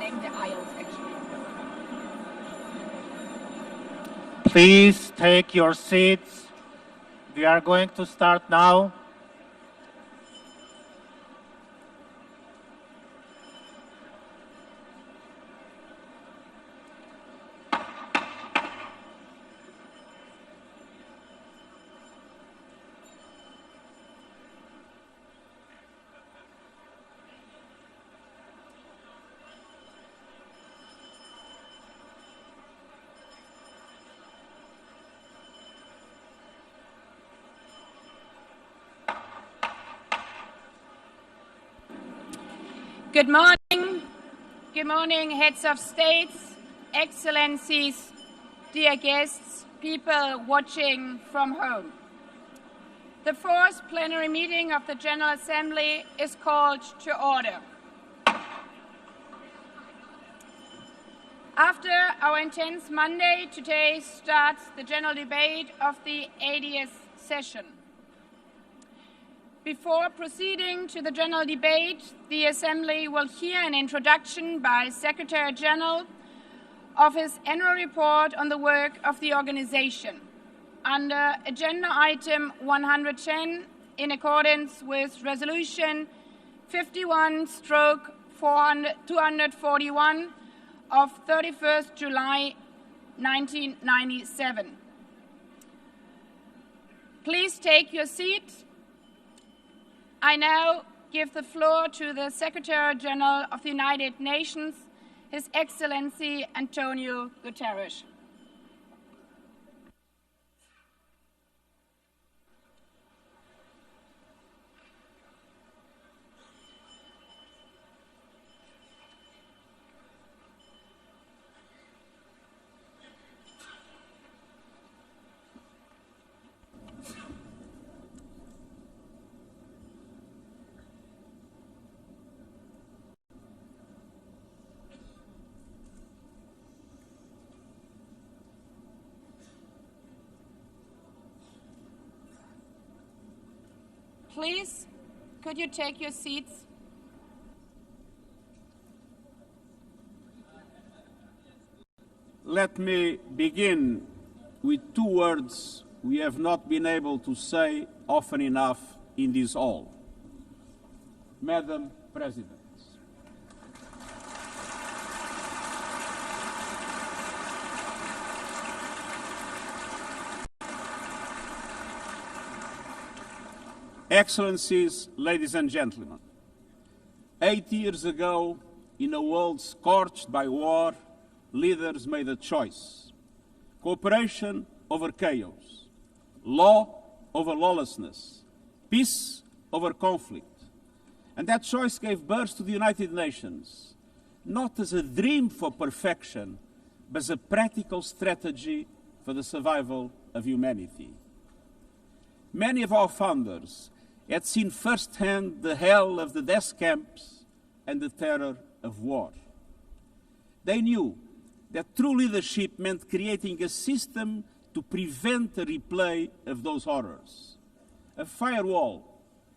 lining the aisles, actually. Please take your seats. We are going to start now. Good morning. Good morning, heads of states, excellencies, dear guests, people watching from home. The fourth plenary meeting of the General Assembly is called to order. After our intense Monday, today starts the general debate of the 80th session. Before proceeding to the general debate, the Assembly will hear an introduction by Secretary General of his annual report on the work of the organization. Under Agenda Item 110, in accordance with Resolution 51/241 of 31st July 1997. Please take your seat. I now give the floor to the Secretary General of the United Nations, His Excellency Antonio Guterres. Please, could you take your seats? Let me begin with two words we have not been able to say often enough in this hall. Madam President. Excellencies, ladies and gentlemen, 8 years ago, in a world scorched by war, leaders made a choice: cooperation over chaos, law over lawlessness, peace over conflict. And that choice gave birth to the United Nations, not as a dream for perfection, but as a practical strategy for the survival of humanity. Many of our founders had seen firsthand the hell of the death camps and the terror of war. They knew that true leadership meant creating a system to prevent a replay of those horrors, a firewall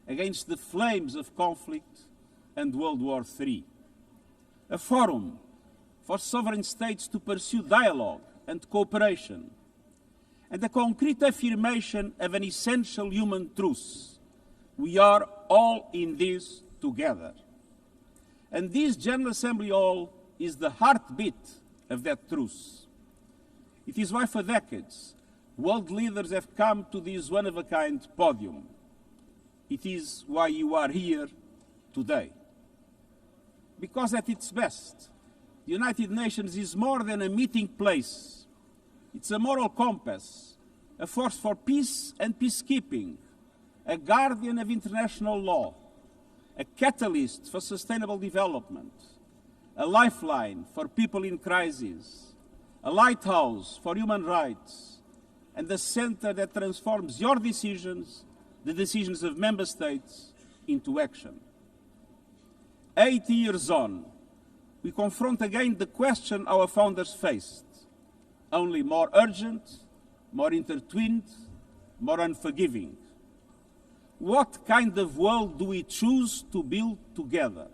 against the flames of conflict and World War III, a forum for sovereign states to pursue dialogue and cooperation, and a concrete affirmation of an essential human truth: we are all in this together. And this General Assembly Hall is the heartbeat of that truth. It is why for decades, world leaders have come to this one-of-a-kind podium. It is why you are here today. Because at its best, the United Nations is more than a meeting place. It's a moral compass, a force for peace and peacekeeping, a guardian of international law, a catalyst for sustainable development, a lifeline for people in crisis, a lighthouse for human rights, and a center that transforms your decisions, the decisions of member states, into action. 80 years on, we confront again the question our founders faced, only more urgent, more intertwined, more unforgiving. What kind of world do we choose to build together?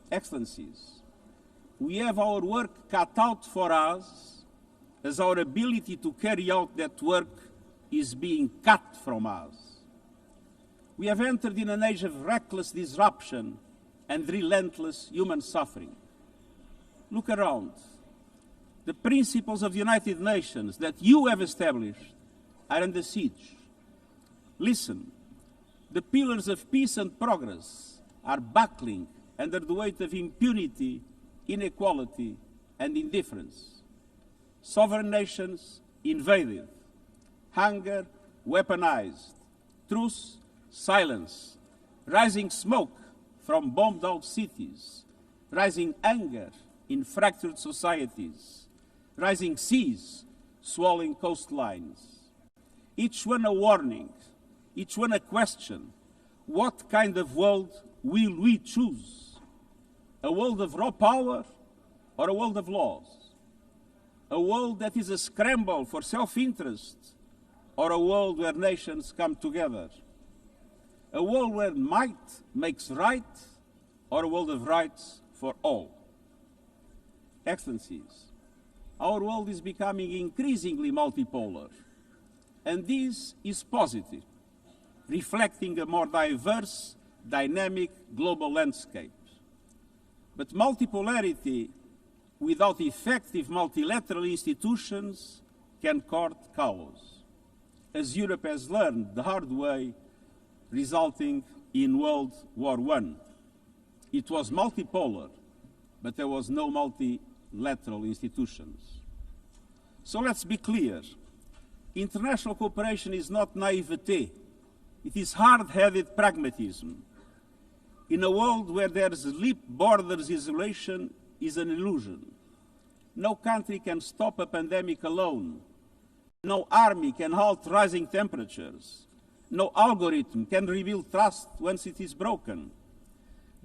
Excellencies, we have our work cut out for us, as our ability to carry out that work is being cut from us. We have entered in an age of reckless disruption and relentless human suffering. Look around. The principles of the United Nations that you have established are under siege. Listen, the pillars of peace and progress are buckling under the weight of impunity, inequality, and indifference. Sovereign nations invaded, hunger weaponized, truce silence, rising smoke from bombed-out cities, rising anger in fractured societies, rising seas swallowing coastlines. Each one a warning, each one a question. What kind of world will we choose? A world of raw power or a world of laws? A world that is a scramble for self-interest or a world where nations come together? A world where might makes right or a world of rights for all? Excellencies, our world is becoming increasingly multipolar, and this is positive, reflecting a more diverse, dynamic global landscape. But multipolarity without effective multilateral institutions can court chaos, as Europe has learned the hard way, resulting in World War I. It was multipolar, but there was no multilateral institutions. So let's be clear. International cooperation is not naivete. It is hard-headed pragmatism. In a world where there's leap borders, isolation is an illusion. No country can stop a pandemic alone. No army can halt rising temperatures. No algorithm can rebuild trust once it is broken.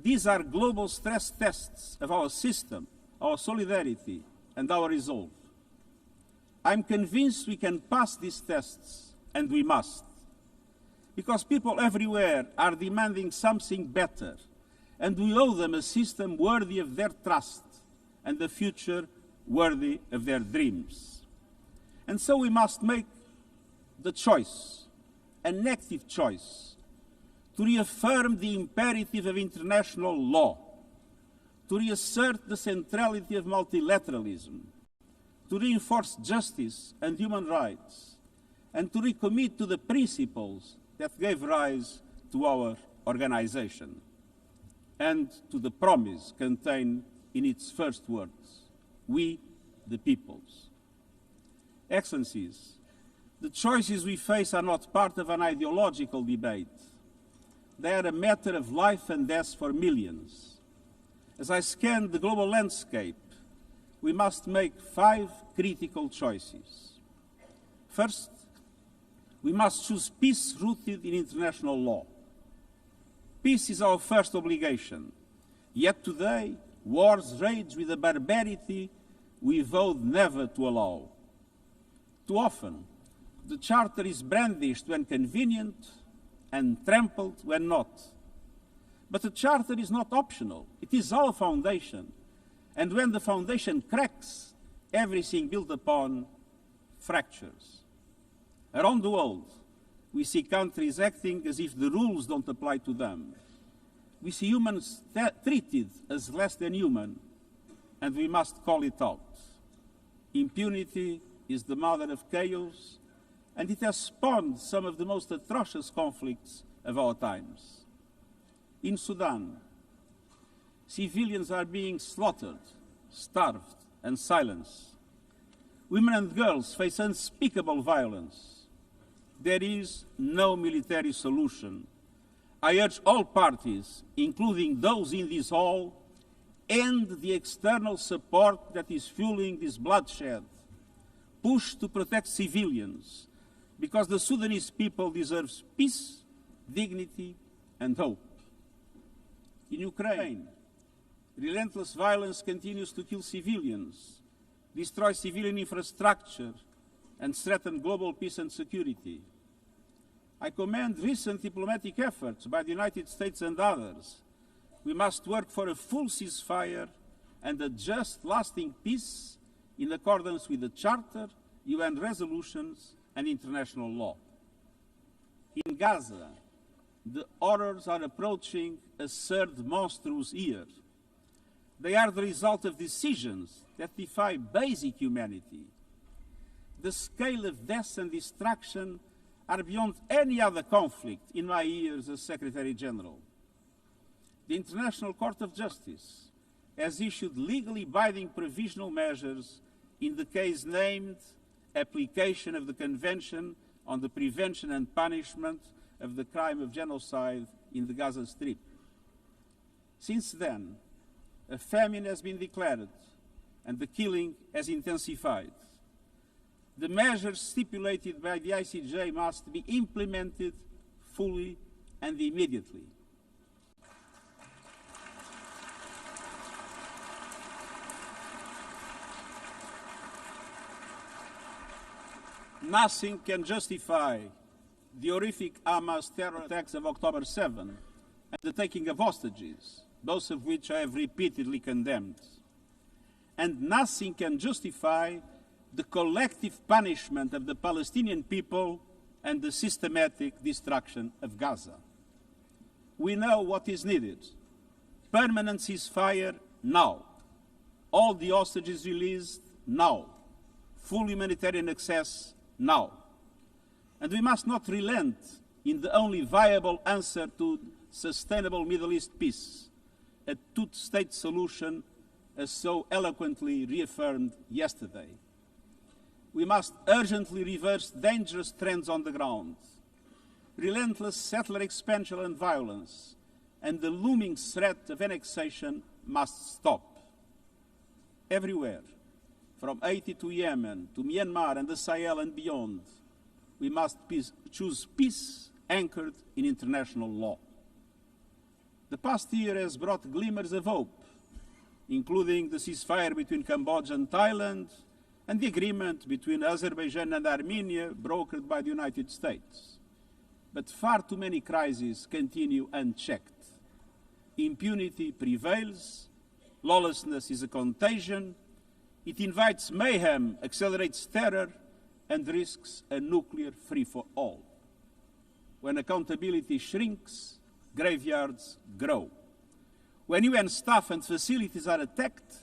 These are global stress tests of our system, our solidarity, and our resolve. I'm convinced we can pass these tests, and we must. Because people everywhere are demanding something better, and we owe them a system worthy of their trust and a future worthy of their dreams. And so we must make the choice, an active choice, to reaffirm the imperative of international law, to reassert the centrality of multilateralism, to reinforce justice and human rights, and to recommit to the principles that gave rise to our organization, and to the promise contained in its first words, we the peoples. Excellencies, the choices we face are not part of an ideological debate. They are a matter of life and death for millions. As I scan the global landscape, we must make 5 critical choices. First, we must choose peace rooted in international law. Peace is our first obligation. Yet today, wars rage with a barbarity we vowed never to allow. Too often, the Charter is brandished when convenient and trampled when not. But the Charter is not optional. It is our foundation. And when the foundation cracks, everything built upon fractures. Around the world, we see countries acting as if the rules don't apply to them. We see humans treated as less than human, and we must call it out. Impunity is the mother of chaos, and it has spawned some of the most atrocious conflicts of our times. In Sudan, civilians are being slaughtered, starved, and silenced. Women and girls face unspeakable violence. There is no military solution. I urge all parties, including those in this hall, end the external support that is fueling this bloodshed. Push to protect civilians, because the Sudanese people deserve peace, dignity, and hope. In Ukraine, relentless violence continues to kill civilians, destroy civilian infrastructure, and threaten global peace and security. I commend recent diplomatic efforts by the United States and others. We must work for a full ceasefire and a just, lasting peace in accordance with the Charter, UN resolutions, and international law. In Gaza, the horrors are approaching a third monstrous year. They are the result of decisions that defy basic humanity. The scale of death and destruction are beyond any other conflict in my years as Secretary General. The International Court of Justice has issued legally binding provisional measures in the case named Application of the Convention on the Prevention and Punishment of the Crime of Genocide in the Gaza Strip. Since then, a famine has been declared and the killing has intensified. The measures stipulated by the ICJ must be implemented fully and immediately. Nothing can justify the horrific Hamas terror attacks of October 7 and the taking of hostages, both of which I have repeatedly condemned. And nothing can justify the collective punishment of the Palestinian people and the systematic destruction of Gaza. We know what is needed. Permanent ceasefire now. All the hostages released now. Full humanitarian access now. And we must not relent in the only viable answer to sustainable Middle East peace, a two-state solution as so eloquently reaffirmed yesterday. We must urgently reverse dangerous trends on the ground. Relentless settler expansion and violence and the looming threat of annexation must stop. Everywhere, from Haiti to Yemen, to Myanmar and the Sahel and beyond, we must choose peace anchored in international law. The past year has brought glimmers of hope, including the ceasefire between Cambodia and Thailand, and the agreement between Azerbaijan and Armenia brokered by the United States. But far too many crises continue unchecked. Impunity prevails, lawlessness is a contagion, it invites mayhem, accelerates terror, and risks a nuclear free-for-all. When accountability shrinks, graveyards grow. When UN staff and facilities are attacked,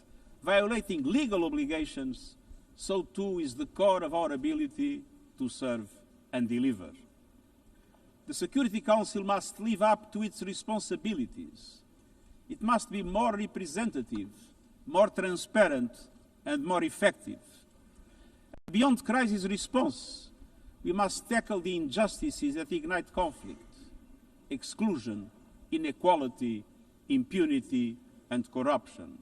violating legal obligations, so too is the core of our ability to serve and deliver. The Security Council must live up to its responsibilities. It must be more representative, more transparent, and more effective. Beyond crisis response, we must tackle the injustices that ignite conflict: exclusion, inequality, impunity, and corruption.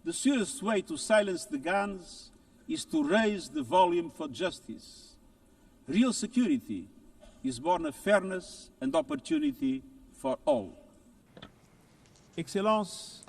The surest way to silence the guns is to raise the volume for justice. Real security is born of fairness and opportunity for all. Excellences,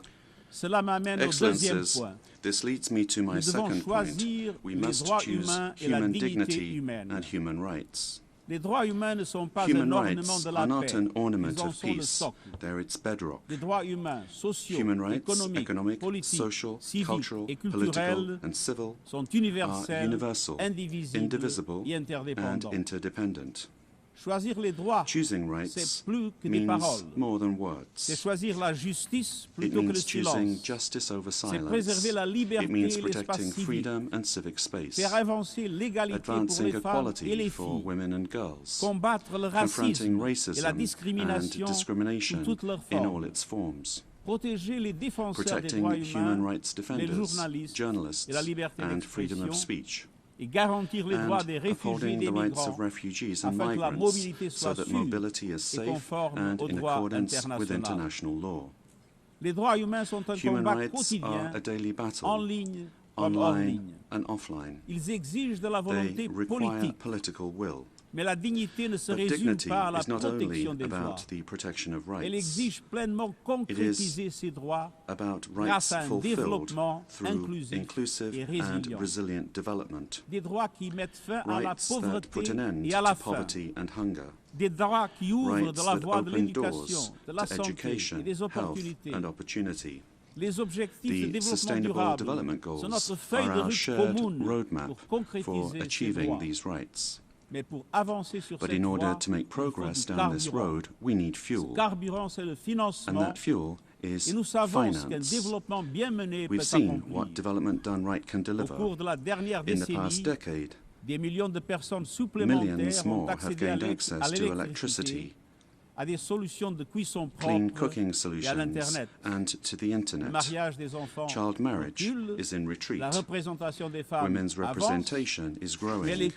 cela m'amène au deuxième point. This leads me to my second point. We must choose human dignity and human rights. Les droits humains ne sont pas Human un ornement rights de la are not paix. an ornament Ils en of sont le peace, socle. they're its bedrock. Les droits humains, sociaux, Human rights, économiques, economic, politiques, social, civiques cultural, et political, culturels and civil, sont are universels, universal, indivisibles indivisible, et and interdépendants. interdependent. Choisir les droits, Choosing c'est rights plus que des means paroles. more than C'est words. choisir la justice It plutôt que le means choosing silence. justice over C'est silence. préserver la liberté It means et l'espace protecting civique. freedom and civic space. Faire avancer l'égalité pour Advancing les femmes et equality les for filles. women and girls. Combattre le Confronting racisme et la racism and discrimination sous discrimination toutes leurs in all formes. its forms. Protéger les défenseurs des Protecting droits human humains, rights les defenders, journalistes journalists, et la liberté and freedom of d'expression, speech. et garantir les droits And des réfugiés et upholding des the rights migrants of refugees and afin que la migrants mobilité so soit that sûre mobility is et safe conforme and au in droit accordance with international. international law. Les droits humains sont un Human combat rights quotidien, are a daily en battle, ligne comme hors online ligne. and offline. Ils exigent de la They volonté require politique, political will. mais la dignité ne se But résume dignity pas à la is not only protection des droits. about the protection of Elle rights, exige pleinement concrétiser ces droits about grâce rights à un fulfilled développement through inclusif inclusive et and résilient. resilient development. Des droits qui mettent fin à la Rights that pauvreté put an end et à la to faim. poverty and hunger. Des droits qui ouvrent Rights de la that voie de open l'éducation, doors de la to santé education, et des health opportunités. and opportunity. The Sustainable Development Goals are our shared roadmap for achieving these rights. But in order to make progress down this road, we need fuel. And that fuel is finance. We've seen what development done right can deliver. In the past decade, millions more have gained access to electricity, clean cooking solutions, and to the internet. Child marriage is in retreat. Women's representation is growing,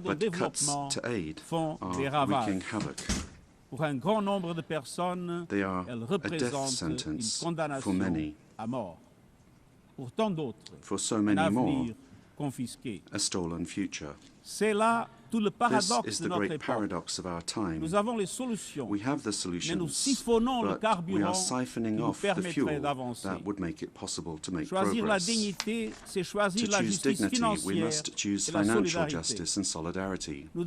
but cuts to aid are wreaking havoc. They are a death sentence for many. For so many more, a stolen future. This is the great paradox of our time. We have the solutions, but we are siphoning off the fuel that would make it possible to make progress. To choose dignity, we must choose financial justice and solidarity. We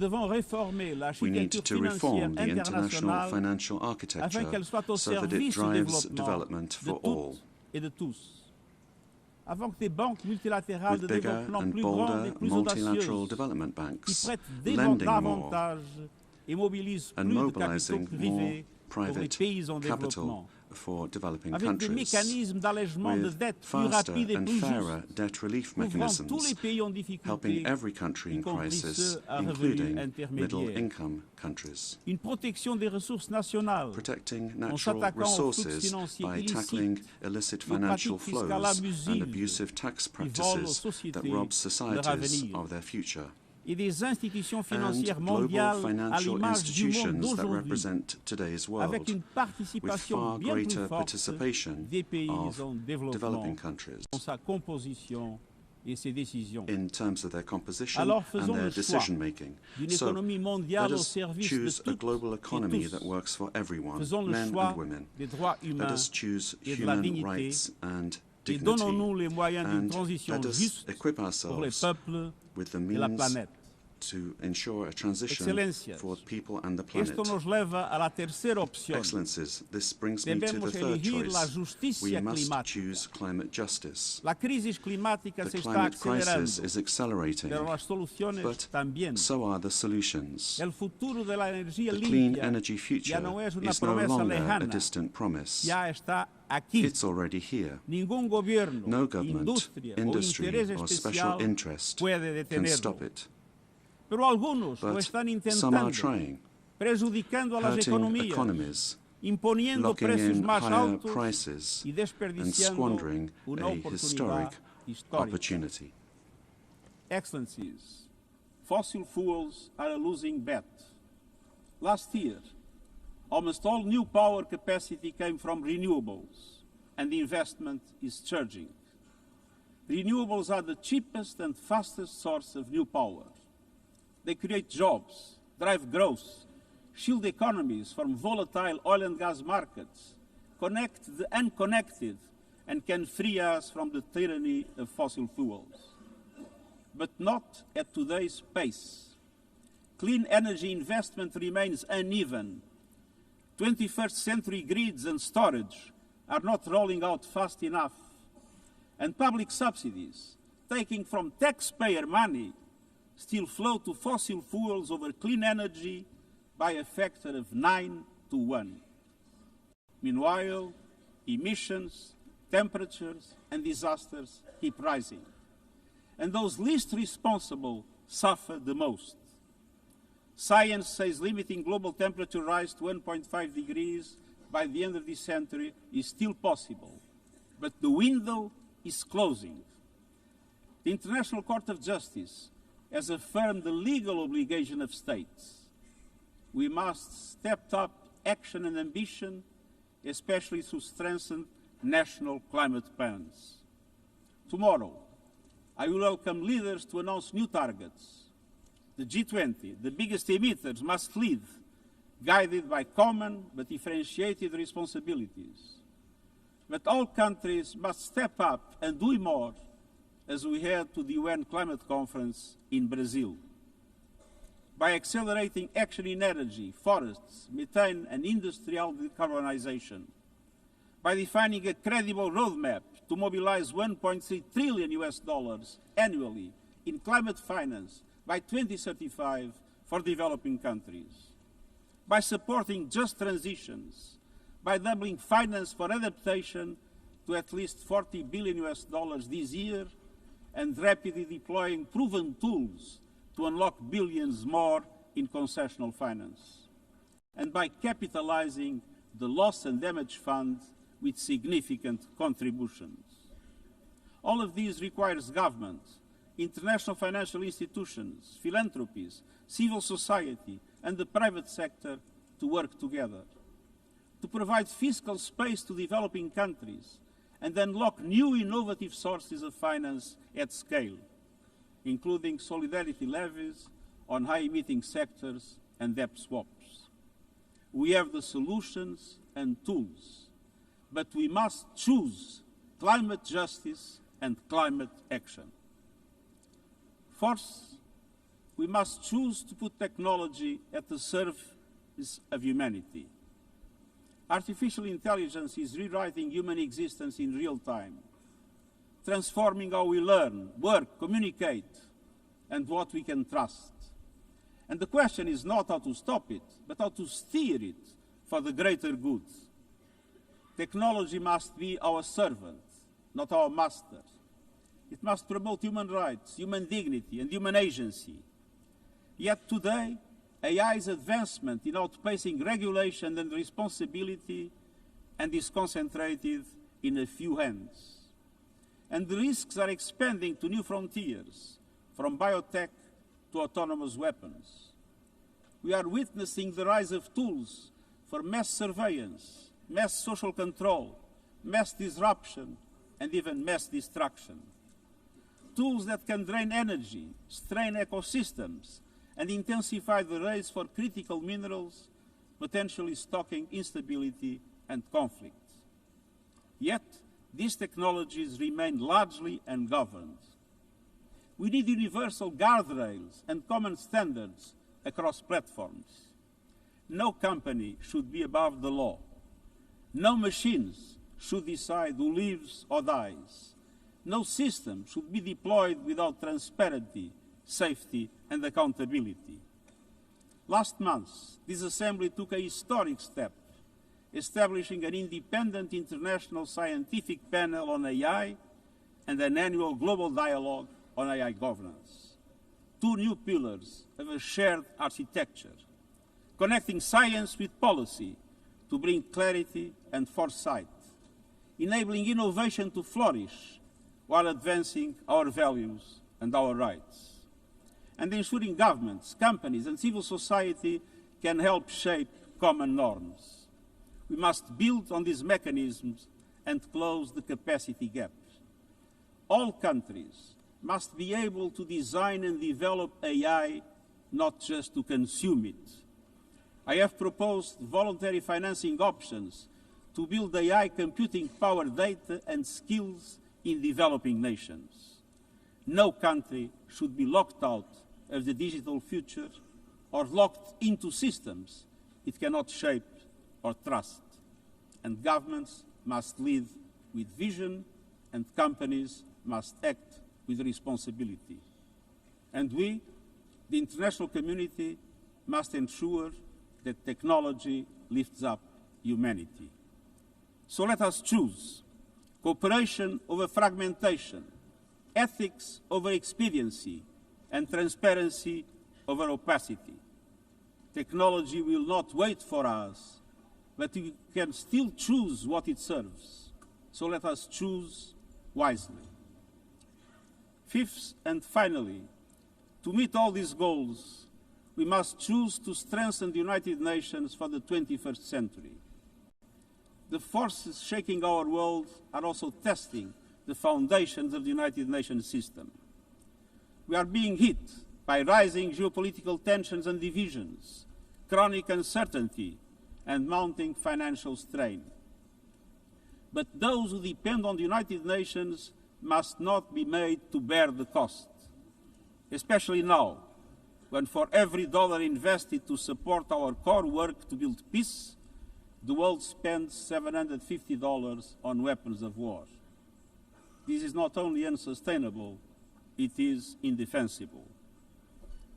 need to reform the international financial architecture so that it drives development for all. With bigger and bolder multilateral development banks, lending more and mobilizing more private capital for developing countries, with faster and fairer debt relief mechanisms, helping every country in crisis, including middle-income countries. Protecting natural resources by tackling illicit financial flows and abusive tax practices that rob societies of their future. And global financial institutions that represent today's world, with far greater participation of developing countries in terms of their composition and their decision-making. So let us choose a global economy that works for everyone, men and women. Let us choose human rights and dignity, and let us equip ourselves with the means to ensure a transition for people and the planet. Excellencies, this brings me to the third choice. We must choose climate justice. The climate crisis is accelerating, but so are the solutions. The clean energy future is no longer a distant promise. It's already here. No government, industry, or special interest can stop it. But some are trying, hurting economies, locking in higher prices, and squandering a historic opportunity. Excellencies, fossil fuels are a losing bet. Last year, almost all new power capacity came from renewables, and the investment is surging. Renewables are the cheapest and fastest source of new power. They create jobs, drive growth, shield economies from volatile oil and gas markets, connect the unconnected, and can free us from the tyranny of fossil fuels. But not at today's pace. Clean energy investment remains uneven. 21st century grids and storage are not rolling out fast enough. And public subsidies, taking from taxpayer money, still flow to fossil fuels over clean energy by a factor of 9 to 1. Meanwhile, emissions, temperatures, and disasters keep rising. And those least responsible suffer the most. Science says limiting global temperature rise to 1.5 degrees by the end of this century is still possible, but the window is closing. The International Court of Justice has affirmed the legal obligation of states. We must step up action and ambition, especially through strengthened national climate plans. Tomorrow, I will welcome leaders to announce new targets. The G20, the biggest emitters, must lead, guided by common but differentiated responsibilities. But all countries must step up and do more as we head to the UN Climate Conference in Brazil. By accelerating action in energy, forests, methane and industrial decarbonization, by defining a credible roadmap to mobilize $1.3 trillion annually in climate finance by 2035 for developing countries, by supporting just transitions, by doubling finance for adaptation to at least $40 billion this year, and rapidly deploying proven tools to unlock billions more in concessional finance, and by capitalizing the Loss and Damage Fund with significant contributions. All of these requires government, international financial institutions, philanthropies, civil society, and the private sector to work together, to provide fiscal space to developing countries and unlock new innovative sources of finance at scale, including solidarity levies on high-emitting sectors and debt swaps. We have the solutions and tools, but we must choose climate justice and climate action. First, we must choose to put technology at the service of humanity. Artificial intelligence is rewriting human existence in real time, transforming how we learn, work, communicate, and what we can trust. And the question is not how to stop it, but how to steer it for the greater good. Technology must be our servant, not our master. It must promote human rights, human dignity, and human agency. Yet today, AI's advancement in outpacing regulation and responsibility and is concentrated in a few hands. And the risks are expanding to new frontiers, from biotech to autonomous weapons. We are witnessing the rise of tools for mass surveillance, mass social control, mass disruption, and even mass destruction. Tools that can drain energy, strain ecosystems, and intensify the race for critical minerals, potentially stoking instability and conflict. Yet, these technologies remain largely ungoverned. We need universal guardrails and common standards across platforms. No company should be above the law. No machines should decide who lives or dies. No system should be deployed without transparency, safety, and accountability. Last month, this Assembly took a historic step, establishing an independent international scientific panel on AI and an annual global dialogue on AI governance. Two new pillars of a shared architecture, connecting science with policy to bring clarity and foresight, enabling innovation to flourish while advancing our values and our rights, and ensuring governments, companies, and civil society can help shape common norms. We must build on these mechanisms and close the capacity gaps. All countries must be able to design and develop AI, not just to consume it. I have proposed voluntary financing options to build AI computing power, data, and skills in developing nations. No country should be locked out of the digital future or locked into systems it cannot shape or trust. And governments must lead with vision, and companies must act with responsibility. And we, the international community, must ensure that technology lifts up humanity. So let us choose cooperation over fragmentation, ethics over expediency, and transparency over opacity. Technology will not wait for us, but we can still choose what it serves. So let us choose wisely. Fifth and finally, to meet all these goals, we must choose to strengthen the United Nations for the 21st century. The forces shaking our world are also testing the foundations of the United Nations system. We are being hit by rising geopolitical tensions and divisions, chronic uncertainty, and mounting financial strain. But those who depend on the United Nations must not be made to bear the cost, especially now, when for every dollar invested to support our core work to build peace, the world spends $750 on weapons of war. This is not only unsustainable, it is indefensible.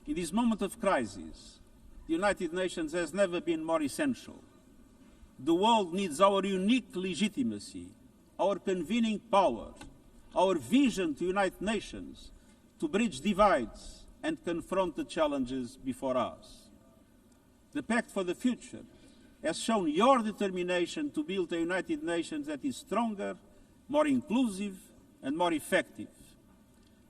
In this moment of crisis, the United Nations has never been more essential. The world needs our unique legitimacy, our convening power, our vision to unite nations, to bridge divides and confront the challenges before us. The Pact for the Future has shown your determination to build a United Nations that is stronger, more inclusive, and more effective.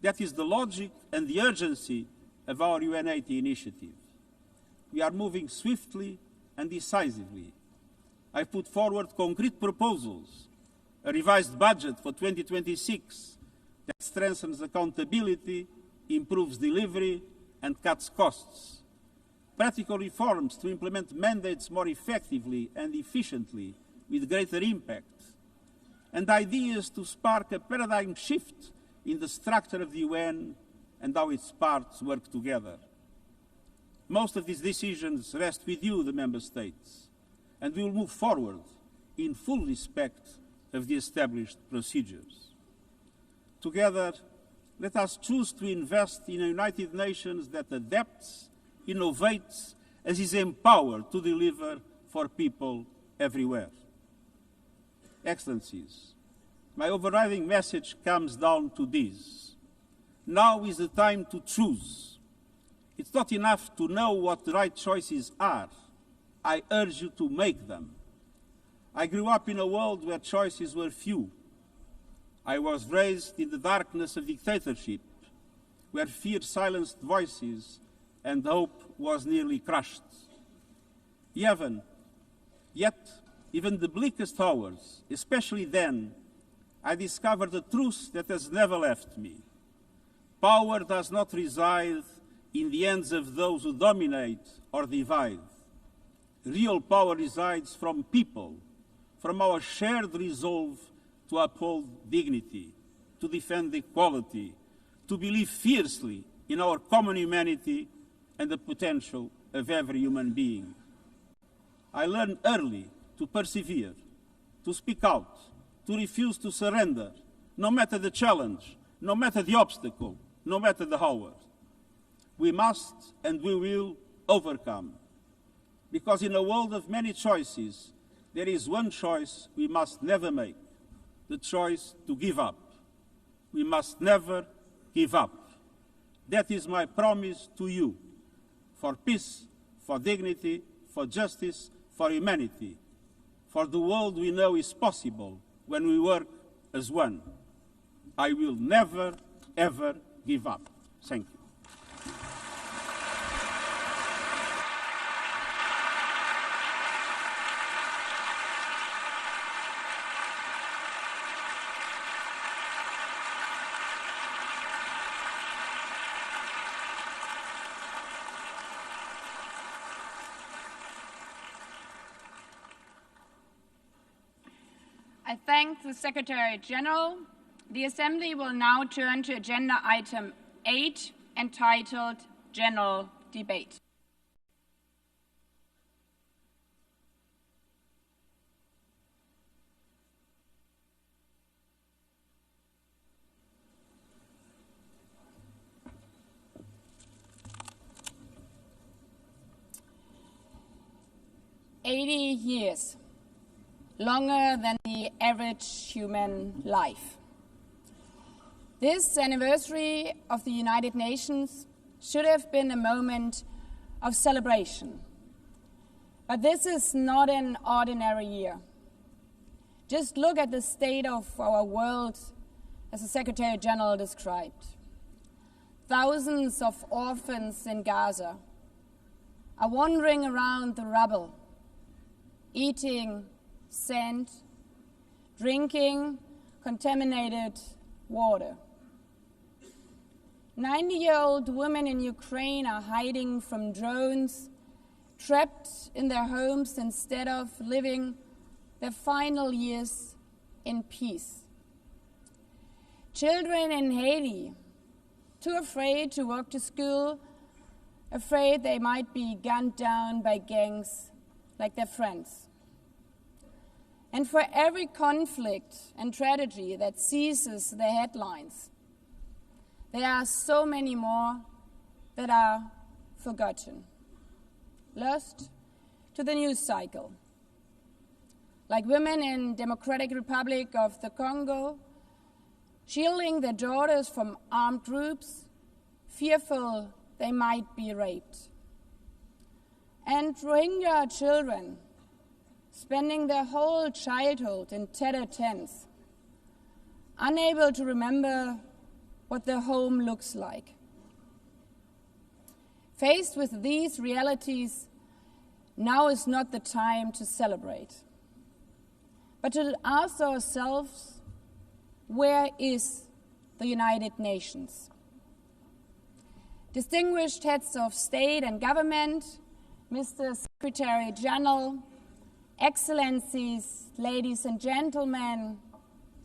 That is the logic and the urgency of our UN80 initiative. We are moving swiftly and decisively. I put forward concrete proposals, a revised budget for 2026 that strengthens accountability, improves delivery, and cuts costs. Practical reforms to implement mandates more effectively and efficiently with greater impact. And ideas to spark a paradigm shift in the structure of the UN and how its parts work together. Most of these decisions rest with you, the Member States, and we will move forward in full respect of the established procedures. Together, let us choose to invest in a United Nations that adapts, innovates, and is empowered to deliver for people everywhere. Excellencies, my overriding message comes down to this. Now is the time to choose. It's not enough to know what the right choices are. I urge you to make them. I grew up in a world where choices were few. I was raised in the darkness of dictatorship, where fear silenced voices and hope was nearly crushed. Yet, even the bleakest hours, especially then, I discovered a truth that has never left me. Power does not reside in the hands of those who dominate or divide. Real power resides from people, from our shared resolve to uphold dignity, to defend equality, to believe fiercely in our common humanity and the potential of every human being. I learned early to persevere, to speak out, to refuse to surrender, no matter the challenge, no matter the obstacle, no matter the hour. We must and we will overcome. Because in a world of many choices, there is one choice we must never make, the choice to give up. We must never give up. That is my promise to you, for peace, for dignity, for justice, for humanity, for the world we know is possible when we work as one. I will never, ever give up. Thank you. I thank the Secretary General. The Assembly will now turn to Agenda Item 8, entitled General Debate. "80 years. Longer than the average human life. This anniversary of the United Nations should have been a moment of celebration. But this is not an ordinary year. Just look at the state of our world, as the Secretary General described. Thousands of orphans in Gaza are wandering around the rubble, eating sand, drinking contaminated water. 90-year-old women in Ukraine are hiding from drones, trapped in their homes instead of living their final years in peace. Children in Haiti, too afraid to walk to school, afraid they might be gunned down by gangs like their friends. And for every conflict and tragedy that seizes the headlines, there are so many more that are forgotten, lost to the news cycle. Like women in Democratic Republic of the Congo, shielding their daughters from armed groups, fearful they might be raped. And Rohingya children spending their whole childhood in tattered tents, unable to remember what their home looks like. Faced with these realities, now is not the time to celebrate, but to ask ourselves, where is the United Nations? Distinguished heads of state and government, Mr. Secretary General, Excellencies, ladies and gentlemen,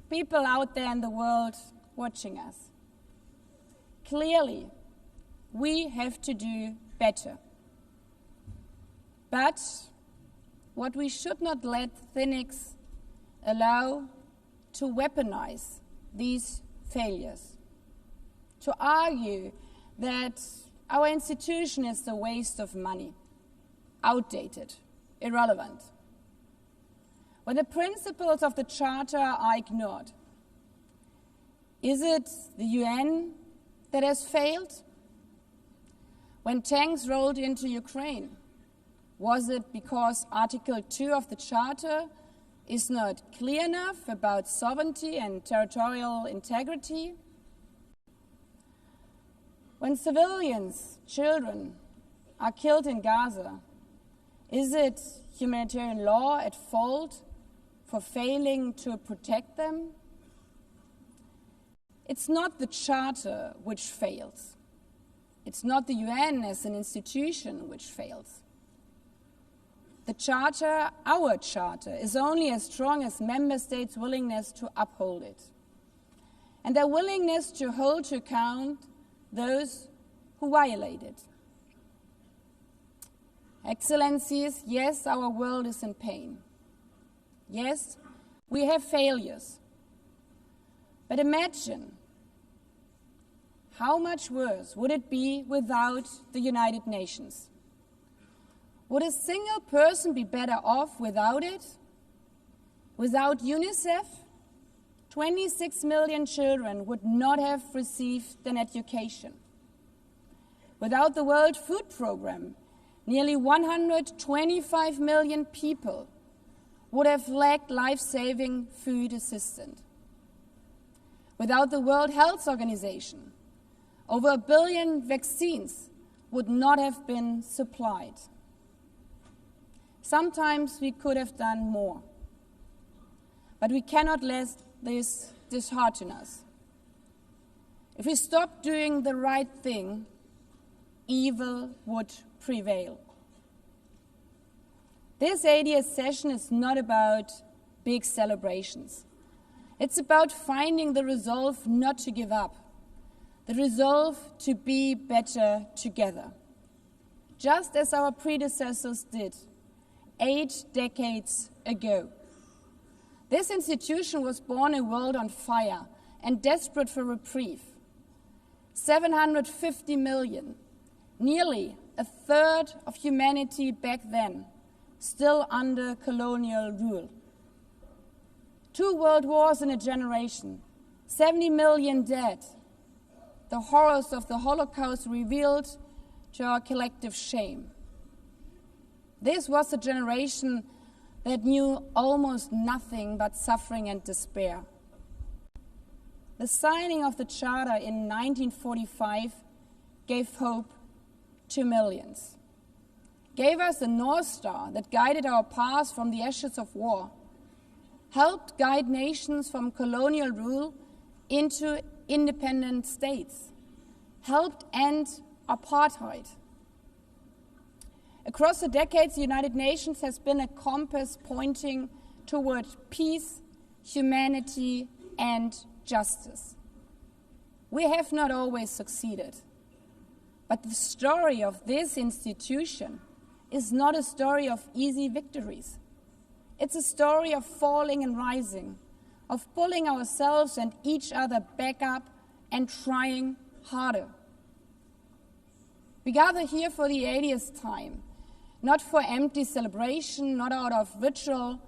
people out there in the world watching us. Clearly, we have to do better. But what we should not let cynics allow to weaponize these failures, to argue that our institution is a waste of money, outdated, irrelevant. When the principles of the Charter are ignored, is it the UN that has failed? When tanks rolled into Ukraine, was it because Article 2 of the Charter is not clear enough about sovereignty and territorial integrity? When civilians, children, are killed in Gaza, is it humanitarian law at fault for failing to protect them? It's not the Charter which fails. It's not the UN as an institution which fails. The Charter, our Charter, is only as strong as member states' willingness to uphold it, and their willingness to hold to account those who violate it. Excellencies, yes, our world is in pain. Yes, we have failures. But imagine how much worse would it be without the United Nations? Would a single person be better off without it? Without UNICEF, 26 million children would not have received an education. Without the World Food Programme, nearly 125 million people would have lacked life-saving food assistance. Without the World Health Organization, over 1 billion vaccines would not have been supplied. Sometimes we could have done more, but we cannot let this dishearten us. If we stop doing the right thing, evil would prevail. This 80th session is not about big celebrations. It's about finding the resolve not to give up, the resolve to be better together, just as our predecessors did 8 decades ago. This institution was born in a world on fire and desperate for reprieve. 750 million, nearly a third of humanity back then, still under colonial rule. 2 world wars in a generation, 70 million dead. The horrors of the Holocaust revealed to our collective shame. This was a generation that knew almost nothing but suffering and despair. The signing of the Charter in 1945 gave hope to millions, gave us a North Star that guided our path from the ashes of war, helped guide nations from colonial rule into independent states, helped end apartheid. Across the decades, the United Nations has been a compass pointing toward peace, humanity, and justice. We have not always succeeded, but the story of this institution is not a story of easy victories. It's a story of falling and rising, of pulling ourselves and each other back up and trying harder. We gather here for the 80th time, not for empty celebration, not out of ritual,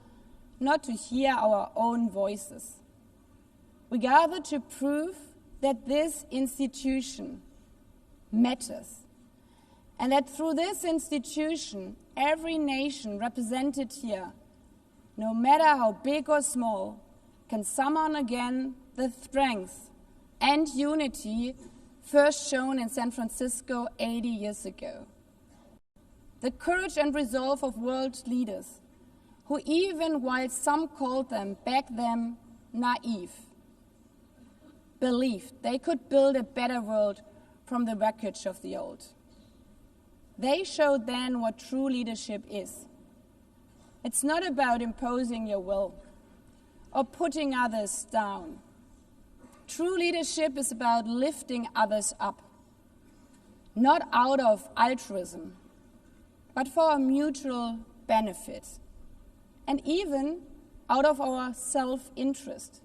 not to hear our own voices. We gather to prove that this institution matters, and that through this institution, every nation represented here, no matter how big or small, can summon again the strength and unity first shown in San Francisco 80 years ago. The courage and resolve of world leaders, who even while some called them back then naive, believed they could build a better world from the wreckage of the old. They showed then what true leadership is. It's not about imposing your will or putting others down. True leadership is about lifting others up, not out of altruism, but for our mutual benefit, and even out of our self-interest.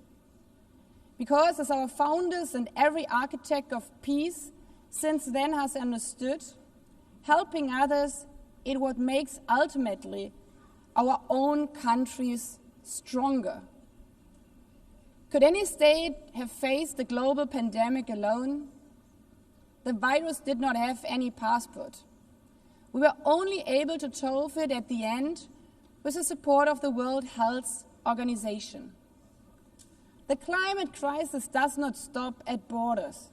Because as our founders and every architect of peace since then has understood, helping others is what makes ultimately our own countries stronger. Could any state have faced the global pandemic alone? The virus did not have any passport. We were only able to solve it at the end with the support of the World Health Organization. The climate crisis does not stop at borders.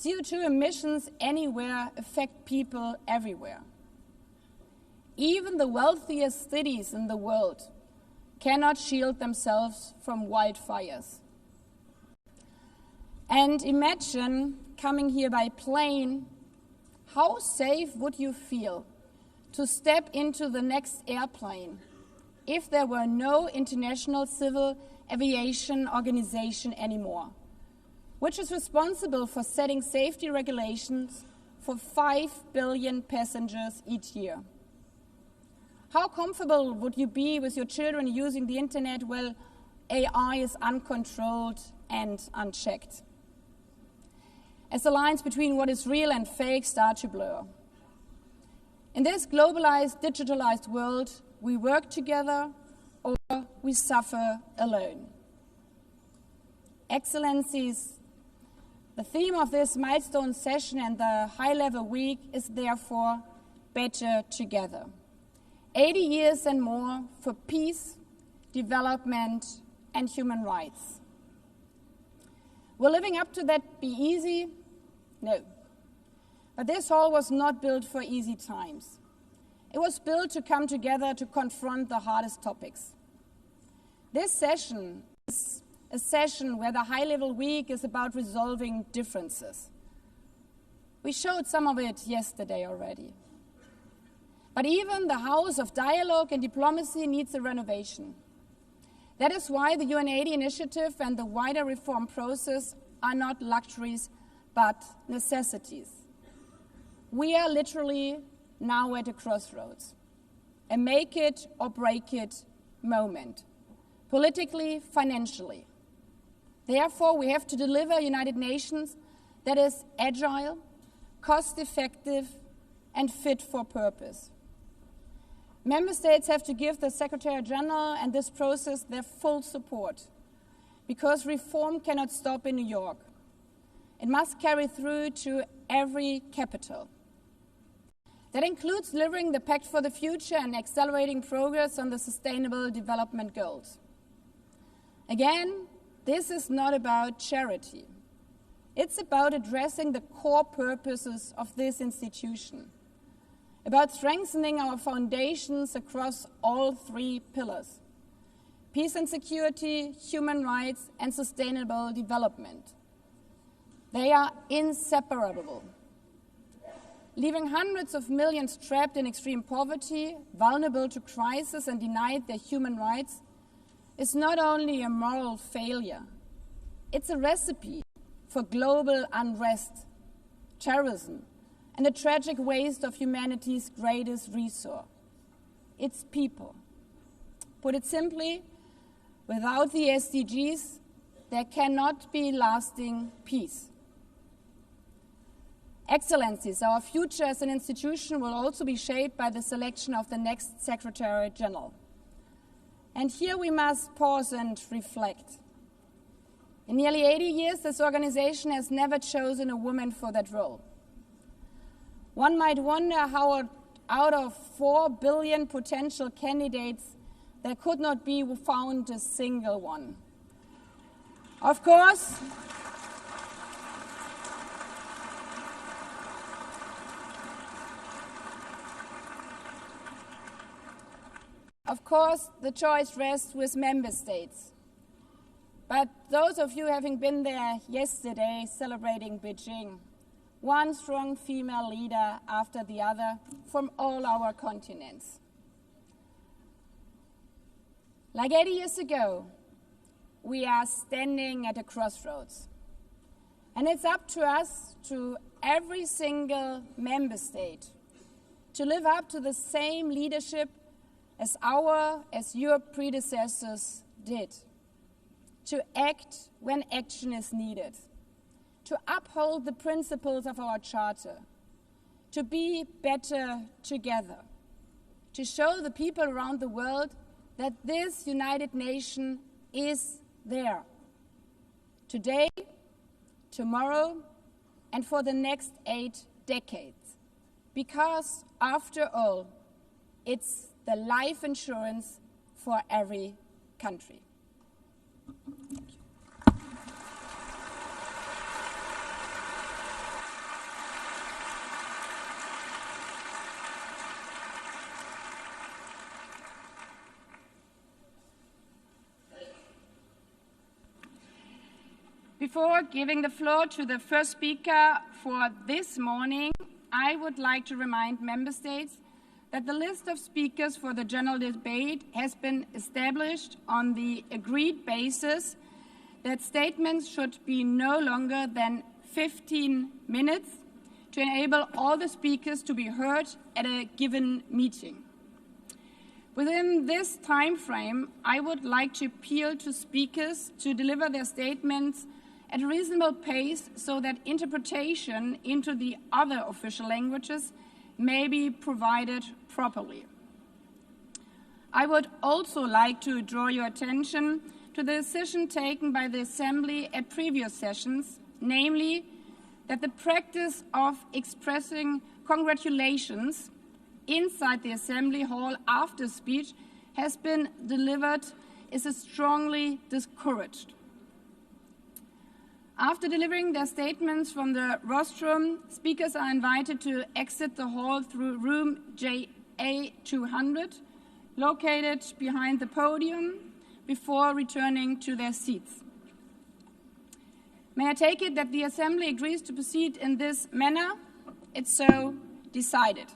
CO2 emissions anywhere affect people everywhere. Even the wealthiest cities in the world cannot shield themselves from wildfires. And imagine coming here by plane, how safe would you feel to step into the next airplane if there were no International Civil Aviation Organization anymore, which is responsible for setting safety regulations for 5 billion passengers each year? How comfortable would you be with your children using the internet while AI is uncontrolled and unchecked? As the lines between what is real and fake start to blur. In this globalized, digitalized world, we work together or we suffer alone. Excellencies, the theme of this milestone session and the high-level week is therefore better together. 80 years and more for peace, development, and human rights. Will living up to that be easy? No. But this hall was not built for easy times. It was built to come together to confront the hardest topics. This session is a session where the high-level week is about resolving differences. We showed some of it yesterday already. But even the house of dialogue and diplomacy needs a renovation. That is why the UN80 initiative and the wider reform process are not luxuries, but necessities. We are literally now at a crossroads, a make it or break it moment, politically, financially. Therefore, we have to deliver a United Nations that is agile, cost-effective, and fit for purpose. Member States have to give the Secretary General and this process their full support, because reform cannot stop in New York. It must carry through to every capital. That includes delivering the Pact for the Future and accelerating progress on the Sustainable Development Goals. Again, this is not about charity. It's about addressing the core purposes of this institution, about strengthening our foundations across all 3 pillars: peace and security, human rights, and sustainable development. They are inseparable. Leaving hundreds of millions trapped in extreme poverty, vulnerable to crisis, and denied their human rights is not only a moral failure, it's a recipe for global unrest, terrorism, and a tragic waste of humanity's greatest resource, its people. Put it simply, without the SDGs, there cannot be lasting peace. Excellencies, our future as an institution will also be shaped by the selection of the next Secretary General. And here we must pause and reflect. In nearly 80 years, this organization has never chosen a woman for that role. One might wonder how out of 4 billion potential candidates, there could not be found a single one. Of course, the choice rests with member states. But those of you having been there yesterday celebrating Beijing, one strong female leader after the other from all our continents. Like 80 years ago, we are standing at a crossroads. And it's up to us, to every single member state, to live up to the same leadership as your predecessors did, to act when action is needed, to uphold the principles of our Charter, to be better together, to show the people around the world that this United Nation is there, today, tomorrow, and for the next 8 decades. Because, after all, it's the life insurance for every country. Before giving the floor to the first speaker for this morning, I would like to remind member states that the list of speakers for the general debate has been established on the agreed basis that statements should be no longer than 15 minutes to enable all the speakers to be heard at a given meeting. Within this time frame, I would like to appeal to speakers to deliver their statements at a reasonable pace so that interpretation into the other official languages may be provided properly. I would also like to draw your attention to the decision taken by the Assembly at previous sessions, namely that the practice of expressing congratulations inside the Assembly Hall after speech has been delivered is strongly discouraged. After delivering their statements from the rostrum, speakers are invited to exit the hall through room JA200, located behind the podium, before returning to their seats. May I take it that the Assembly agrees to proceed in this manner? It's so decided.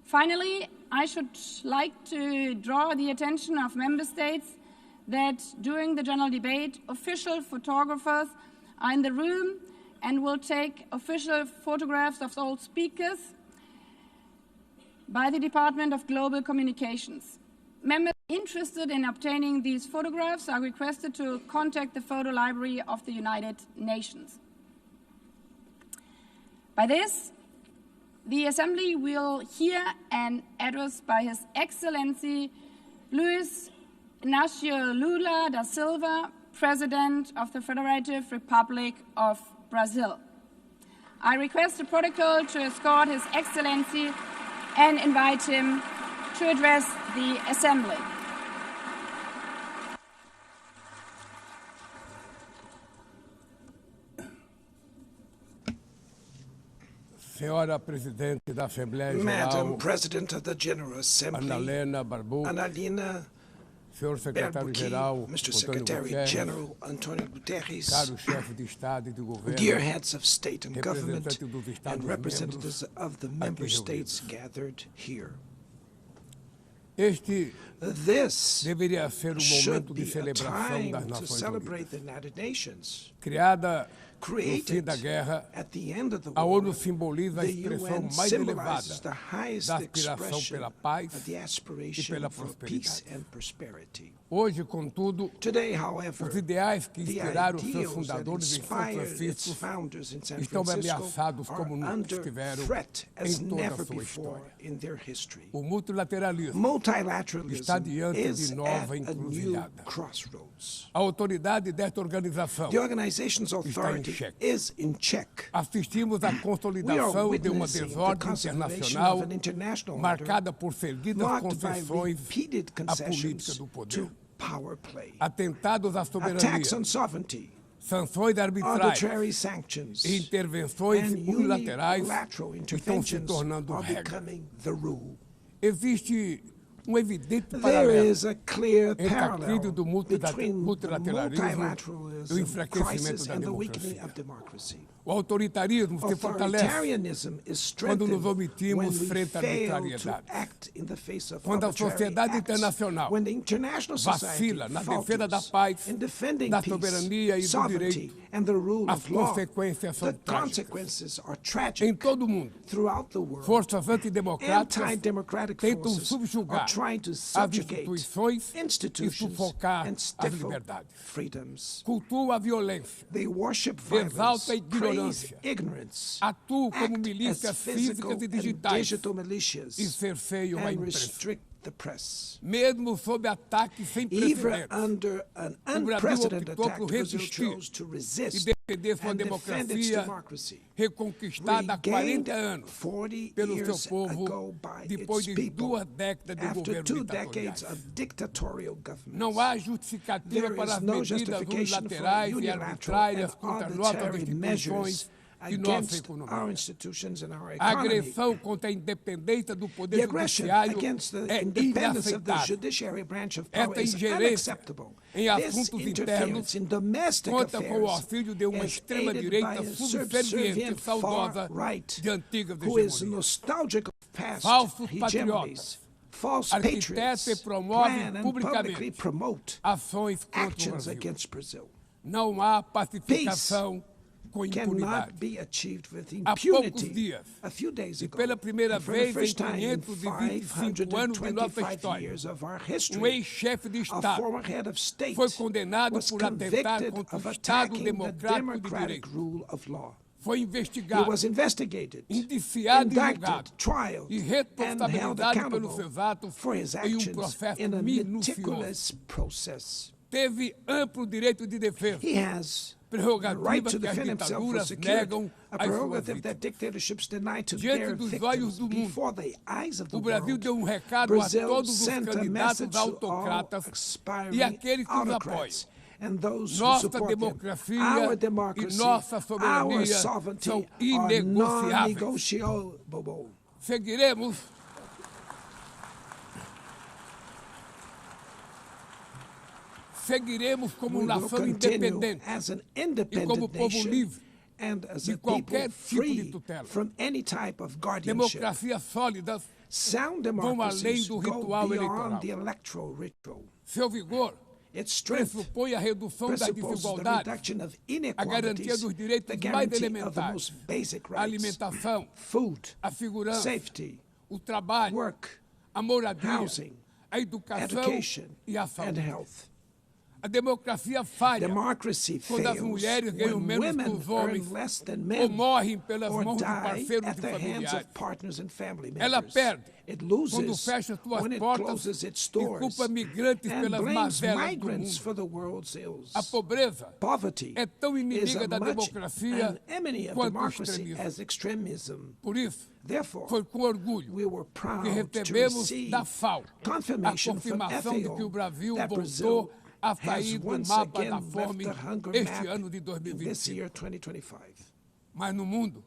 Finally, I should like to draw the attention of member states that during the general debate, official photographers are in the room and will take official photographs of all speakers by the Department of Global Communications. Members interested in obtaining these photographs are requested to contact the Photo Library of the United Nations. By this, the Assembly will hear an address by His Excellency Luiz Inácio Lula da Silva, President of the Federative Republic of Brazil. I request the protocol to escort His Excellency and invite him to address the Assembly. Madam President of the General Assembly, Annalena, Annalena, Baerbock, Mr. Secretary General Antonio Guterres, dear heads of state and government, and representatives of the member states gathered here. This deveria ser should momento de be a celebração das time to Nações celebrate Unidas. the United Nations. Criada no fim Created da guerra, at the end of the a war, ONU simboliza a the expressão UN mais symbolizes elevada the highest da aspiração expression pela paz of the e aspiration pela for peace prosperidade. and prosperity. Hoje, contudo, Today, however, os ideais que the inspiraram seus ideals that fundadores em São inspired its Francisco founders in San estão Francisco ameaçados are como nunca under estiveram threat as em toda a never sua before história. in their history. O multilateralismo Multilateralism está diante de is nova at a new encruzilhada. crossroads. A autoridade desta organização The organization's está em authority xeque. is in check. Assistimos à We are consolidação de uma witnessing the desordem consolidation internacional of an international order marcada por seguidas marked by concessões repeated à política concessions do poder. to power play. Atentados à soberania, Attacks on sovereignty, sanções arbitrárias arbitrary sanctions, e intervenções and unilaterais unilateral estão se interventions tornando are regra. becoming the rule. Existe evidente There paralelo is a clear entre a parallel crise do between the multilateralismo e o multilateralism enfraquecimento crisis da and the weakening democracia. of democracy. O autoritarismo se fortalece Authoritarianism is quando nos strengthened omitimos when we frente à fail to arbitrariedade. act in the face of Quando a arbitrary sociedade acts. internacional When the international society vacila na defesa da falters paz, in defending da peace, soberania e do sovereignty, direito, and the rule as of law, consequências são the trágicas. consequences are Em tragic todo o mundo, throughout the world. forças antidemocráticas Anti-democratic tentam forces subjugar are trying to as subjugate instituições e institutions sufocar and as stifle liberdades. freedoms. Cultua a violência, They worship exalta a violence, praise ignorância, ignorance, atuam como act milícias as physical físicas e and digitais digital militias, e cerceiam a and imprensa. restrict the press. Mesmo sob ataques sem Even precedentes, under an o Brasil unprecedented optou attack, por Brazil resistir chose to e resist defender sua and defend its democracia democracy. reconquistada há Regained 40 anos 40 pelo seu years povo ago by depois its de people 2 décadas de after governo 2 decades ditatoriais. of dictatorial government. Não há justificativa There para is as no medidas justification for unilaterais e unilateral arbitrárias and contra nossas arbitrary measures instituições e nossa against our economia. institutions and our A economy. agressão contra a independência do The poder aggression judiciário against the é independence of the inaceitável. judiciary branch of power Esta is ingerência unacceptable. em This assuntos interference internos in domestic conta com o affairs auxílio de uma is aided extrema-direita by a subserviente subservient e saudosa far-right de antigas who is hegemonias. nostalgic of past Falsos hegemonies. False arquiteta patriots e promove plan and publicamente publicly promote ações contra o actions Brasil. against Brazil. Não há pacificação com Cannot impunidade. be achieved with Há poucos impunity. dias, A few days e ago, pela primeira and for the vez em first time in 525 anos de nossa 525 história, years of our um history, ex-chefe de a Estado former head of state foi condenado was por atentar convicted contra of o Estado attacking the democrático de democratic direito. rule of law. Foi He investigado, was investigated, indiciado e julgado indicted, trialed, e and held responsabilizado pelos accountable seus atos for his em actions processo in a minucioso. meticulous process. Teve amplo direito de defesa, He has the prerrogativa right to que as defend himself was ditaduras secured, negam a às suas prerogative that vítimas. dictatorships deny to Diante their dos victims olhos do mundo, before the eyes of the O Brasil world. deu recado a Brazil todos os sent a candidatos message to all autocratas aspiring e aqueles que os apoiam. autocrats and those who Nossa support them. democracia Our e democracy, nossa our soberania sovereignty são are inegociáveis. non-negotiable. Seguiremos como We will nação continue independente as an e como independent povo nation livre and as de a people qualquer tipo de free tutela. from any type of guardianship. Democracias sólidas, Sound além democracies do go ritual beyond eleitoral. the electoral ritual. seu vigor Its strength pressupõe a redução da presupposes the desigualdade, reduction of a garantia inequalities, dos direitos the mais guarantee of the elementares, most basic a rights, alimentação, food, a segurança, safety, o trabalho, work, a moradia, housing, a educação education, e a and saúde. health. A democracia falha Democracy quando as fails mulheres ganham when menos que women os homens earn less than ou men morrem pelas or mãos de die parceiros at e the hands familiares. of partners and family Ela members. perde It quando loses fecha suas when it portas closes its e doors culpa migrantes and pelas blames mazelas do migrants for mundo. the world's ills. A pobreza Poverty é tão is inimiga as da much democracia an enemy of quanto o democracy extremismo. as extremism. Por isso, Therefore, foi com orgulho we were proud que to recebemos receive da FAO a confirmation from confirmação de que o FAO Brasil that Brazil voltou a has sair do once mapa again da left fome the hunger este map ano de in this 2025. year, 2025. Mas no mundo,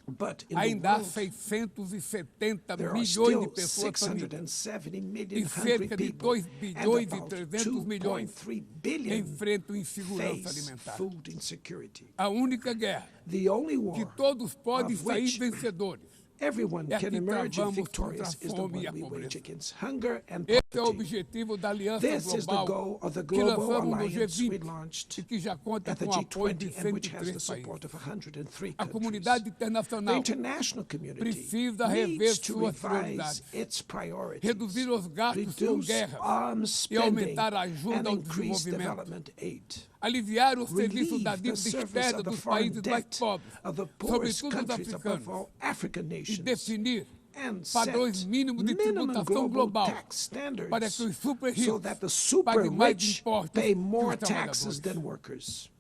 But in the ainda há world, 670 there are milhões still de pessoas famintas 670 e million hungry cerca de people 2 and bilhões e about 300 milhões 2.3 billion enfrentam insegurança face alimentar. food insecurity. A única guerra The only que war todos podem of sair which vencedores everyone é a can que emerge travamos victorious contra a is the fome e one a we pobreza. wage against hunger and Esse Esse é o objetivo da Aliança This is the Global goal of the que global lançamos no alliance we G20 launched e que já conta at the com o apoio de G20 and which has the 103 support países. of 103 A countries. comunidade The internacional international community precisa rever needs to suas revise prioridades, its priorities, reduzir os gastos com reduce guerras arms e spending, aumentar a and ajuda ao increase desenvolvimento. development aid. Aliviar o serviço da Relieve the dívida service externa of the dos foreign países mais debt pobres, of the poorest sobretudo os countries above africanos, all African e nations, definir and padrões set mínimos de minimum tributação global global tax standards para que os super so ricos that the super paguem mais rich impostos pay que more os taxes trabalhadores. than workers.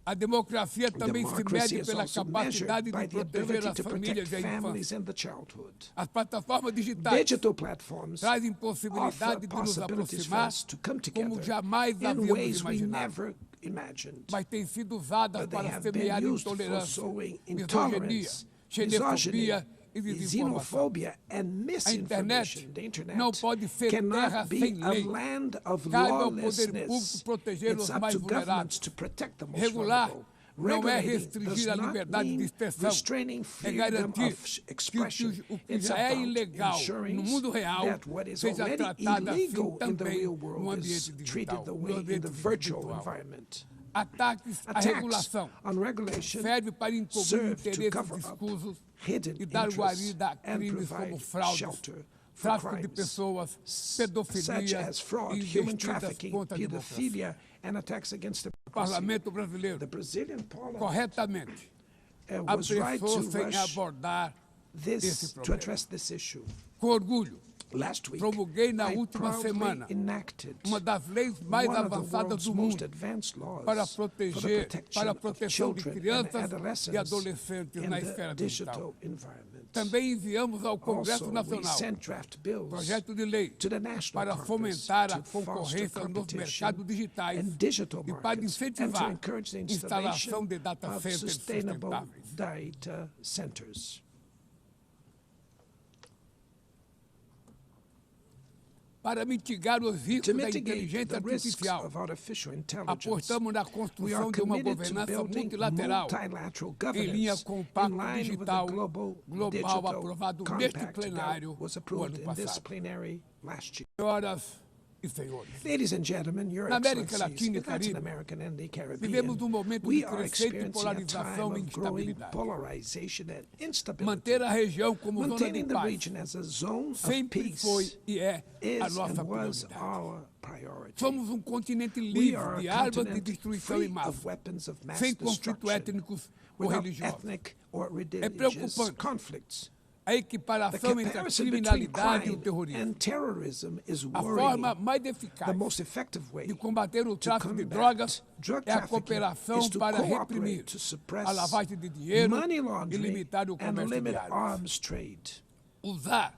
A democracia também se Democracy mede is pela also capacidade measured by de the proteger ability as to protect famílias e a families infância. and the childhood. As plataformas digitais Digital platforms trazem offer possibilidade de nos possibilities for aproximar us to come como together jamais in havíamos ways we imaginado, never imagined. mas têm sido usadas But they para have been semear used for intolerância, sowing misoginia, intolerance, misogyny, xenofobia e desinformação. xenophobia, and A internet misinformation. The internet não pode ser terra cannot be sem a lei. land of Cabe ao poder público lawlessness. proteger It's os up mais to governments vulneráveis. to protect the most Regular vulnerable. não é Regulating restringir does a not liberdade de mean expressão, restraining é freedom garantir of que expression. o que It's já é about ilegal ensuring no mundo real that what is seja already tratado assim illegal in the também real no world is ambiente treated digital, the no way in ambiente the virtual virtual. environment. Ataques à Attacks regulação on regulation serve para encobrir serve to interesses cover up escusos hidden e dar interests guarida a and crimes provide como fraudes, shelter for tráfico de crimes pessoas, such pedofilia as fraud, e human investidas trafficking, contra a democracia. pedophilia, and attacks against O democracy. Parlamento brasileiro, The Brazilian parliament corretamente, was right apressou to sem rush abordar esse this to problema. address this issue. Com orgulho, Last week, promulguei na I última proudly semana enacted uma das leis mais one of the avançadas world's do most mundo advanced laws para for the proteger, protection para a of proteção de children and crianças e adolescents adolescentes in na the esfera digital digital. environment. Também enviamos ao Congresso Also, we Nacional sent draft bills projeto de lei to the National para Congress fomentar a to foster concorrência nos competition mercados digitais and digital e para markets and to incentivar encourage the a instalação installation de data of centers sustainable sustentáveis. data centers. Para mitigar os To riscos da mitigate inteligência the risks artificial, of artificial intelligence, apostamos na we are construção de uma committed to governança building multilateral multilateral em linha governance com o in Pacto line with the Digital global Global digital aprovado neste compact plenário that was o approved ano in this passado. plenary last year. Senhoras e senhores, Ladies and gentlemen, Your Na América Excellencies, Latina e in Latin Caribe, America and the Caribbean, vivemos momento we de are crescente experiencing a polarização time e of growing instabilidade. polarization and instability. Manter a região como zona de Maintaining the paz region as a zone of sempre foi peace e é a is nossa and was prioridade. our priority. Somos continente We livre are de a armas de continent destruição free em massa, of weapons of mass sem conflitos destruction, étnicos ou without religiosos. ethnic or religious preocupante. conflicts. A The equiparação entre a comparison between criminalidade e o crime terrorismo. and terrorism is A worrying. forma mais The eficaz most effective way de combater o to tráfico de combat drogas drug é a trafficking cooperação is to para cooperate reprimir to suppress a lavagem de dinheiro money e laundering limitar o and comércio de limit armas. arms trade. Usar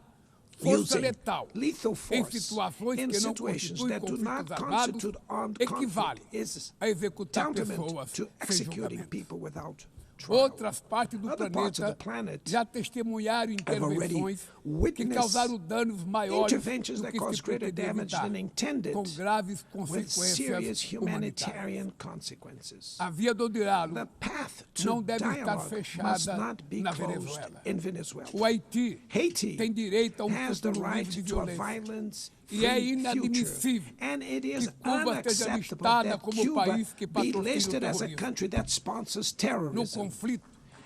força Using letal lethal em force situações in que não situations constituem that do not conflitos armados constitute armed equivale conflict is a executar tantamount pessoas to sem executing julgamento. people without trial. Outras partes do Other parts of the planeta planet já testemunharam already intervenções que witnessed causaram danos maiores interventions do that que cause se greater pretendia damage evitar, than intended, com graves with serious consequências humanitárias. humanitarian consequences. A via do diálogo The path to não deve estar dialogue must fechada not be na closed Venezuela. in Venezuela. O Haiti Haiti tem direito a has the futuro right livre de to a violência. violence E é free future, inadmissível and it is que Cuba seja unacceptable listada that como Cuba país que be patrocina o listed as a terrorismo. country that sponsors No terrorism. conflito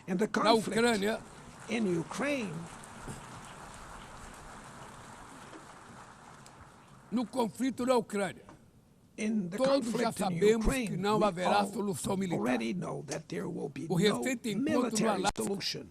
And the na conflict Ucrânia, in Ukraine, in the todos já conflict in sabemos que Ukraine, não we haverá all solução militar. already know that there will be O no recente encontro no military Alasca solution.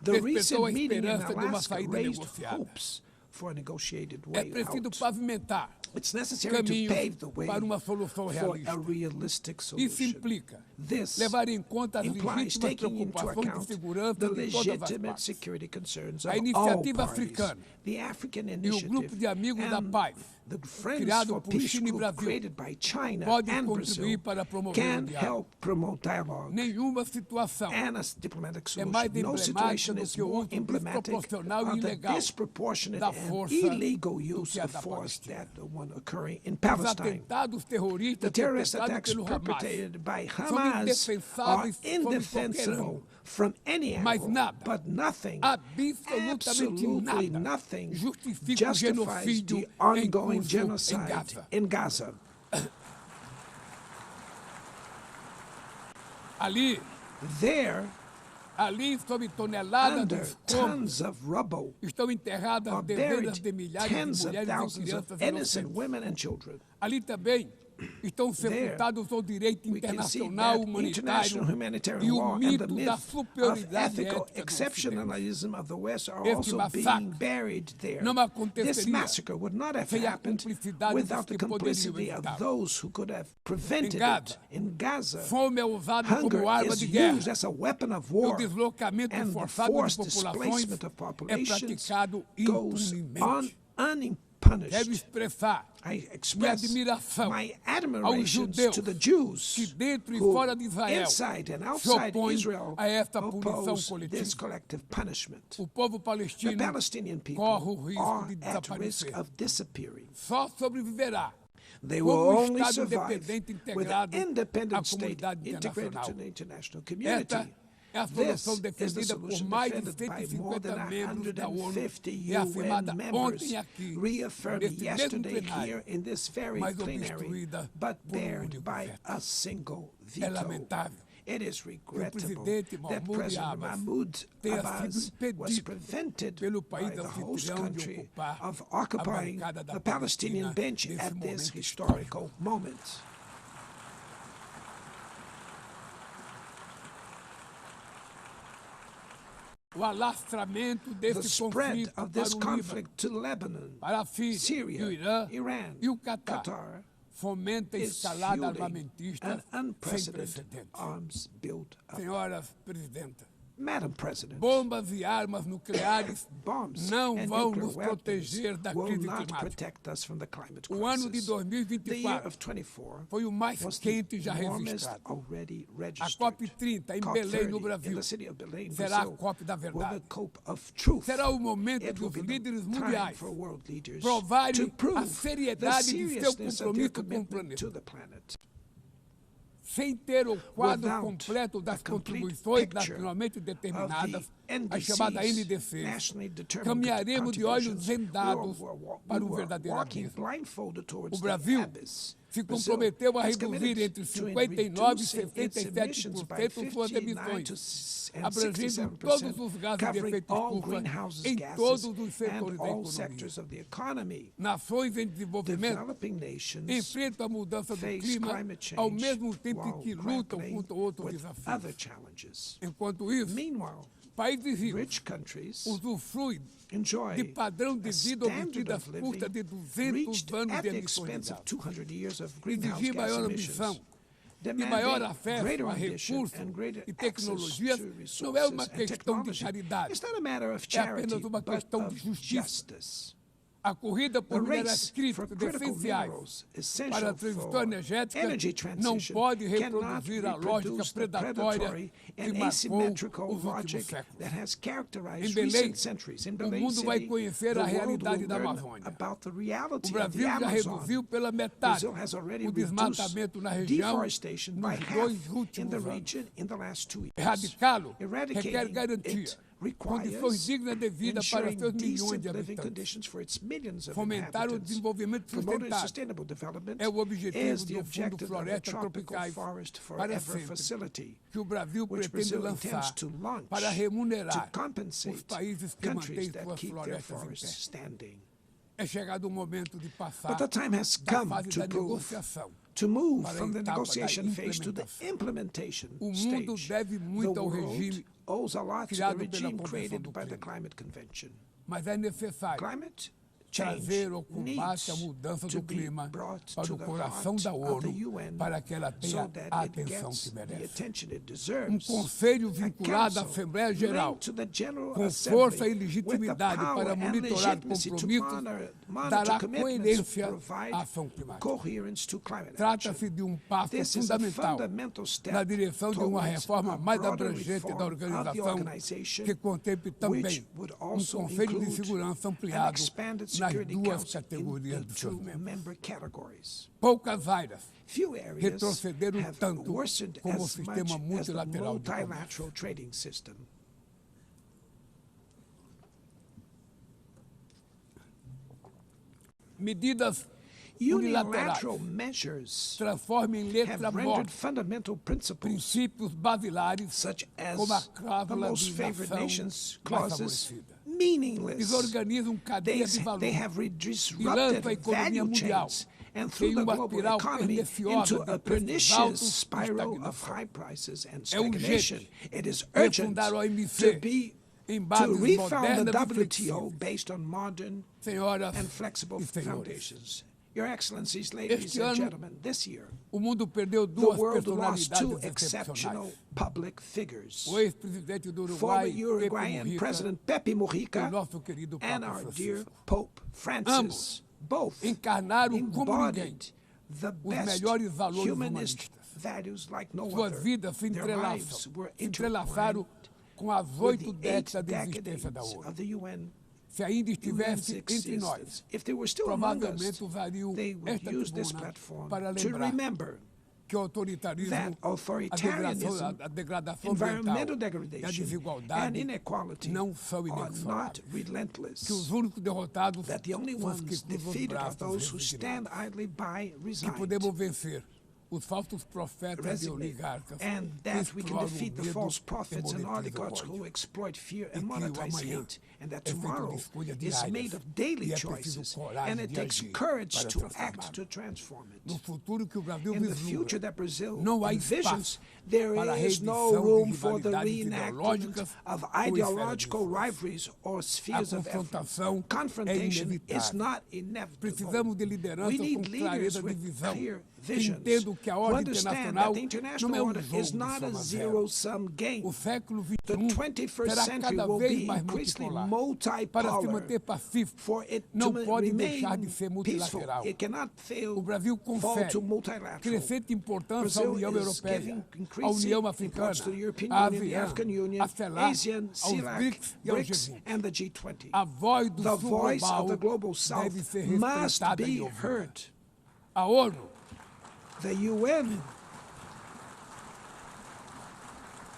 The despertou recent a meeting in esperança de uma Alaska saída raised negociada. hopes for a negotiated É way preciso out. pavimentar It's necessary to caminhos pave the way para uma solução for realista. a realistic Isso solution. implica This levar em conta as implies legítimas taking into preocupações de account segurança the de todas as legitimate partes. security concerns A of all iniciativa parties. africana The African e o Initiative grupo de amigos da and paz the Friends criado for por Peace Chile e group Brasil created by China pode and contribuir Brazil para promover can o diálogo. help promote dialogue Nenhuma situação and a diplomatic é mais solution. No situation emblemática do is que o more uso emblematic desproporcional e of the ilegal disproportionate da and força illegal do use que a of da force Palestina. that the one occurring in Os Palestine. atentados terroristas The terrorist perpetrados attacks pelo Hamas perpetrated by são Hamas are indefensáveis sob qualquer indefensible ângulo. from any Mas angle, nada, but nothing, absolutamente absolutely nada, nothing justifica o justifies genocídio the em ongoing curso genocide in Gaza. There, ali sob toneladas de under escombros, tons of rubble, estão enterradas are dezenas buried de milhares tens de of mulheres e thousands of crianças innocent inocentes. women and children. Ali também estão sepultados o direito We can see internacional that humanitário international e humanitarian o law and the mito da myth of superioridade ethical ética do Ocidente. exceptionalism of the West are Este also massacre being buried there. não aconteceria This massacre would not have sem a happened cumplicidade without dos the que poderiam complicity of evitá-lo. those who could have prevented it. In Gaza, Fome é usada hunger como arma is de guerra. used as a weapon of E o war, deslocamento and the forçado de forced populações displacement of é populations praticado goes impunemente. Quero unpunished. expressar I minha express admiração my aos admiration judeus to the Jews que dentro e who, fora de Israel, inside and se outside opõem Israel, a esta punição oppose this coletiva. collective punishment. O povo The palestino Palestinian corre o people risco are de at risk desaparecer. of disappearing. Só sobreviverá They will como um only Estado survive independente with integrado an à independent state comunidade integrated to internacional. the international community. Esta é a This solução is the defendida por solution mais de defended by more 150 than membros da ONU 150 e afirmada UN members, ontem aqui, reaffirmed neste mesmo yesterday plenário, here in this very mas plenary, obstruída but por barred único by veto. a single É veto. lamentável It is regrettable presidente that Mahmoud President Abbas Mahmoud tenha Abbas sido impedido was prevented pelo by país the host anfitrião de country ocupar of a occupying bancada da the Palestinian Palestina bench nesse at this momento historical moment. O alastramento The desse spread conflito of this para o Líbano, conflict to Lebanon, para a Síria, Syria, e o Irã Iran, e o Catar Qatar fomenta a is escalada fueling armamentista an sem unprecedented precedentes. arms build-up. Senhoras Presidenta, Madam President, bombas e armas nucleares bombs não and vão nuclear nos weapons proteger da will crise not climática. protect us from the climate O ano de crisis. The year 2024 of 24 foi o mais was quente the já warmest registrado. already A registered. COP30 em Belém, no COP30 in Brasil, the city of Belém, será a Brazil, COP da will be verdade. the COP of truth. Será o momento It will dos be the líderes time mundiais for world leaders provarem to a prove the seriedade de seu seriousness of their compromisso com o commitment to planeta. the planet. Sem ter o quadro Without completo das a complete contribuições picture nacionalmente determinadas, of the a chamada NDCs, NDC, nationally determined caminharemos de olhos contributions, vendados para we o were verdadeiro walking abismo. blindfolded towards O the Brasil abyss. se Brazil comprometeu a has reduzir committed entre to 59% e reducing its emissions by 77% suas 59 emissões, and abrangendo todos os 67%, gases de covering efeito all estufa greenhouse em gases todos os and setores da all economia. sectors of the economy. Nações em desenvolvimento Developing nations enfrentam a mudança do face clima climate change ao mesmo tempo em while que lutam grappling contra outros with desafios. other challenges. Enquanto isso, Meanwhile, países ricos rich countries usufruem enjoy de padrão de a vida standard obtido às of custas de living 200 reached anos at de the emissões de expense of gás. 200 years of greenhouse Exigir gas maior emissions. ambição e Demanding maior acesso greater a ambition recursos and greater e access tecnologias to não é resources uma and questão de technology. caridade, It's not a matter of é charity, apenas uma but questão de of justiça. justice. A corrida The por minerais race for críticos critical essenciais minerals, para a essential transição for energética energy não transition, pode cannot reproduzir a lógica reproduce the predatória predatory que and marcou asymmetrical os últimos logic séculos. that has characterized Em Belém, recent centuries. In o Belém mundo vai City, conhecer the a world realidade will da learn Amazônia. about the O reality of the Brasil já Amazon. reduziu pela metade Brazil has already o reduced desmatamento na região deforestation by nos half 2 in últimos the anos. region in the last 2 years. Erradicá-lo requer Eradicating garantia, it condições requires dignas de vida para ensuring seus milhões decent de living habitantes. conditions for its millions of Fomentar o inhabitants. desenvolvimento Promoting sustentável sustainable development é o objetivo is the do Fundo objective of the Florestas Tropical Tropicais Forest para Forever sempre, Facility, que o Brasil which pretende Brazil intends lançar to launch para remunerar to compensate os países que countries mantêm that suas keep their florestas em forests pé. standing. É chegado o momento de passar But the time has da come fase to da prove, negociação to move para a from the etapa da negotiation phase to the implementação. implementation O mundo stage. deve muito The ao world regime owes a lot to the criado pela regime Convenção created do by the Clima. Climate Convention. Mas é necessário Climate change trazer o combate à needs mudança to do be clima brought para to o the coração heart da of the ONU UN para que ela tenha so that a it atenção gets que the merece. attention it deserves. Conselho A vinculado à council Assembleia Geral, linked to the General com Assembly força e with the legitimidade power para and monitorar legitimacy to compromissos monitor dará coerência à ação climática. Trata-se de pacto fundamental na direção de uma reforma mais abrangente da organização, que contemple também Conselho de Segurança ampliado nas duas categorias de seus membros. Poucas áreas retrocederam tanto como o sistema multilateral de comércio. Medidas unilaterais transformam em letra morta princípios basilares como a cláusula de inação mais favorecida. Desorganizam cadeia de valor e lançam a economia mundial em uma espiral perniciosa de preços altos e estagnação. É urgente refundar o OMC em bases modernas e flexíveis. Senhoras e senhores, este ano, o mundo perdeu duas personalidades excepcionais. O ex-presidente do Uruguai, Pepe Mujica, e o nosso querido Papa Francisco. Ambos encarnaram como ninguém os melhores valores humanistas. Suas vidas se entrelaçaram com as 8 décadas de existência da ONU. Se ainda estivesse entre nós, provavelmente usariam esta tribuna para lembrar que o autoritarismo, a degradação ambiental e a desigualdade não são inexoráveis. Que os únicos derrotados são os que cruzam os braços resignados. Que podemos vencer os falsos profetas e oligarcas que exploram fear e monetizam and that tomorrow is made of daily choices and it takes courage to act to transform it. In the future that Brazil envisions, there is no room for the reenactment of ideological rivalries or spheres of influence. Confrontation is not inevitable. We need leaders with clear visions who understand that the international order is not a zero-sum game. The 21st century will be increasingly multipolar. For it to remain peaceful, it cannot fail fall to multilateral. Brazil is giving increasing importance to the European Union, the African Union, ASEAN, CELAC, BRICS, and the G20. The voice of the global South must be heard. The UN.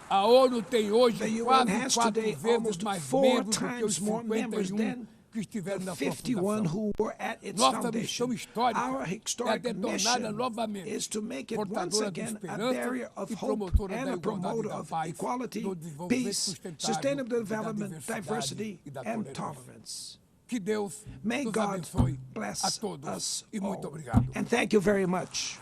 A ONU tem hoje quase 4 vezes mais membros do que os 51 que estiveram na sua fundação. Nossa missão histórica é detorná-la novamente, portadora de esperança e promotora da igualdade, da paz, do desenvolvimento sustentável, da diversidade e da tolerância. Que Deus nos abençoe a todos e muito obrigado. And thank you very much.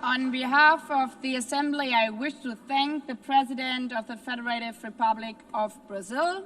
On behalf of the Assembly, I wish to thank the President of the Federative Republic of Brazil,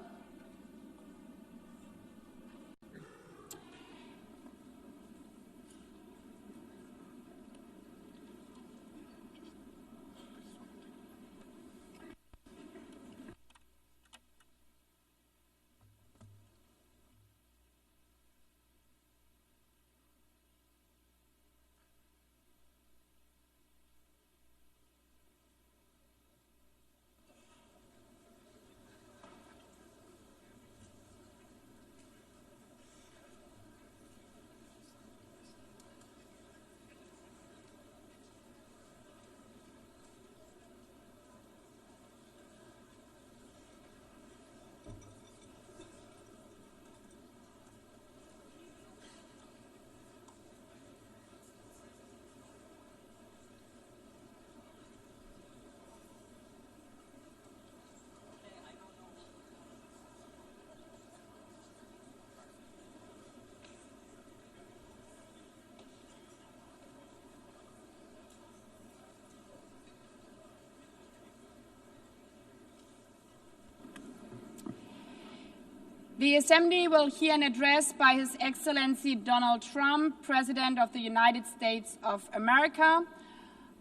the Assembly will hear an address by His Excellency Donald Trump, President of the United States of America,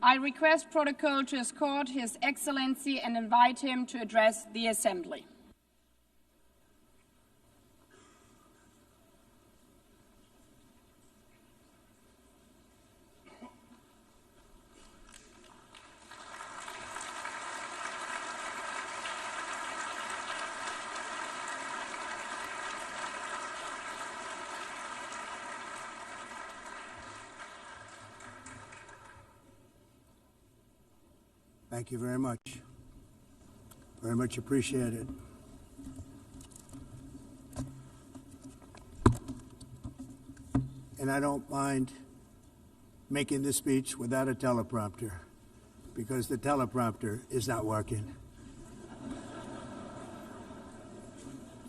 I request Protocol to escort His Excellency and invite him to address the Assembly. Thank you very much. Very much appreciated. And I don't mind making this speech without a teleprompter, because the teleprompter is not working.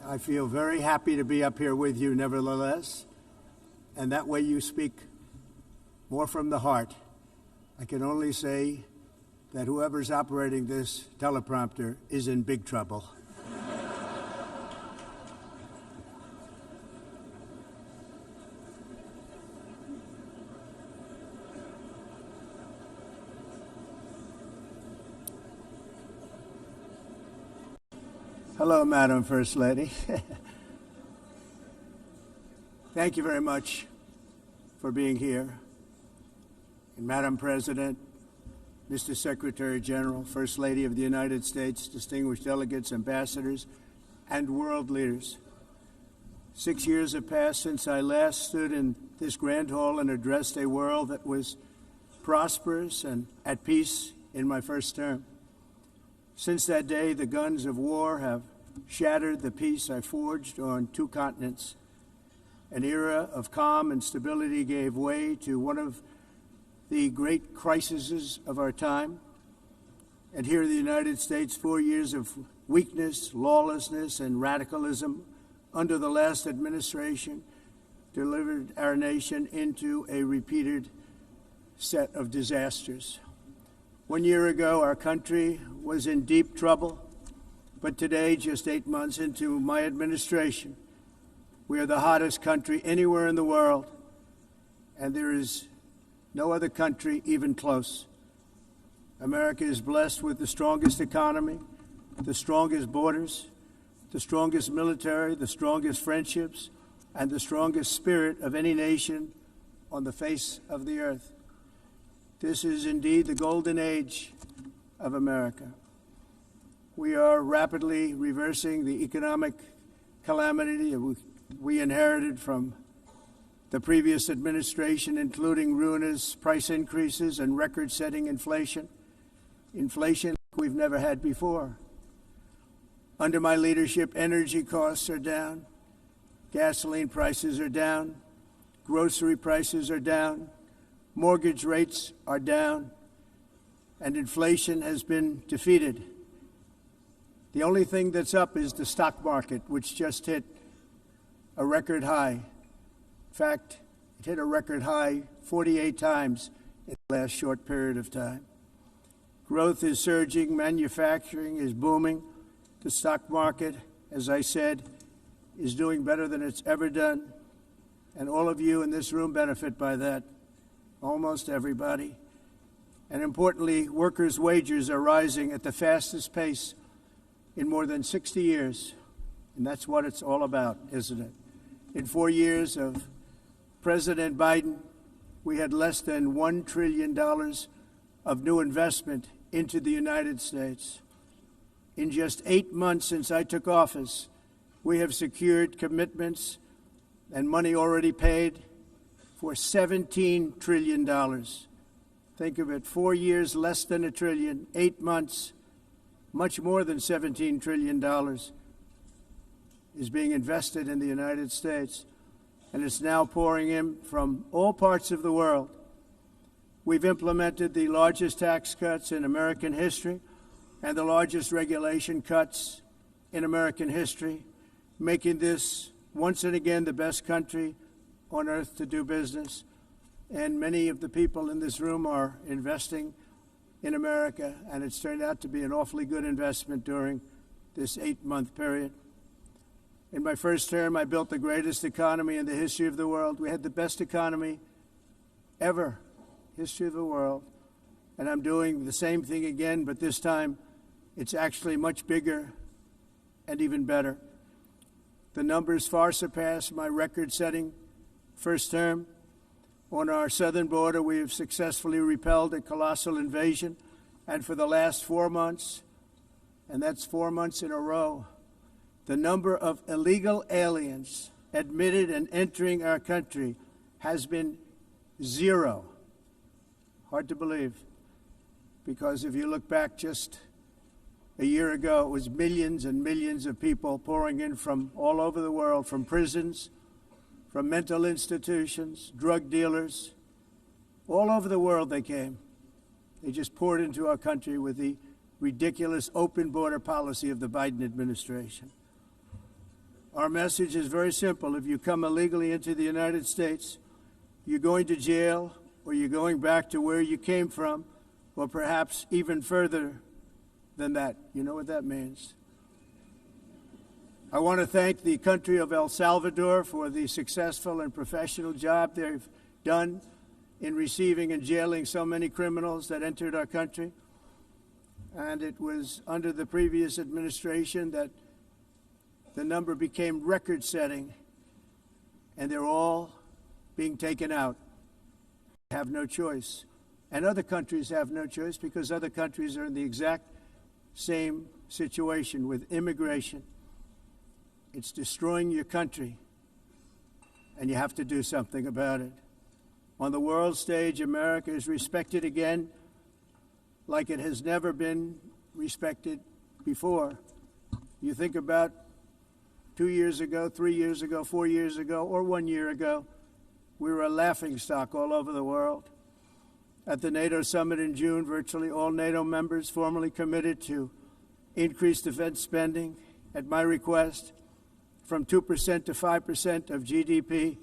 I feel very happy to be up here with you nevertheless, and that way you speak more from the heart. I can only say that whoever's operating this teleprompter is in big trouble. Hello, Madam First Lady. Thank you very much for being here. And Madam President, Mr. Secretary General, First Lady of the United States, distinguished delegates, ambassadors, and world leaders. 6 years have passed since I last stood in this grand hall and addressed a world that was prosperous and at peace in my first term. Since that day, the guns of war have shattered the peace I forged on 2 continents. An era of calm and stability gave way to one of the great crises of our time. And here in the United States, 4 years of weakness, lawlessness, and radicalism under the last administration delivered our nation into a repeated set of disasters. 1 year ago, our country was in deep trouble, but today, just 8 months into my administration, we are the hottest country anywhere in the world, and there is no other country even close. America is blessed with the strongest economy, the strongest borders, the strongest military, the strongest friendships, and the strongest spirit of any nation on the face of the earth. This is indeed the golden age of America. We are rapidly reversing the economic calamity we inherited from the previous administration, including ruinous price increases and record-setting inflation we've never had before. Under my leadership, energy costs are down, gasoline prices are down, grocery prices are down, mortgage rates are down, and inflation has been defeated. The only thing that's up is the stock market, which just hit a record high. In fact, it hit a record high 48 times in the last short period of time. Growth is surging, manufacturing is booming. The stock market, as I said, is doing better than it's ever done. And all of you in this room benefit by that, almost everybody. And importantly, workers' wages are rising at the fastest pace in more than 60 years. And that's what it's all about, isn't it? In 4 years of President Biden, we had less than $1 trillion of new investment into the United States. In just 8 months since I took office, we have secured commitments and money already paid for $17 trillion. Think of it, 4 years, less than $1 trillion, 8 months, much more than $17 trillion is being invested in the United States, and it's now pouring in from all parts of the world. We've implemented the largest tax cuts in American history and the largest regulation cuts in American history, making this once and again the best country on earth to do business. And many of the people in this room are investing in America, and it's turned out to be an awfully good investment during this 8-month period. In my first term, I built the greatest economy in the history of the world. We had the best economy ever, history of the world. And I'm doing the same thing again, but this time it's actually much bigger and even better. The numbers far surpass my record-setting first term. On our southern border, we have successfully repelled a colossal invasion, and for the last 4 months, and that's 4 months in a row, the number of illegal aliens admitted and entering our country has been 0. Hard to believe, because if you look back just a year ago, it was millions and millions of people pouring in from all over the world, from prisons, from mental institutions, drug dealers. All over the world they came. They just poured into our country with the ridiculous open border policy of the Biden administration. Our message is very simple. If you come illegally into the United States, you're going to jail, or you're going back to where you came from, or perhaps even further than that. You know what that means. I want to thank the country of El Salvador for the successful and professional job they've done in receiving and jailing so many criminals that entered our country. And it was under the previous administration that the number became record-setting, and they're all being taken out. They have no choice. And other countries have no choice, because other countries are in the exact same situation with immigration. It's destroying your country, and you have to do something about it. On the world stage, America is respected again like it has never been respected before. You think about 2 years ago, 3 years ago, 4 years ago, or 1 year ago, we were a laughingstock all over the world. At the NATO summit in June, virtually all NATO members formally committed to increase defense spending, at my request, from 2% to 5% of GDP,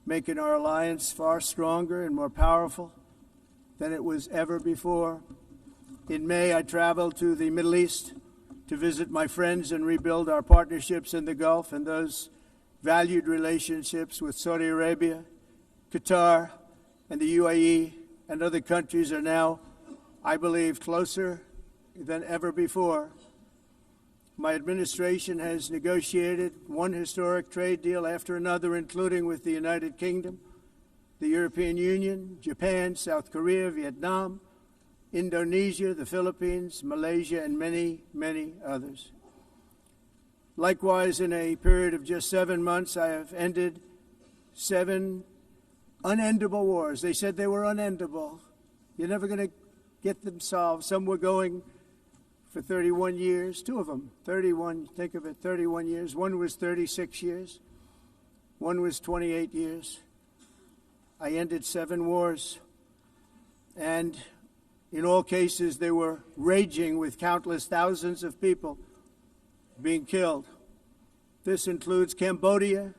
making our alliance far stronger and more powerful than it was ever before. In May, I traveled to the Middle East to visit my friends and rebuild our partnerships in the Gulf and those valued relationships with Saudi Arabia, Qatar, and the UAE, and other countries are now, I believe, closer than ever before. My administration has negotiated one historic trade deal after another, including with the United Kingdom, the European Union, Japan, South Korea, Vietnam, Indonesia, the Philippines, Malaysia, and many, many others. Likewise, in a period of just 7 months, I have ended 7 unendable wars. They said they were unendable. You're never going to get them solved. Some were going for 31 years, 2 of them, 31, think of it, 31 years. One was 36 years. One was 28 years. I ended 7 wars. And in all cases, they were raging with countless thousands of people being killed. This includes Cambodia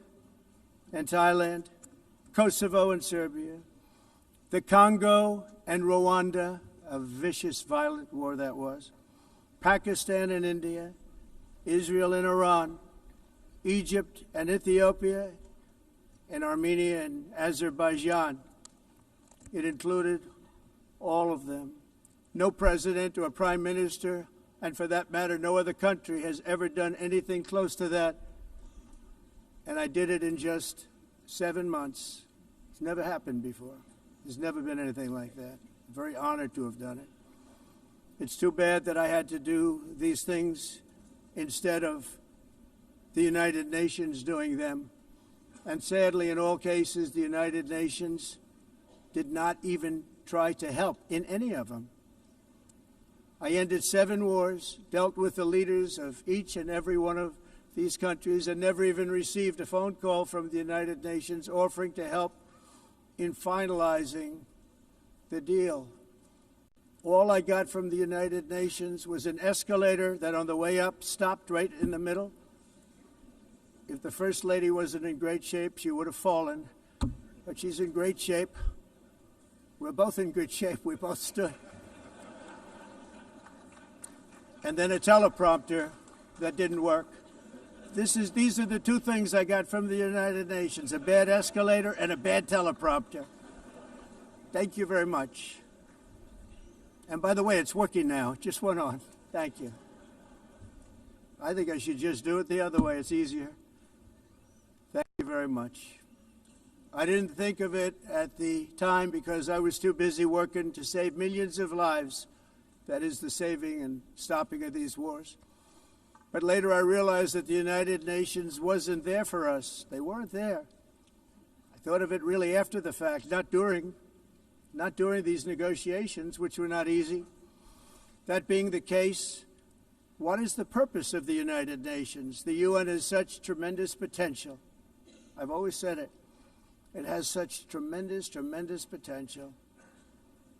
and Thailand, Kosovo and Serbia, the Congo and Rwanda, a vicious, violent war that was, Pakistan and India, Israel and Iran, Egypt and Ethiopia, and Armenia and Azerbaijan. It included all of them. No president or prime minister, and for that matter, no other country has ever done anything close to that. And I did it in just 7 months. It's never happened before. There's never been anything like that. I'm very honored to have done it. It's too bad that I had to do these things instead of the United Nations doing them. And sadly, in all cases, the United Nations did not even try to help in any of them. I ended 7 wars, dealt with the leaders of each and every one of these countries, and never even received a phone call from the United Nations offering to help in finalizing the deal. All I got from the United Nations was an escalator that on the way up stopped right in the middle. If the First Lady wasn't in great shape, she would have fallen, but she's in great shape. We're both in good shape. We both stood. And then a teleprompter that didn't work. These are the 2 things I got from the United Nations, a bad escalator and a bad teleprompter. Thank you very much. And by the way, it's working now. It just went on. Thank you. I think I should just do it the other way. It's easier. Thank you very much. I didn't think of it at the time because I was too busy working to save millions of lives. That is the saving and stopping of these wars. But later I realized that the United Nations wasn't there for us. They weren't there. I thought of it really after the fact, not during these negotiations, which were not easy. That being the case, what is the purpose of the United Nations? The UN has such tremendous potential. I've always said it. It has such tremendous, tremendous potential,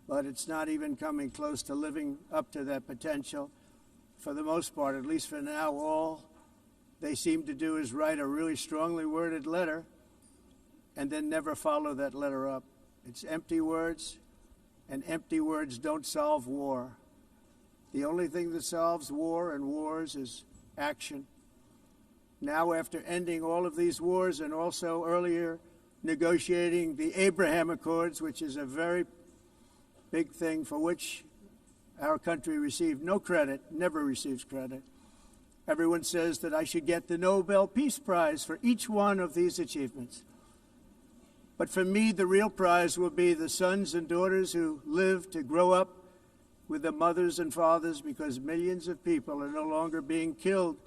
but it's not even coming close to living up to that potential. For the most part, at least for now, all they seem to do is write a really strongly worded letter and then never follow that letter up. It's empty words, and empty words don't solve war. The only thing that solves war and wars is action. Now, after ending all of these wars and also earlier negotiating the Abraham Accords, which is a very big thing for which our country received no credit, never receives credit. Everyone says that I should get the Nobel Peace Prize for each one of these achievements. But for me, the real prize will be the sons and daughters who live to grow up with the mothers and fathers, because millions of people are no longer being killed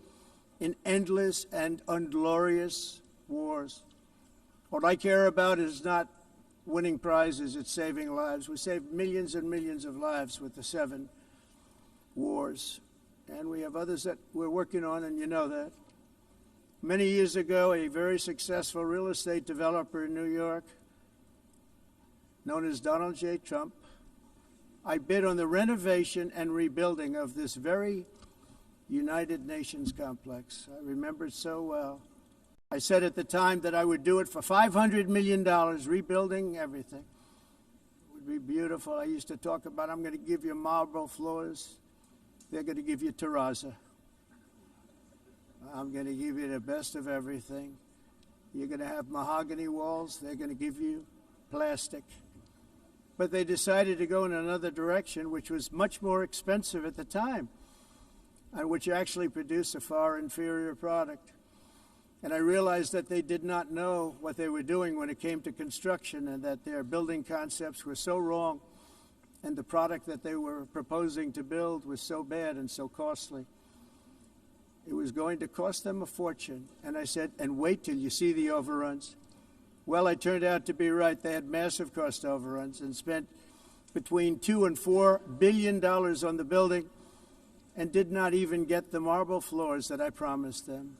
in endless and unglorious wars. What I care about is not winning prizes, it's saving lives. We saved millions and millions of lives with the 7 wars. And we have others that we're working on, and you know that. Many years ago, a very successful real estate developer in New York, known as Donald J. Trump, I bid on the renovation and rebuilding of this very United Nations complex. I remember it so well. I said at the time that I would do it for $500 million, rebuilding everything. It would be beautiful. I used to talk about, I'm going to give you marble floors. They're going to give you terrazzo. I'm going to give you the best of everything. You're going to have mahogany walls. They're going to give you plastic. But they decided to go in another direction, which was much more expensive at the time, and which actually produced a far inferior product. And I realized that they did not know what they were doing when it came to construction, and that their building concepts were so wrong, and the product that they were proposing to build was so bad and so costly. It was going to cost them a fortune. And I said, and wait till you see the overruns. Well, I turned out to be right. They had massive cost overruns and spent between $2 and $4 billion on the building and did not even get the marble floors that I promised them.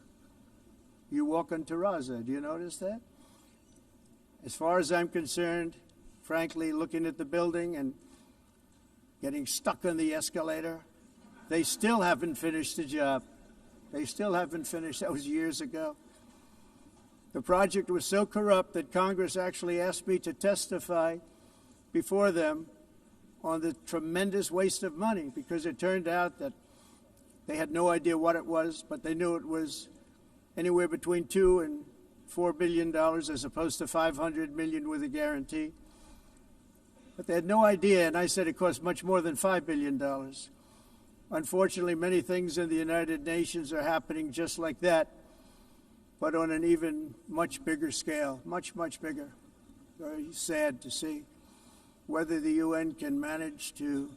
You walk on terrazzo. Do you notice that? As far as I'm concerned, frankly, looking at the building and getting stuck on the escalator, they still haven't finished the job. They still haven't finished. That was years ago. The project was so corrupt that Congress actually asked me to testify before them on the tremendous waste of money, because it turned out that they had no idea what it was, but they knew it was anywhere between $2 and $4 billion as opposed to $500 million with a guarantee. But they had no idea, and I said it cost much more than $5 billion. Unfortunately, many things in the United Nations are happening just like that, but on an even much bigger scale, much, much bigger. Very sad to see. Whether the UN can manage to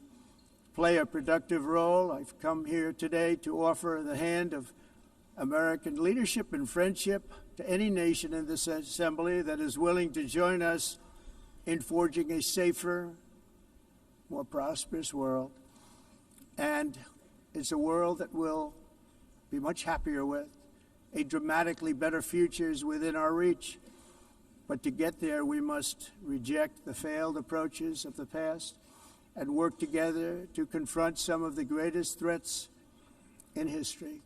play a productive role, I've come here today to offer the hand of American leadership and friendship to any nation in this assembly that is willing to join us in forging a safer, more prosperous world. And it's a world that we'll be much happier with. A dramatically better future is within our reach. But to get there, we must reject the failed approaches of the past and work together to confront some of the greatest threats in history.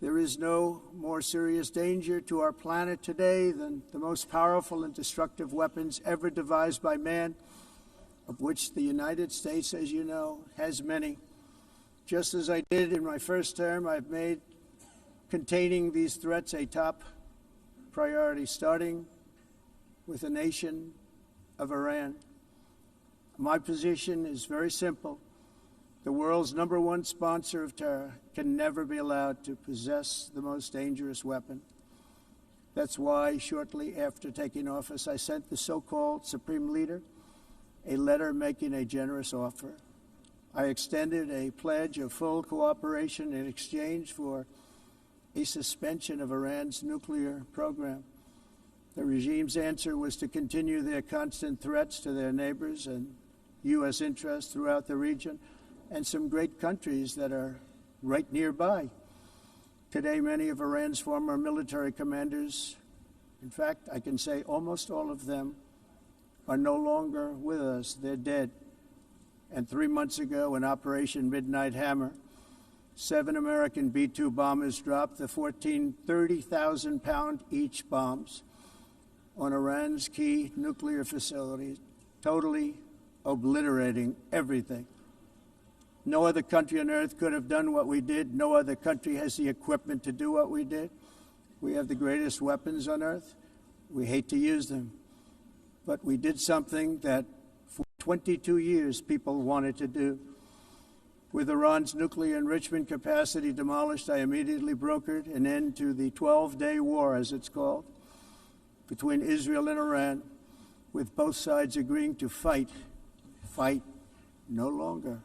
There is no more serious danger to our planet today than the most powerful and destructive weapons ever devised by man, of which the United States, as you know, has many. Just as I did in my first term, I've made containing these threats a top priority, starting with the nation of Iran. my position is very simple. The world's #1 sponsor of terror can never be allowed to possess the most dangerous weapon. That's why, shortly after taking office, I sent the so-called Supreme Leader a letter making a generous offer. I extended a pledge of full cooperation in exchange for a suspension of Iran's nuclear program. The regime's answer was to continue their constant threats to their neighbors and U.S. interests throughout the region and some great countries that are right nearby. Today, many of Iran's former military commanders, in fact, I can say almost all of them, are no longer with us. They're dead. And 3 months ago, in Operation Midnight Hammer, 7 American B-2 bombers dropped the 14 30,000-pound each bombs on Iran's key nuclear facilities, totally obliterating everything. No other country on earth could have done what we did. No other country has the equipment to do what we did. We have the greatest weapons on earth. We hate to use them. But we did something that for 22 years people wanted to do. With Iran's nuclear enrichment capacity demolished, I immediately brokered an end to the 12-day war, as it's called, between Israel and Iran, with both sides agreeing to fight no longer.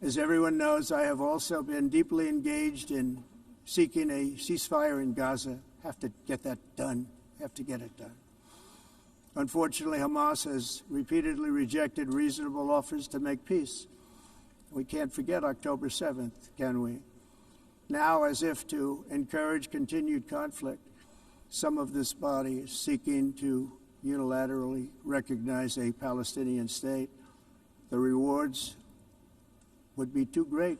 As everyone knows, I have also been deeply engaged in seeking a ceasefire in Gaza. Have to get that done. Have to get it done. Unfortunately, Hamas has repeatedly rejected reasonable offers to make peace. We can't forget October 7th, can we? Now, as if to encourage continued conflict, some of this body is seeking to unilaterally recognize a Palestinian state. The rewards would be too great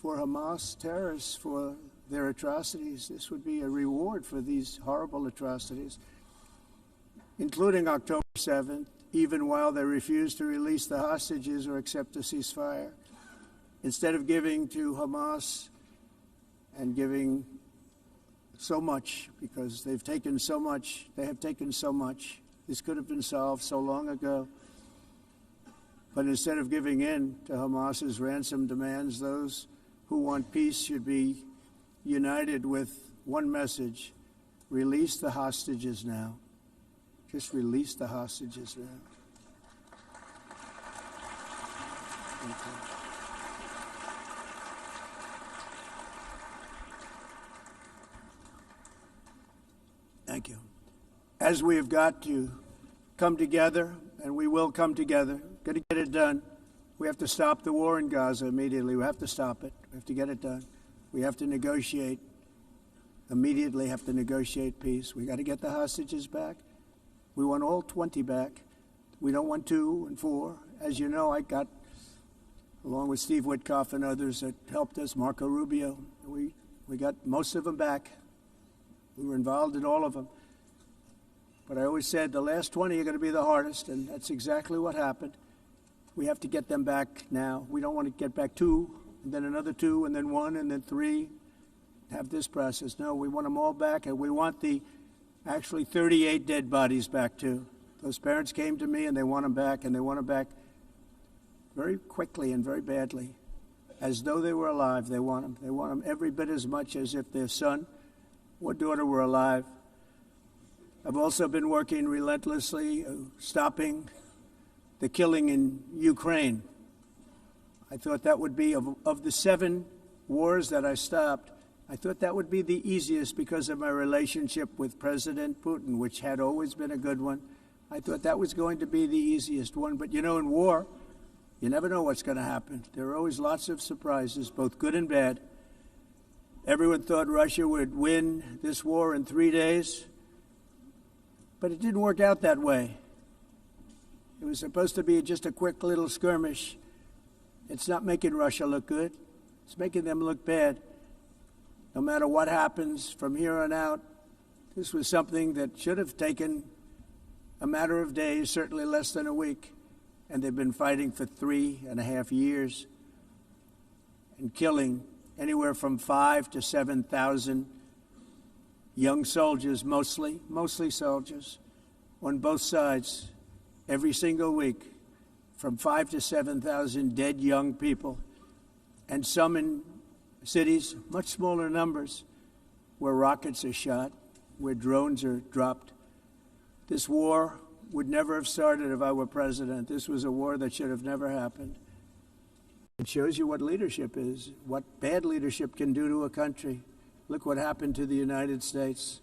for Hamas terrorists for their atrocities. This would be a reward for these horrible atrocities, including October 7th, even while they refuse to release the hostages or accept a ceasefire. Instead of giving to Hamas and giving so much, because they've taken so much, this could have been solved so long ago. But instead of giving in to Hamas's ransom demands, those who want peace should be united with one message: release the hostages now. Just release the hostages now. Thank you. Thank you. As we have got to come together, and we will come together, got to get it done. We have to stop the war in Gaza immediately. We have to stop it. We have to get it done. We have to negotiate, immediately have to negotiate peace. We got to get the hostages back. We want all 20 back. We don't want 2 and 4. As you know, I got, along with Steve Witkoff and others that helped us, Marco Rubio, we got most of them back. We were involved in all of them. But I always said the last 20 are going to be the hardest, and that's exactly what happened. We have to get them back now. We don't want to get back 2, and then another 2, and then 1, and then 3. Have this process. No, we want them all back, and we want the actually 38 dead bodies back too. Those parents came to me, and they want them back, and they want them back very quickly and very badly, as though they were alive. They want them. They want them every bit as much as if their son or daughter were alive. I've also been working relentlessly, stopping the killing in Ukraine. I thought that would be, of the 7 wars that I stopped, I thought that would be the easiest because of my relationship with President Putin, which had always been a good one. I thought that was going to be the easiest one. But, you know, in war, you never know what's going to happen. There are always lots of surprises, both good and bad. Everyone thought Russia would win this war in 3 days. But it didn't work out that way. It was supposed to be just a quick little skirmish. It's not making Russia look good. It's making them look bad. No matter what happens from here on out, this was something that should have taken a matter of days, certainly less than a week. And they've been fighting for 3.5 years and killing anywhere from 5,000 to 7,000 young soldiers, mostly soldiers, on both sides, every single week. from 5,000 to 7,000 dead young people, and some in cities, much smaller numbers, where rockets are shot, where drones are dropped. This war would never have started if I were president. This was a war that should have never happened. It shows you what leadership is, what bad leadership can do to a country. Look what happened to the United States,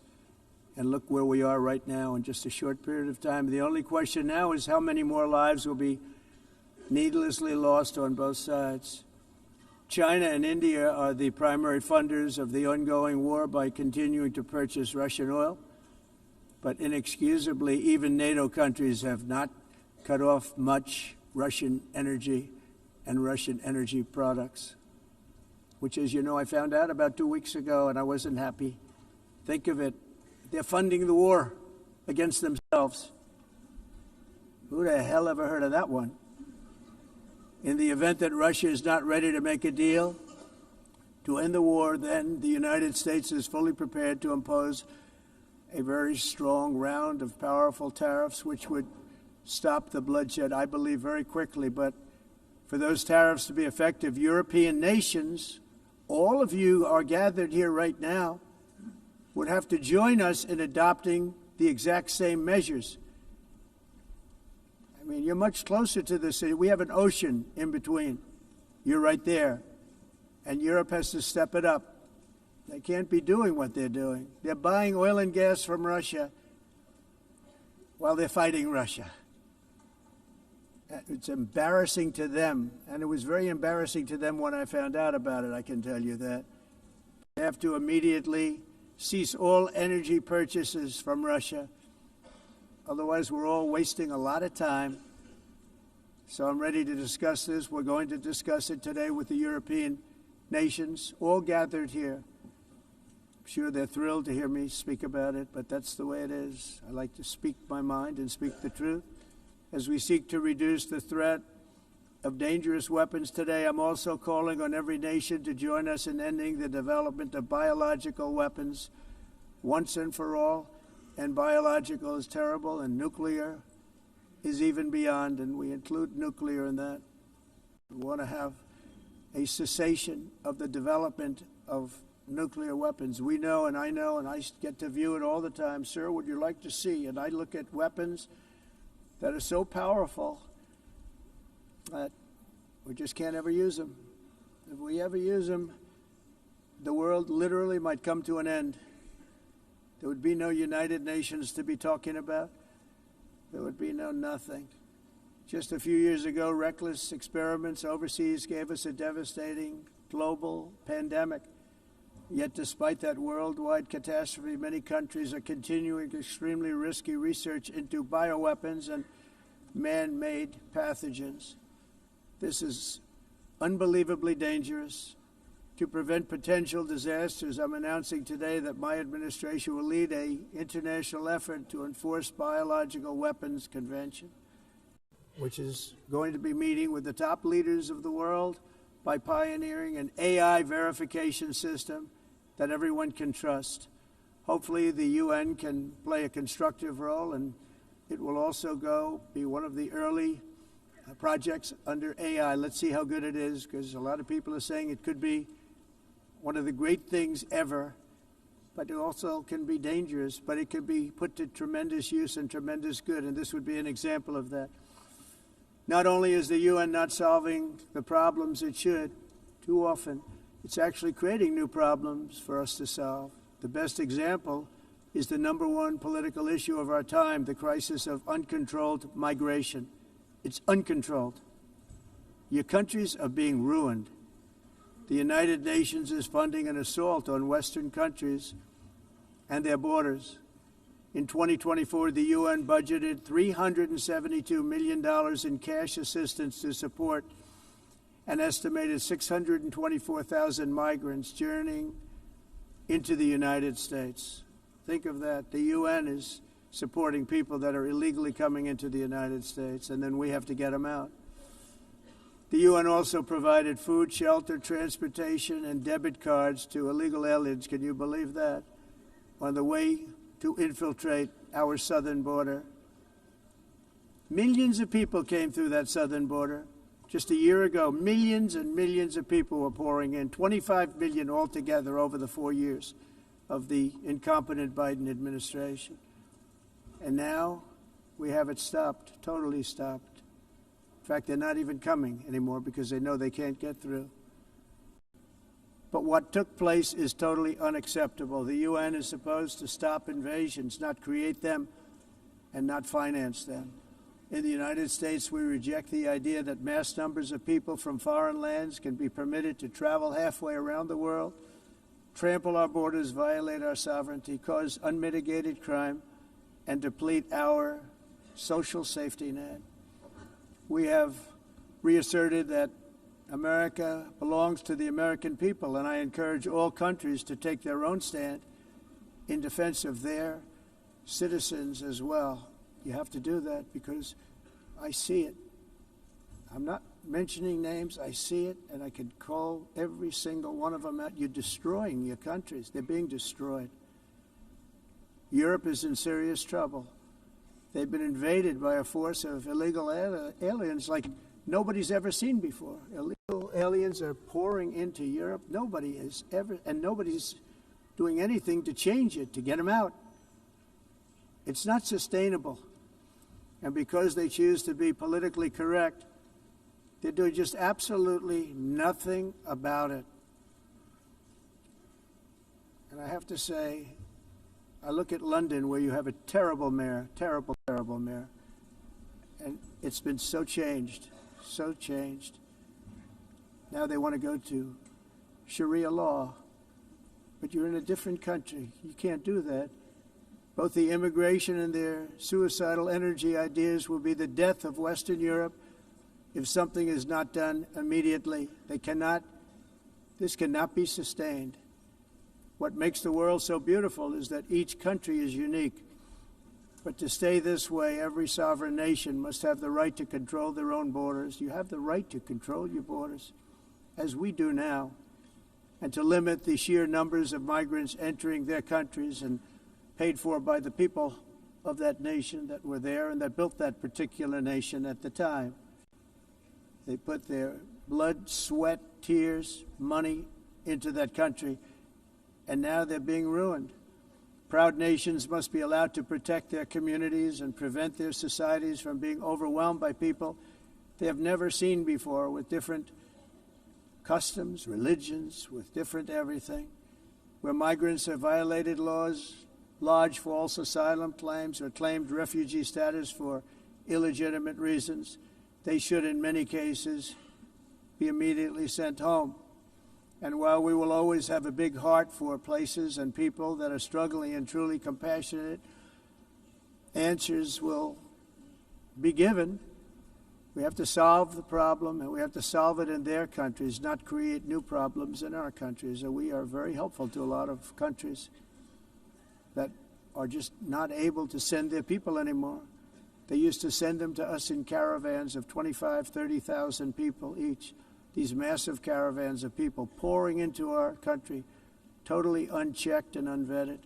and look where we are right now in just a short period of time. The only question now is how many more lives will be needlessly lost on both sides. China and India are the primary funders of the ongoing war by continuing to purchase Russian oil. But inexcusably, even NATO countries have not cut off much Russian energy and Russian energy products, which, as you know, I found out about 2 weeks ago, and I wasn't happy. Think of it. They're funding the war against themselves. Who the hell ever heard of that one? In the event that Russia is not ready to make a deal to end the war, then the United States is fully prepared to impose a very strong round of powerful tariffs, which would stop the bloodshed, I believe, very quickly. But for those tariffs to be effective, European nations, all of you are gathered here right now, would have to join us in adopting the exact same measures. I mean, you're much closer to this. We have an ocean in between. You're right there. And Europe has to step it up. They can't be doing what they're doing. They're buying oil and gas from Russia while they're fighting Russia. It's embarrassing to them, and it was very embarrassing to them when I found out about it, I can tell you that. They have to immediately cease all energy purchases from Russia. Otherwise, we're all wasting a lot of time. So I'm ready to discuss this. We're going to discuss it today with the European nations, all gathered here. I'm sure they're thrilled to hear me speak about it, but that's the way it is. I like to speak my mind and speak the truth. As we seek to reduce the threat of dangerous weapons today, I'm also calling on every nation to join us in ending the development of biological weapons once and for all. And biological is terrible, and nuclear is even beyond, and we include nuclear in that. We want to have a cessation of the development of nuclear weapons. We know, and I get to view it all the time. Sir, would you like to see? And I look at weapons that are so powerful that we just can't ever use them. If we ever use them, the world literally might come to an end. There would be no United Nations to be talking about. There would be no nothing. Just a few years ago, reckless experiments overseas gave us a devastating global pandemic. Yet despite that worldwide catastrophe, many countries are continuing extremely risky research into bioweapons and man-made pathogens. This is unbelievably dangerous. To prevent potential disasters, I'm announcing today that my administration will lead an international effort to enforce Biological Weapons Convention, which is going to be meeting with the top leaders of the world by pioneering an AI verification system that everyone can trust. Hopefully the UN can play a constructive role, and it will also be one of the early projects under AI. Let's see how good it is, because a lot of people are saying it could be one of the great things ever, but it also can be dangerous, but it could be put to tremendous use and tremendous good, and this would be an example of that. Not only is the UN not solving the problems it should, too often, it's actually creating new problems for us to solve. The best example is the #1 political issue of our time, the crisis of uncontrolled migration. It's uncontrolled. Your countries are being ruined. The United Nations is funding an assault on Western countries and their borders. In 2024, the UN budgeted $372 million in cash assistance to support an estimated 624,000 migrants journeying into the United States. Think of that. The UN is supporting people that are illegally coming into the United States, and then we have to get them out. The UN also provided food, shelter, transportation, and debit cards to illegal aliens. Can you believe that? On the way to infiltrate our southern border. Millions of people came through that southern border. Just a year ago, millions and millions of people were pouring in, 25 million altogether over the 4 years of the incompetent Biden administration. And now we have it stopped, totally stopped. In fact, they're not even coming anymore because they know they can't get through. But what took place is totally unacceptable. The UN is supposed to stop invasions, not create them and not finance them. In the United States, we reject the idea that mass numbers of people from foreign lands can be permitted to travel halfway around the world, trample our borders, violate our sovereignty, cause unmitigated crime, and deplete our social safety net. We have reasserted that America belongs to the American people, and I encourage all countries to take their own stand in defense of their citizens as well. You have to do that because I see it. I'm not mentioning names. I see it, and I can call every single one of them out. You're destroying your countries. They're being destroyed. Europe is in serious trouble. They've been invaded by a force of illegal aliens like nobody's ever seen before. Illegal aliens are pouring into Europe. Nobody is ever, and nobody's doing anything to change it, to get them out. It's not sustainable. And because they choose to be politically correct, they're doing just absolutely nothing about it. And I have to say, I look at London where you have a terrible mayor, terrible mayor. And it's been so changed, so changed. Now they want to go to Sharia law. But you're in a different country. You can't do that. Both the immigration and their suicidal energy ideas will be the death of Western Europe if something is not done immediately. This cannot be sustained. What makes the world so beautiful is that each country is unique. But to stay this way, every sovereign nation must have the right to control their own borders. You have the right to control your borders, as we do now, and to limit the sheer numbers of migrants entering their countries and paid for by the people of that nation that were there and that built that particular nation at the time. They put their blood, sweat, tears, money into that country, and now they're being ruined. Proud nations must be allowed to protect their communities and prevent their societies from being overwhelmed by people they have never seen before, with different customs, religions, with different everything. Where migrants have violated laws, lodged false asylum claims, or claimed refugee status for illegitimate reasons, they should, in many cases, be immediately sent home. And while we will always have a big heart for places and people that are struggling and truly compassionate, answers will be given. We have to solve the problem, and we have to solve it in their countries, not create new problems in our countries. And we are very helpful to a lot of countries that are just not able to send their people anymore. They used to send them to us in caravans of 25,000, 30,000 people each. These massive caravans of people pouring into our country, totally unchecked and unvetted.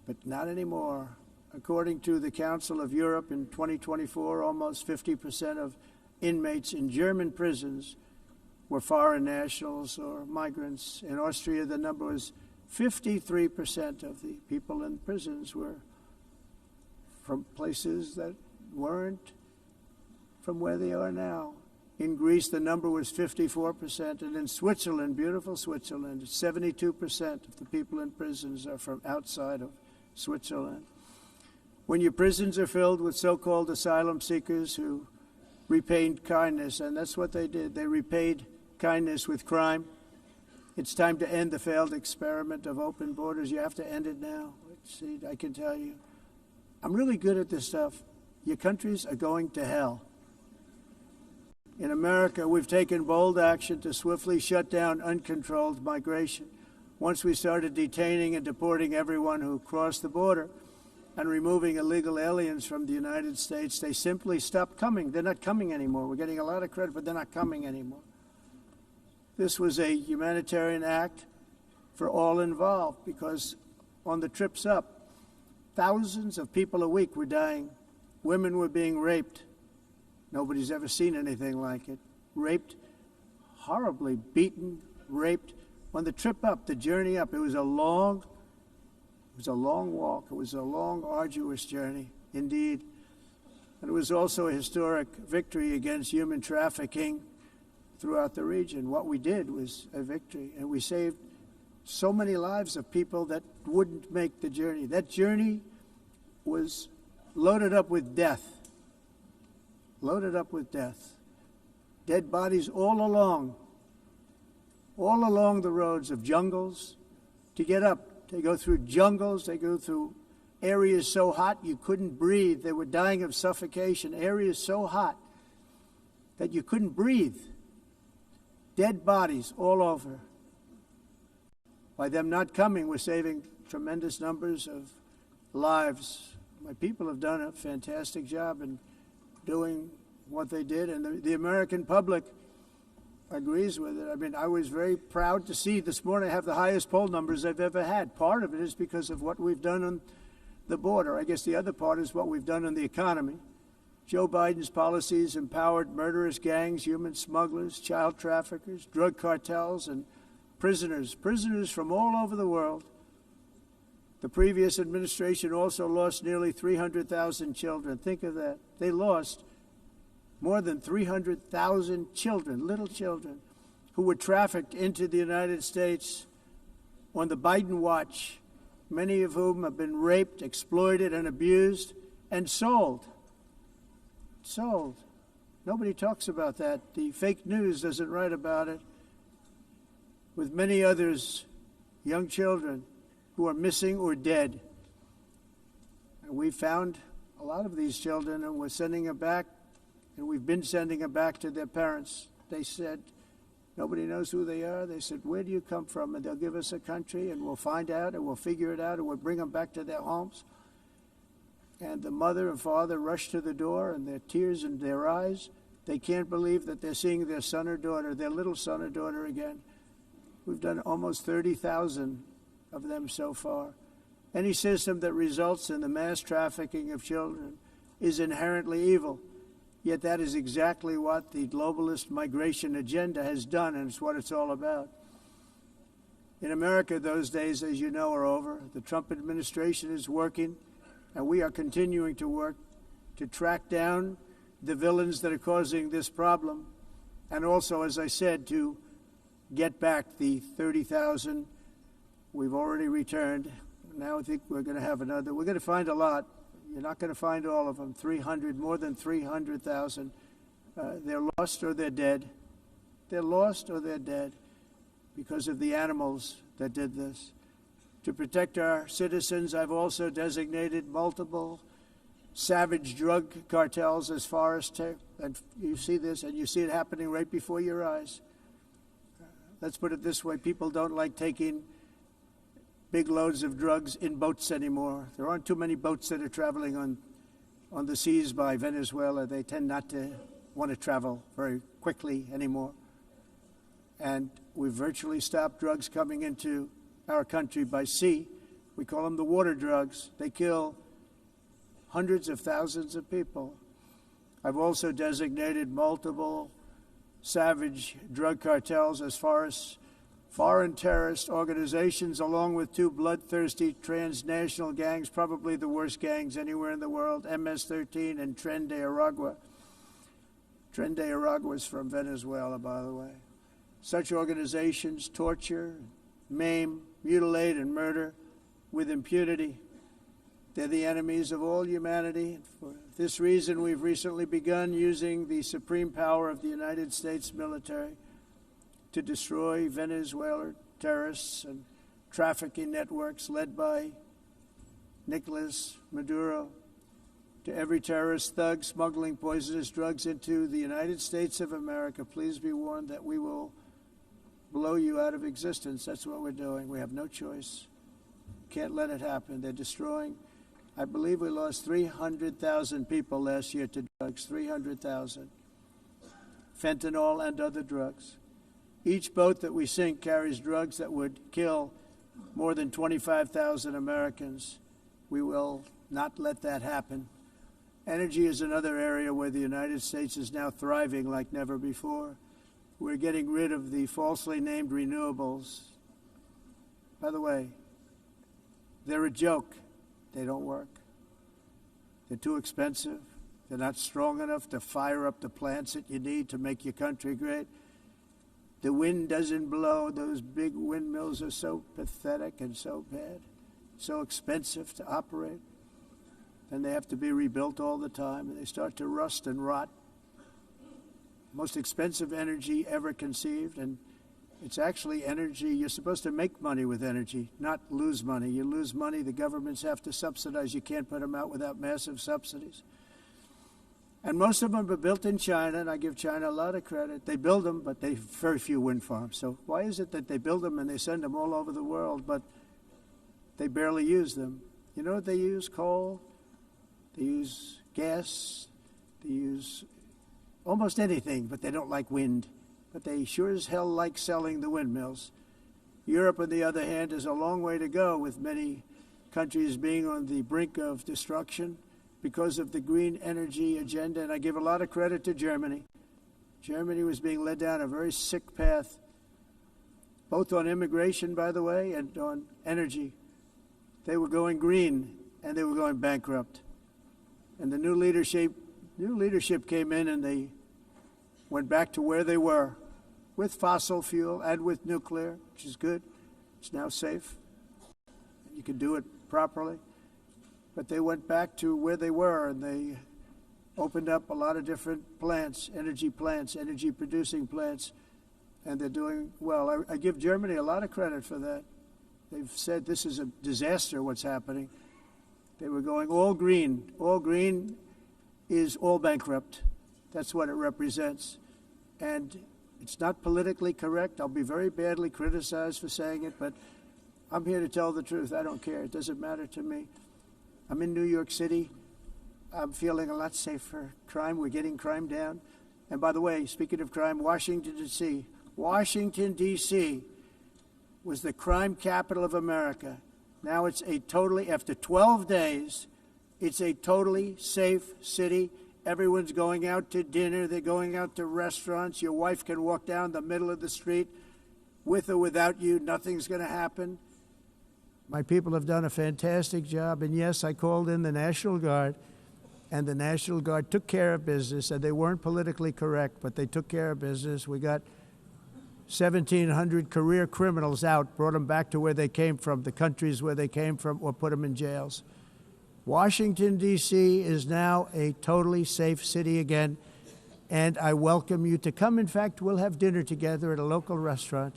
But not anymore. According to the Council of Europe in 2024, almost 50% of inmates in German prisons were foreign nationals or migrants. In Austria, the number was 53% of the people in prisons were from places that weren't from where they are now. In Greece, the number was 54%, and in Switzerland, beautiful Switzerland, 72% of the people in prisons are from outside of Switzerland. When your prisons are filled with so-called asylum seekers who repaid kindness, and that's what they did, they repaid kindness with crime. It's time to end the failed experiment of open borders. You have to end it now. See, I can tell you, I'm really good at this stuff. Your countries are going to hell. In America, we've taken bold action to swiftly shut down uncontrolled migration. Once we started detaining and deporting everyone who crossed the border and removing illegal aliens from the United States, they simply stopped coming. They're not coming anymore. We're getting a lot of credit, but they're not coming anymore. This was a humanitarian act for all involved, because on the trips up, thousands of people a week were dying Women were being raped. Nobody's ever seen anything like it. Raped, horribly beaten, raped. On the trip up, the journey up, it was a long walk. It was a long, arduous journey, indeed. And it was also a historic victory against human trafficking throughout the region. What we did was a victory, and we saved so many lives of people that wouldn't make the journey. That journey was loaded up with death. Loaded up with death. Dead bodies all along the roads of jungles to get up. They go through jungles, they go through areas so hot you couldn't breathe. They were dying of suffocation. Areas so hot that you couldn't breathe. Dead bodies all over. By them not coming, we're saving tremendous numbers of lives. My people have done a fantastic job in doing what they did, and the American public agrees with it. I mean, I was very proud to see this morning I have the highest poll numbers I've ever had. Part of it is because of what we've done on the border. I guess the other part is what we've done in the economy. Joe Biden's policies empowered murderous gangs, human smugglers, child traffickers, drug cartels, and prisoners from all over the world. The previous administration also lost nearly 300,000 children. Think of that. They lost more than 300,000 children, little children, who were trafficked into the United States on the Biden watch, many of whom have been raped, exploited, and abused, and sold. Sold. Nobody talks about that. The fake news doesn't write about it. With many others, young children who are missing or dead. And we found a lot of these children, and we're sending them back, and we've been sending them back to their parents. They said, nobody knows who they are. They said, where do you come from? And they'll give us a country, and we'll find out, and we'll figure it out, and we'll bring them back to their homes. And the mother and father rush to the door, and their tears in their eyes. They can't believe that they're seeing their son or daughter, their little son or daughter again. We've done almost 30,000 of them so far. Any system that results in the mass trafficking of children is inherently evil. Yet that is exactly what the globalist migration agenda has done, and it's what it's all about. In America, those days, as you know, are over. The Trump administration is working, and we are continuing to work to track down the villains that are causing this problem, and also, as I said, to get back the 30,000 we've already returned. Now I think we're going to have another. We're going to find a lot. You're not going to find all of them. 300, more than 300,000. They're lost or they're dead. They're lost or they're dead because of the animals that did this. To protect our citizens, I've also designated multiple savage drug cartels as far as and you see this, and you see it happening right before your eyes. Let's put it this way. People don't like taking big loads of drugs in boats anymore. There aren't too many boats that are traveling on the seas by Venezuela. They tend not to want to travel very quickly anymore. And we've virtually stopped drugs coming into our country by sea. We call them the water drugs. They kill hundreds of thousands of people. I've also designated multiple savage drug cartels as far as foreign terrorist organizations, along with two bloodthirsty transnational gangs, probably the worst gangs anywhere in the world, MS-13 and Tren de Aragua. Tren de Aragua is from Venezuela, by the way. Such organizations torture, maim, mutilate, and murder with impunity. They're the enemies of all humanity. For this reason, we've recently begun using the supreme power of the United States military to destroy Venezuelan terrorists and trafficking networks led by Nicolas Maduro. To every terrorist thug smuggling poisonous drugs into the United States of America, please be warned that we will blow you out of existence. That's what we're doing. We have no choice. Can't let it happen. They're destroying. I believe we lost 300,000 people last year to drugs, 300,000. Fentanyl and other drugs. Each boat that we sink carries drugs that would kill more than 25,000 Americans. We will not let that happen. Energy is another area where the United States is now thriving like never before. We're getting rid of the falsely named renewables. By the way, they're a joke. They don't work. They're too expensive. They're not strong enough to fire up the plants that you need to make your country great. The wind doesn't blow. Those big windmills are so pathetic and so bad, so expensive to operate. And they have to be rebuilt all the time, and they start to rust and rot. Most expensive energy ever conceived, and it's actually energy. You're supposed to make money with energy, not lose money. You lose money, the governments have to subsidize. You can't put them out without massive subsidies. And most of them are built in China, and I give China a lot of credit. They build them, but they have very few wind farms. So why is it that they build them and they send them all over the world, but they barely use them? You know what they use? Coal. They use gas. They use almost anything, but they don't like wind. But they sure as hell like selling the windmills. Europe, on the other hand, is a long way to go, with many countries being on the brink of destruction because of the green energy agenda. And I give a lot of credit to Germany. Germany was being led down a very sick path, both on immigration, by the way, and on energy. They were going green, and they were going bankrupt. And the new leadership came in, and they went back to where they were, with fossil fuel and with nuclear, which is good. It's now safe. You can do it properly. But they went back to where they were, and they opened up a lot of different plants, energy-producing plants, and they're doing well. I give Germany a lot of credit for that. They've said this is a disaster, what's happening. They were going all green. All green is all bankrupt. That's what it represents. And it's not politically correct. I'll be very badly criticized for saying it, but I'm here to tell the truth. I don't care. It doesn't matter to me. I'm in New York City. I'm feeling a lot safer. Crime, we're getting crime down. And by the way, speaking of crime, Washington, D.C. was the crime capital of America. Now it's after 12 days, it's a totally safe city. Everyone's going out to dinner. They're going out to restaurants. Your wife can walk down the middle of the street with or without you. Nothing's going to happen. My people have done a fantastic job. And yes, I called in the National Guard, and the National Guard took care of business. And they weren't politically correct, but they took care of business. We got 1,700 career criminals out, brought them back to where they came from, the countries where they came from, or put them in jails. Washington, D.C. is now a totally safe city again, and I welcome you to come. In fact, we'll have dinner together at a local restaurant,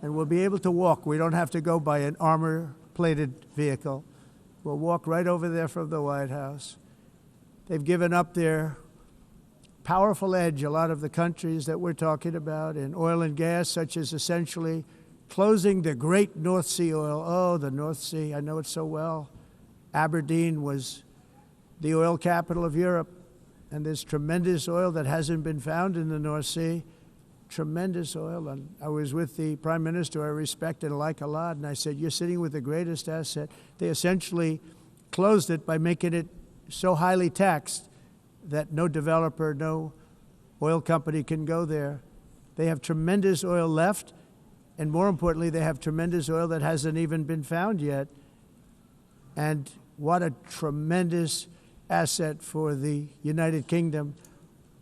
and we'll be able to walk. We don't have to go by an armor-plated vehicle. We'll walk right over there from the White House. They've given up their powerful edge, a lot of the countries that we're talking about, in oil and gas, such as essentially closing the great North Sea oil. Oh, the North Sea, I know it so well. Aberdeen was the oil capital of Europe, and there's tremendous oil that hasn't been found in the North Sea, tremendous oil. And I was with the Prime Minister I respect and like a lot, and I said, you're sitting with the greatest asset. They essentially closed it by making it so highly taxed that no developer, no oil company can go there. They have tremendous oil left, and more importantly, they have tremendous oil that hasn't even been found yet. And what a tremendous asset for the United Kingdom.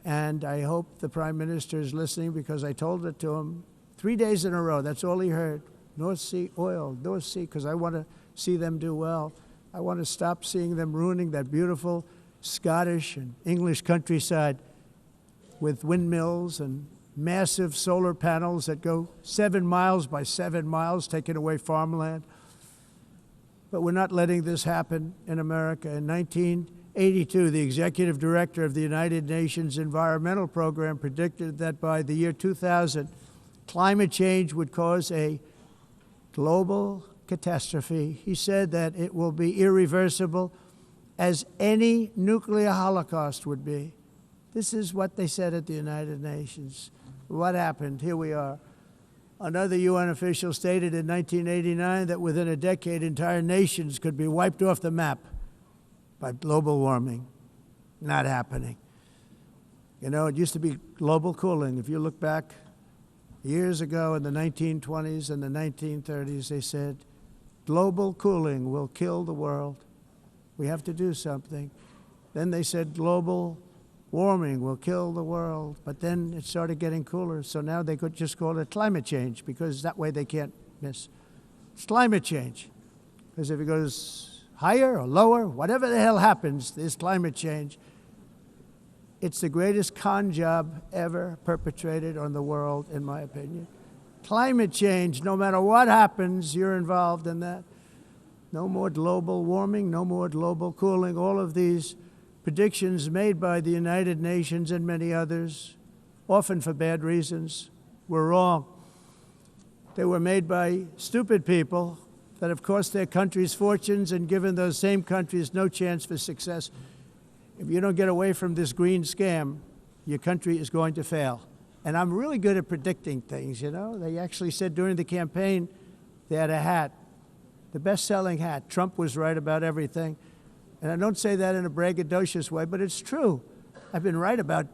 And I hope the Prime Minister is listening, because I told it to him 3 days in a row. That's all he heard. North Sea oil, North Sea, because I want to see them do well. I want to stop seeing them ruining that beautiful Scottish and English countryside with windmills and massive solar panels that go 7 miles by 7 miles, taking away farmland. But we're not letting this happen in America. In 1982, the executive director of the United Nations Environmental Program predicted that by the year 2000, climate change would cause a global catastrophe. He said that it will be irreversible, as any nuclear holocaust would be. This is what they said at the United Nations. What happened? Here we are. Another UN official stated in 1989 that within a decade, entire nations could be wiped off the map by global warming. Not happening. You know, it used to be global cooling. If you look back years ago in the 1920s and the 1930s, they said, global cooling will kill the world. We have to do something. Then they said global warming will kill the world. But then it started getting cooler. So now they could just call it climate change, because that way they can't miss. It's climate change. Because if it goes higher or lower, whatever the hell happens, there's climate change. It's the greatest con job ever perpetrated on the world, in my opinion. Climate change, no matter what happens, you're involved in that. No more global warming, no more global cooling. All of these predictions made by the United Nations and many others, often for bad reasons, were wrong. They were made by stupid people that have cost their countries fortunes and given those same countries no chance for success. If you don't get away from this green scam, your country is going to fail. And I'm really good at predicting things, you know. They actually said during the campaign they had a hat, the best-selling hat. Trump was right about everything. And I don't say that in a braggadocious way, but it's true. I've been right about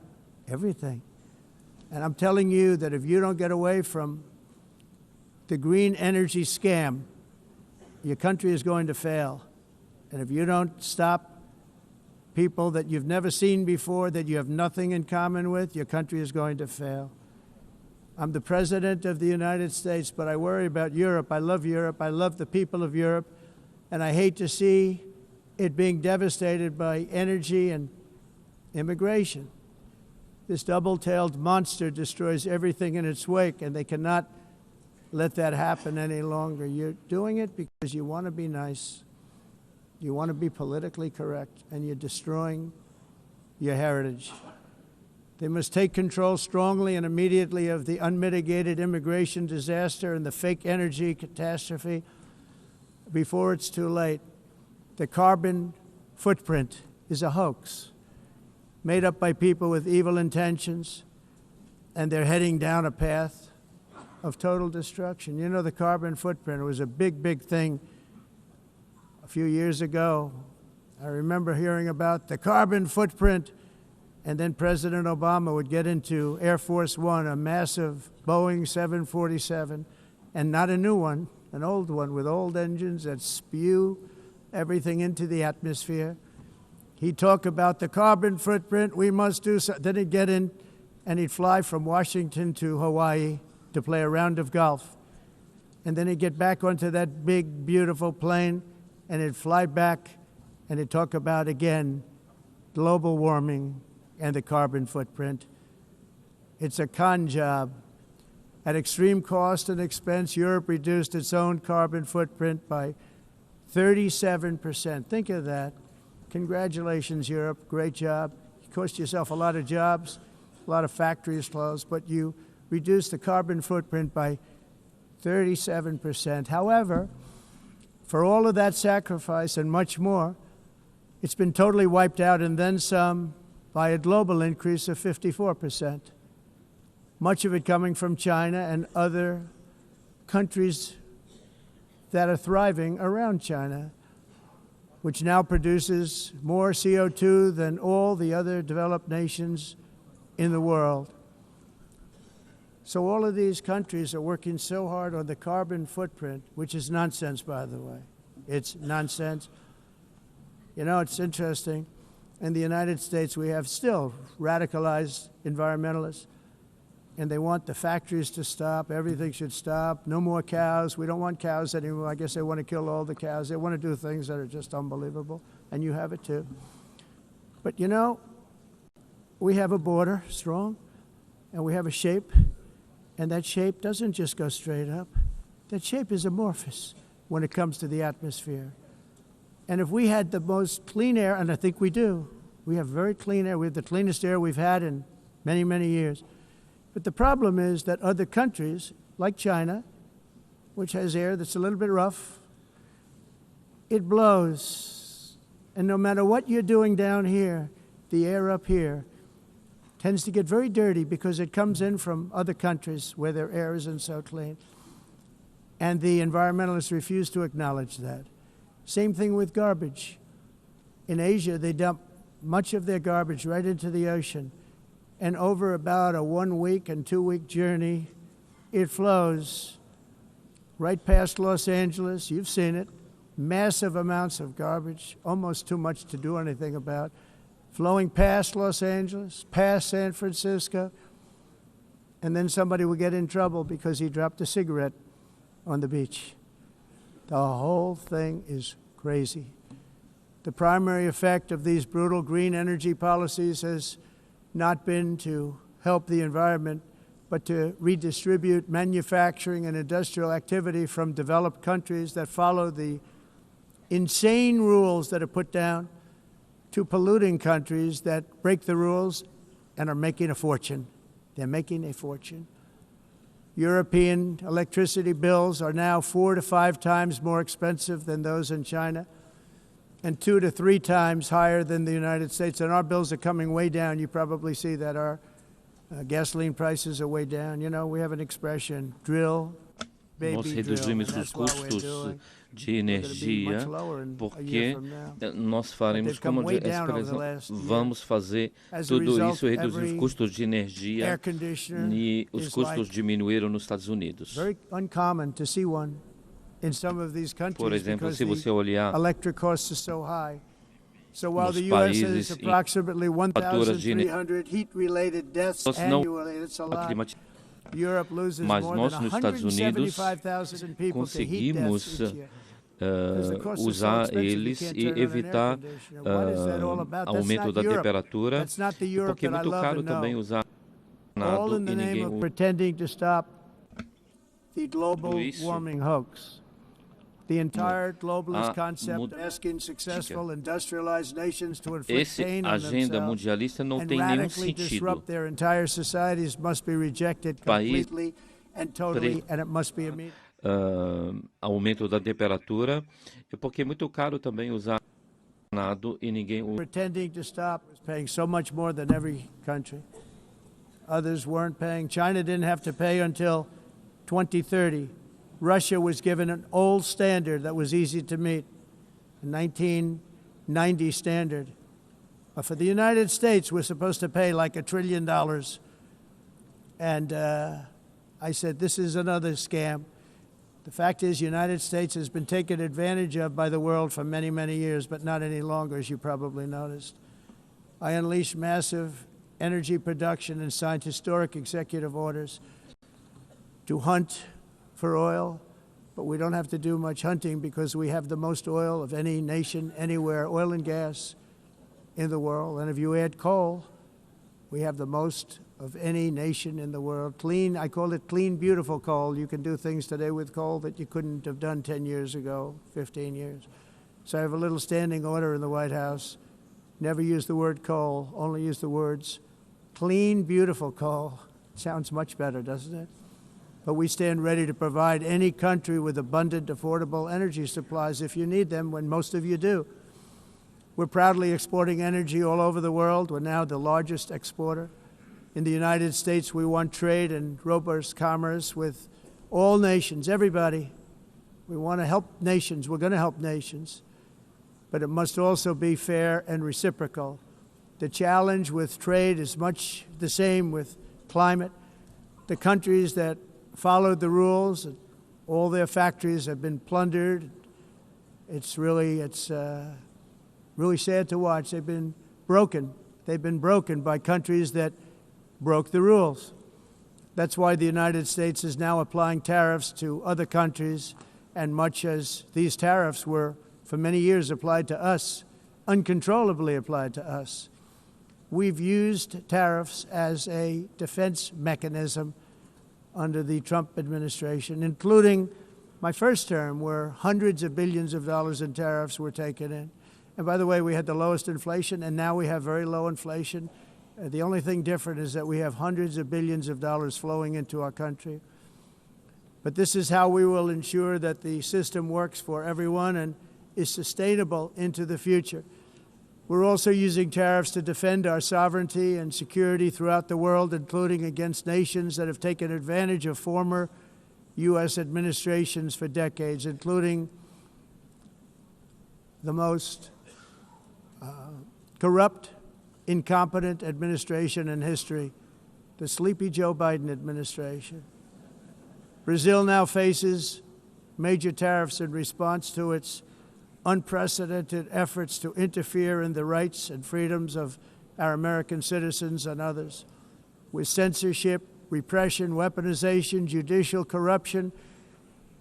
everything. And I'm telling you that if you don't get away from the green energy scam, your country is going to fail. And if you don't stop people that you've never seen before, that you have nothing in common with, your country is going to fail. I'm the President of the United States, but I worry about Europe. I love Europe. I love the people of Europe. And I hate to see it being devastated by energy and immigration. This double-tailed monster destroys everything in its wake, and they cannot let that happen any longer. You're doing it because you want to be nice. You want to be politically correct, and you're destroying your heritage. They must take control strongly and immediately of the unmitigated immigration disaster and the fake energy catastrophe before it's too late. The carbon footprint is a hoax made up by people with evil intentions, and they're heading down a path of total destruction. You know, the carbon footprint was a big, big thing a few years ago. I remember hearing about the carbon footprint, and then President Obama would get into Air Force One, a massive Boeing 747, and not a new one, an old one with old engines that spew everything into the atmosphere. He'd talk about the carbon footprint, we must do so. Then he'd get in and he'd fly from Washington to Hawaii to play a round of golf. And then he'd get back onto that big, beautiful plane and he'd fly back and he'd talk about, again, global warming and the carbon footprint. It's a con job. At extreme cost and expense, Europe reduced its own carbon footprint by 37%. Think of that. Congratulations, Europe. Great job. You cost yourself a lot of jobs, a lot of factories closed, but you reduced the carbon footprint by 37%. However, for all of that sacrifice and much more, it's been totally wiped out and then some by a global increase of 54%. Much of it coming from China and other countries that are thriving around China, which now produces more CO2 than all the other developed nations in the world. So all of these countries are working so hard on the carbon footprint, which is nonsense, by the way. It's nonsense. You know, it's interesting. In the United States, we have still radicalized environmentalists, and they want the factories to stop. Everything should stop. No more cows. We don't want cows anymore. I guess they want to kill all the cows. They want to do things that are just unbelievable, and you have it too. But you know, we have a border, strong, and we have a shape, and that shape doesn't just go straight up. That shape is amorphous when it comes to the atmosphere. And if we had the most clean air, and I think we do, we have very clean air. We have the cleanest air we've had in many, many years. But the problem is that other countries, like China, which has air that's a little bit rough, it blows. And no matter what you're doing down here, the air up here tends to get very dirty because it comes in from other countries where their air isn't so clean. And the environmentalists refuse to acknowledge that. Same thing with garbage. In Asia, they dump much of their garbage right into the ocean. And over about a 1 week and 2 week journey, it flows right past Los Angeles. You've seen it. Massive amounts of garbage, almost too much to do anything about, flowing past Los Angeles, past San Francisco, and then somebody will get in trouble because he dropped a cigarette on the beach. The whole thing is crazy. The primary effect of these brutal green energy policies has not been to help the environment, but to redistribute manufacturing and industrial activity from developed countries that follow the insane rules that are put down to polluting countries that break the rules and are making a fortune. They're making a fortune. European electricity bills are now 4 to 5 times more expensive than those in China, and 2 to 3 times higher than the United States. And our bills are coming way down. You probably see that our gasoline prices are way down. You know, we have an expression, drill, baby, nós drill, reduzimos and os that's what we're custos doing. de energia porque nós faremos como vamos fazer tudo isso, reduzir os custos de energia e os custos diminuíram nos Estados Unidos. Por exemplo, se você olhar nos países em faturas de mas nós nos Estados Unidos conseguimos usar eles e evitar aumento da temperatura, porque é muito caro também usar nada e ninguém usa. The entire globalist concept of asking successful industrialized nations to inflict pain on themselves and radically disrupt their entire societies must be rejected completely and totally, and it must be immediate. Aumento da temperatura, porque é muito caro também usar nada e ninguém usa. Pretending to stop, paying so much more than every country. Others weren't paying. China didn't have to pay until 2030. Russia was given an old standard that was easy to meet, a 1990 standard. But for the United States, we're supposed to pay like $1 trillion. And I said, this is another scam. The fact is, the United States has been taken advantage of by the world for many, many years, but not any longer, as you probably noticed. I unleashed massive energy production and signed historic executive orders to hunt for oil, but we don't have to do much hunting because we have the most oil of any nation anywhere, oil and gas in the world. And if you add coal, we have the most of any nation in the world. Clean, I call it clean, beautiful coal. You can do things today with coal that you couldn't have done 10 years ago, 15 years. So I have a little standing order in the White House. Never use the word coal, only use the words clean, beautiful coal. Sounds much better, doesn't it? But we stand ready to provide any country with abundant, affordable energy supplies if you need them, when most of you do. We're proudly exporting energy all over the world. We're now the largest exporter. In the United States, we want trade and robust commerce with all nations, everybody. We want to help nations. We're going to help nations. But it must also be fair and reciprocal. The challenge with trade is much the same with climate. The countries that followed the rules, all their factories have been plundered. It's really sad to watch. They've been broken. They've been broken by countries that broke the rules. That's why the United States is now applying tariffs to other countries, and much as these tariffs were for many years applied to us, uncontrollably applied to us. We've used tariffs as a defense mechanism under the Trump administration, including my first term, where hundreds of billions of dollars in tariffs were taken in. And by the way, we had the lowest inflation, and now we have very low inflation. The only thing different is that we have hundreds of billions of dollars flowing into our country. But this is how we will ensure that the system works for everyone and is sustainable into the future. We're also using tariffs to defend our sovereignty and security throughout the world, including against nations that have taken advantage of former U.S. administrations for decades, including the most corrupt incompetent administration in history, the sleepy Joe Biden administration. Brazil now faces major tariffs in response to its unprecedented efforts to interfere in the rights and freedoms of our American citizens and others, with censorship, repression, weaponization, judicial corruption,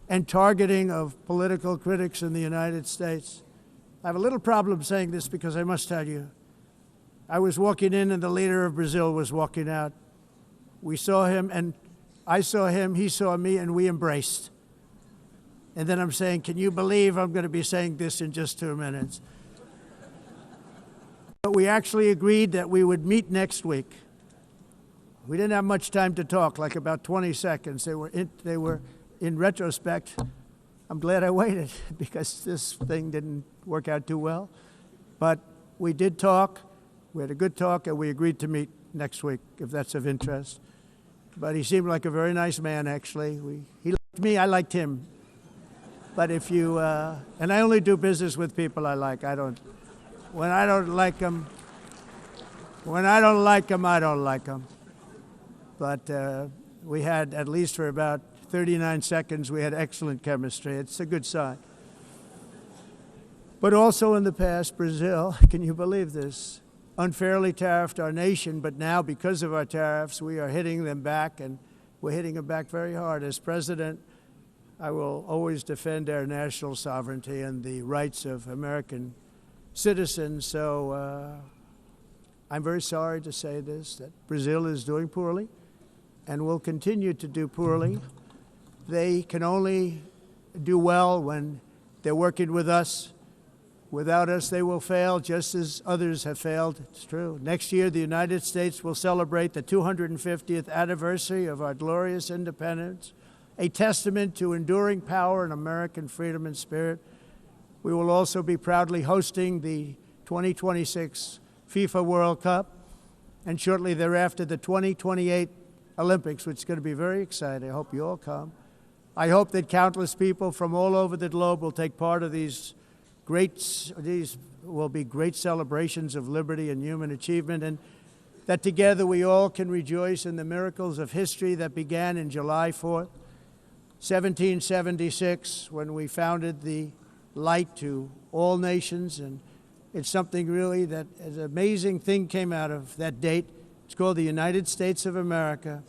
and targeting of political critics in the United States. I have a little problem saying this because I must tell you, I was walking in and the leader of Brazil was walking out. We saw him and I saw him, he saw me, and we embraced. And then I'm saying, can you believe I'm going to be saying this in just 2 minutes? But we actually agreed that we would meet next week. We didn't have much time to talk, like about 20 seconds. They were in retrospect, I'm glad I waited because this thing didn't work out too well. But we did talk, we had a good talk, and we agreed to meet next week, if that's of interest. But he seemed like a very nice man, actually. He liked me, I liked him. But if you, and I only do business with people I like. When I don't like them, I don't like them. But we had, at least for about 39 seconds, we had excellent chemistry. It's a good sign. But also in the past, Brazil, can you believe this, unfairly tariffed our nation, but now because of our tariffs, we are hitting them back, and we're hitting them back very hard. As president, I will always defend our national sovereignty and the rights of American citizens. So I'm very sorry to say this, that Brazil is doing poorly and will continue to do poorly. They can only do well when they're working with us. Without us, they will fail, just as others have failed. It's true. Next year, the United States will celebrate the 250th anniversary of our glorious independence, a testament to enduring power and American freedom and spirit. We will also be proudly hosting the 2026 FIFA World Cup, and shortly thereafter, the 2028 Olympics, which is going to be very exciting. I hope you all come. I hope that countless people from all over the globe will take part of these will be great celebrations of liberty and human achievement, and that together we all can rejoice in the miracles of history that began in July 4th, 1776, when we founded the light to all nations. And it's something really that an amazing thing came out of that date. It's called the United States of America.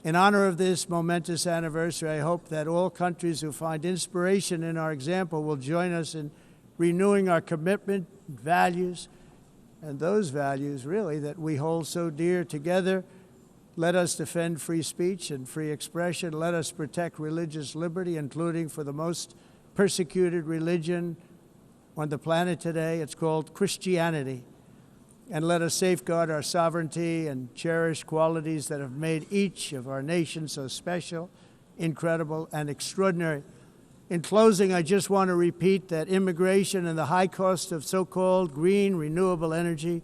In honor of this momentous anniversary, I hope that all countries who find inspiration in our example will join us in renewing our commitment, values, and those values, really, that we hold so dear together. Let us defend free speech and free expression. Let us protect religious liberty, including for the most persecuted religion on the planet today. It's called Christianity. And let us safeguard our sovereignty and cherish qualities that have made each of our nations so special, incredible, and extraordinary. In closing, I just want to repeat that immigration and the high cost of so-called green renewable energy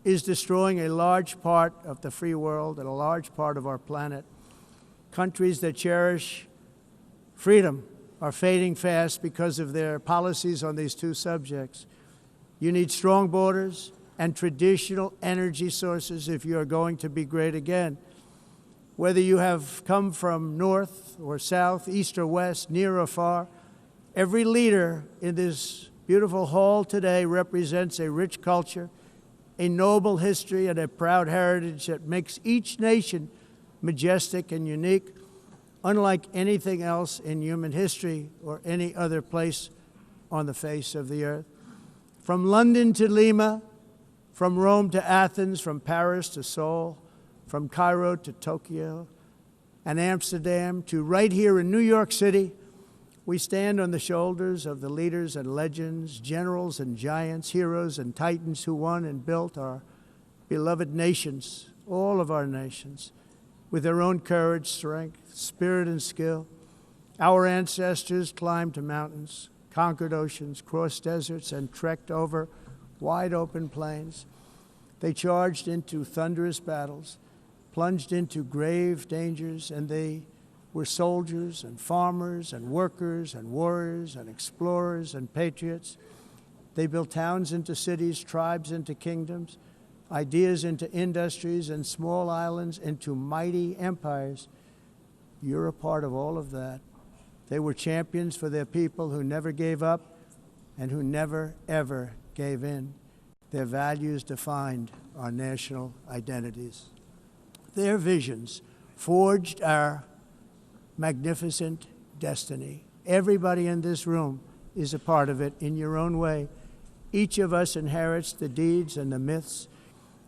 is destroying a large part of the free world and a large part of our planet. Countries that cherish freedom are fading fast because of their policies on these two subjects. You need strong borders and traditional energy sources if you are going to be great again. Whether you have come from north or south, east or west, near or far, every leader in this beautiful hall today represents a rich culture, a noble history, and a proud heritage that makes each nation majestic and unique, unlike anything else in human history or any other place on the face of the earth. From London to Lima, from Rome to Athens, from Paris to Seoul, from Cairo to Tokyo and Amsterdam to right here in New York City, we stand on the shoulders of the leaders and legends, generals and giants, heroes and titans who won and built our beloved nations, all of our nations, with their own courage, strength, spirit, and skill. Our ancestors climbed mountains, conquered oceans, crossed deserts, and trekked over wide open plains. They charged into thunderous battles, plunged into grave dangers, and they were soldiers and farmers and workers and warriors and explorers and patriots. They built towns into cities, tribes into kingdoms, ideas into industries, and small islands into mighty empires. You're a part of all of that. They were champions for their people who never gave up and who never, ever gave in. Their values defined our national identities. Their visions forged our magnificent destiny. Everybody in this room is a part of it in your own way. Each of us inherits the deeds and the myths,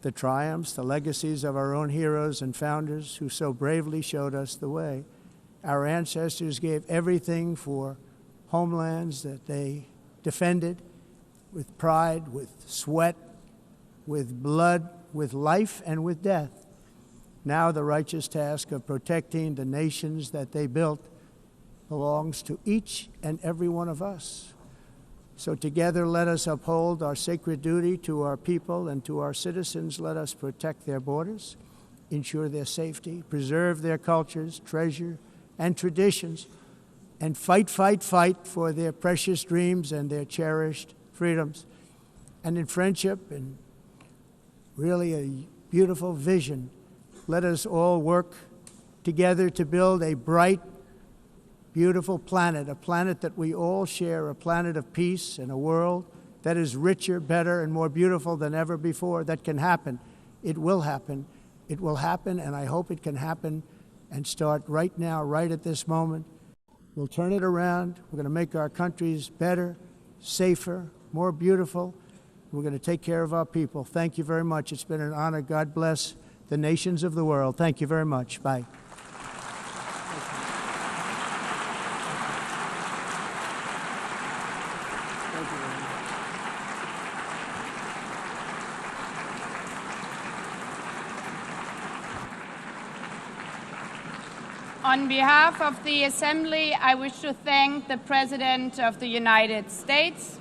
the triumphs, the legacies of our own heroes and founders who so bravely showed us the way. Our ancestors gave everything for homelands that they defended with pride, with sweat, with blood, with life, and with death. Now the righteous task of protecting the nations that they built belongs to each and every one of us. So together let us uphold our sacred duty to our people and to our citizens. Let us protect their borders, ensure their safety, preserve their cultures, treasure, and traditions, and fight, fight, fight for their precious dreams and their cherished freedoms. And in friendship and really a beautiful vision, let us all work together to build a bright, beautiful planet, a planet that we all share, a planet of peace and a world that is richer, better, and more beautiful than ever before. That can happen. It will happen. It will happen, and I hope it can happen and start right now, right at this moment. We'll turn it around. We're going to make our countries better, safer, more beautiful. We're going to take care of our people. Thank you very much. It's been an honor. God bless the nations of the world. Thank you very much. Bye. On behalf of the Assembly, I wish to thank the President of the United States,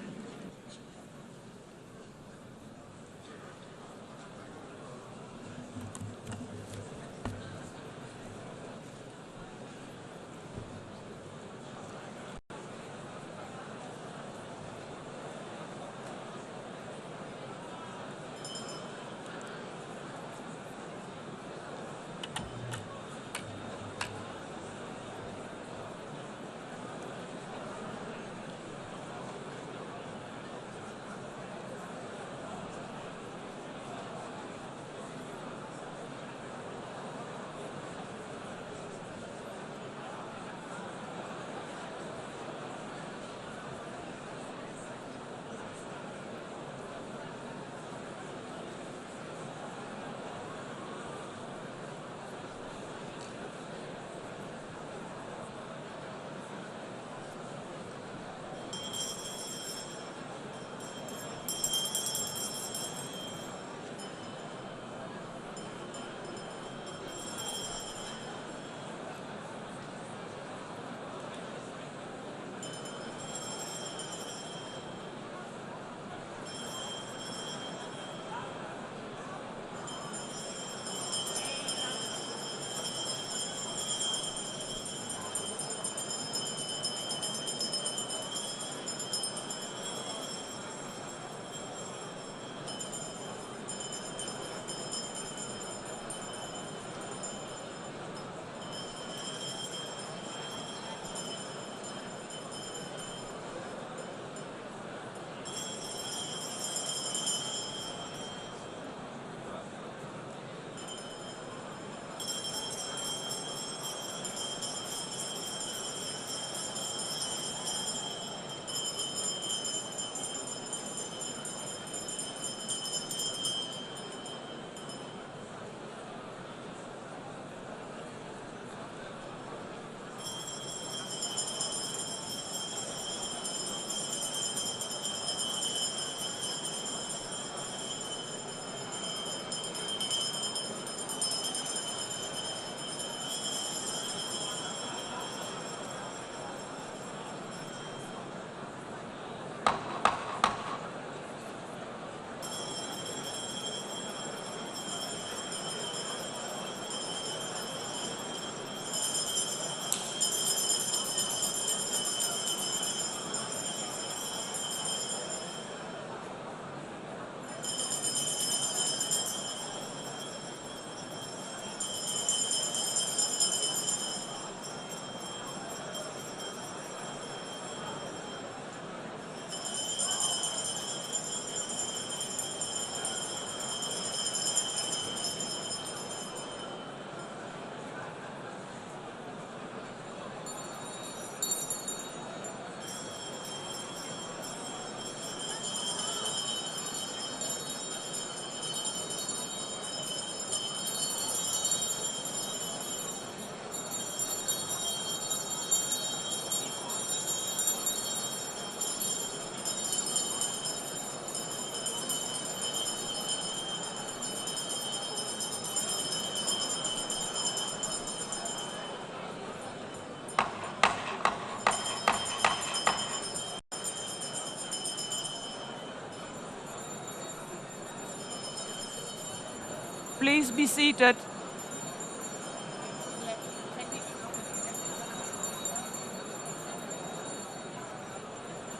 please be seated?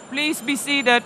Please be seated.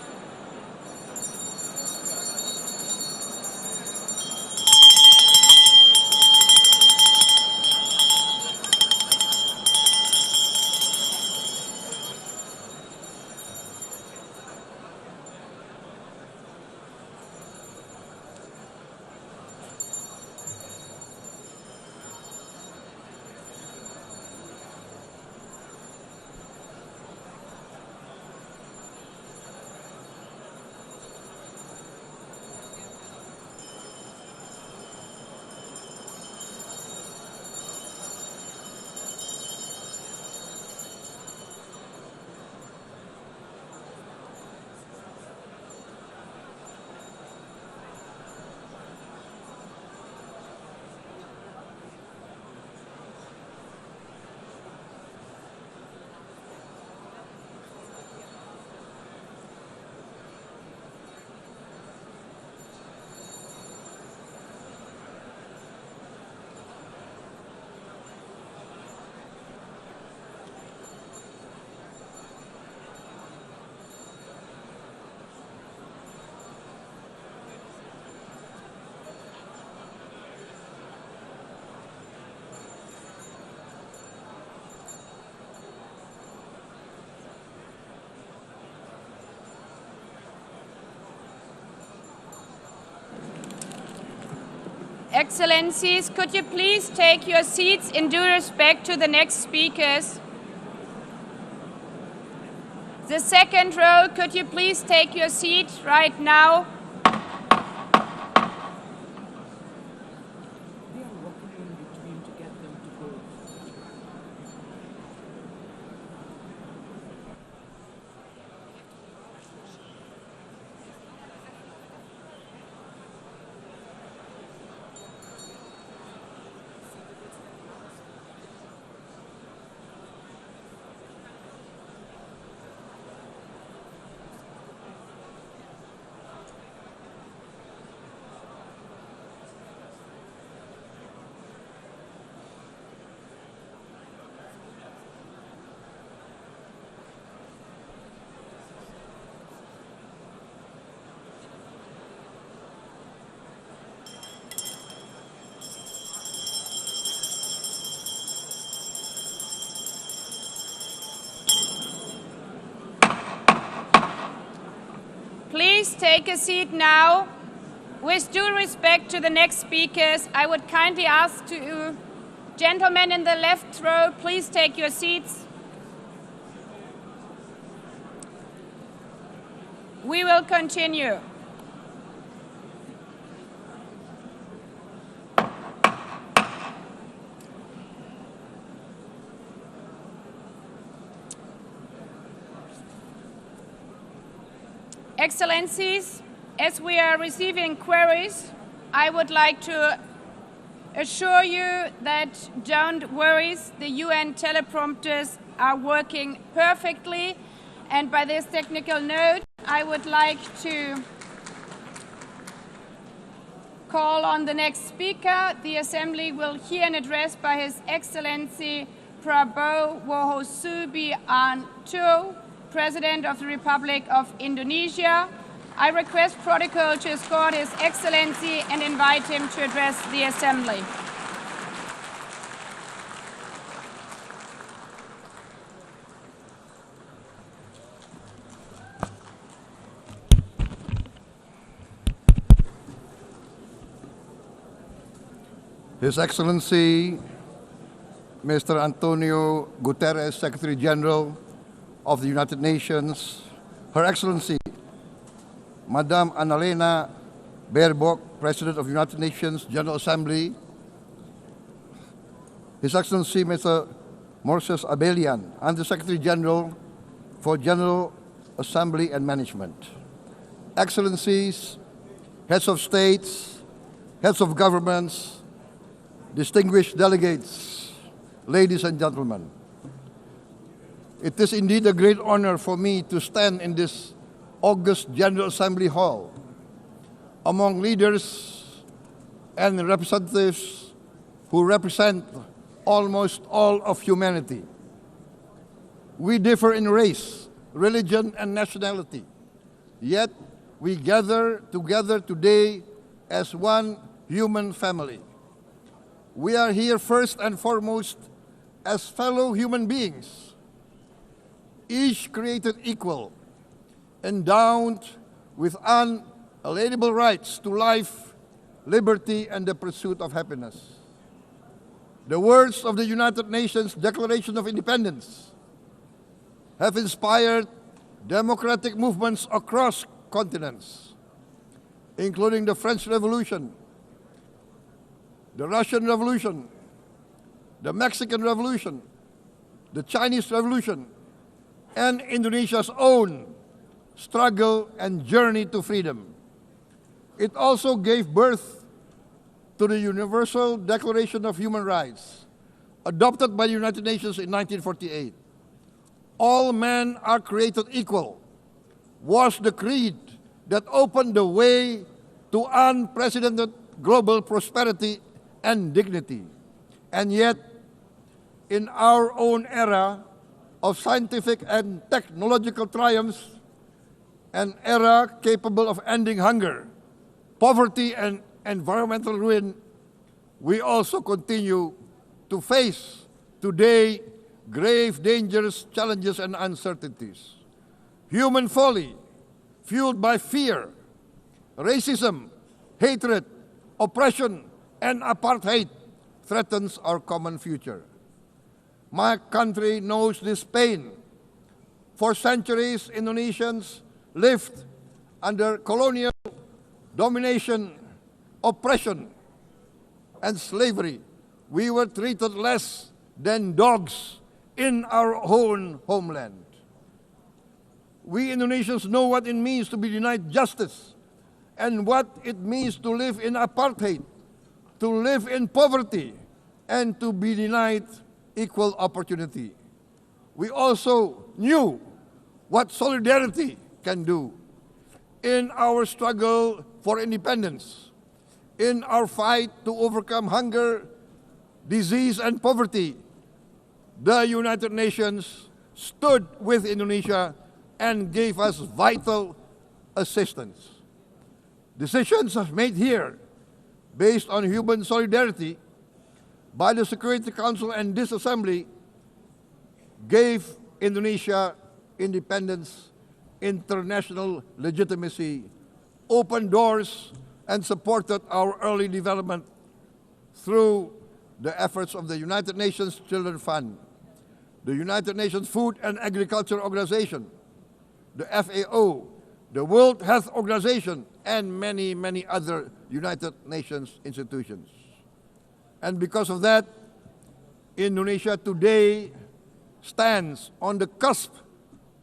Excellencies, could you please take your seats in due respect to the next speakers? The second row, could you please take your seat right now? Please take a seat now. With due respect to the next speakers, I would kindly ask you, gentlemen in the left row, please take your seats. We will continue. Excellencies, as we are receiving queries, I would like to assure you that don't worry, the UN teleprompters are working perfectly. And by this technical note, I would like to call on the next speaker. The Assembly will hear an address by His Excellency Prabowo Subianto, President of the Republic of Indonesia. I request protocol to escort His Excellency and invite him to address the Assembly. His Excellency Mr. Antonio Guterres, Secretary General of the United Nations, Her Excellency Madame Annalena Baerbock, President of the United Nations General Assembly, His Excellency Mr. Moses Abelian, Under-Secretary General for General Assembly and Management, Excellencies, Heads of States, Heads of Governments, distinguished delegates, ladies and gentlemen. It is indeed a great honor for me to stand in this august General Assembly Hall among leaders and representatives who represent almost all of humanity. We differ in race, religion, and nationality, yet we gather together today as one human family. We are here first and foremost as fellow human beings, each created equal, endowed with unalienable rights to life, liberty, and the pursuit of happiness. The words of the United Nations Declaration of Independence have inspired democratic movements across continents, including the French Revolution, the Russian Revolution, the Mexican Revolution, the Chinese Revolution, and Indonesia's own struggle and journey to freedom. It also gave birth to the Universal Declaration of Human Rights, adopted by the United Nations in 1948. All men are created equal was the creed that opened the way to unprecedented global prosperity and dignity. And yet, in our own era of scientific and technological triumphs, an era capable of ending hunger, poverty, and environmental ruin, we also continue to face today grave dangers, challenges, and uncertainties. Human folly, fueled by fear, racism, hatred, oppression, and apartheid, threatens our common future. My country knows this pain. For centuries, Indonesians lived under colonial domination, oppression, and slavery. We were treated less than dogs in our own homeland. We Indonesians know what it means to be denied justice and what it means to live in apartheid, to live in poverty, and to be denied equal opportunity. We also knew what solidarity can do in our struggle for independence, in our fight to overcome hunger, disease, and poverty. The United Nations stood with Indonesia and gave us vital assistance. Decisions made here based on human solidarity by the Security Council and this Assembly gave Indonesia independence, international legitimacy, opened doors, and supported our early development through the efforts of the United Nations Children's Fund, the United Nations Food and Agriculture Organization, the FAO, the World Health Organization, and many, many other United Nations institutions. And because of that, Indonesia today stands on the cusp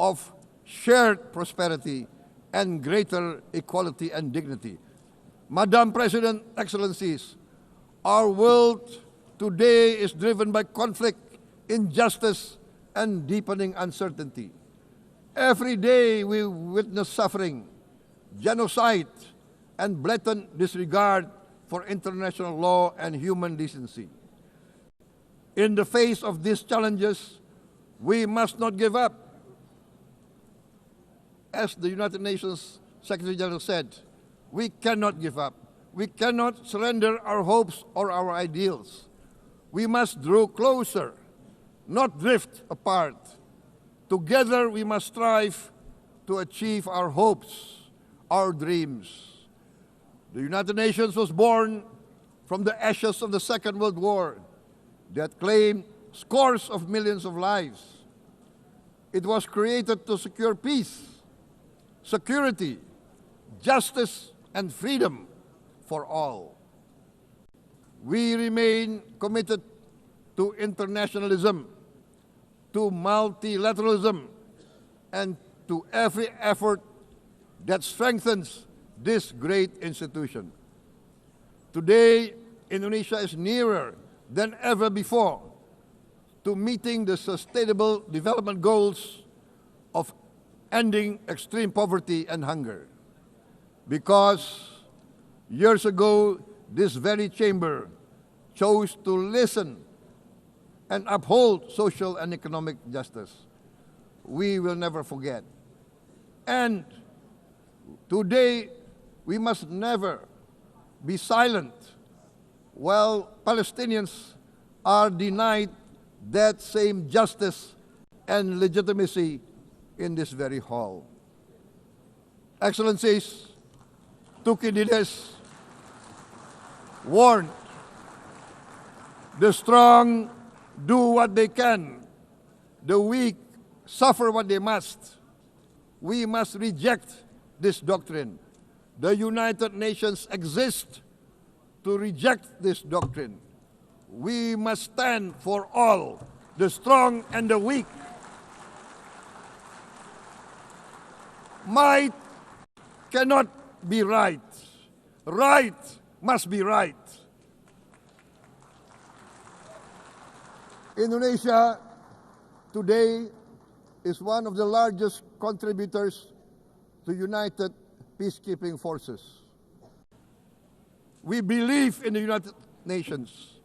of shared prosperity and greater equality and dignity. Madam President, Excellencies, our world today is driven by conflict, injustice, and deepening uncertainty. Every day we witness suffering, genocide, and blatant disregard for international law and human decency. In the face of these challenges, we must not give up. As the United Nations Secretary General said, we cannot give up. We cannot surrender our hopes or our ideals. We must draw closer, not drift apart. Together we must strive to achieve our hopes, our dreams. The United Nations was born from the ashes of the Second World War that claimed scores of millions of lives. It was created to secure peace, security, justice, and freedom for all. We remain committed to internationalism, to multilateralism, and to every effort that strengthens this great institution. Today, Indonesia is nearer than ever before to meeting the sustainable development goals of ending extreme poverty and hunger. Because years ago, this very chamber chose to listen and uphold social and economic justice, we will never forget. And today, we must never be silent while Palestinians are denied that same justice and legitimacy in this very hall. Excellencies, Thucydides warned, the strong do what they can, the weak suffer what they must. We must reject this doctrine. The United Nations exist to reject this doctrine. We must stand for all, the strong and the weak. Might cannot be right. Right must be right. Indonesia today is one of the largest contributors to United Peacekeeping Forces. We believe in the United Nations.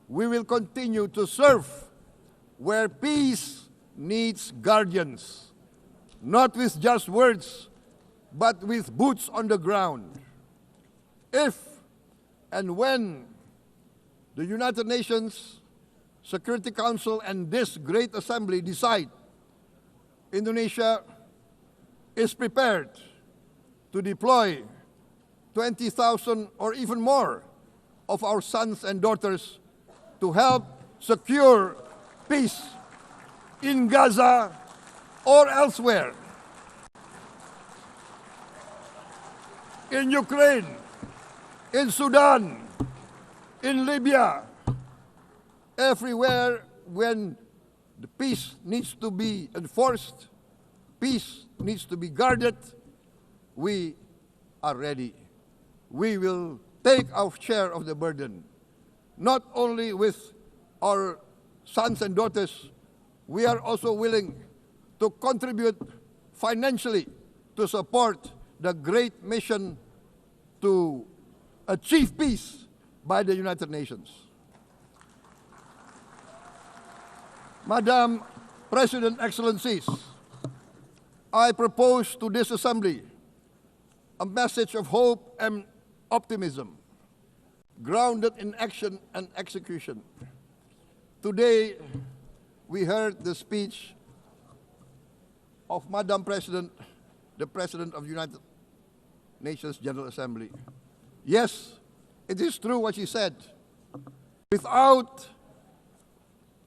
We will continue to serve where peace needs guardians, not with just words, but with boots on the ground. If and when the United Nations Security Council and this great assembly decide Indonesia is prepared to deploy 20,000 or even more of our sons and daughters to help secure peace in Gaza or elsewhere, in Ukraine, in Sudan, in Libya, everywhere when the peace needs to be enforced, peace needs to be guarded, we are ready. We will take our share of the burden, not only with our sons and daughters, we are also willing to contribute financially to support the great mission to achieve peace by the United Nations. Madam President, Excellencies, I propose to this Assembly a message of hope and optimism, grounded in action and execution. Today, we heard the speech of Madam President, the President of the United Nations General Assembly. Yes, it is true what she said. Without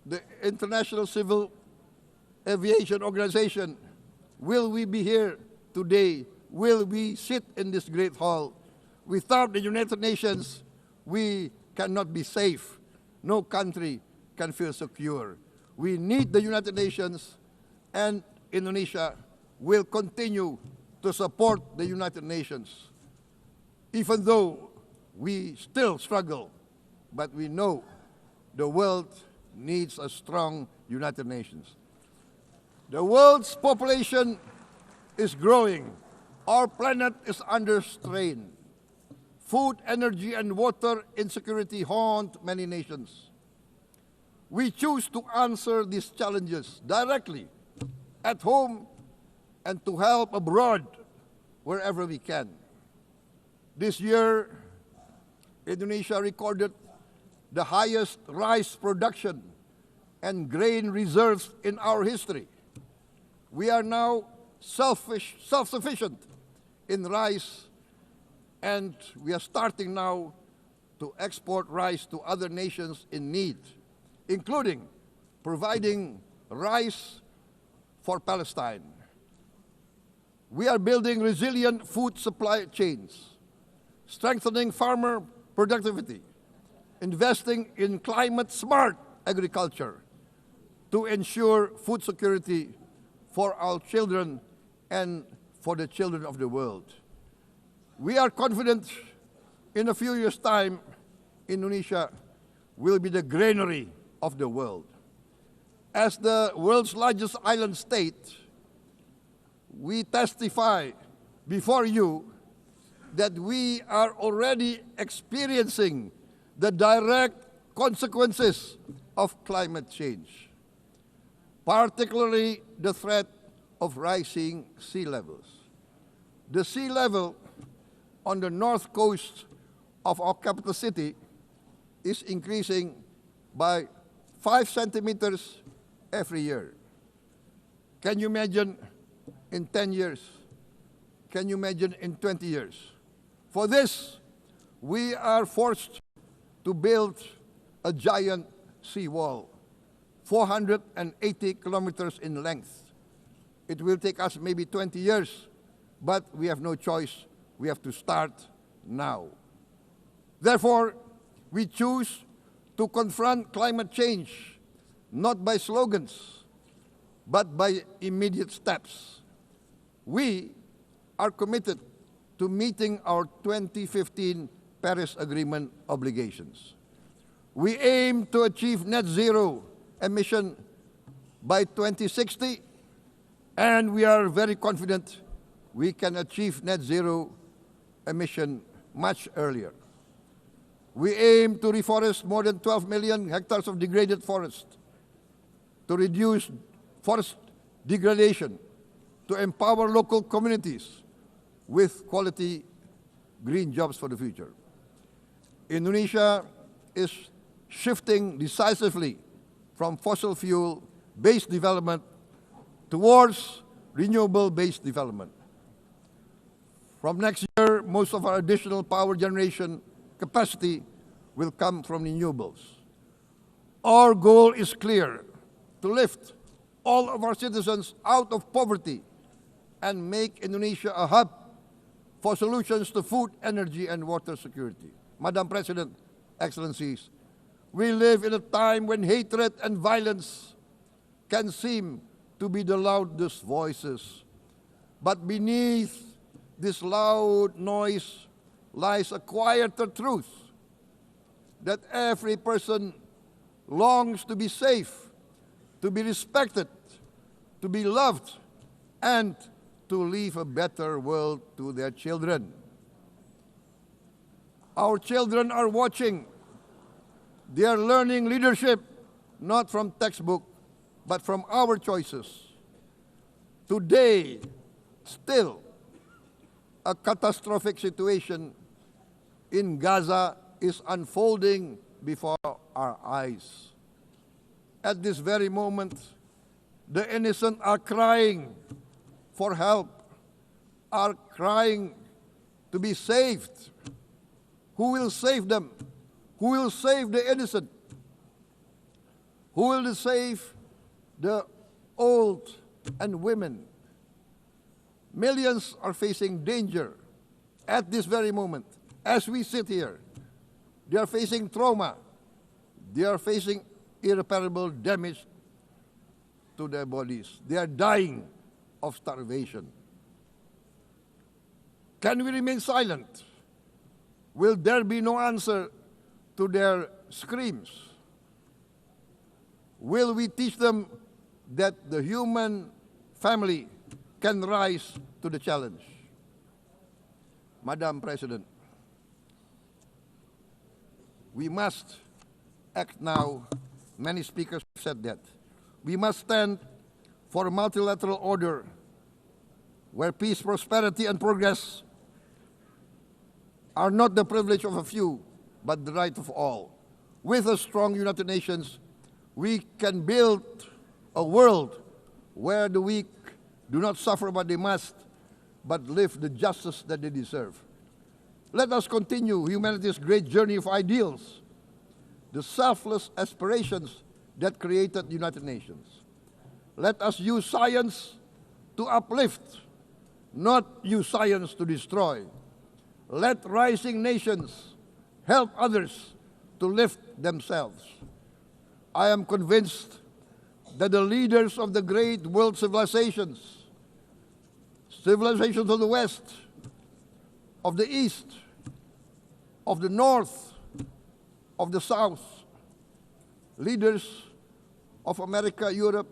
the International Civil Aviation Organization, will we be here today? Will we sit in this great hall? Without the United Nations, we cannot be safe. No country can feel secure. We need the United Nations, and Indonesia will continue to support the United Nations, even though we still struggle, but we know the world needs a strong United Nations. The world's population is growing. Our planet is under strain. Food, energy, and water insecurity haunt many nations. We choose to answer these challenges directly at home and to help abroad wherever we can. This year, Indonesia recorded the highest rice production and grain reserves in our history. We are now self-sufficient in rice, and we are starting now to export rice to other nations in need, including providing rice for Palestine. We are building resilient food supply chains, strengthening farmer productivity, investing in climate-smart agriculture to ensure food security for our children and for the children of the world. We are confident in a few years' time, Indonesia will be the granary of the world. As the world's largest island state, we testify before you that we are already experiencing the direct consequences of climate change, particularly the threat of rising sea levels. The sea level on the north coast of our capital city is increasing by 5 centimeters every year. Can you imagine in 10 years? Can you imagine in 20 years? For this, we are forced to build a giant seawall, 480 kilometers in length. It will take us maybe 20 years, but we have no choice. We have to start now. Therefore, we choose to confront climate change not by slogans, but by immediate steps. We are committed to meeting our 2015 Paris Agreement obligations. We aim to achieve net zero emission by 2060, and we are very confident we can achieve net zero emission much earlier. We aim to reforest more than 12 million hectares of degraded forest, to reduce forest degradation, to empower local communities with quality green jobs for the future. Indonesia is shifting decisively from fossil fuel-based development towards renewable-based development. From next year, most of our additional power generation capacity will come from renewables. Our goal is clear: to lift all of our citizens out of poverty and make Indonesia a hub for solutions to food, energy, and water security. Madam President, Excellencies, we live in a time when hatred and violence can seem to be the loudest voices. But beneath this loud noise lies a quieter truth, that every person longs to be safe, to be respected, to be loved, and to leave a better world to their children. Our children are watching. They are learning leadership, not from textbook, but from our choices. Today, still, a catastrophic situation in Gaza is unfolding before our eyes. At this very moment, the innocent are crying for help, are crying to be saved. Who will save them? Who will save the innocent? Who will save the old and women? Millions are facing danger at this very moment. As we sit here, they are facing trauma. They are facing irreparable damage to their bodies. They are dying of starvation. Can we remain silent? Will there be no answer to their screams? Will we teach them that the human family can rise to the challenge? Madam President, we must act now. Many speakers have said that. We must stand for a multilateral order where peace, prosperity, and progress are not the privilege of a few, but the right of all. With a strong United Nations, we can build a world where the weak do not suffer what they must, but live the justice that they deserve. Let us continue humanity's great journey of ideals, the selfless aspirations that created the United Nations. Let us use science to uplift, not use science to destroy. Let rising nations help others to lift themselves. I am convinced that the leaders of the great world civilizations of the West, of the East, of the North, of the South, leaders of America, Europe,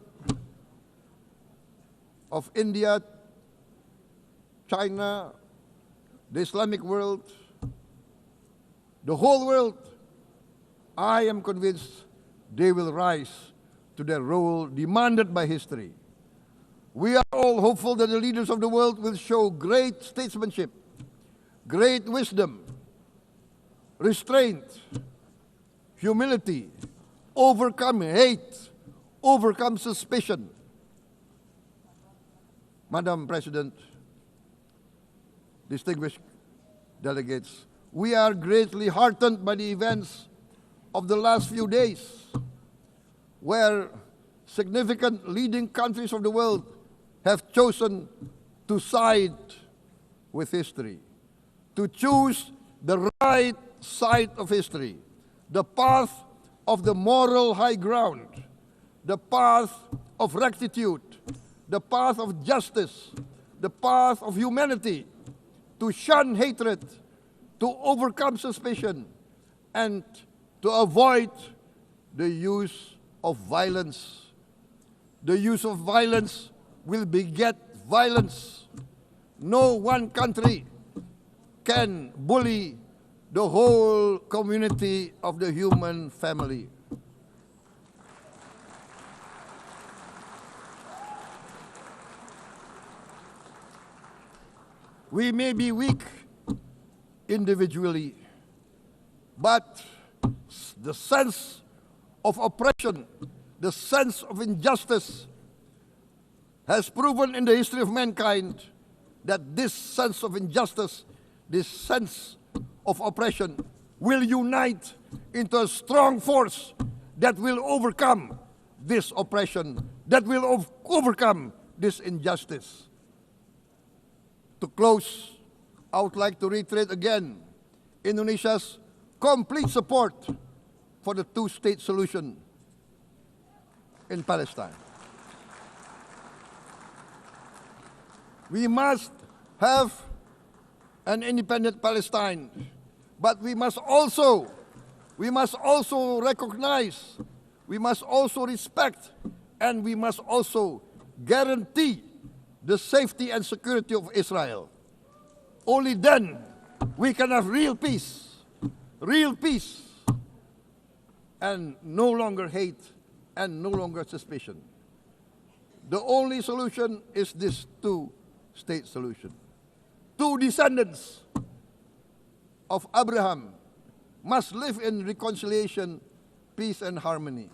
of India, China, the Islamic world, the whole world, I am convinced they will rise to their role demanded by history. We are all hopeful that the leaders of the world will show great statesmanship, great wisdom, restraint, humility, overcome hate, overcome suspicion. Madam President, distinguished delegates, we are greatly heartened by the events of the last few days, where significant leading countries of the world have chosen to side with history, to choose the right side of history, the path of the moral high ground, the path of rectitude, the path of justice, the path of humanity, to shun hatred, to overcome suspicion, and to avoid the use of violence. The use of violence will beget violence. No one country can bully the whole community of the human family. We may be weak individually, but the sense of oppression, the sense of injustice has proven in the history of mankind that this sense of injustice, this sense of oppression will unite into a strong force that will overcome this oppression, that will overcome this injustice. To close, I would like to reiterate again Indonesia's complete support for the two-state solution in Palestine. We must have an independent Palestine, but we must also recognize, we must also respect, and we must also guarantee the safety and security of Israel. Only then we can have real peace, and no longer hate and no longer suspicion. The only solution is this two-state solution. Two descendants of Abraham must live in reconciliation, peace, and harmony.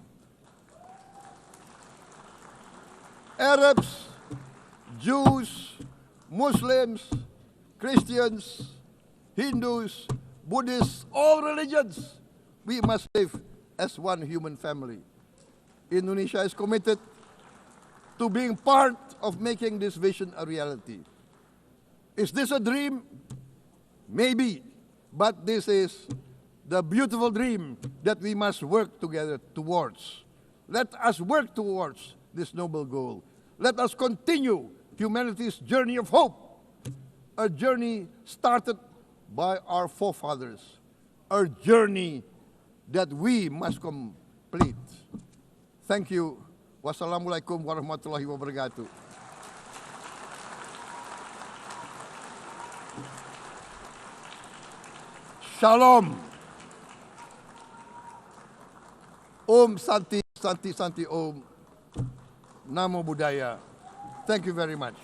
Arabs, Jews, Muslims, Christians, Hindus, Buddhists, all religions, we must live as one human family. Indonesia is committed to being part of making this vision a reality. Is this a dream? Maybe, but this is the beautiful dream that we must work together towards. Let us work towards this noble goal. Let us continue humanity's journey of hope, a journey started by our forefathers, a journey that we must complete. Thank you. Wassalamualaikum warahmatullahi wabarakatuh. Shalom. Om Santi, Santi, Santi Om. Namo Buddhaya. Thank you very much.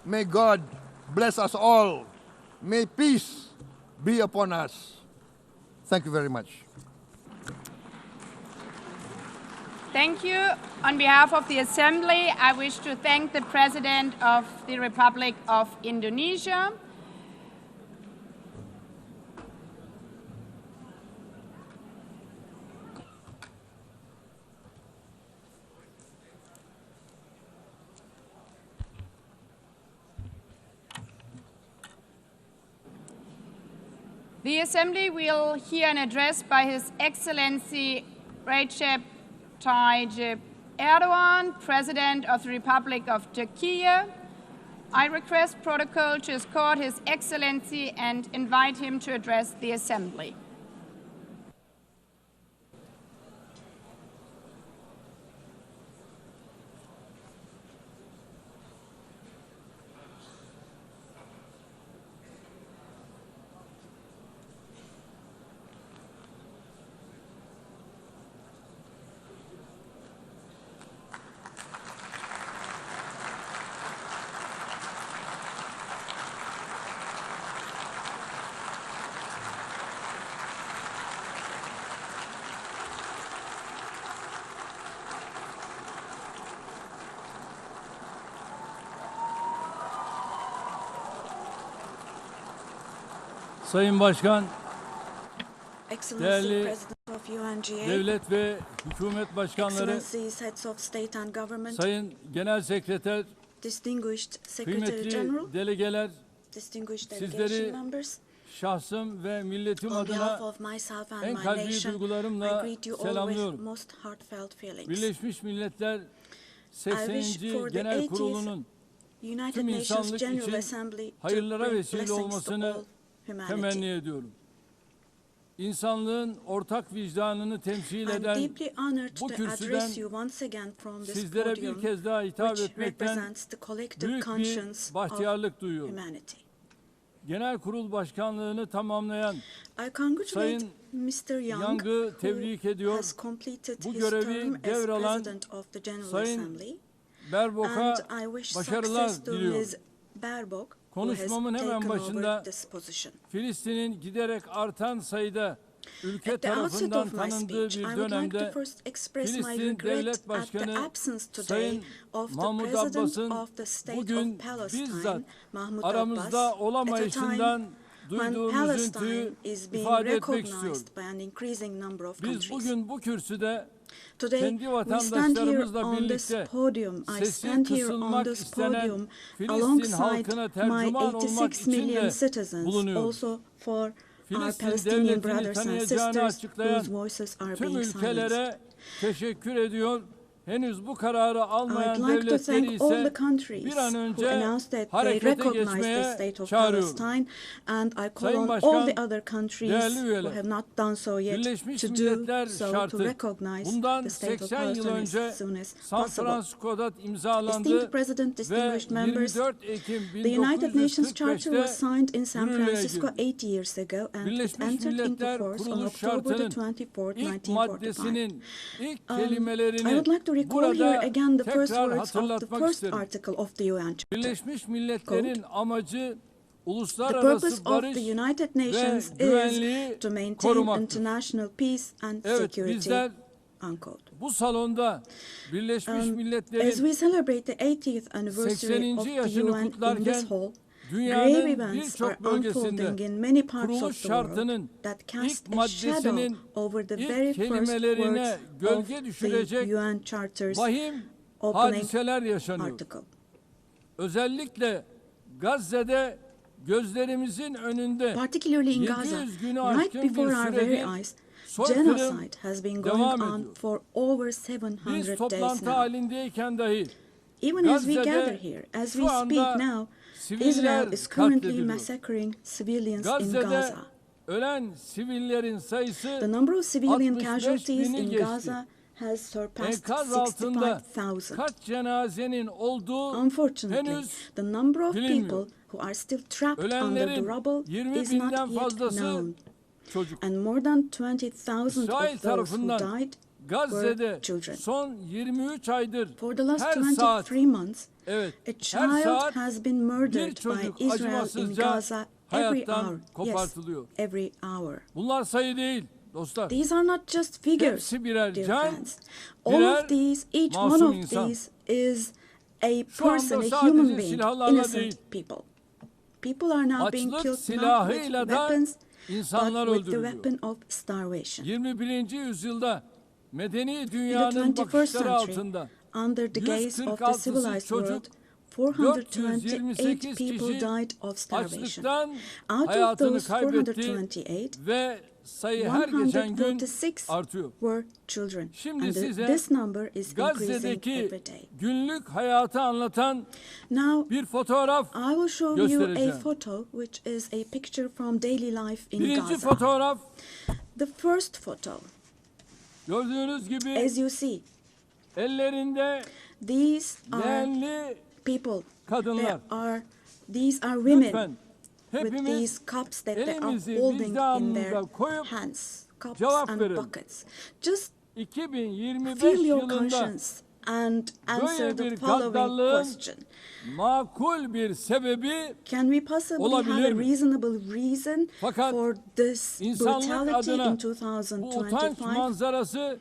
May God bless us all. May peace be upon us. Thank you very much. Thank you. On behalf of the Assembly, I wish to thank the President of the Republic of Indonesia. The Assembly will hear an address by His Excellency Recep Tayyip Erdogan, President of the Republic of Turkey. I request protocol to escort His Excellency and invite him to address the Assembly. Sayın Başkan, Excellency, değerli President of UNGA, devlet ve hükümet başkanları, Excellencies, Heads of State and Government, Sayın Genel Sekreter, Distinguished Secretary General, kıymetli delegeler, Distinguished sizleri Delegation Members, şahsım ve milletim on behalf adına of myself and en my kalbi nation, I duygularımla greet you all with selamlıyorum. most heartfelt feelings. Birleşmiş Milletler I wish 80. for the Genel 80th Kurulu'nun United tüm Nations insanlık General için Assembly to hayırlara bring vesile blessings to olmasını all humanity. temenni ediyorum. İnsanlığın ortak vicdanını temsil I'm eden deeply honored bu to kürsüden address you once again from this sizlere bir podium, kez daha hitap which etmekten represents the collective büyük conscience bir of bahtiyarlık duyuyorum. humanity. Genel Kurul Başkanlığını tamamlayan I congratulate Sayın Mr. Young, Young'ı tebrik who ediyor. has completed Bu his görevi term as devralan President of the General Sayın Assembly, Baerbock'a and I wish başarılar success to diliyorum. Ms. Baerbock, who has Konuşmamın hemen taken başında over this position. Filistin'in giderek artan sayıda ülke At the outset tarafından of my tanındığı speech, bir I would like to dönemde first express my Filistin regret Devlet at the Başkanı absence today Sayın of the Mahmut President Abbas'ın of the State bugün of Palestine, bizzat Mahmut aramızda Abbas, at a olamayışından time when duyduğum Palestine üzüntüyü is being ifade etmek istiyorum. recognized by an increasing number of Biz countries. bugün bu kürsüde Today, kendi we stand here vatandaşlarımızla on this birlikte podium. I sesi stand here on kısılmak this istenen podium Filistin alongside halkına my tercüman olmak 86 için million de citizens, bulunuyoruz. also for our Filistin Palestinian devletini brothers and tanıyacağını sisters açıklayan whose voices are tüm being silenced. ülkelere teşekkür ediyor. Henüz bu kararı almayan I'd like to devletleri thank all the ise countries bir an who önce announced that they harekete recognize the geçmeye state of çağırıyorum. Palestine, and I call Sayın on Başkan, all the other countries değerli who üyeler, have not done so yet Birleşmiş to do Milletler so, to şartı recognize bundan the state of 80 yıl Palestine önce as soon as San possible. Francisco'da imzalandı Esteemed President, ve distinguished members, 24 Ekim the United Nations Charter was 1945'te signed in San yürürlüğe Francisco girdi. 8 years ago, and it Birleşmiş entered into Milletler force on Kuruluş October the Şartı'nın 24th, ilk 1945. maddesinin ilk I kelimelerini would like to recall here burada again the first tekrar words of the hatırlatmak first isterim. article of the UN Charter. Birleşmiş Milletler'in amacı The purpose uluslararası of barış the United ve Nations güvenliği is to maintain korumaktır. international peace and Evet, security. bizler Unquote. bu salonda Birleşmiş As Milletler'in we celebrate the 80th anniversary 80. of the yaşını UN in kutlarken this hall, grave dünyanın events are birçok bölgesinde unfolding in many parts kuruluş of the world şartının that cast ilk a shadow maddesinin over the very ilk first kelimelerine words gölge of düşürecek the UN Charter's vahim opening hadiseler yaşanıyor. article. Özellikle Gazze'de gözlerimizin önünde Particularly in 700 Gaza, günü right aşkın bir before our very süredir eyes, soykırım genocide has been going devam on ediyor. for over Biz 700 days toplantı now. halindeyken dahi Even as we Gazze'de gather here, as we şu speak anda now, siviller Israel is currently katlediliyor. massacring civilians in Gazze'de Gaza. ölen sivillerin sayısı The number of civilian 65 casualties bini in geçti. Gaza has surpassed Enkaz altında 65,000. kaç cenazenin olduğu Unfortunately, henüz the number of bilinmiyor. people who are still trapped under the Ölenlerin rubble 20 is binden not yet fazlası known. çocuk. And more than 20,000 İsrail of those who tarafından died Gazze'de were children. son 23 aydır For the last her 23 saat, months, evet, a her child saat has been bir murdered by çocuk Israel in acımasızca Gaza every hayattan hour. Yes, kopartılıyor. every hour. Bunlar sayı değil dostlar. These are not just figures, Hepsi birer dear can, friends. All birer of these, each one masum of insan. these is a Şu anda person, a sadece human being, silahlarla innocent değil, people. People are now being açlık killed not with silahıyla da weapons, insanlar but with the öldürülüyor. weapon of starvation. 21. yüzyılda medeni In the dünyanın 21st bakışları century, altında under the gaze of the 146 civilized çocuk, world, 428 428 people kişi died of starvation. açlıktan Out of hayatını those kaybetti 428, ve sayı her geçen gün 146 artıyor. were children. Şimdi And size this number is increasing Gazze'deki every day. günlük hayatı anlatan Now, bir fotoğraf I will show you a göstereceğim. photo, which is a picture from daily life in Birinci Gaza. fotoğraf The first photo, gördüğünüz gibi as you see, ellerinde these are leğenli people. kadınlar. These are women Lütfen with hepimiz these cups that they are elimizi holding in vicdanımıza their koyup hands, cups cevap and verin. buckets. Just 2025 feel your yılında conscience and answer böyle the bir following gaddallığın question. makul bir sebebi Can we possibly have olabilir a mi? reasonable reason Fakat for this insanlık brutality in adına bu utanç 2025? manzarası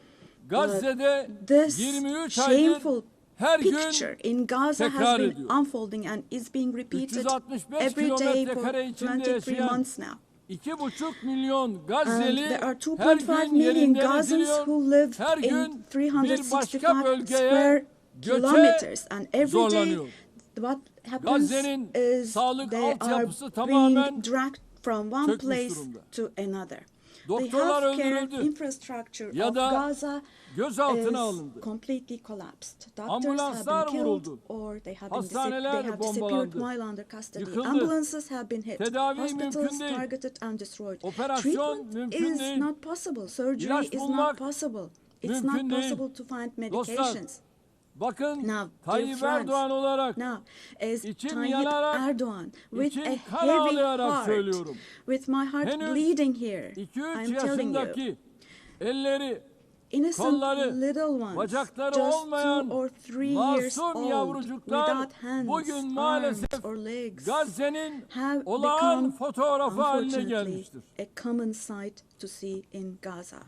Gazze'de This 23 aydır shameful her gün picture in Gaza has tekrar been ediyor. unfolding and is being repeated 365 every day kilometre for kare içinde 23 yaşayan months now. 2,5 milyon And Gazze'li there are her 2.5 gün million yerinde Gazans eziliyor. who live Her in gün bir başka 365 bölgeye square göçe kilometers. And every day zorlanıyor. what happens Gazze'nin is sağlık they are altyapısı tamamen being dragged from one çökmüş place durumda. to another. The Doktorlar healthcare öldürüldü infrastructure ya of da Gaza gözaltına alındı. is completely collapsed. Doctors have Ambulanslar been killed vuruldu. or they have Hastaneler disappeared bombalandı. while under custody. Yıkıldı. Ambulances have been hit. Tedavi Hospitals mümkün değil. targeted and destroyed. Operasyon Treatment mümkün is değil. not possible. Surgery İlaç is bulmak not possible. It's mümkün not değil. possible to find Dostlar, medications. bakın Now, Tayyip dear Erdoğan olarak now, as içim Tayyip yanarak, Erdoğan, with içim a kan heavy ağlayarak heart, söylüyorum. with my heart Henüz bleeding here, 2-3 I'm telling you, yaşındaki elleri, innocent kolları, little ones, bacakları just olmayan 2 or 3 years masum old, yavrucuklar without hands, bugün maalesef arms or legs, Gazze'nin have olağan become, fotoğrafı haline unfortunately, gelmiştir. a common sight to see in Gaza.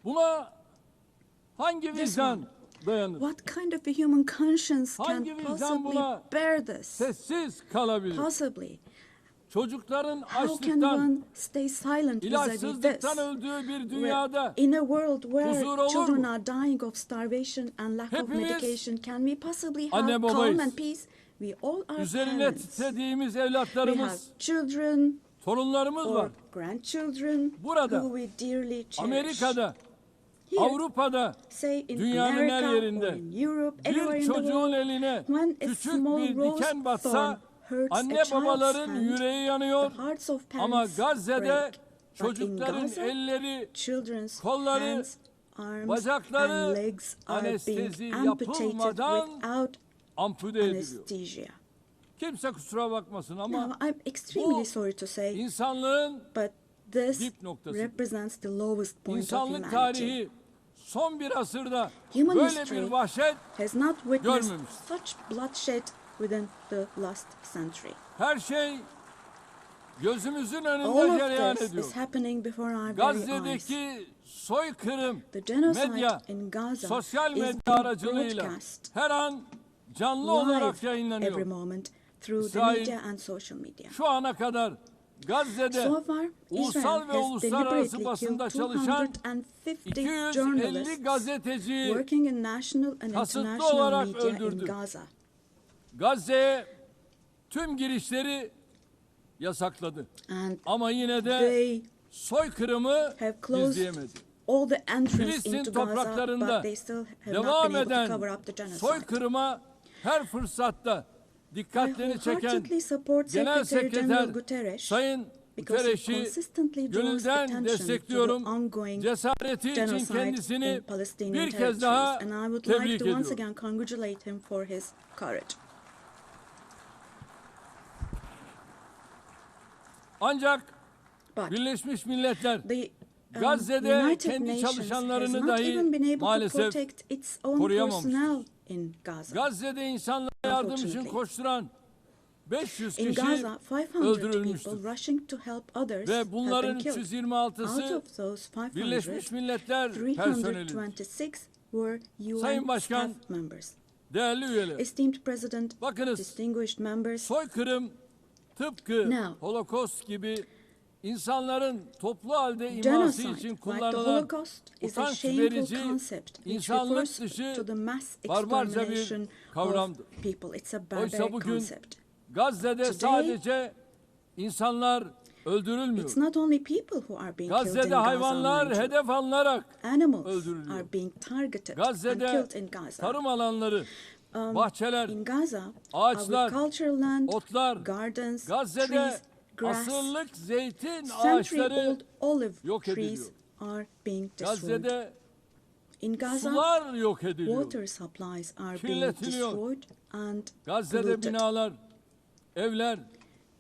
Buna hangi vicdan dayanır? What kind of a human conscience can Hangi vicdan possibly buna bear this? sessiz kalabilir? Possibly. Çocukların How can açlıktan, one stay silent vis-a-vis this? ilaçsızlıktan öldüğü bir dünyada In a world where huzur olur children mu? are dying of starvation and lack of Hepimiz medication, can we possibly anne have babayız. calm and peace? We all are üzerine parents. titrediğimiz We have evlatlarımız, children torunlarımız or var. grandchildren Burada, who we dearly cherish. Amerika'da, Here, Avrupa'da, say in dünyanın her America or yerinde in Europe, anywhere bir in the çocuğun world, eline when a küçük small bir rose diken batsa, thorn hurts a anne child's babaların hand, yüreği yanıyor. the hearts of Ama parents Gazze'de break. But in çocukların Gaza, elleri, children's kolları, hands, arms bacakları and legs are anestezi being amputated yapılmadan without ampute ediliyor. anesthesia. Kimse kusura bakmasın ama Now, I'm extremely bu sorry to say, insanlığın but this dip noktası. represents the lowest point of İnsanlık humanity. tarihi son bir asırda Human böyle history bir vahşet has not witnessed görmemiş. such bloodshed within the last century. Her şey gözümüzün All önünde of cereyan this ediyor. is happening before our very eyes. Gazze'deki soykırım, The genocide medya, in Gaza sosyal is medya being aracılığıyla broadcast her an canlı live olarak every yayınlanıyor. moment through the İsrail, media and social media. Şu ana kadar Gazze'de So far, ulusal Israel ve has uluslararası deliberately basında killed çalışan 250 250 journalists gazeteciyi working in national and kasıtlı international olarak media in öldürdü. Gaza. Gazze'ye tüm girişleri yasakladı. And Ama yine de they soykırımı have closed gizleyemedi. all the entrance Filistin into Gaza, topraklarında but they still have not devam been able to eden cover up the genocide. soykırıma her fırsatta I dikkatlerini çeken wholeheartedly support Genel Secretary General Sekreter Guterres Sayın because he Guterres'i consistently draws gönülden attention to the destekliyorum. ongoing Cesareti için genocide kendisini in Palestinian bir kez daha territories, and I would like tebrik to once ediyorum. again congratulate him for his courage. Ancak But Birleşmiş Milletler the Gazze'de United kendi Nations has çalışanlarını not dahi even been able to maalesef protect its own koruyamamıştır. personnel in Gaza. Gazze'de insanlara yardım için Unfortunately. koşturan 500 In kişi Gaza, 500 öldürülmüştür. people rushing to help others Ve have bunların been killed. Out 326'sı of those 500, Birleşmiş Milletler personeli. 326 were Sayın UN Başkan, staff members. Değerli üyeler, Esteemed President, bakınız distinguished members, soykırım tıpkı Now, Holocaust gibi insanların toplu halde iması genocide, için like the kullanılan Holocaust, is a utanç shameful verici, concept which insanlık refers dışı to the mass barbarca extermination bir of kavramdır. people. It's a Oysa barbaric bugün concept. Gazze'de Today, sadece insanlar öldürülmüyor. It's not only people who are being killed in Gazze'de Gaza, hayvanlar mind you. hedef alınarak Animals öldürülüyor. are being targeted and Gazze'de killed in Gaza. tarım alanları, bahçeler, In Gaza, ağaçlar, agricultural land, otlar, gardens, Gazze'de trees, grass, asırlık zeytin ağaçları century-old olive yok trees ediliyor. are being destroyed. Gazze'de In Gaza, sular yok ediliyor. water supplies are being Kirletiliyor. destroyed and Gazze'de polluted. binalar, evler,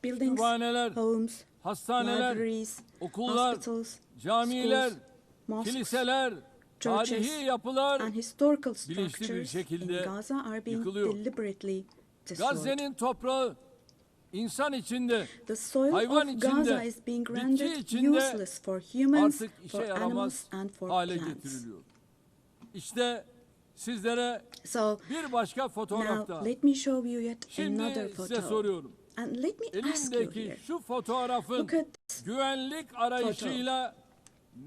Buildings, kütüphaneler, homes, hastaneler, libraries, okullar, hospitals, camiler, schools, mosques, kiliseler, churches, tarihi yapılar and historical bilinçli bir structures şekilde in Gaza are being yıkılıyor. deliberately destroyed. Gazze'nin toprağı insan içinde, The soil hayvan of içinde, Gaza is being bitki rendered içinde useless for humans, artık işe for animals, yaramaz and for hale plants. getiriliyor. İşte sizlere bir başka fotoğraf daha. Let me show you yet another Şimdi size photo. soruyorum. And let me ask you Elimdeki here. şu fotoğrafın Look at this güvenlik arayışıyla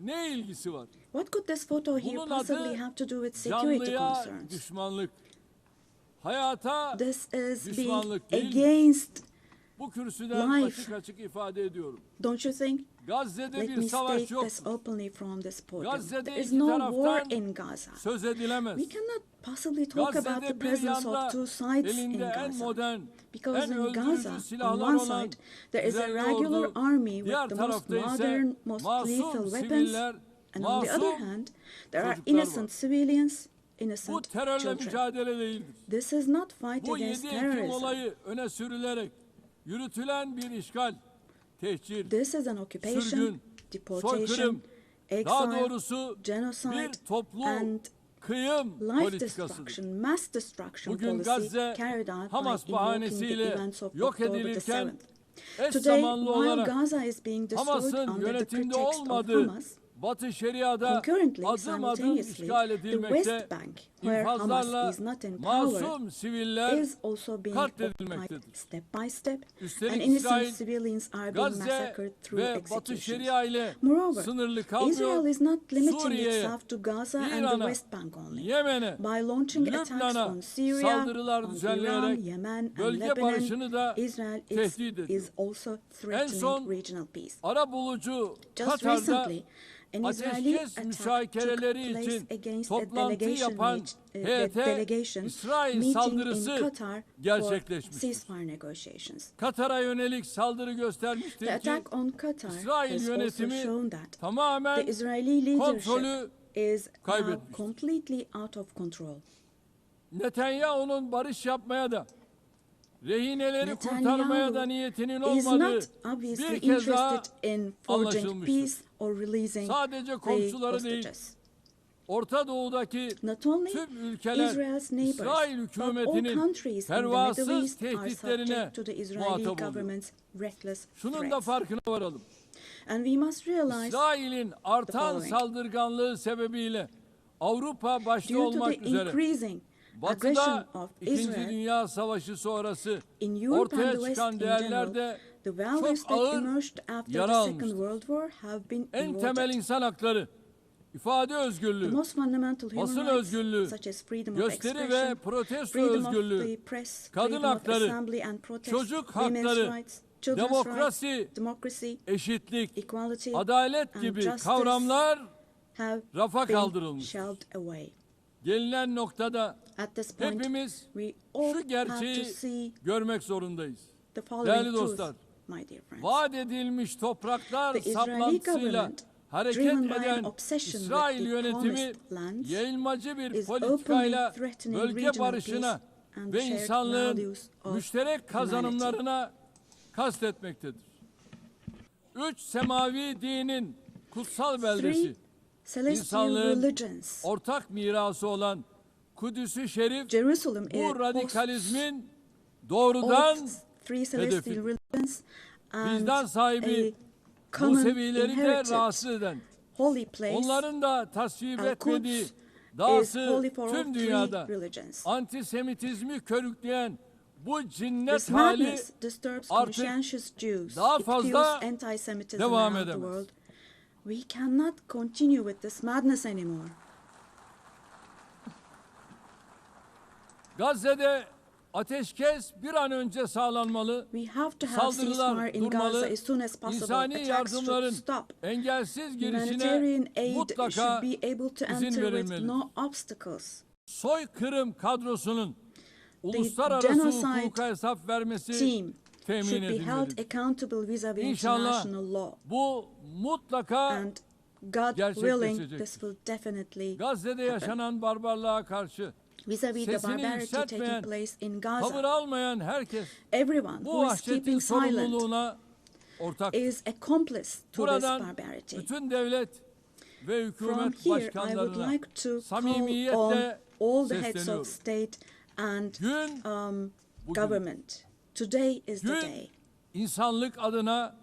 ne ilgisi var? What could this photo here Bunun possibly adı have to do with security canlıya concerns? düşmanlık. Hayata This is being düşmanlık değil. against Bu kürsüden life. açık açık ifade ediyorum. Don't you think? Gazze'de Let bir me savaş state yok. this openly from this podium. Gazze'de There is iki no war taraftan in Gaza. söz edilemez. We cannot possibly talk about the Gazze'de bir presence yanda of two sides in elinde en Gaza. modern, Because en in öldürücü Gaza, on silahlar one olan side, there is a düzenli regular ordu, army diğer with the most tarafta ise modern, most lethal masum weapons. siviller, And on the other masum hand, there are çocuklar innocent var. civilians, Bu innocent terörle children. mücadele değildir. This is not fight Bu against 7 Ekim terrorism. olayı öne sürülerek yürütülen bir işgal, tehcir, This is an occupation, sürgün, deportation, soykırım, daha exile, doğrusu genocide, bir toplu and kıyım life politikasıdır. destruction, mass destruction Bugün policy Gazze carried out Hamas by invoking the bahanesiyle events of yok October the edilirken 7th. eş Today, zamanlı while olarak Gaza is being destroyed Hamas'ın under the yönetimde pretext of olmadığı Hamas, Batı Şeria'da concurrently, adım adım simultaneously, işgal the edilmekte, West Bank, where Hamas infazlarla is not in masum power, siviller is also being katledilmektedir. occupied step by step, and Üstelik innocent İsrail, civilians are being Gazze massacred through ve Batı executions. Şeria ile Moreover, sınırlı Israel kalmıyor, is not limiting Suriye'ye, itself to Gaza and the İran'a, West Bank only. Yemen'e, By launching attacks Lübnan'a on Syria, saldırılar on Iran, düzenleyerek Yemen, and bölge Lebanon, barışını da Israel tehdit ediyor. is also En threatening son regional peace. arabulucu Just Katar'da recently, an Israeli ateşkes attack müzakereleri took place için against a toplantı delegation, yapan heyete delegation İsrail meeting in saldırısı Qatar for gerçekleşmiştir. ceasefire negotiations. Katar'a yönelik saldırı The göstermiştir ki attack on Qatar İsrail has also yönetimi shown that tamamen the Israeli kontrolü leadership is now kaybetmiştir. completely out of control. Netanyahu'nun barış yapmaya da rehineleri Netanyahu kurtarmaya da niyetinin is olmadığı not obviously bir kez daha interested in forging anlaşılmıştır. peace or releasing Sadece the komşuları değil, hostages. Orta Doğu'daki Not only tüm ülkeler Israel's neighbors, İsrail but all hükümetinin countries in the Middle pervasız East are tehditlerine subject to the Israeli muhatap oluyor. government's reckless Şunun da threats. farkına varalım. And we must realize, İsrail'in artan following. saldırganlığı sebebiyle Avrupa başta due to the olmak üzere increasing Batı'da aggression of 2. Israel Dünya Savaşı sonrası in Europe and ortaya the West çıkan in değerler general, de the values çok that ağır emerged after yara the Second almıştır. World War have been En temel eroded. insan hakları, ifade The özgürlüğü, most fundamental human basın rights, özgürlüğü, such as freedom of gösteri ve expression, protesto freedom of özgürlüğü, the press, kadın freedom of hakları, assembly and protest, çocuk women's hakları, rights, children's demokrasi, rights, democracy, eşitlik, equality, adalet and gibi justice kavramlar have rafa been kaldırılmış. shelved away. Gelinen noktada At this point, hepimiz we all şu have to gerçeği see görmek zorundayız. the following Değerli truth, dostlar, my dear friends. vaat edilmiş topraklar The Israeli saplantısıyla government, hareket driven by an eden obsession with İsrail the yönetimi promised lands, yayılmacı bir is politikayla openly threatening bölge regional barışına peace and ve shared insanlığın values of müşterek kazanımlarına kastetmektedir. 3 semavi dinin kutsal beldesi, Three celestial insanlığın religions. ortak mirası olan Kudüs-ü Şerif Jerusalem bu radikalizmin all doğrudan three celestial hedefi. religions and Vicdan sahibi a common Musevileri de inherited rahatsız eden, holy place. onların da tasvip etmediği Al-Quds is dahası holy for all tüm three dünyada religions. antisemitizmi körükleyen bu cinnet This hali madness disturbs artık conscientious Jews. daha It fazla fuels anti-Semitism devam around the edemez. world. We cannot continue with this madness anymore. Gazze'de ateşkes bir an önce sağlanmalı, We have to have saldırılar ceasefire in Gaza durmalı, as soon as possible. insani Attacks yardımların should stop. engelsiz girişine Humanitarian aid mutlaka should be able to izin enter with verilmelidir. no obstacles. Soykırım kadrosunun uluslararası genocide hukuka hesap vermesi Team temin should be held edilmelidir. accountable vis-a-vis İnşallah international law. bu mutlaka And God willing, gerçekleşecektir. this will definitely Gazze'de happen. yaşanan barbarlığa karşı Vis-a-vis the sesini barbarity yükseltmeyen, taking place in tavır Gaza, almayan herkes everyone bu who is vahşetin keeping silent sorumluluğuna ortak. is accomplice to this Buradan barbarity. bütün devlet ve From hükümet here, I would başkanlarına like to call on samimiyetle all the heads sesleniyorum. of state and Gün bugün. government. Today is the Gün day. insanlık adına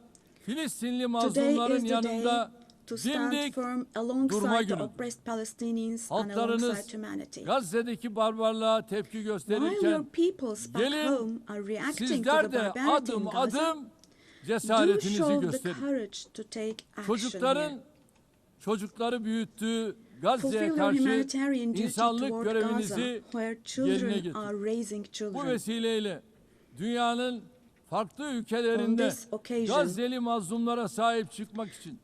Filistinli Today mazlumların is the day yanında to to stand firm alongside the oppressed Palestinians and alongside humanity. Gazze'deki barbarlığa tepki While your gösterirken peoples back home are reacting to the sizler de barbarity in adım Gaza, adım do cesaretinizi show the gösterin. courage to take action here. Çocukları büyüttüğü Gazze'ye Fulfill your karşı humanitarian duty insanlık toward Gaza, görevinizi where yerine children getirin. are raising Bu children. vesileyle dünyanın farklı On ülkelerinde this occasion, Gazze'li mazlumlara sahip çıkmak için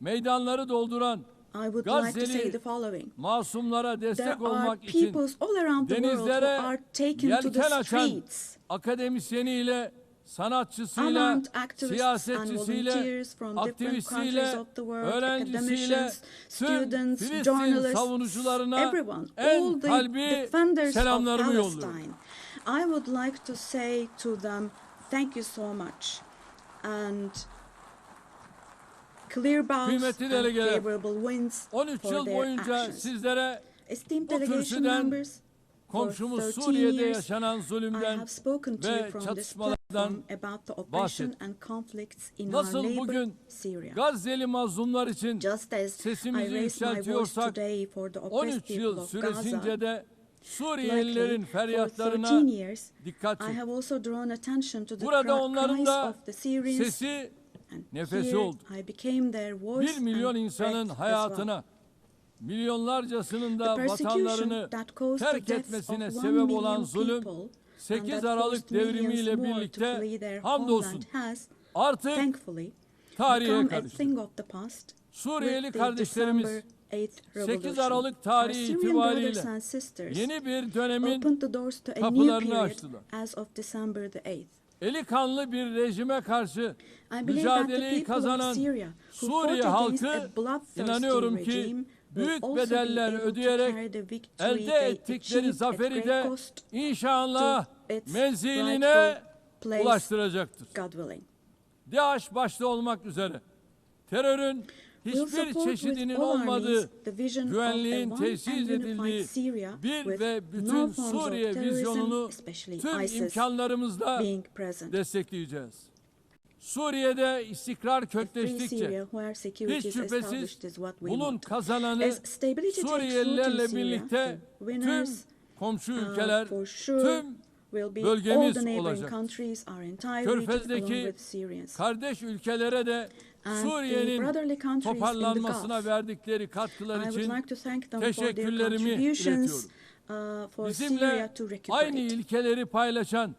meydanları dolduran I would like to say Gazze'li the following. masumlara There destek are olmak için peoples all around the world who denizlere are taken to the yelken açan streets. akademisyeniyle, sanatçısıyla, Unarmed activists and siyasetçisiyle, volunteers from different aktivistiyle, countries of the world, öğrencisiyle, academicians, tüm students, Filistin journalists, savunucularına everyone, en all the kalbi defenders of selamlarımı yolluyorum. Palestine. I would like to say to them, thank you so much. And clear bows Kıymetli and delegeler, favorable winds 13 for yıl their boyunca actions. sizlere Esteemed bu delegation kürsüden members, for komşumuz 13 Suriye'de years, yaşanan I zulümden have spoken to you ve from this çatışmalardan platform about the oppression and conflicts in our nasıl neighbor bugün Syria. Gazze'li mazlumlar için Just as I sesimizi raised my voice yükseltiyorsak today for the oppressed 13 people yıl of süresince Gaza, de Suriyelilerin likely for feryatlarına 13 years, dikkat I çek. have also drawn attention to the Burada onların cries da of the Syrians, sesi, and nefesi here oldu. I became their voice 1 milyon and insanın breath as well. hayatına, milyonlarcasının da The persecution vatanlarını that caused terk the deaths etmesine of 1 sebep million olan zulüm, people and 8 that Aralık forced millions devrimiyle more to birlikte flee their hamdolsun homeland has, artık thankfully, tarihe become a karıştı. thing of the past. Suriyeli With the kardeşlerimiz December 8th 8 revolution. Aralık tarihi Our Syrian itibariyle brothers and sisters yeni bir dönemin opened the doors to a new kapılarını period açtılar. as of December the 8th. Eli kanlı bir rejime karşı I believe that the mücadeleyi people of kazanan Syria who Suriye fought against halkı a bloodthirsty inanıyorum regime ki will büyük also be bedeller able to ödeyerek carry the victory elde they ettikleri achieved at zaferi great de cost inşallah to its menziline rightful place, ulaştıracaktır. God willing. DAEŞ başta olmak üzere terörün We'll hiçbir support çeşidinin with all our olmadığı, means the vision of a güvenliğin one tesis and unified edildiği Syria bir with ve no bütün forms of Suriye terrorism, vizyonunu especially tüm ISIS, imkanlarımızla being present. destekleyeceğiz. Suriye'de istikrar A free kökleştikçe Syria where security hiç is şüphesiz established is what we bunun want. kazananı As stability takes root in Suriyelilerle Syria, birlikte the tüm winners komşu ülkeler, for sure tüm will be all bölgemiz the neighboring olacak. countries, our entire region along Körfez'deki with Syrians. kardeş ülkelere de And the Suriye'nin brotherly countries in the toparlanmasına Gulf. verdikleri katkılar I would için like to thank them for their teşekkürlerimi contributions iletiyorum. for Bizimle Syria to aynı recuperate. ilkeleri paylaşan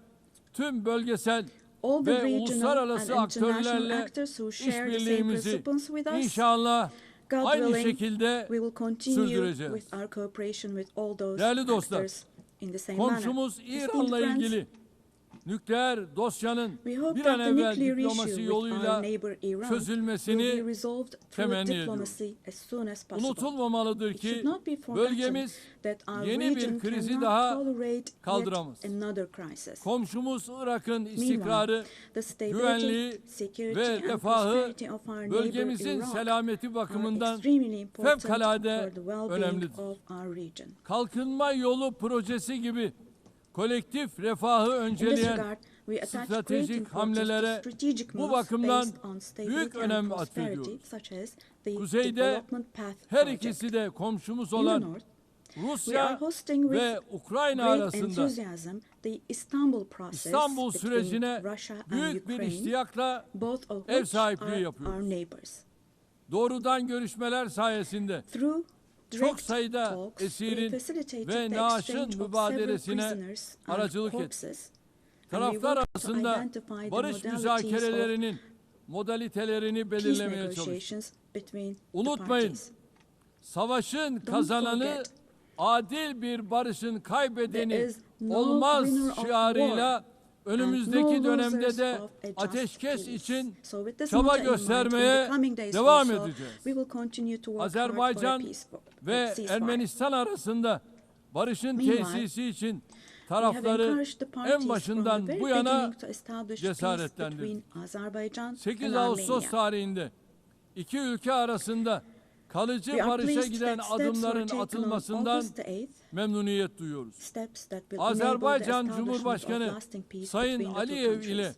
tüm bölgesel All the ve regional uluslararası and international aktörlerle actors who share the same işbirliğimizi principles with us, inşallah God aynı willing, şekilde we will continue sürdüreceğiz. with our cooperation with all those Değerli dostlar, actors in the same manner. komşumuz Esteemed İran'la friends, ilgili nükleer dosyanın we hope bir that an the evvel nuclear diplomasi issue with yoluyla our neighbor Iran will çözülmesini be resolved through temenni diplomacy as soon as possible. unutulmamalıdır It ki should not be forgotten bölgemiz that our yeni bir region krizi cannot daha tolerate kaldıramaz. yet another crisis. Komşumuz Irak'ın Meanwhile, istikrarı, the stability, güvenliği security ve and refahı prosperity of our neighbor bölgemizin Iraq selameti are bakımından extremely important fevkalade for the well-being önemlidir. of our region. Kalkınma yolu projesi gibi kolektif refahı In this önceleyen regard, we attach great stratejik importance to hamlelere strategic bu moves bakımdan based on stability büyük and önem prosperity, atfediyoruz. such as the Kuzeyde development path her project. ikisi de komşumuz In the olan north, we are Rusya hosting with ve Ukrayna great arasında enthusiasm the Istanbul process İstanbul between sürecine Russia and büyük bir Ukraine, iştiyakla both of ev which sahipliği are our yapıyoruz. neighbors. Doğrudan görüşmeler sayesinde Through çok direct sayıda talks, we esirin facilitated ve the naaşın exchange of several mübadelesine prisoners and aracılık etti. corpses, and we Taraflar worked to arasında identify the barış modalities of müzakerelerinin modalitelerini peace belirlemeye çalıştık. negotiations between the Unutmayın, parties. savaşın kazananı forget, adil bir barışın there kaybedeni is no olmaz winner of şiarıyla war önümüzdeki and no dönemde losers de of a just ateşkes peace. için So with this çaba motto in mind, in göstermeye the coming days devam also, edeceğiz. we will continue to work hard for a Azerbaycan peaceful ve ceasefire. Ermenistan arasında barışın Meanwhile, tesisi için We have tarafları encouraged the parties en from başından the very bu yana beginning to establish peace cesaretlendirdik. between Azerbaijan 8 and Ağustos Armenia. tarihinde iki ülke arasında kalıcı We are barışa pleased giden that steps were adımların taken on atılmasından August the 8th, memnuniyet duyuyoruz. steps that will enable the Azerbaycan establishment of Cumhurbaşkanı lasting peace Sayın between the two Aliyev countries. ile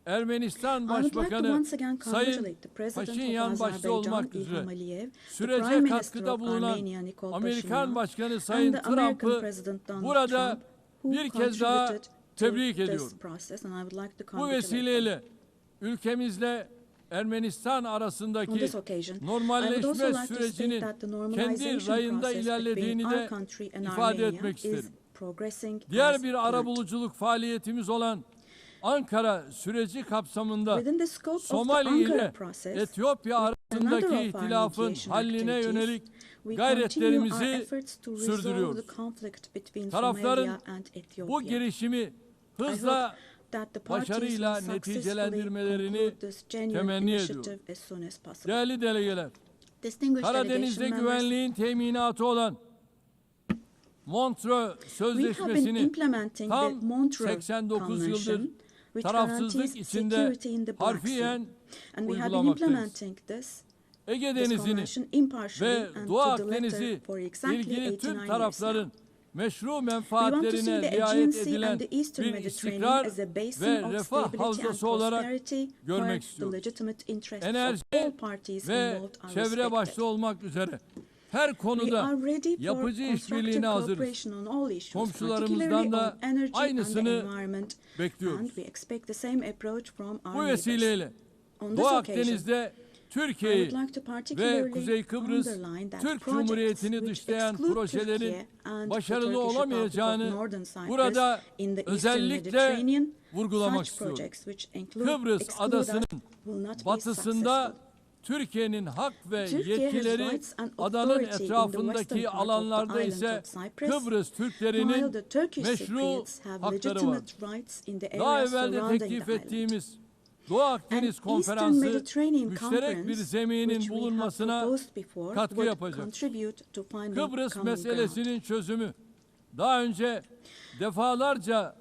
Ermenistan I would like to Başbakanı once again Sayın congratulate the President Paşinyan of başta Azerbaijan, olmak İlham üzere Aliyev, the sürece Prime Minister katkıda of bulunan Armenia, Nikol Amerikan Pashinyan, Başkanı and Sayın the American Trump'ı President Donald burada Trump, who bir kez daha contributed tebrik to ediyorum. this process, and I would like to Bu congratulate them. vesileyle ülkemizle Ermenistan On arasındaki this occasion, I would normalleşme also like to state sürecinin that the kendi normalization rayında process between ilerlediğini our de country and ifade Armenia etmek is isterim. progressing Diğer as bir planned. arabuluculuk faaliyetimiz olan Ankara süreci kapsamında Within the scope of the Somali Ankara ile process, Etiyopya another arasındaki of our ihtilafın mediation halline activities, yönelik we continue our gayretlerimizi efforts to resolve sürdürüyoruz. the conflict between Tarafların Somalia and Ethiopia. bu girişimi I hızla hope that the parties başarıyla will successfully neticelendirmelerini conclude this genuine temenni initiative ediyorum. as soon as possible. Değerli delegeler, Distinguished Karadeniz'de delegation members, güvenliğin teminatı olan Montreux we have been Sözleşmesi'ni implementing the tam Montreux 89 yıldır Convention, which tarafsızlık guarantees içinde security in the Black Sea. harfiyen And we have been uygulamaktayız. implementing Ege this Denizi'ni convention impartially ve and Doğu to the letter Akdeniz'i for exactly ilgili 89 tüm years tarafların now. meşru We want to see menfaatlerine the riayet Aegean Sea edilen and the Eastern bir Mediterranean istikrar as a basin ve of refah stability and havzası olarak prosperity where görmek the istiyoruz. legitimate interests of Enerji all parties ve involved are çevre respected. başta olmak üzere her We konuda are ready for yapıcı constructive işbirliğine hazırız. cooperation on all issues, Komşularımızdan particularly da on energy and the aynısını environment, and bekliyoruz. we expect the same approach from our Bu neighbors. vesileyle On this Doğu occasion, Akdeniz'de I Türkiye'yi would like to ve particularly Kuzey Kıbrıs underline that Türk projects Cumhuriyeti'ni which dışlayan exclude projelerin Türkiye and the başarılı Turkish Republic of olamayacağını Northern Cyprus burada in the Eastern özellikle Mediterranean, vurgulamak such istiyorum. projects which include Kıbrıs exclude adasının us will not be batısında successful. Türkiye'nin hak ve Turkey has yetkileri rights and adanın authority in the western etrafındaki part of the alanlarda island ise of Cyprus, Kıbrıs while Türklerinin the Turkish meşru Cypriots have hakları var. legitimate rights in the Daha areas evvel de surrounding teklif the island. ettiğimiz Doğu Akdeniz An Eastern Konferansı Mediterranean müşterek bir Conference, zeminin which we have bulunmasına proposed before, katkı would yapacak. contribute to finding Kıbrıs common ground. meselesinin çözümü daha önce defalarca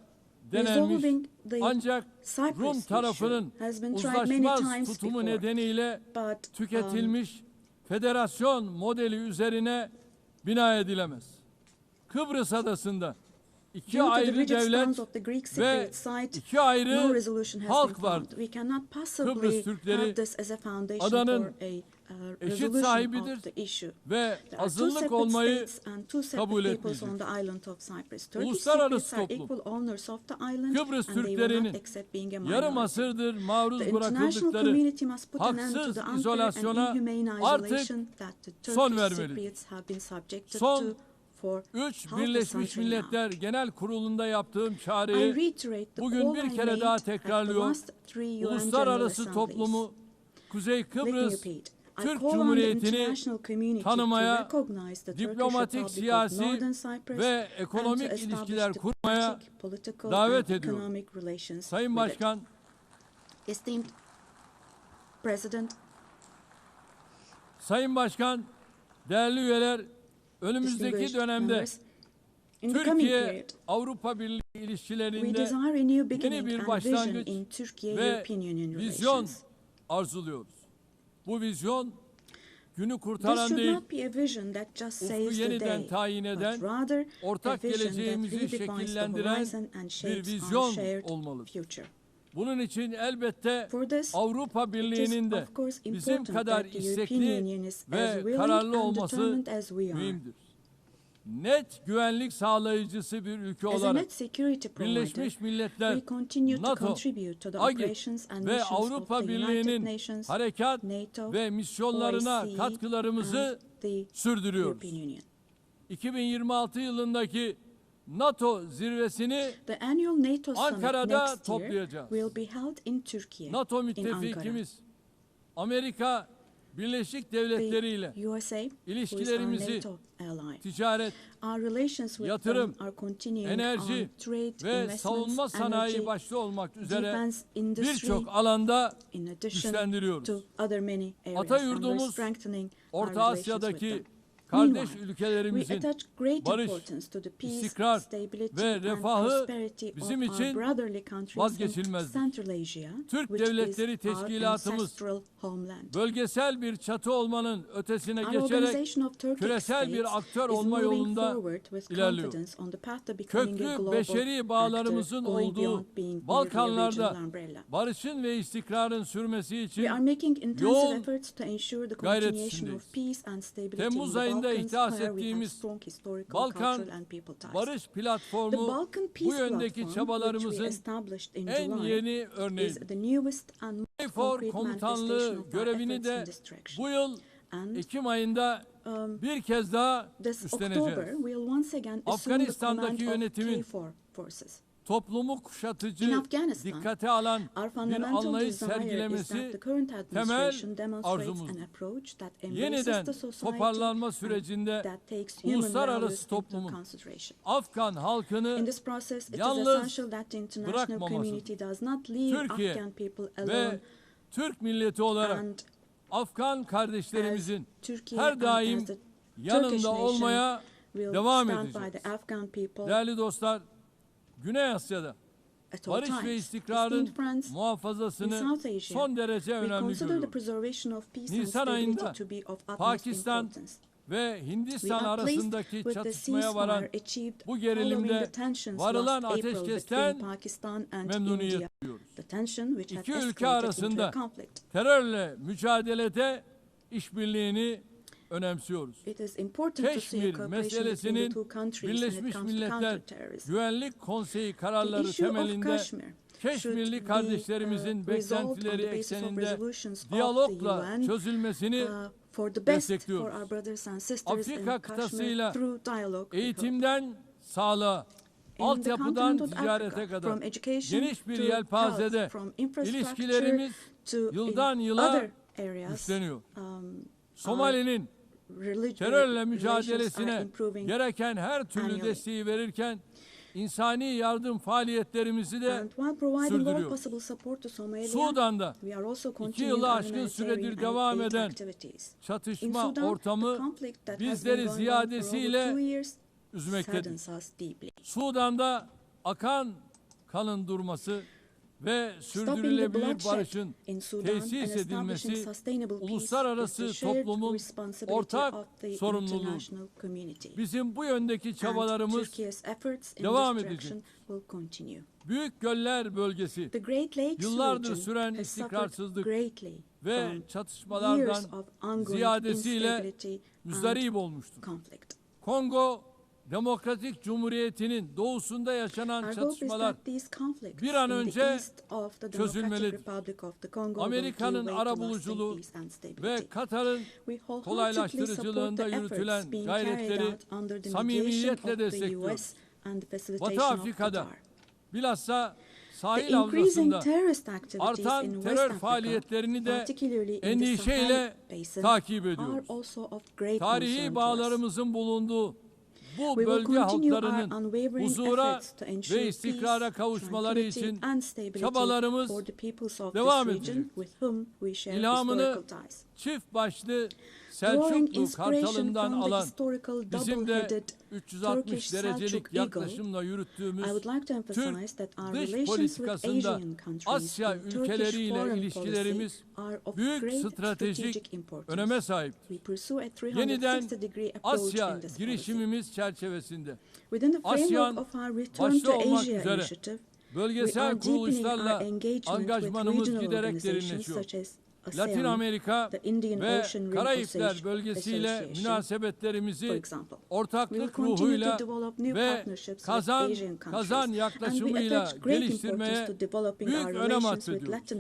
denenmiş Resolving the ancak Cyprus Rum tarafının issue has been tried many uzlaşmaz times tutumu before, nedeniyle but, tüketilmiş federasyon modeli üzerine bina edilemez. Kıbrıs adasında iki due to the ayrı rigid devlet stance of the Greek ve Cypriot side, iki ayrı no resolution has halk been var. found. We cannot Kıbrıs possibly Türkleri have this as a foundation adanın for a eşit resolution sahibidir of the issue. ve There are two azınlık separate olmayı states and two kabul separate peoples etmeyecek. on the island of Cyprus. Turkish Uluslararası Cypriots are toplum, equal owners of the island Kıbrıs and they will Türklerinin not accept being a yarım minority. asırdır maruz The international bırakıldıkları community must put an end to haksız the unfair and izolasyona inhumane artık isolation that the son Turkish vermelidir. Cypriots have been subjected Son to for 3 half a Birleşmiş century now. Milletler Genel Kurulu'nda yaptığım I çağrıyı reiterate the bugün call bir I kere made daha at the tekrarlıyor. last three UN Uluslararası General toplumu Kuzey Let me Kıbrıs repeat. I Türk call on the Cumhuriyeti'ni international community to tanımaya, recognize the Turkish diplomatik, Republic of siyasi Northern Cyprus ve and to ekonomik establish ilişkiler kurmaya diplomatic, political davet and ediyorum. economic relations Sayın with it. Başkan, Esteemed President, Sayın Başkan, değerli üyeler, önümüzdeki distinguished dönemde members, in the coming period, Türkiye-Avrupa Birliği we ilişkilerinde desire a new yeni beginning bir and vision başlangıç in Turkey ve European Union vizyon relations. arzuluyoruz. Bu vizyon günü This kurtaran should değil, not be a vision that just ufku saves the yeniden day, tayin but eden, rather a ortak vision that geleceğimizi redefines the şekillendiren horizon and bir shapes our vizyon shared olmalıdır. future. Bunun için elbette For this, Avrupa it is Birliği'nin de of course bizim important kadar that the European istekli Union is as ve willing kararlı and olması determined as we are. mühimdir. Net güvenlik sağlayıcısı bir ülke As a olarak net security provider, Birleşmiş Milletler, we continue to NATO, contribute to the AGİ operations and ve missions of Avrupa the United Birliği'nin Nations, harekat NATO, ve misyonlarına OSCE, katkılarımızı and the sürdürüyoruz. European Union. 2026 yılındaki NATO zirvesini The annual NATO summit Ankara'da next year toplayacağız. will be held in Turkey, NATO in Ankara. müttefikimiz Amerika Birleşik Devletleri ile The USA, who is our ilişkilerimizi NATO ally. ticaret, Our relations with yatırım, them are continuing enerji on trade, ve investments, savunma sanayi energy, başta olmak üzere defense industry, birçok alanda in addition güçlendiriyoruz. to other many areas, Ata and we're yurdumuz, strengthening our Orta relations with Asya'daki them. kardeş we ülkelerimizin attach great barış, importance to the peace, istikrar stability ve and refahı prosperity bizim of our için brotherly countries in vazgeçilmezdir. Central Asia, Türk which is Devletleri our Teşkilatımız ancestral homeland. bölgesel bir çatı olmanın ötesine Our geçerek organization of Turkic küresel bir states aktör is olma moving yolunda forward with ilerliyor. confidence on the path to becoming a Köklü global beşeri bağlarımızın actor going olduğu beyond being merely a Balkanlarda regional umbrella. barışın ve istikrarın sürmesi için We are making intensive yoğun efforts to ensure the gayret continuation içindeyiz. of peace and stability Temmuz in the ayında Balkans, ihdas where we have ettiğimiz strong historical, Balkan cultural and people ties. Barış The Platformu Balkan bu Peace yöndeki Platform, which we çabalarımızın established in en July, yeni is örneği. the newest and most KFOR concrete komutanlığı manifestation of our görevini efforts de in this direction. bu yıl And Ekim ayında bir kez daha this üstleneceğiz. October, we'll once again assume the Afganistan'daki command of yönetimin KFOR forces. toplumu kuşatıcı, In Afghanistan, dikkate alan our bir fundamental anlayış desire is that sergilemesi the current temel administration demonstrates arzumuzdur. an approach that embraces Yeniden the society toparlanma and sürecinde that takes human uluslararası values into toplumun consideration. Afgan In halkını this process, it is yalnız essential that the international bırakmaması, community does not leave Türkiye Afghan people alone, ve Türk milleti olarak and Afgan kardeşlerimizin as Turkey her and daim as the Turkish yanında nation olmaya will devam stand by edeceğiz. the Afghan people Değerli dostlar, Güney Asya'da at all barış ve times. istikrarın Esteemed friends, in muhafazasını South Asia, son derece we önemli consider the görüyoruz. preservation of peace and Nisan stability ayında to be of utmost Pakistan importance. ve We Hindistan are pleased arasındaki with the çatışmaya varan ceasefire achieved bu following gerilimde the tensions varılan last April ateşkesten between Pakistan and memnuniyet India. duyuyoruz. The tension which had İki ülke escalated into arasında a conflict. terörle mücadelede işbirliğini önemsiyoruz. It is important to see a Keşmir cooperation between the meselesinin two countries when it Birleşmiş comes to Milletler counterterrorism. Güvenlik Konseyi The kararları issue of temelinde Kashmir Keşmirli should be kardeşlerimizin resolved on beklentileri the basis of ekseninde resolutions of the diyalogla UN çözülmesini for the best for destekliyoruz. our brothers and sisters in Afrika Kashmir kıtasıyla through dialogue. we hope. eğitimden sağlığa, In the altyapıdan continent of ticarete Africa, kadar from education geniş bir to yelpazede health, from infrastructure ilişkilerimiz to yıldan in yıla other areas, güçleniyor. our Somali'nin terörle relations are mücadelesine improving gereken her türlü annually. desteği verirken insani yardım faaliyetlerimizi de And while providing all sürdürüyor. possible support to Somalia, Sudan'da we are also 2 continuing yılı our aşkın süredir humanitarian devam aid eden activities. In çatışma Sudan, the ortamı conflict that has bizleri been going on for ziyadesiyle over 2 years üzmektedir. saddens us deeply. Sudan'da akan kanın durması ve sürdürülebilir barışın tesis edilmesi uluslararası toplumun ortak sorumluluğu. Bizim bu yöndeki çabalarımız devam edecek. Büyük Göller Bölgesi yıllardır süren istikrarsızlık ve çatışmalardan ziyadesiyle müzdarip olmuştur. Kongo Demokratik Cumhuriyeti'nin doğusunda yaşanan çatışmalar bir an önce çözülmelidir. Amerika'nın arabuluculuğu ve Katar'ın kolaylaştırıcılığında yürütülen gayretleri samimiyetle destekliyoruz. Batı Afrika'da bilhassa sahil havzasında artan terör faaliyetlerini de endişeyle takip ediyoruz. Tarihi bağlarımızın bulunduğu bu bölge halklarının huzura ve istikrara kavuşmaları için çabalarımız devam edecek. İlhamını çift başlı Selçuklu Kartalı'ndan alan bizim de 360 derecelik yaklaşımla yürüttüğümüz Türk dış politikasında Asya ülkeleriyle ilişkilerimiz büyük stratejik öneme sahiptir. Yeniden Asya girişimimiz çerçevesinde ASEAN başta olmak üzere bölgesel kuruluşlarla angajmanımız giderek derinleşiyor. Latin Amerika ve Karayipler bölgesiyle münasebetlerimizi ortaklık ruhuyla ve kazan yaklaşımıyla geliştirmeye büyük önem atfediyoruz.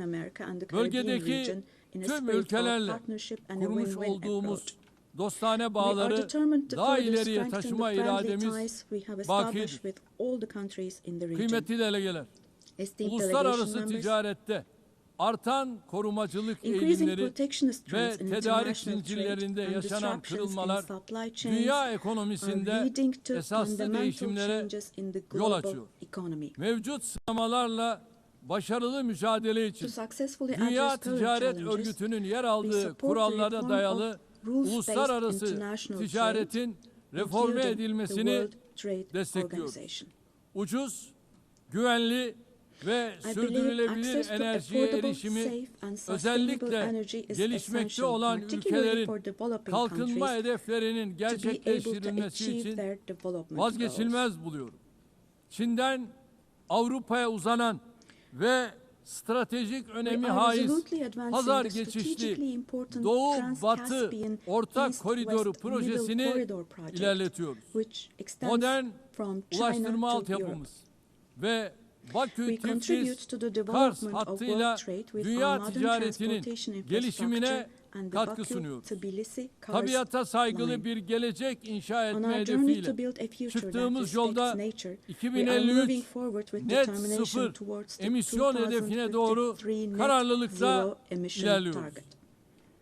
Bölgedeki tüm ülkelerle kurmuş olduğumuz dostane bağları daha ileriye taşıma irademiz bakidir. Kıymetli delegeler, uluslararası ticarette artan korumacılık eğilimleri ve tedarik zincirlerinde yaşanan kırılmalar dünya ekonomisinde esaslı değişimlere yol açıyor. Mevcut sınamalarla başarılı mücadele için Dünya Ticaret Örgütü'nün yer aldığı kurallara dayalı uluslararası ticaretin reforme edilmesini destekliyoruz. Ucuz, güvenli ve sürdürülebilir enerjiye erişimi özellikle gelişmekte olan ülkelerin kalkınma hedeflerinin gerçekleştirilmesi için vazgeçilmez buluyorum. Çin'den Avrupa'ya uzanan ve stratejik önemi haiz pazar geçişli Doğu-Batı Ortak Koridoru projesini ilerletiyoruz. Modern ulaştırma altyapımız ve Bakü-Tiflis-Kars hattıyla dünya ticaretinin gelişimine katkı sunuyor. Tabiata saygılı bir gelecek inşa etme hedefiyle çıktığımız yolda 2053 net sıfır emisyon hedefine doğru kararlılıkla ilerliyoruz.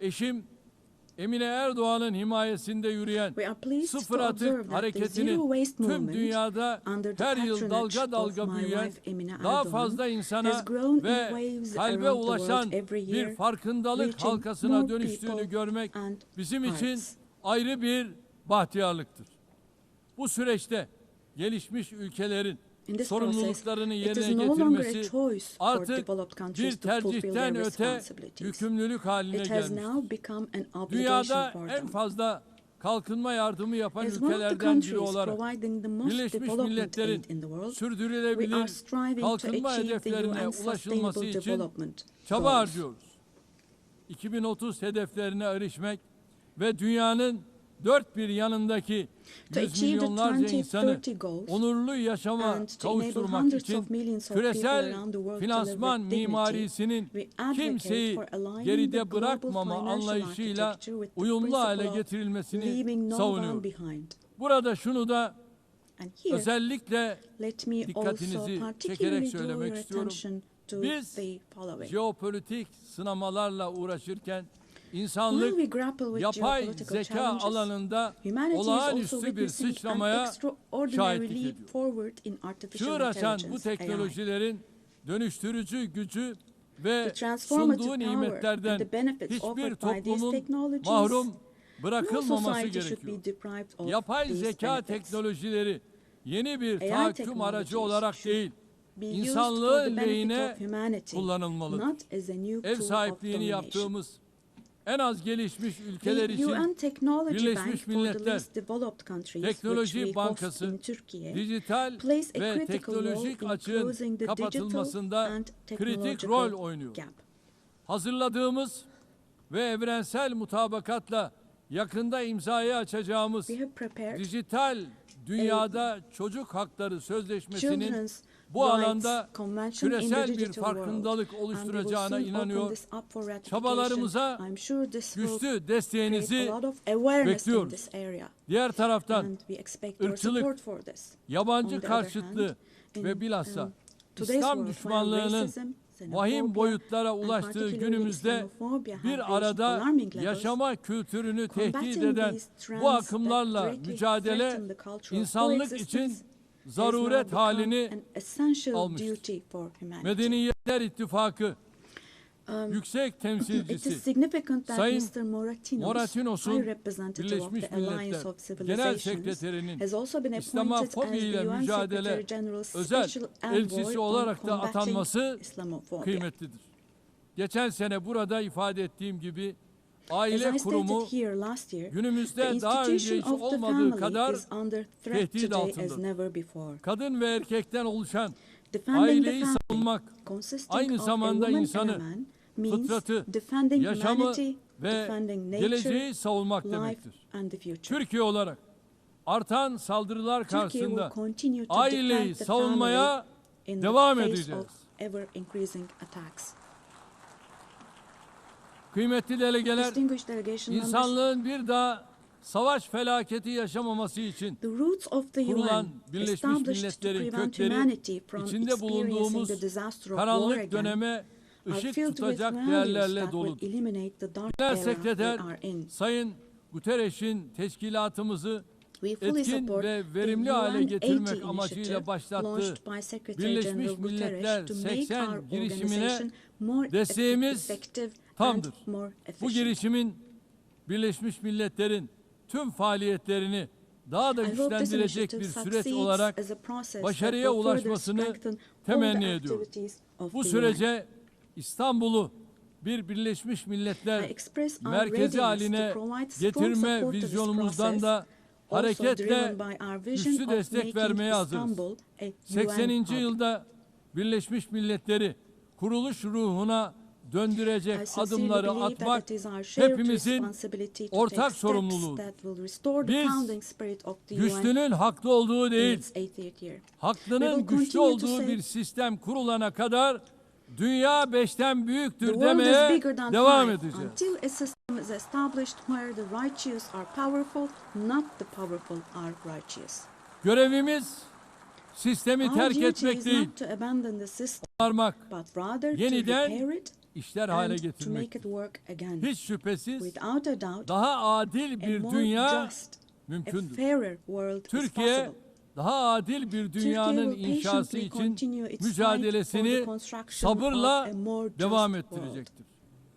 Eşim Emine Erdoğan'ın himayesinde yürüyen sıfır atık hareketinin tüm dünyada her yıl dalga dalga büyüyen, daha fazla insana ve kalbe ulaşan bir farkındalık halkasına dönüştüğünü görmek bizim için ayrı bir bahtiyarlıktır. Bu süreçte gelişmiş ülkelerin sorumluluklarını yerine getirmesi artık bir tercihten öte yükümlülük haline gelmiştir. Dünyada en fazla kalkınma yardımı yapan ülkelerden biri olarak Birleşmiş Milletler'in sürdürülebilir kalkınma hedeflerine ulaşılması için çaba harcıyoruz. 2030 hedeflerine erişmek ve dünyanın dört bir yanındaki yüz milyonlarca insanı onurlu yaşama kavuşturmak için küresel finansman mimarisinin kimseyi geride bırakmama anlayışıyla uyumlu hale getirilmesini savunuyorum. Burada şunu da özellikle dikkatinizi çekerek söylemek istiyorum. Biz jeopolitik sınamalarla uğraşırken İnsanlık yapay zeka alanında olağanüstü bir sıçramaya şahitlik ediyor. Çığır açan bu teknolojilerin dönüştürücü gücü ve sunduğu nimetlerden hiçbir toplumun mahrum bırakılmaması gerekiyor. Yapay zeka teknolojileri yeni bir tahakküm aracı olarak değil, insanlığın lehine kullanılmalı. Ev sahipliğini yaptığımız en az gelişmiş ülkeler için Birleşmiş Milletler Teknoloji Bankası dijital ve teknolojik açığın kapatılmasında kritik rol oynuyor. Hazırladığımız ve evrensel mutabakatla yakında imzayı açacağımız dijital dünyada çocuk hakları sözleşmesinin bu alanda küresel bir farkındalık oluşturacağına inanıyor. Çabalarımıza güçlü desteğinizi bekliyoruz. Diğer taraftan ırkçılık, yabancı karşıtlığı ve bilhassa İslam düşmanlığının vahim boyutlara ulaştığı günümüzde bir arada yaşama kültürünü tehdit eden bu akımlarla mücadele insanlık için zaruret halini almıştır. Medeniyetler İttifakı Yüksek Temsilcisi Sayın Moratinos'un Birleşmiş Milletler Genel Sekreterinin İslamofobi ile mücadele özel elçisi olarak da atanması kıymetlidir. Geçen sene burada ifade ettiğim gibi aile kurumu günümüzde daha önce hiç olmadığı kadar tehdit altındadır. Kadın ve erkekten oluşan aileyi savunmak aynı zamanda insanı, fıtratı, yaşamı ve geleceği savunmak demektir. Türkiye olarak artan saldırılar karşısında aileyi savunmaya devam edeceğiz. Kıymetli delegeler, insanlığın bir daha savaş felaketi yaşamaması için kurulan Birleşmiş Milletler'in kökleri içinde bulunduğumuz karanlık döneme ışık tutacak değerlerle doludur. Genel Sekreter Sayın Guterres'in teşkilatımızı etkin ve verimli hale getirmek amacıyla başlattığı Birleşmiş Milletler 80 girişimine desteğimiz tamdır. Bu girişimin Birleşmiş Milletler'in tüm faaliyetlerini daha da güçlendirecek bir süreç olarak başarıya ulaşmasını temenni ediyorum. Bu sürece İstanbul'u bir Birleşmiş Milletler merkezi haline getirme vizyonumuzdan da hareketle güçlü destek vermeye hazırız. 80. yılda Birleşmiş Milletleri kuruluş ruhuna döndürecek adımları atmak hepimizin ortak sorumluluğu. Biz güçlünün haklı olduğu değil, haklının güçlü olduğu bir sistem kurulana kadar dünya 5'ten büyüktür demeye devam edeceğiz. Görevimiz sistemi terk etmek değil, onarmak, yeniden işler hale getirmek. Hiç şüphesiz daha adil bir dünya mümkündür. Türkiye daha adil bir dünyanın inşası için mücadelesini sabırla devam ettirecektir.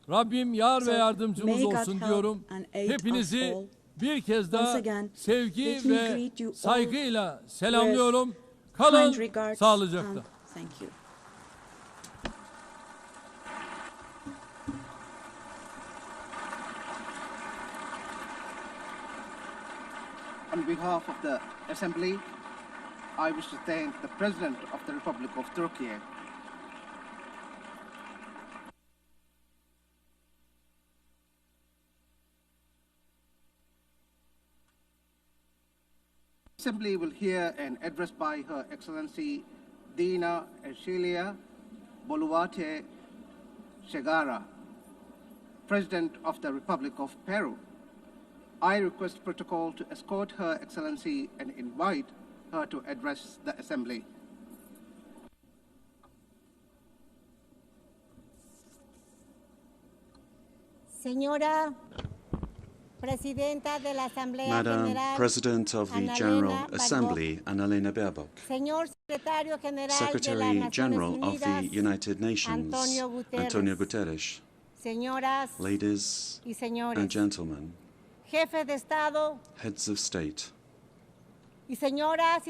Rabbim yar ve yardımcımız olsun diyorum. Hepinizi bir kez daha sevgi ve saygıyla selamlıyorum. Kalın sağlıcakla. On behalf of the Assembly, I wish to thank the President of the Republic of Turkey, the Assembly will hear an address by Her Excellency Dina Ercilia Boluarte Segara, President of the Republic of Peru. I request protocol to escort Her Excellency and invite her to address the Assembly. Señora Presidenta de la Asamblea Madam General, President of the General Assembly, Annalena Baerbock, Señor Secretario General Secretary de las General Naciones of the Unidas, United Nations, Antonio Guterres, Señoras ladies y señores, and gentlemen, Jefes de Estado heads of state, y señoras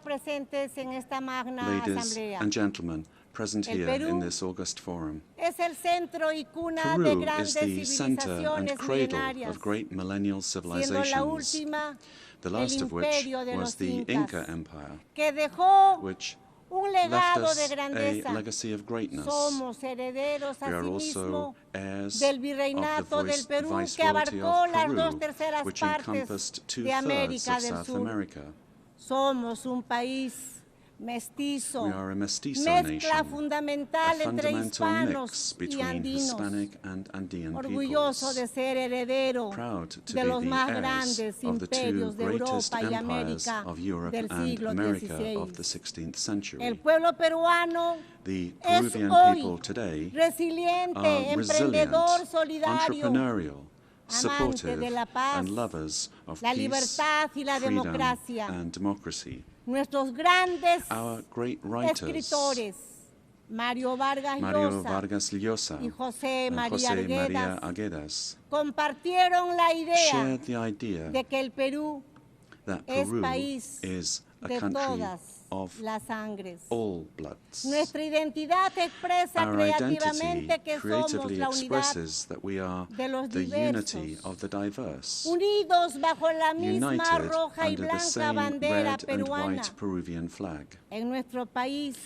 presentes en esta magna ladies asamblea. and gentlemen present El here Perú in this august forum. Es el centro y cuna de Peru is grandes the center and civilizaciones cradle milenarias, of great millennial siendo la civilizations, última the last el of which imperio de was los the Incas, Inca Empire, que dejó which un left legado de us a grandeza. legacy of greatness. Somos herederos We are asimismo also heirs del of virreinato the del Perú, que Viceroyalty abarcó of las Peru, 2/3 which partes encompassed de 2/3 América of del South Sur. America. Somos un país mestizo, We are a mestizo mezcla nation, fundamental a entre fundamental hispanos mix y between andinos, Hispanic and Andean orgulloso peoples, de ser heredero proud to de be los the más heirs grandes of the two imperios de greatest Europa y empires América of Europe del and siglo America XVI. of the 16th century. El pueblo peruano The es Peruvian hoy people today resiliente, are resilient, emprendedor, solidario, entrepreneurial, amante supportive, de la paz, and lovers of la peace, libertad y la freedom, democracia. and democracy. Nuestros grandes Our great writers, escritores, Mario Vargas Llosa y José and María José María Arguedas, Arguedas, compartieron la idea shared the idea de que el Perú that es Peru país is a de country todas of las sangres. all bloods. Nuestra identidad expresa Our creativamente identity que somos creatively la unidad expresses that we are de los the diversos, unity of the diverse, unidos bajo la misma united roja y under the blanca same bandera red and peruana. white Peruvian flag. En nuestro país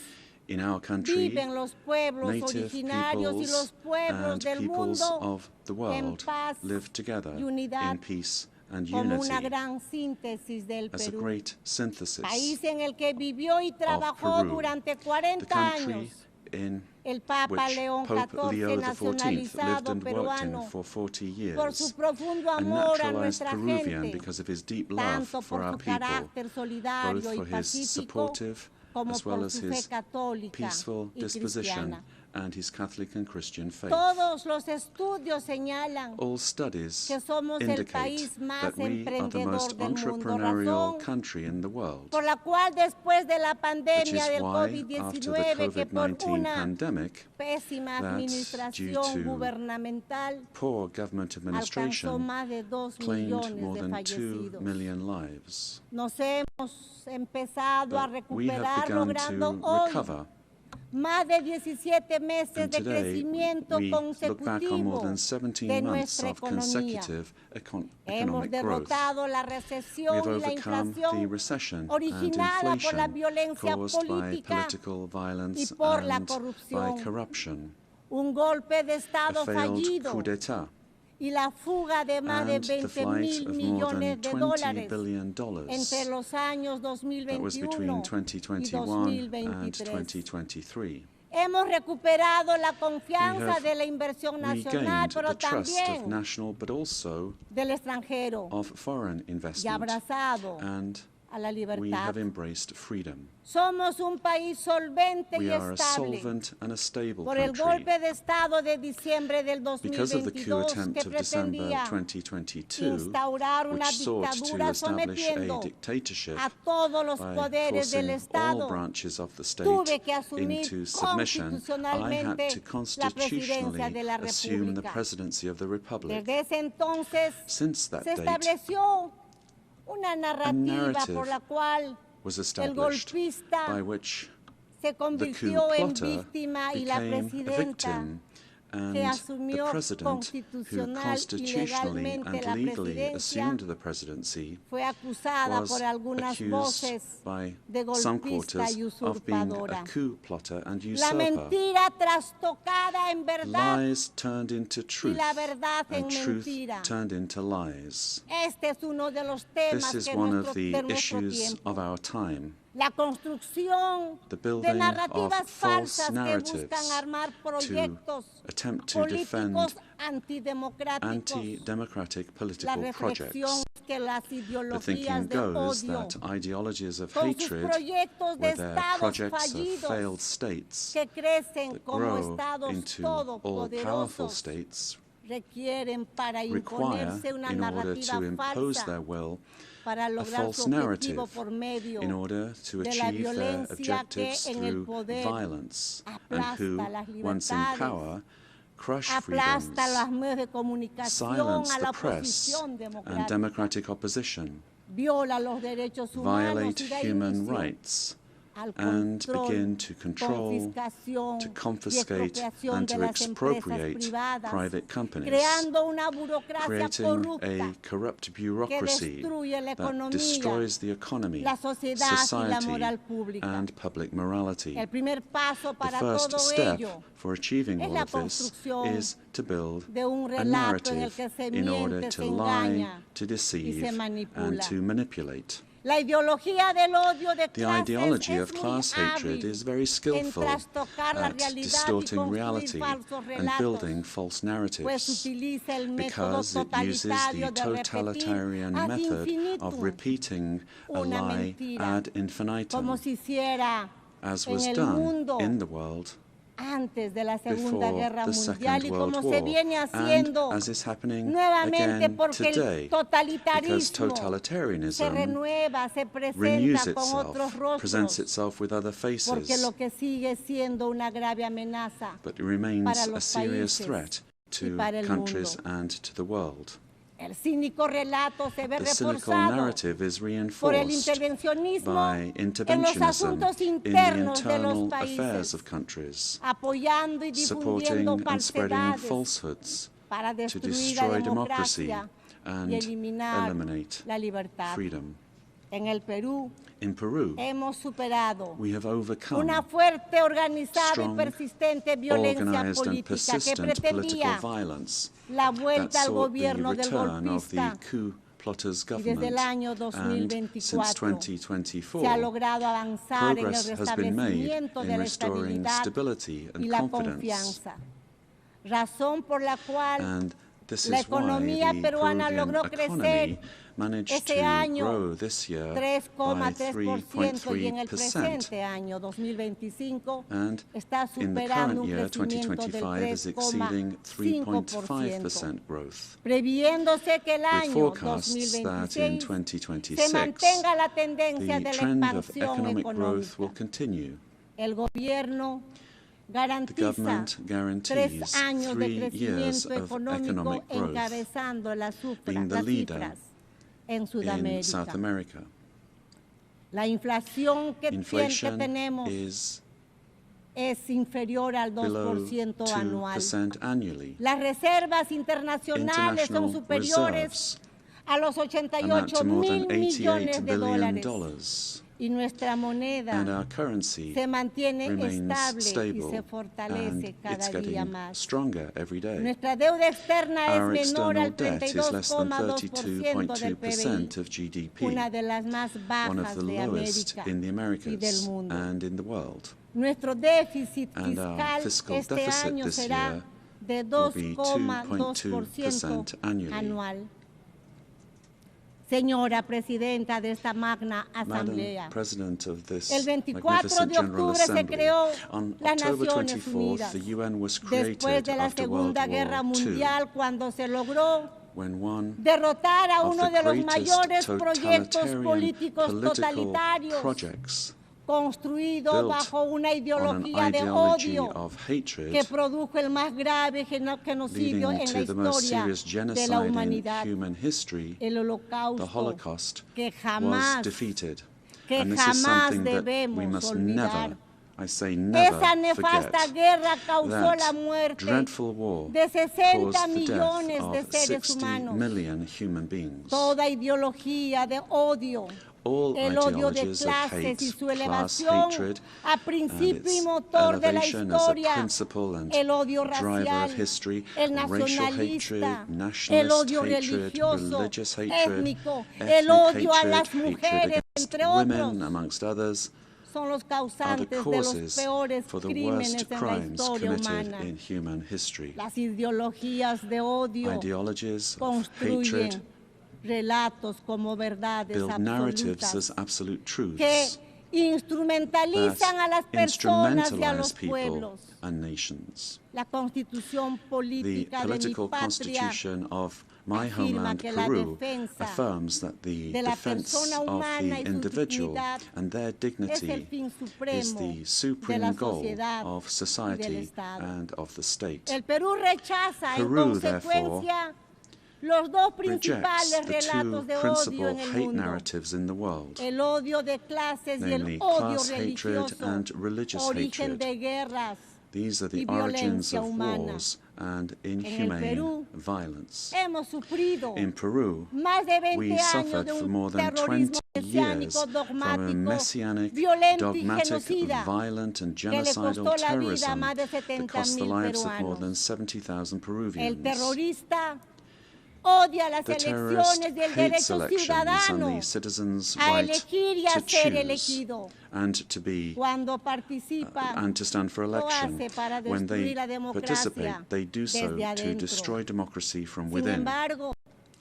In our country, viven los pueblos native originarios y los peoples pueblos and del peoples mundo of the en world paz live together y unidad in peace and como unity una gran síntesis del as a Perú, great synthesis país en el que vivió y trabajó Peru, durante the 40 country años in el Papa which León Pope Leo XIV, XIV lived nacionalizado and worked in peruano, for 40 por su years, profundo a amor a naturalized nuestra Peruvian gente, because of his deep love tanto for por our su people, carácter solidario both y for his pacífico supportive como as well por as su fe his católica peaceful y disposition cristiana. and his Catholic and Christian faith. Todos los estudios señalan All studies que somos el indicate país más that we are the most emprendedor del mundo, entrepreneurial razón country in the world, por la cual después de la which is pandemia del why, after the COVID-19, que por COVID-19 una pandemic, pésima that due administración to gubernamental poor government alcanzó administration, más de 2 claimed millones more de than 2 fallecidos. million lives. Nos hemos empezado a But we have recuperar begun logrando to hoy recover, más de 17 meses and de today crecimiento we look back on more consecutivo than 17 de months nuestra of economía. consecutive Hemos economic growth. derrotado la We have recesión y la overcome the inflación recession and originada por la inflation violencia caused by política political violence y por la and by corrupción. corruption, Un golpe de a Estado failed fallido coup d'etat, y la fuga de más de and the 20 flight mil of more millones than de $20 dólares billion entre los años that was between 2021 y 2021 and 2023. 2023. Hemos recuperado la We confianza have de la inversión nacional, regained pero the trust of también national but also del extranjero, of foreign y investment, abrazado and a la we libertad. have embraced freedom. Somos un país solvente We y are a estable solvent and a stable por el country golpe de Estado de diciembre del because of the coup 2022 attempt que of December pretendía 2022, instaurar una which sought to dictadura establish a sometiendo dictatorship a todos los by poderes del forcing all Estado. branches of the state Tuve que asumir into submission. I had constitucionalmente to la constitutionally presidencia de la assume the República. presidency of the Republic. Desde ese entonces Since that se date, estableció una narrativa narrative por la cual was el established golpista by which se the coup convirtió en plotter víctima y la became a presidenta victim, and que the asumió president, who constitucional y constitutionally legalmente and la legally presidencia, assumed the presidency, fue acusada was por algunas accused voces by de some golpista quarters y of being a usurpadora. coup plotter and La usurper. mentira trastocada en verdad Lies turned into y truth, la verdad en and truth mentira. turned into lies. Este es uno de los temas This is que one nuestro, of the de nuestro issues tiempo. of our time. La construcción The de building narrativas of false falsas que narratives buscan armar proyectos attempt to defend políticos antidemocráticos. anti-democratic La political reflexión projects. es que las The ideologías thinking de goes odio, that ideologies of con sus hatred, proyectos de with their estados projects of fallidos failed states que crecen that como grow estados into all-powerful todopoderosos, states, requieren para require, imponerse una in order narrativa to impose falsa their will, para a lograr su false narrative objetivo por medio in order to de la achieve their violencia que objectives en el through poder violence, and who, aplasta las once in libertades, power, crush aplasta freedoms, los medios de comunicación, silence a la the press oposición and democrática, democratic opposition, viola los derechos humanos violate y da human inicio rights, al and control, begin to control, confiscación to y confiscate, expropiación and de to las empresas expropriate privadas, private companies, creando una burocracia creating corrupta a corrupt que bureaucracy destruye la that economía, destroys the economy, la sociedad y la society, moral pública. and public morality. El primer paso The para first todo step ello for achieving es all la of this construcción is to build de un a relato en el narrative que se in order miente, to se lie, engaña to y deceive, se and manipula. to manipulate. La ideología del odio de The clases ideology es of muy class hatred hábil is very en skillful trastocar la at realidad y distorting construir reality falsos and relatos, building false pues narratives, utiliza el método because it uses the totalitario de repetir totalitarian ad method of infinitum repeating a una lie mentira, ad infinitum, como se hiciera as en was el done mundo in the world antes de la Segunda before Guerra the Mundial Second y World como se War, viene and haciendo as is happening nuevamente again porque today, el because totalitarismo se totalitarianism renueva, se renews presenta con otros itself, presents rostros, itself with other porque faces, lo que sigue siendo una grave amenaza but remains para a los serious países threat y to para el countries mundo. and to the world. El cínico relato se ve The cynical reforzado narrative is por el reinforced intervencionismo by en los interventionism asuntos in the internos de los internal affairs países, of countries, apoyando y supporting difundiendo and spreading falsedades falsehoods para to destruir la destroy democracy democracia and y eliminar eliminate la libertad. freedom. En el Perú In Peru, hemos superado we have overcome una fuerte, organizada y strong, persistente violencia organized and política que persistent political pretendía violence la that vuelta al sought the gobierno del return of the golpista, coup plotters y desde el government, año and since 2024 se ha 2024, logrado avanzar en el progress has been made restablecimiento de in la restoring estabilidad stability y and la confidence, confianza, razón por la cual and This La is why economía the peruana Peruvian logró economy crecer managed ese to año grow this year by 3,3% y en el 3.3%. presente año 2025 And está in the superando current un year, crecimiento del 2025, is exceeding 3,5%, 3.5% growth. previéndose que el With año forecasts that in 2026 se 2026, mantenga la tendencia the de la trend of expansión economic growth económica. will continue. El gobierno The garantiza government 3 guarantees años de 3 years crecimiento of económico economic growth, encabezando las being the leader cifras en in Sudamérica. South America. La inflación que Inflation tenemos is es inferior al below 2% anual. 2% annually. Las reservas internacionales son International superiores reserves a los amount 88 to more mil than millones $88 de billion, dólares. Y nuestra and moneda our currency se mantiene remains estable y stable, se and fortalece cada it's día getting más. stronger every day. Nuestra deuda externa es Our menor al external debt is less than 32,2% del PBI, 32.2% of GDP, una de las más one of bajas the de lowest América in the y del Americas mundo. and in the world. Nuestro déficit And our fiscal fiscal este deficit año this será year de will be 2,2% 2.2% annually. anual. Señora Presidenta de esta magna Madam Asamblea, President of this el 24 magnificent de General octubre se Assembly, creó on las October Naciones 24th, Unidas, the UN was después created de la after World Segunda Guerra War II, Mundial, cuando se logró when one derrotar a of uno the de los greatest mayores proyectos totalitarian políticos political totalitarios projects construido built bajo una on an ideología de ideology odio of hatred, que produjo el más grave genocidio leading en la to the most historia serious de la genocide in humanidad, human history, el the Holocausto, Holocaust, que was jamás, defeated. que And this is jamás something that we debemos must olvidar. never, I say never, Esa nefasta forget. guerra causó la That muerte dreadful war de 60 caused the millones de death of seres 60 humanos. million human beings. Toda ideología de odio, All el odio de ideologies of clases hate, y su class elevación hatred, a and principio y its motor de la elevation as a historia, principle and el odio driver racial, of history, el racial nacionalista, hatred, el nationalist odio hatred, religioso, religious hatred, étnico, el ethnic odio a hatred, las hatred mujeres, against entre women, otros, amongst others, son los are the causantes de los causes peores for the crímenes worst en la crimes historia committed humana. in human history. Las ideologías de odio Ideologies of construyen hatred relatos como verdades build narratives absolutas as absolute que truths instrumentalizan a las that personas y a instrumentalize los people pueblos. and nations. La constitución The política de mi political patria constitution of my afirma homeland, que la Peru, defensa affirms that the de la defense persona of humana the y su individual dignidad and their es el dignity fin is supremo the de la supreme goal sociedad of y del society Estado. and of the state. El Perú rechaza en Peru, consecuencia los dos principales Rejects the relatos two de odio principal en el hate mundo, narratives in the world, el odio de clases y namely el odio class hatred religioso, and religious origen hatred. de guerras. These are y the origins violencia of humana. wars and En el inhumane Perú violence. hemos sufrido In Peru, más de 20 we años suffered de for un more than terrorismo 20 years mesiánico, from a dogmático, messianic, violento y dogmatic, genocida violent and que le genocidal costó la vida a terrorism más de that cost the 70,000 lives of more peruanos. than 70,000 El Peruvians. terrorista odia las The terrorist elecciones y el hates derecho elections ciudadano and the citizens' a right elegir y a to ser choose elegido. and to be Cuando participa, and to stand for lo election. hace para When they destruir la democracia participate, they do so desde to adentro. destroy democracy from Sin within. embargo,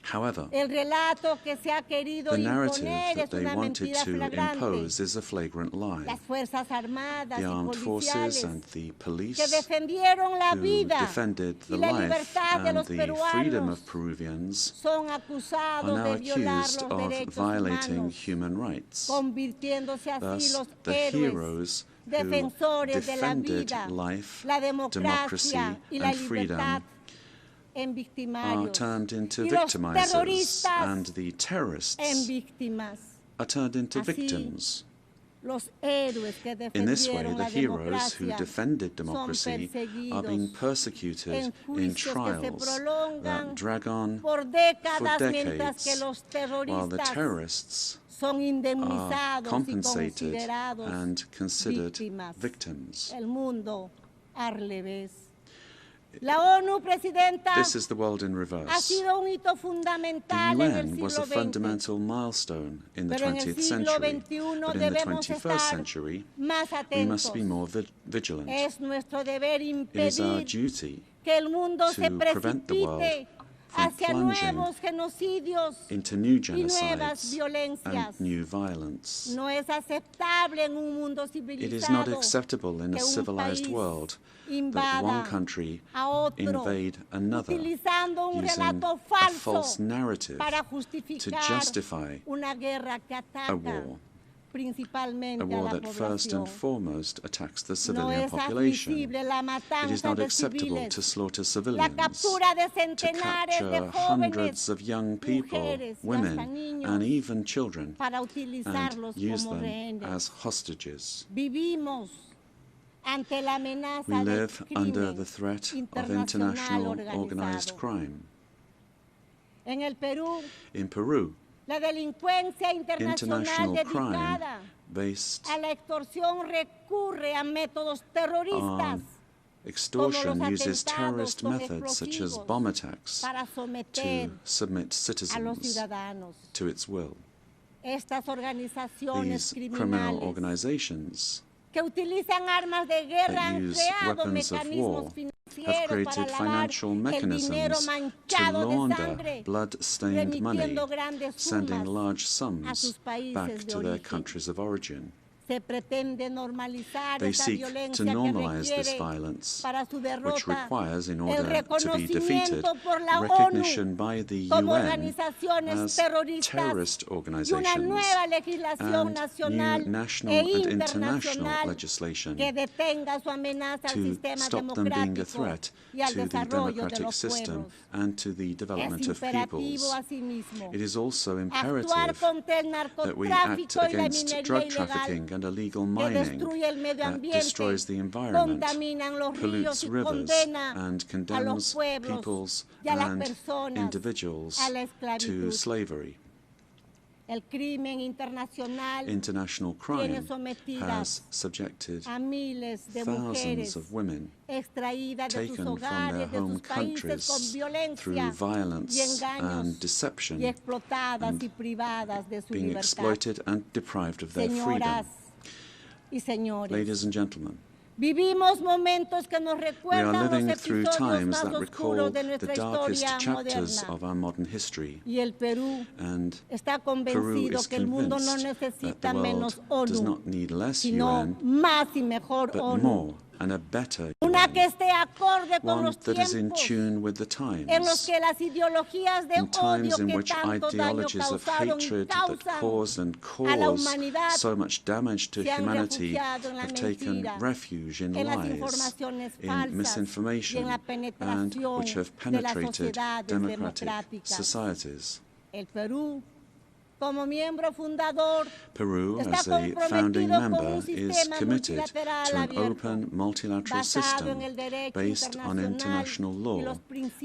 However, el relato que se ha querido the narrative imponer that es they una wanted mentira to flagrante. impose is a flagrant lie. Las Fuerzas Armadas The y armed forces policiales and the police que defendieron la who vida defended the y la life libertad de and los the freedom peruanos of Peruvians son are acusados now de violar accused los of derechos violating humanos, human rights. convirtiéndose así Thus, los the héroes, heroes who defensores de la defended vida, life, la democracy, democracia y la and freedom libertad en are victimarios turned into y los victimizers, terroristas and the terrorists en víctimas. are turned into Así, victims. Los héroes que In this way, defendieron the la heroes who democracia defended son democracy are being perseguidos persecuted en in juicios que se trials prolongan that drag on por for décadas, mientras que decades, los while the terroristas terrorists son are indemnizados y compensated considerados and considered víctimas. victims. El mundo al revés. La ONU, Presidenta, This is the world in ha reverse. sido un hito The fundamental en el UN was siglo a XX, fundamental milestone in the pero en el 20th siglo century, XXI but in the debemos 21st estar century, más we must be atentos. more vigilant. Es nuestro deber It is our impedir duty que el mundo se to prevent the world precipite from plunging into new genocides and new violence. It is not acceptable in a civilized world that one country invade another using a false narrative to justify a war that first and foremost attacks the civilian population. It is not acceptable to slaughter civilians, to capture hundreds of young people, women, and even children, and use them as hostages. We live under the threat of international organized crime. In Peru, international crime based on extortion uses terrorist methods such as bomb attacks to submit citizens to its will. These criminal organizations that use weapons of war have created financial mechanisms to launder blood-stained money, sending large sums back to their countries of origin. They seek to normalize this violence, which requires, in order to be defeated, recognition by the UN as terrorist organizations and new national and international legislation to stop them being a threat to the democratic system and to the development of peoples. It is also imperative that we act against drug trafficking and illegal mining that destroys the environment, pollutes rivers, and condemns peoples and individuals to slavery. International crime has subjected thousands of women taken from their home countries through violence and deception and being exploited and deprived of their freedom. Ladies and gentlemen, we are living through times that recall the darkest chapters of our modern history, and Peru is convinced that the world does not need less UN, but more and a better UN, one that is in tune with the times, in times in which ideologies of hatred that cause and cause so much damage to humanity have taken refuge in lies, in misinformation, and which have penetrated democratic societies. Peru, as a founding member, is committed to an open multilateral system based on international law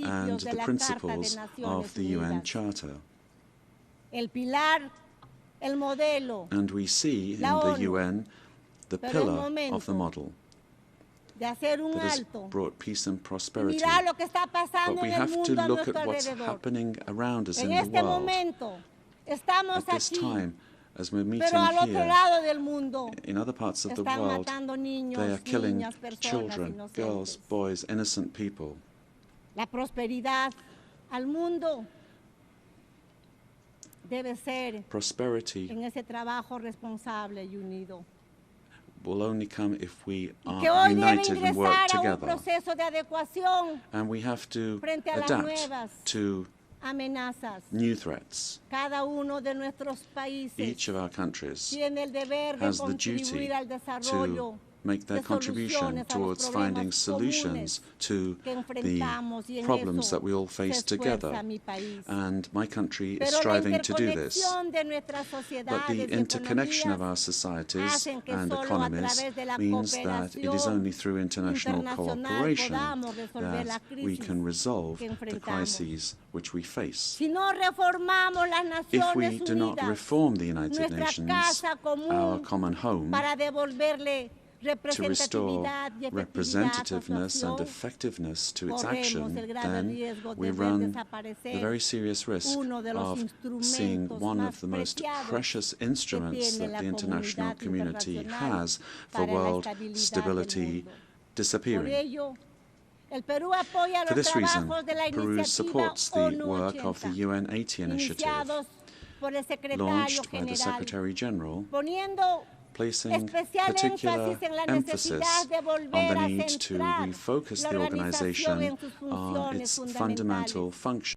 and the principles of the UN Charter. And we see in the UN the pillar of the model that has brought peace and prosperity. But we have to look at what's happening around us in the world. At this time, as we're meeting here, in other parts of the world, they are killing children, girls, boys, innocent people. Prosperity will only come if we are united and work together. And we have to adapt to new threats. Each of our countries has the duty to make their contribution towards finding solutions to the problems that we all face together. And my country is striving to do this. But the interconnection of our societies and economies means that it is only through international cooperation that we can resolve the crises which we face. If we do not reform the United Nations, our common home, to restore representativeness and effectiveness to its action, then we run the very serious risk of seeing one of the most precious instruments that the international community has for world stability disappearing. For this reason, Peru supports the work of the UN 80 initiative, launched by the Secretary-General, placing particular emphasis on the need to refocus the organization on its fundamental functions,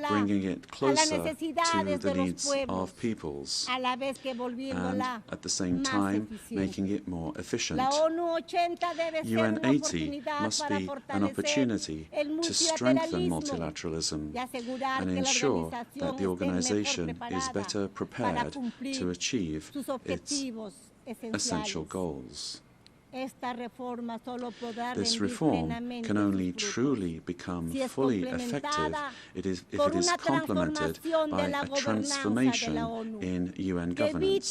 bringing it closer to the needs of peoples, and at the same time making it more efficient. UN 80 must be an opportunity to strengthen multilateralism and ensure that the organization is better prepared to achieve its essential goals. This reform can only truly become fully effective if it is complemented by a transformation in UN governance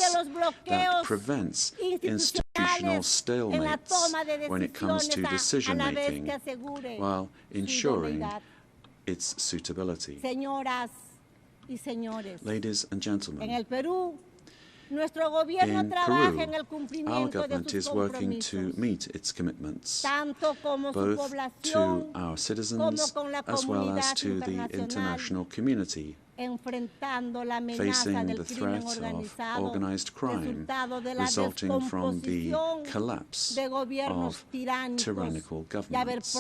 that prevents institutional stalemates when it comes to decision-making, while ensuring its suitability. Ladies and gentlemen, in Peru, our government is working to meet its commitments, both to our citizens as well as to the international community, facing the threat of organized crime resulting from the collapse of tyrannical governments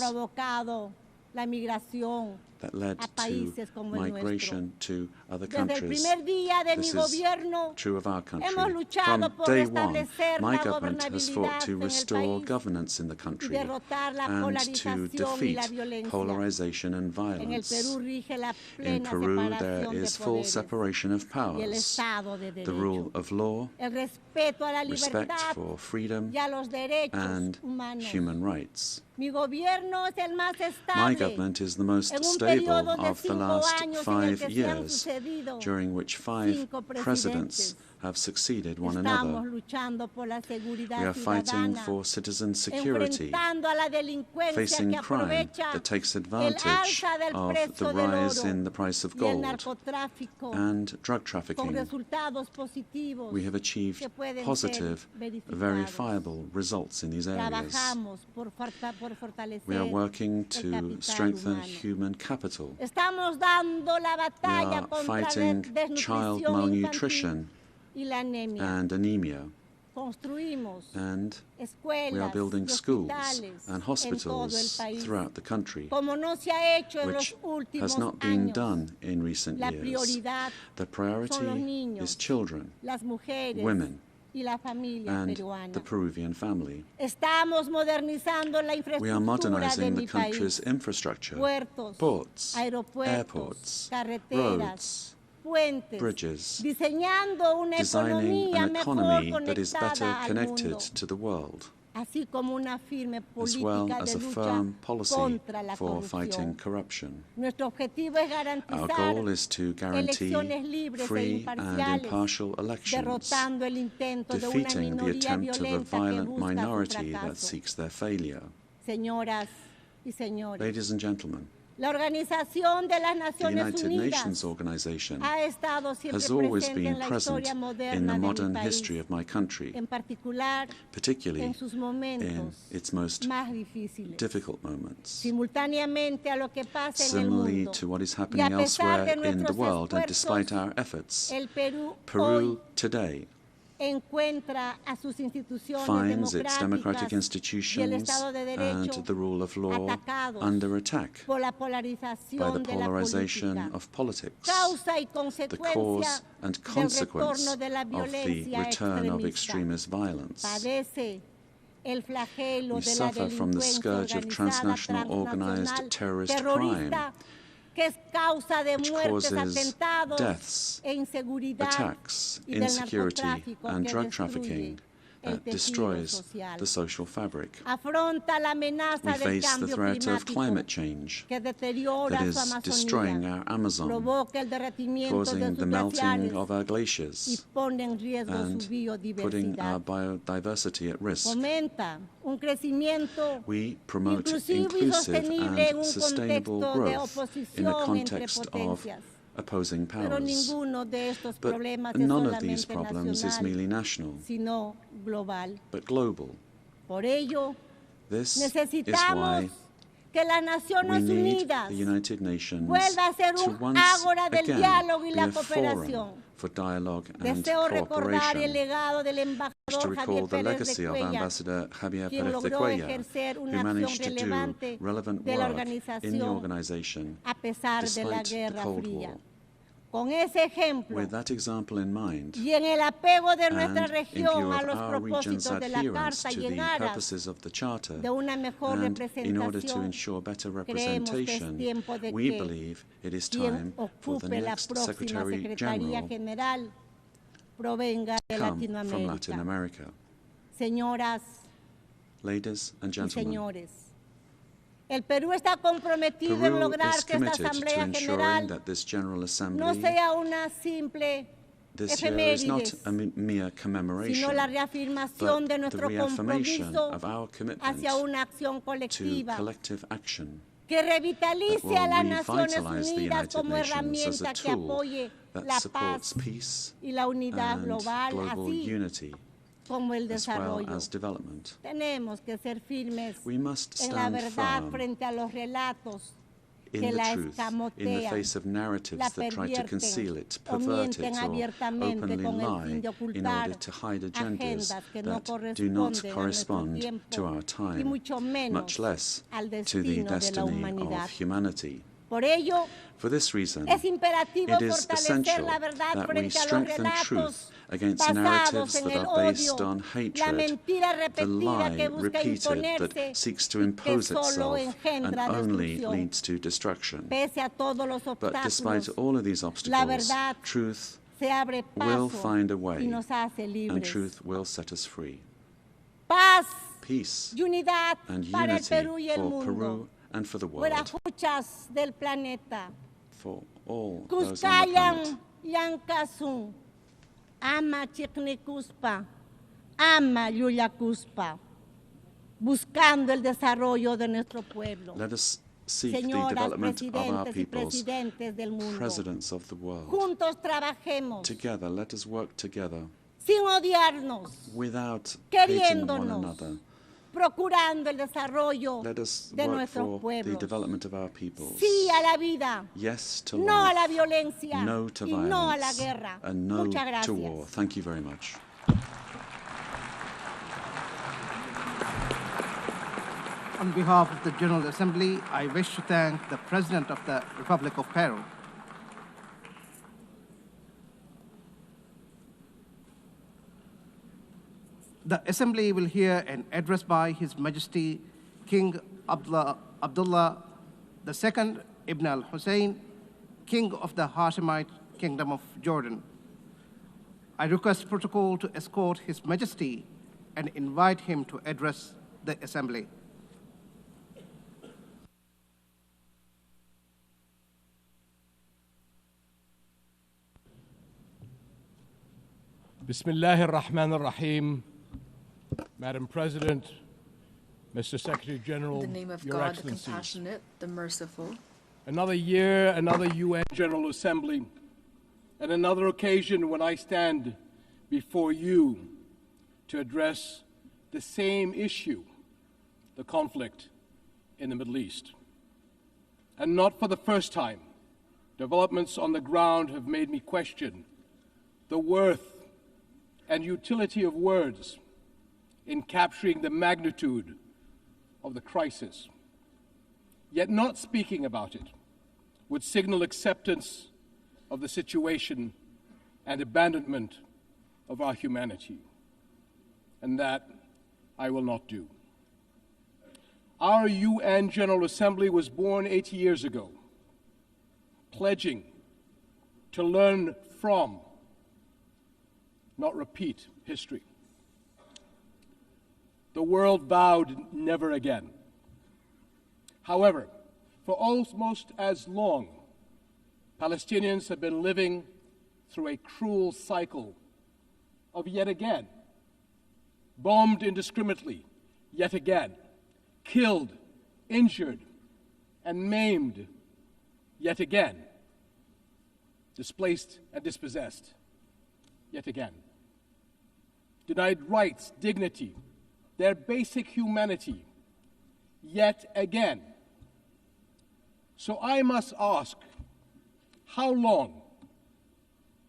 that led to migration to other countries. This is true of our country. From day one, my government has fought to restore governance in the country and to defeat polarization and violence. In Peru, there is full separation of powers, the rule of law, respect for freedom and human rights. My government is the most stable of the last 5 years, during which 5 presidents have succeeded one another. We are fighting for citizen security, facing crime that takes advantage of the rise in the price of gold and drug trafficking. We have achieved positive, verifiable results in these areas. We are working to strengthen human capital. We are fighting child malnutrition and anemia, and we are building schools and hospitals throughout the country, which has not been done in recent years. The priority is children, women, and the Peruvian family. We are modernizing the country's infrastructure, ports, airports, roads, bridges, designing an economy that is better connected to the world, as well as a firm policy for fighting corruption. Our goal is to guarantee free and impartial elections, defeating the attempt of a violent minority that seeks their failure. Ladies and gentlemen, the United Nations organization has always been present in the modern history of my country, particularly in its most difficult moments. Similarly to what is happening elsewhere in the world, and despite our efforts, Peru today finds its democratic institutions and the rule of law under attack by the polarization of politics, the cause and consequence of the return of extremist violence. We suffer from the scourge of transnational organized terrorist crime, which causes deaths, attacks, insecurity, and drug trafficking that destroys the social fabric. We face the threat of climate change that is destroying our Amazon, causing the melting of our glaciers, and putting our biodiversity at risk. We promote inclusive and sustainable growth in the context of opposing powers. But none of these problems is merely national, but global. This is why que las We Naciones need Unidas the United Nations vuelva a ser to un once ágora del again diálogo y be la a forum cooperación. for dialogue and Deseo recordar el cooperation. legado del To embajador recall Javier the Pérez de legacy of Cuellar, Ambassador Javier quien Pérez de logró Cuellar, ejercer who una acción managed to do relevante relevant de la work in the organización organization a pesar de la despite the Guerra Cold Fría. War. Con ese ejemplo With that example in mind, y en el apego de nuestra and in región view a of los our region's propósitos de la adherence Carta to y en the aras purposes of the Charter, de una mejor and in order to representación, ensure better creemos que es representation, tiempo de we que believe it is quien time for the ocupe la next próxima Secretary Secretaría General General provenga de come from Latin Latinoamérica. America. Señoras Ladies and y gentlemen, señores, el Perú está comprometido en Peru lograr is que esta committed to Asamblea ensuring General that this General no Assembly sea una simple this year is not efemérides, a mere commemoration, sino la reafirmación but de the nuestro reaffirmation compromiso of our commitment hacia una acción to colectiva collective action que revitalice that a las will Naciones revitalize the Unidas United como Nations as herramienta a que tool apoye that la supports paz peace y la unidad and global, global así unity como el as well desarrollo. as development. Tenemos que ser firmes We must en la stand verdad firm frente a los relatos in que the la truth, in the escamotean, face of la narratives that try to conceal it, pervierten o pervert it, mienten or abiertamente openly con el fin lie de in ocultar order to hide agendas agendas que no that do not corresponden a nuestro correspond tiempo to our y time, mucho menos much less al to the destino de la destiny humanidad. of humanity. Por ello, For this reason, es imperativo it is fortalecer essential la verdad that we frente a los strengthen relatos truth against basados narratives en that el are based odio, on la hatred, mentira the repetida lie que busca repeated imponerse that seeks to y que impose solo itself and engendra only destrucción. leads to destruction. Pese a todos los But despite obstáculos, all of these la obstacles, verdad truth se abre will paso find a y way, nos hace and libres. truth will set us free. Paz Peace y unidad and para el unity Perú y el for mundo. Peru and for the world, Huarajuchas del planeta. for all those on the planet. Kuskayan Yankasun. Ama Chiknikuspa. Ama Yuyakuspa. Buscando el desarrollo de nuestro pueblo. Let us seek the Señoras, development of our presidentes y peoples, presidentes del mundo. presidents of the world. Juntos trabajemos. Together, let us work together Sin odiarnos. without hating one Queriéndonos. another. Procurando el desarrollo Let us de work nuestros for the pueblos. development of our peoples. Sí a la vida. Yes to No a la life, violencia. no to Y no a la violence, guerra. and no Muchas to gracias. war. Thank you very much. On behalf of the General Assembly, I wish to thank the President of the Republic of Peru. The Assembly will hear an address by His Majesty King Abdullah II Ibn al-Hussein, King of the Hashemite Kingdom of Jordan. I request protocol to escort His Majesty and invite him to address the Assembly. Bismillah ar-Rahman ar-Rahim. Madam President, Mr. Secretary General, in the name of Your God, the Excellencies. compassionate, the merciful. Another year, another UN General Assembly, and another occasion when I stand before you to address the same issue, the conflict in the Middle East. And not for the first time, developments on the ground have made me question the worth and utility of words in capturing the magnitude of the crisis. Yet not speaking about it would signal acceptance of the situation and abandonment of our humanity. And that I will not do. Our UN General Assembly was born 80 years ago, pledging to learn from, not repeat, history. The world vowed never again. However, for almost as long, Palestinians have been living through a cruel cycle of yet again, bombed indiscriminately, yet again, killed, injured, and maimed, yet again, displaced and dispossessed, yet again, denied rights, dignity, their basic humanity, yet again, So I must ask, how long?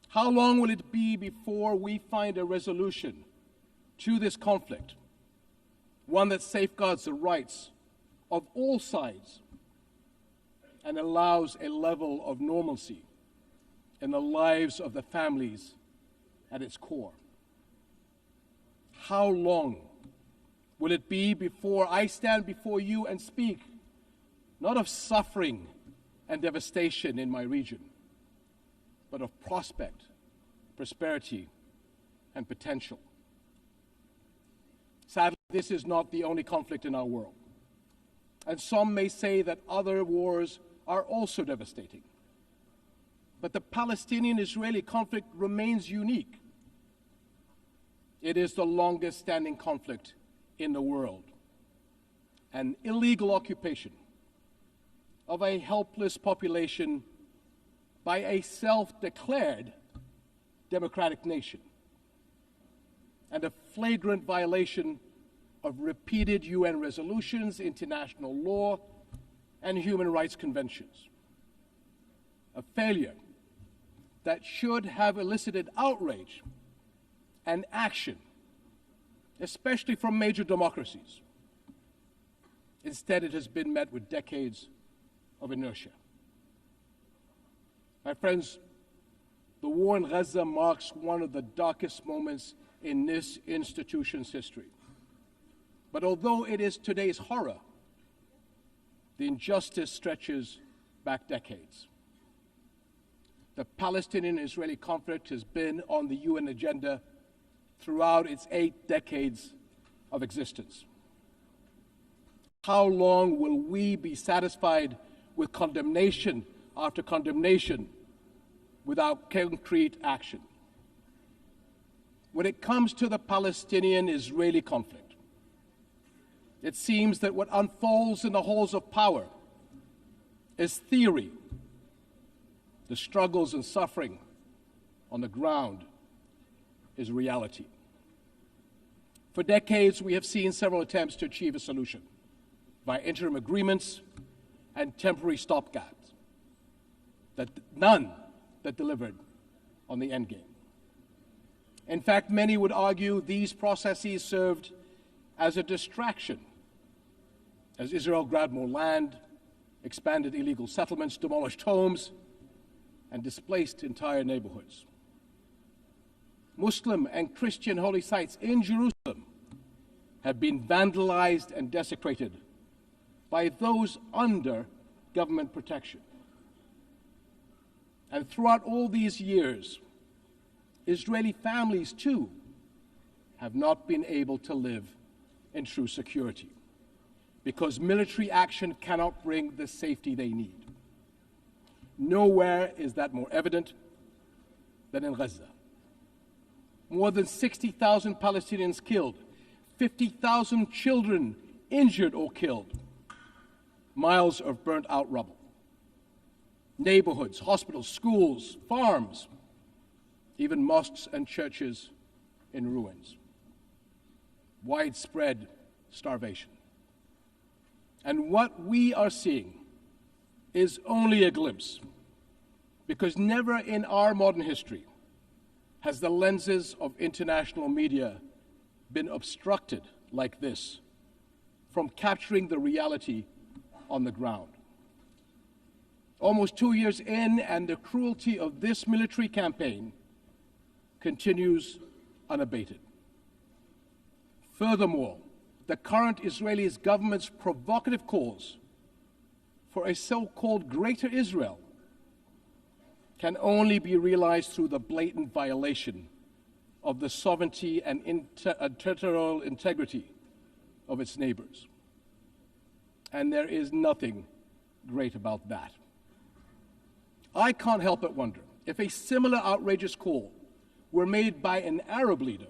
How long will it be before we find a resolution to this conflict, one that safeguards the rights of all sides and allows a level of normalcy in the lives of the families at its core? How long will it be before I stand before you and speak not of suffering and devastation in my region, but of prospect, prosperity, and potential? Sadly, this is not the only conflict in our world. And some may say that other wars are also devastating. But the Palestinian-Israeli conflict remains unique. It is the longest standing conflict in the world, an illegal occupation of a helpless population by a self-declared democratic nation, and a flagrant violation of repeated UN resolutions, international law, and human rights conventions. A failure that should have elicited outrage and action, especially from major democracies. Instead, it has been met with decades of inertia. My friends, the war in Gaza marks one of the darkest moments in this institution's history. But although it is today's horror, the injustice stretches back decades. The Palestinian-Israeli conflict has been on the UN agenda throughout its 8 decades of existence. How long will we be satisfied with condemnation after condemnation without concrete action? When it comes to the Palestinian-Israeli conflict, it seems that what unfolds in the halls of power is theory. The struggles and suffering on the ground is reality. For decades, we have seen several attempts to achieve a solution by interim agreements and temporary stopgaps, none that delivered on the endgame. In fact, many would argue these processes served as a distraction, as Israel grabbed more land, expanded illegal settlements, demolished homes, and displaced entire neighborhoods. Muslim and Christian holy sites in Jerusalem have been vandalized and desecrated by those under government protection. And throughout all these years, Israeli families, too, have not been able to live in true security because military action cannot bring the safety they need. Nowhere is that more evident than in Gaza. More than 60,000 Palestinians killed, 50,000 children injured or killed, miles of burnt-out rubble. Neighborhoods, hospitals, schools, farms, even mosques and churches in ruins. Widespread starvation. And what we are seeing is only a glimpse, because never in our modern history has the lenses of international media been obstructed like this from capturing the reality on the ground. Almost 2 years in, and the cruelty of this military campaign continues unabated. Furthermore, the current Israeli government's provocative calls for a so-called Greater Israel can only be realized through the blatant violation of the sovereignty and territorial integrity of its neighbors. And there is nothing great about that. I can't help but wonder if a similar outrageous call were made by an Arab leader,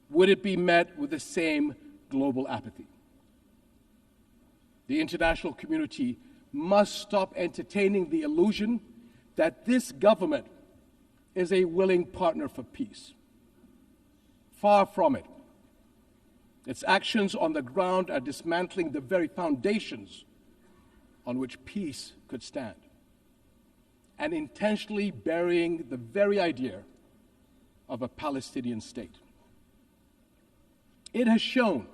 would it be met with the same global apathy? The international community must stop entertaining the illusion that this government is a willing partner for peace. Far from it. Its actions on the ground are dismantling the very foundations on which peace could stand, and intentionally burying the very idea of a Palestinian state. It has shown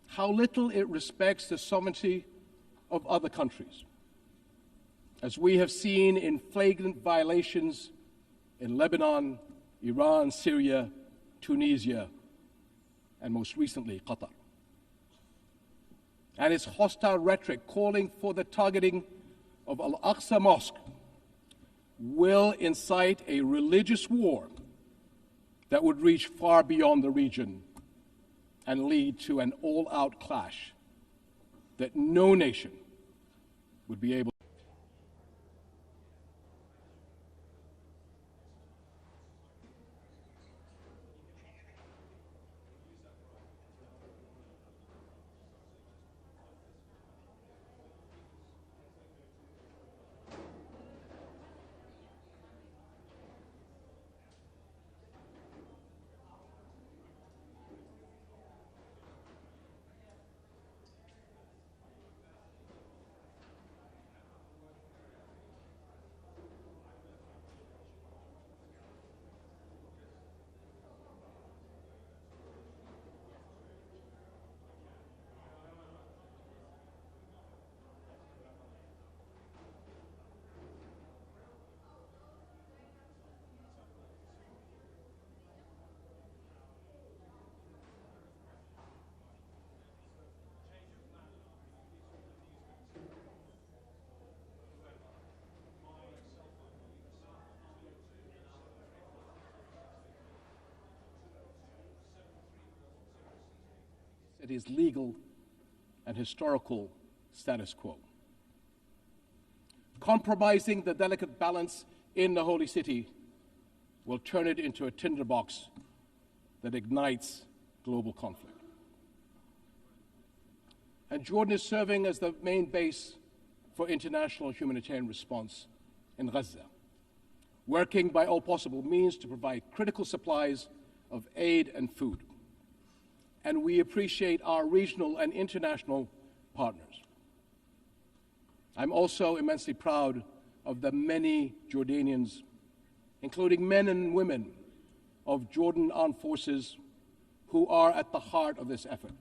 how little it respects the sovereignty of other countries, as we have seen in flagrant violations in Lebanon, Iran, Syria, Tunisia, and most recently, Qatar. And its hostile rhetoric calling for the targeting of Al-Aqsa Mosque will incite a religious war that would reach far beyond the region and lead to an all-out clash that no nation would be able. It is legal and historical status quo. Compromising the delicate balance in the holy city will turn it into a tinderbox that ignites global conflict. And Jordan is serving as the main base for international humanitarian response in Gaza, working by all possible means to provide critical supplies of aid and food. And we appreciate our regional and international partners. I'm also immensely proud of the many Jordanians, including men and women of Jordan Armed Forces, who are at the heart of this effort.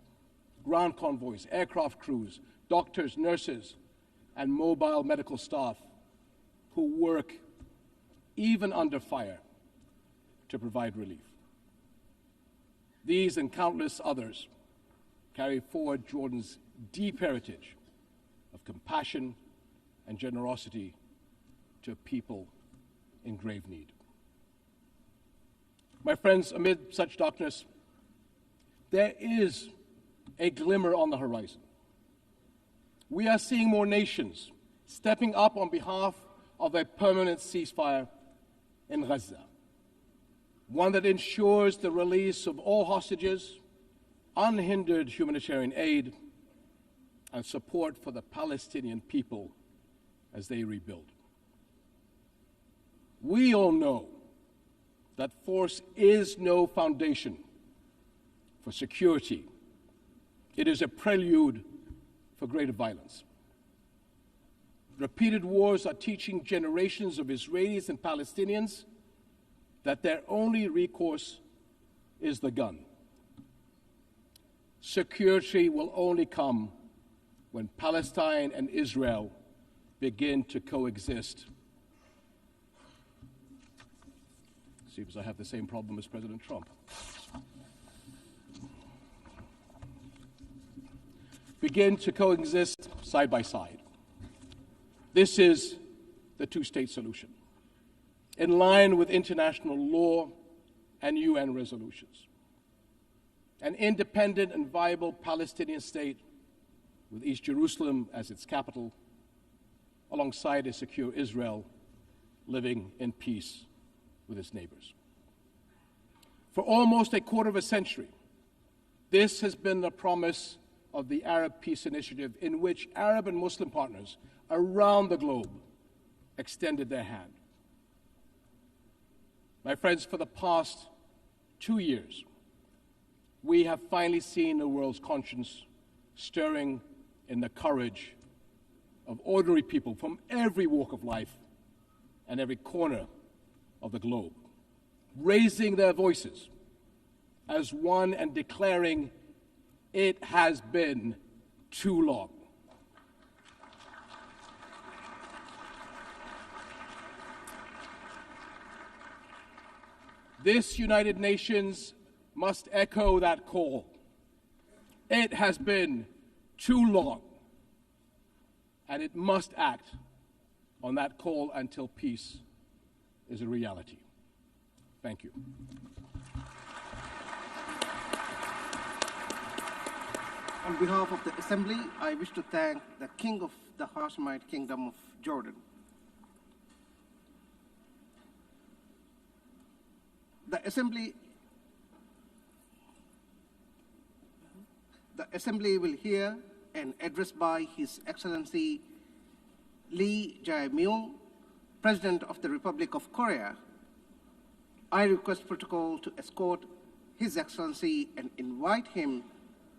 Ground convoys, aircraft crews, doctors, nurses, and mobile medical staff who work even under fire to provide relief. These and countless others carry forward Jordan's deep heritage of compassion and generosity to people in grave need. My friends, amid such darkness, there is a glimmer on the horizon. We are seeing more nations stepping up on behalf of a permanent ceasefire in Gaza, one that ensures the release of all hostages, unhindered humanitarian aid, and support for the Palestinian people as they rebuild. We all know that force is no foundation for security. It is a prelude for greater violence. Repeated wars are teaching generations of Israelis and Palestinians that their only recourse is the gun. Security will only come when Palestine and Israel begin to coexist. Seems I have the same problem as President Trump. Begin to coexist side by side. This is the two-state solution, in line with international law and UN resolutions. An independent and viable Palestinian state with East Jerusalem as its capital, alongside a secure Israel living in peace with its neighbors. For almost a quarter of a century, this has been the promise of the Arab Peace Initiative, in which Arab and Muslim partners around the globe extended their hand. My friends, for the past 2 years, we have finally seen the world's conscience stirring in the courage of ordinary people from every walk of life and every corner of the globe, raising their voices as one and declaring, it has been too long. This United Nations must echo that call. It has been too long, and it must act on that call until peace is a reality. Thank you. On behalf of the Assembly, I wish to thank the King of the Hashemite Kingdom of Jordan. The Assembly will hear an address by His Excellency Lee Jae-myung, President of the Republic of Korea. I request protocol to escort His Excellency and invite him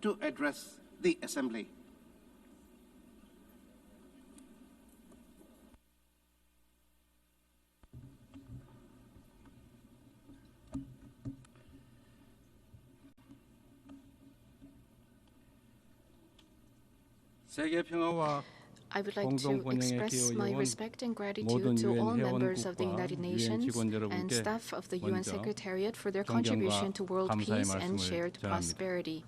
to address the Assembly. I would like to express my respect and gratitude to all members of the United Nations and staff of the UN Secretariat for their contribution to world peace and shared prosperity.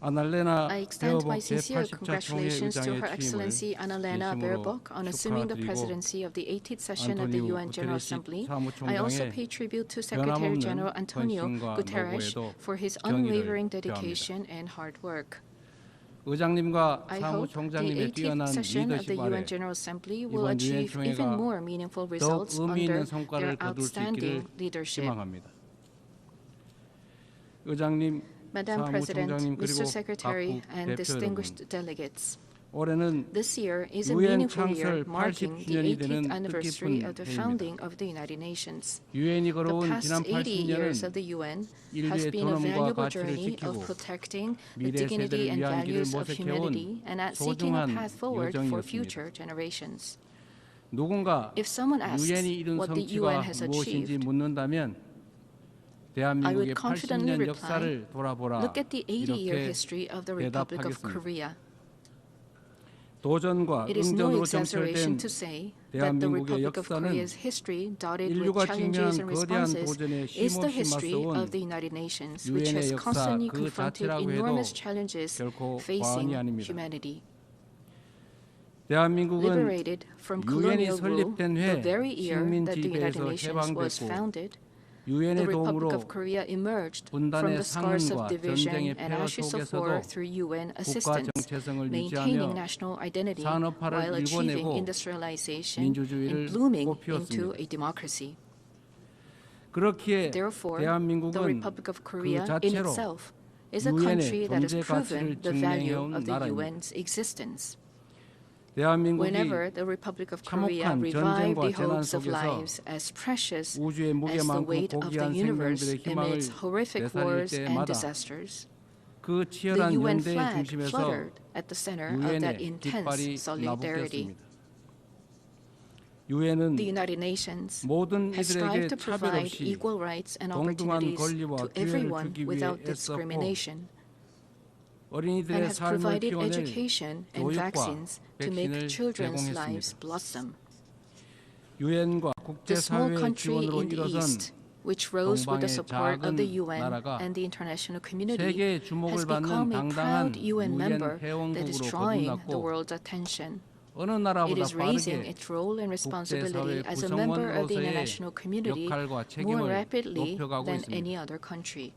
I extend my sincere congratulations to Her Excellency Annalena Baerbock on assuming the presidency of the 18th session of the UN General Assembly. I also pay tribute to Secretary General Antonio Guterres for his unwavering dedication and hard work. I hope the 18th session of the UN General Assembly will achieve even more meaningful results under their outstanding leadership. Madam President, Mr. Secretary, and distinguished delegates, this year is a meaningful year marking the 18th anniversary of the founding of the United Nations. The past 80 years of the UN has been a valuable journey of protecting the dignity and values of humanity and at seeking a path forward for future generations. If someone asks what the UN has achieved, I would confidently reply, look at the 80-year history of the Republic of Korea. It is no exaggeration to say that the Republic of Korea's history, dotted with challenges and responses, is the history of the United Nations, which has constantly confronted enormous challenges facing humanity. Liberated from colonial rule the very year that the United Nations was founded, the Republic of Korea emerged from the scars of division and ashes of war through UN assistance, maintaining national identity while achieving industrialization and blooming into a democracy. Therefore, the Republic of Korea in itself is a country that has proven the value of the UN's existence. Whenever the Republic of Korea revived the hopes of lives as precious as the weight of the universe amidst horrific wars and disasters, the UN flag fluttered at the center of that intense solidarity. The United Nations has strived to provide equal rights and opportunities to everyone without discrimination, and has provided education and vaccines to make children's lives blossom. The small country in the East, which rose with the support of the UN and the international community, has become a proud UN member that is drawing the world's attention. It is raising its role and responsibility as a member of the international community more rapidly than any other country.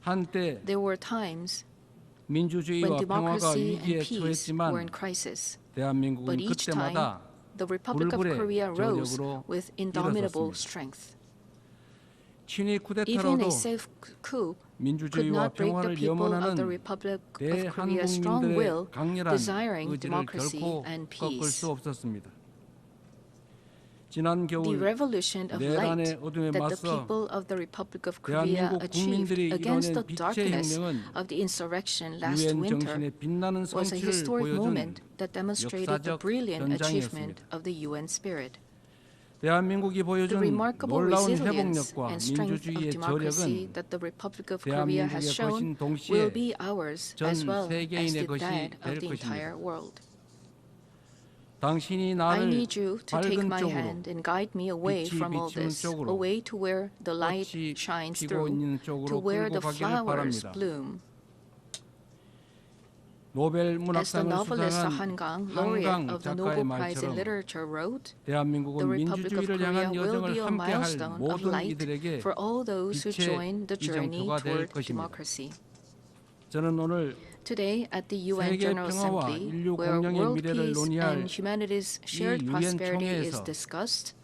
There were times when democracy and peace were in crisis, but each time the Republic of Korea rose with indomitable strength. Even a safe coup could not break the people of the Republic of Korea's strong will, desiring democracy and peace. The revolution of light that the people of the Republic of Korea achieved against the darkness of the insurrection last winter was a historic moment that demonstrated the brilliant achievement of the UN spirit. The remarkable resilience and strength of democracy that the Republic of Korea has shown will be ours as well as that of the entire world. I need you to take my hand and guide me away from all this, away to where the light shines through, to where the flowers bloom. As the novelist Han Gang, laureate of the Nobel Prize in Literature, wrote, the Republic of Korea will be a milestone of light for all those who join the journey toward democracy. Today, at the UN General Assembly, where world peace and humanity's shared prosperity is discussed,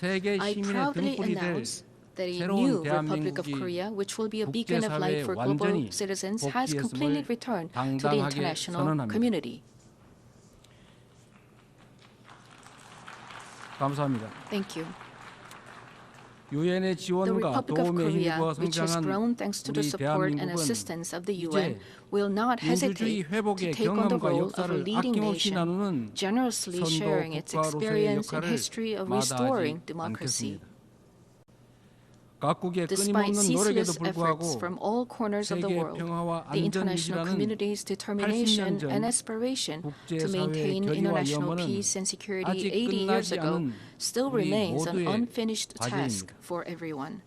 I proudly announce that a new Republic of Korea, which will be a beacon of light for global citizens, has completely returned to the international community. Thank you. The Republic of Korea, which has grown thanks to the support and assistance of the UN, will not hesitate to take on the role of a leading nation, generously sharing its experience and history of restoring democracy. Despite ceaseless efforts from all corners of the world, the international community's determination and aspiration to maintain international peace and security 80 years ago still remains an unfinished task for everyone.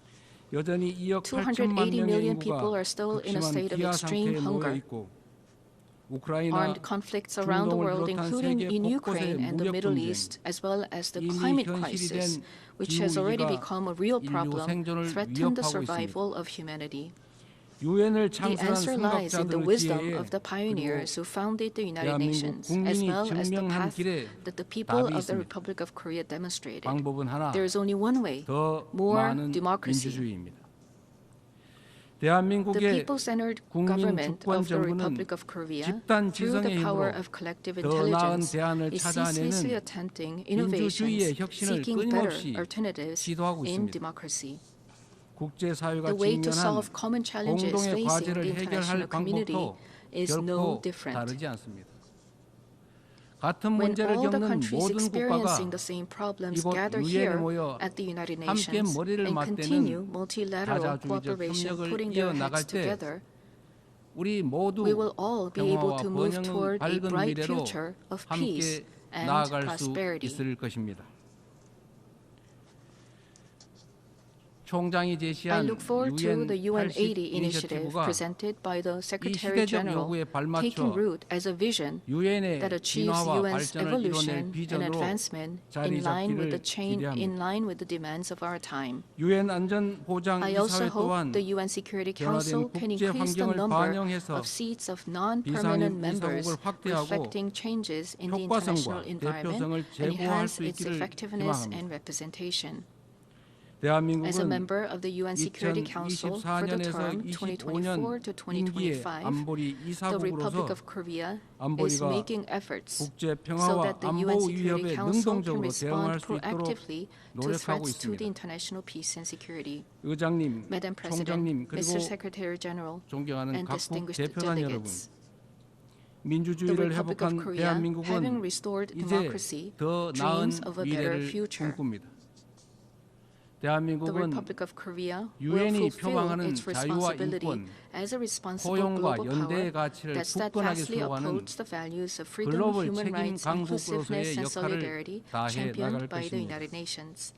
280 million people are still in a state of extreme hunger. Armed conflicts around the world, including in Ukraine and the Middle East, as well as the climate crisis, which has already become a real problem, threaten the survival of humanity. The answer lies in the wisdom of the pioneers who founded the United Nations, as well as the path that the people of the Republic of Korea demonstrated. There is only one way: more democracy. The people-centered government of the Republic of Korea, through the power of collective intelligence, is ceaselessly attempting innovations, seeking better alternatives in democracy. The way to solve common challenges facing the international community is no different. When all the countries experiencing the same problems gather here at the United Nations and continue multilateral cooperation, putting their heads together, we will all be able to move toward a bright future of peace and prosperity. I look forward to the UN 80 initiative presented by the Secretary General, taking root as a vision that achieves UN's evolution and advancement in line with the demands of our time. I also hope the UN Security Council can increase the number of seats of non-permanent members, reflecting changes in the international environment, and enhance its effectiveness and representation. As a member of the UN Security Council for the term 2024 to 2025, the Republic of Korea is making efforts so that the UN Security Council can respond proactively to threats to the international peace and security. Madam President, Mr. Secretary General, and distinguished delegates, the Republic of Korea, having restored democracy, dreams of a better future. The Republic of Korea will fulfill its responsibility as a responsible global power that steadfastly upholds the values of freedom, human rights, inclusiveness, and solidarity championed by the United Nations.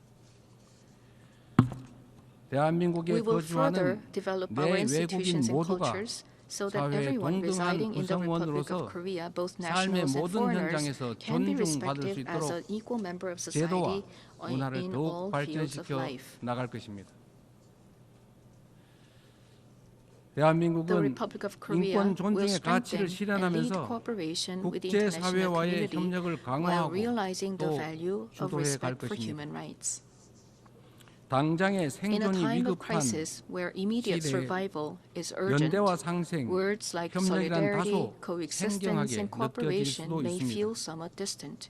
We will further develop our institutions and cultures so that everyone residing in the Republic of Korea, both nationals and foreigners, can be respected as an equal member of society in all fields of life. The Republic of Korea will strengthen and lead cooperation with the international community while realizing the value of respect for human rights. In a time of crisis where immediate survival is urgent, words like solidarity, coexistence, and cooperation may feel somewhat distant.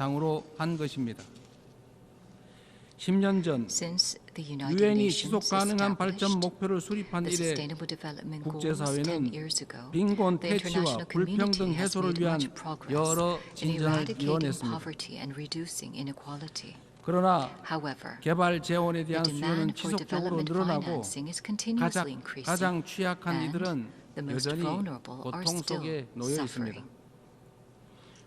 바탕으로 한 것입니다. 10년 전 Since the United 유엔이 Nations 지속 가능한 발전 established 목표를 수립한 the 이래 Sustainable Development Goals 10 국제사회는 years ago, 빈곤 the 퇴치와 international community 불평등 has 해소를 made 위한 much progress 여러 in 진전을 eradicating 이뤄냈습니다. poverty and reducing inequality. 그러나 However, 개발 재원에 the 대한 수요는 demand for 지속적으로 development 늘어나고 financing is continuously increasing, 가장 취약한 and 이들은 the most 여전히 vulnerable are 고통 still 속에 놓여 있습니다. suffering.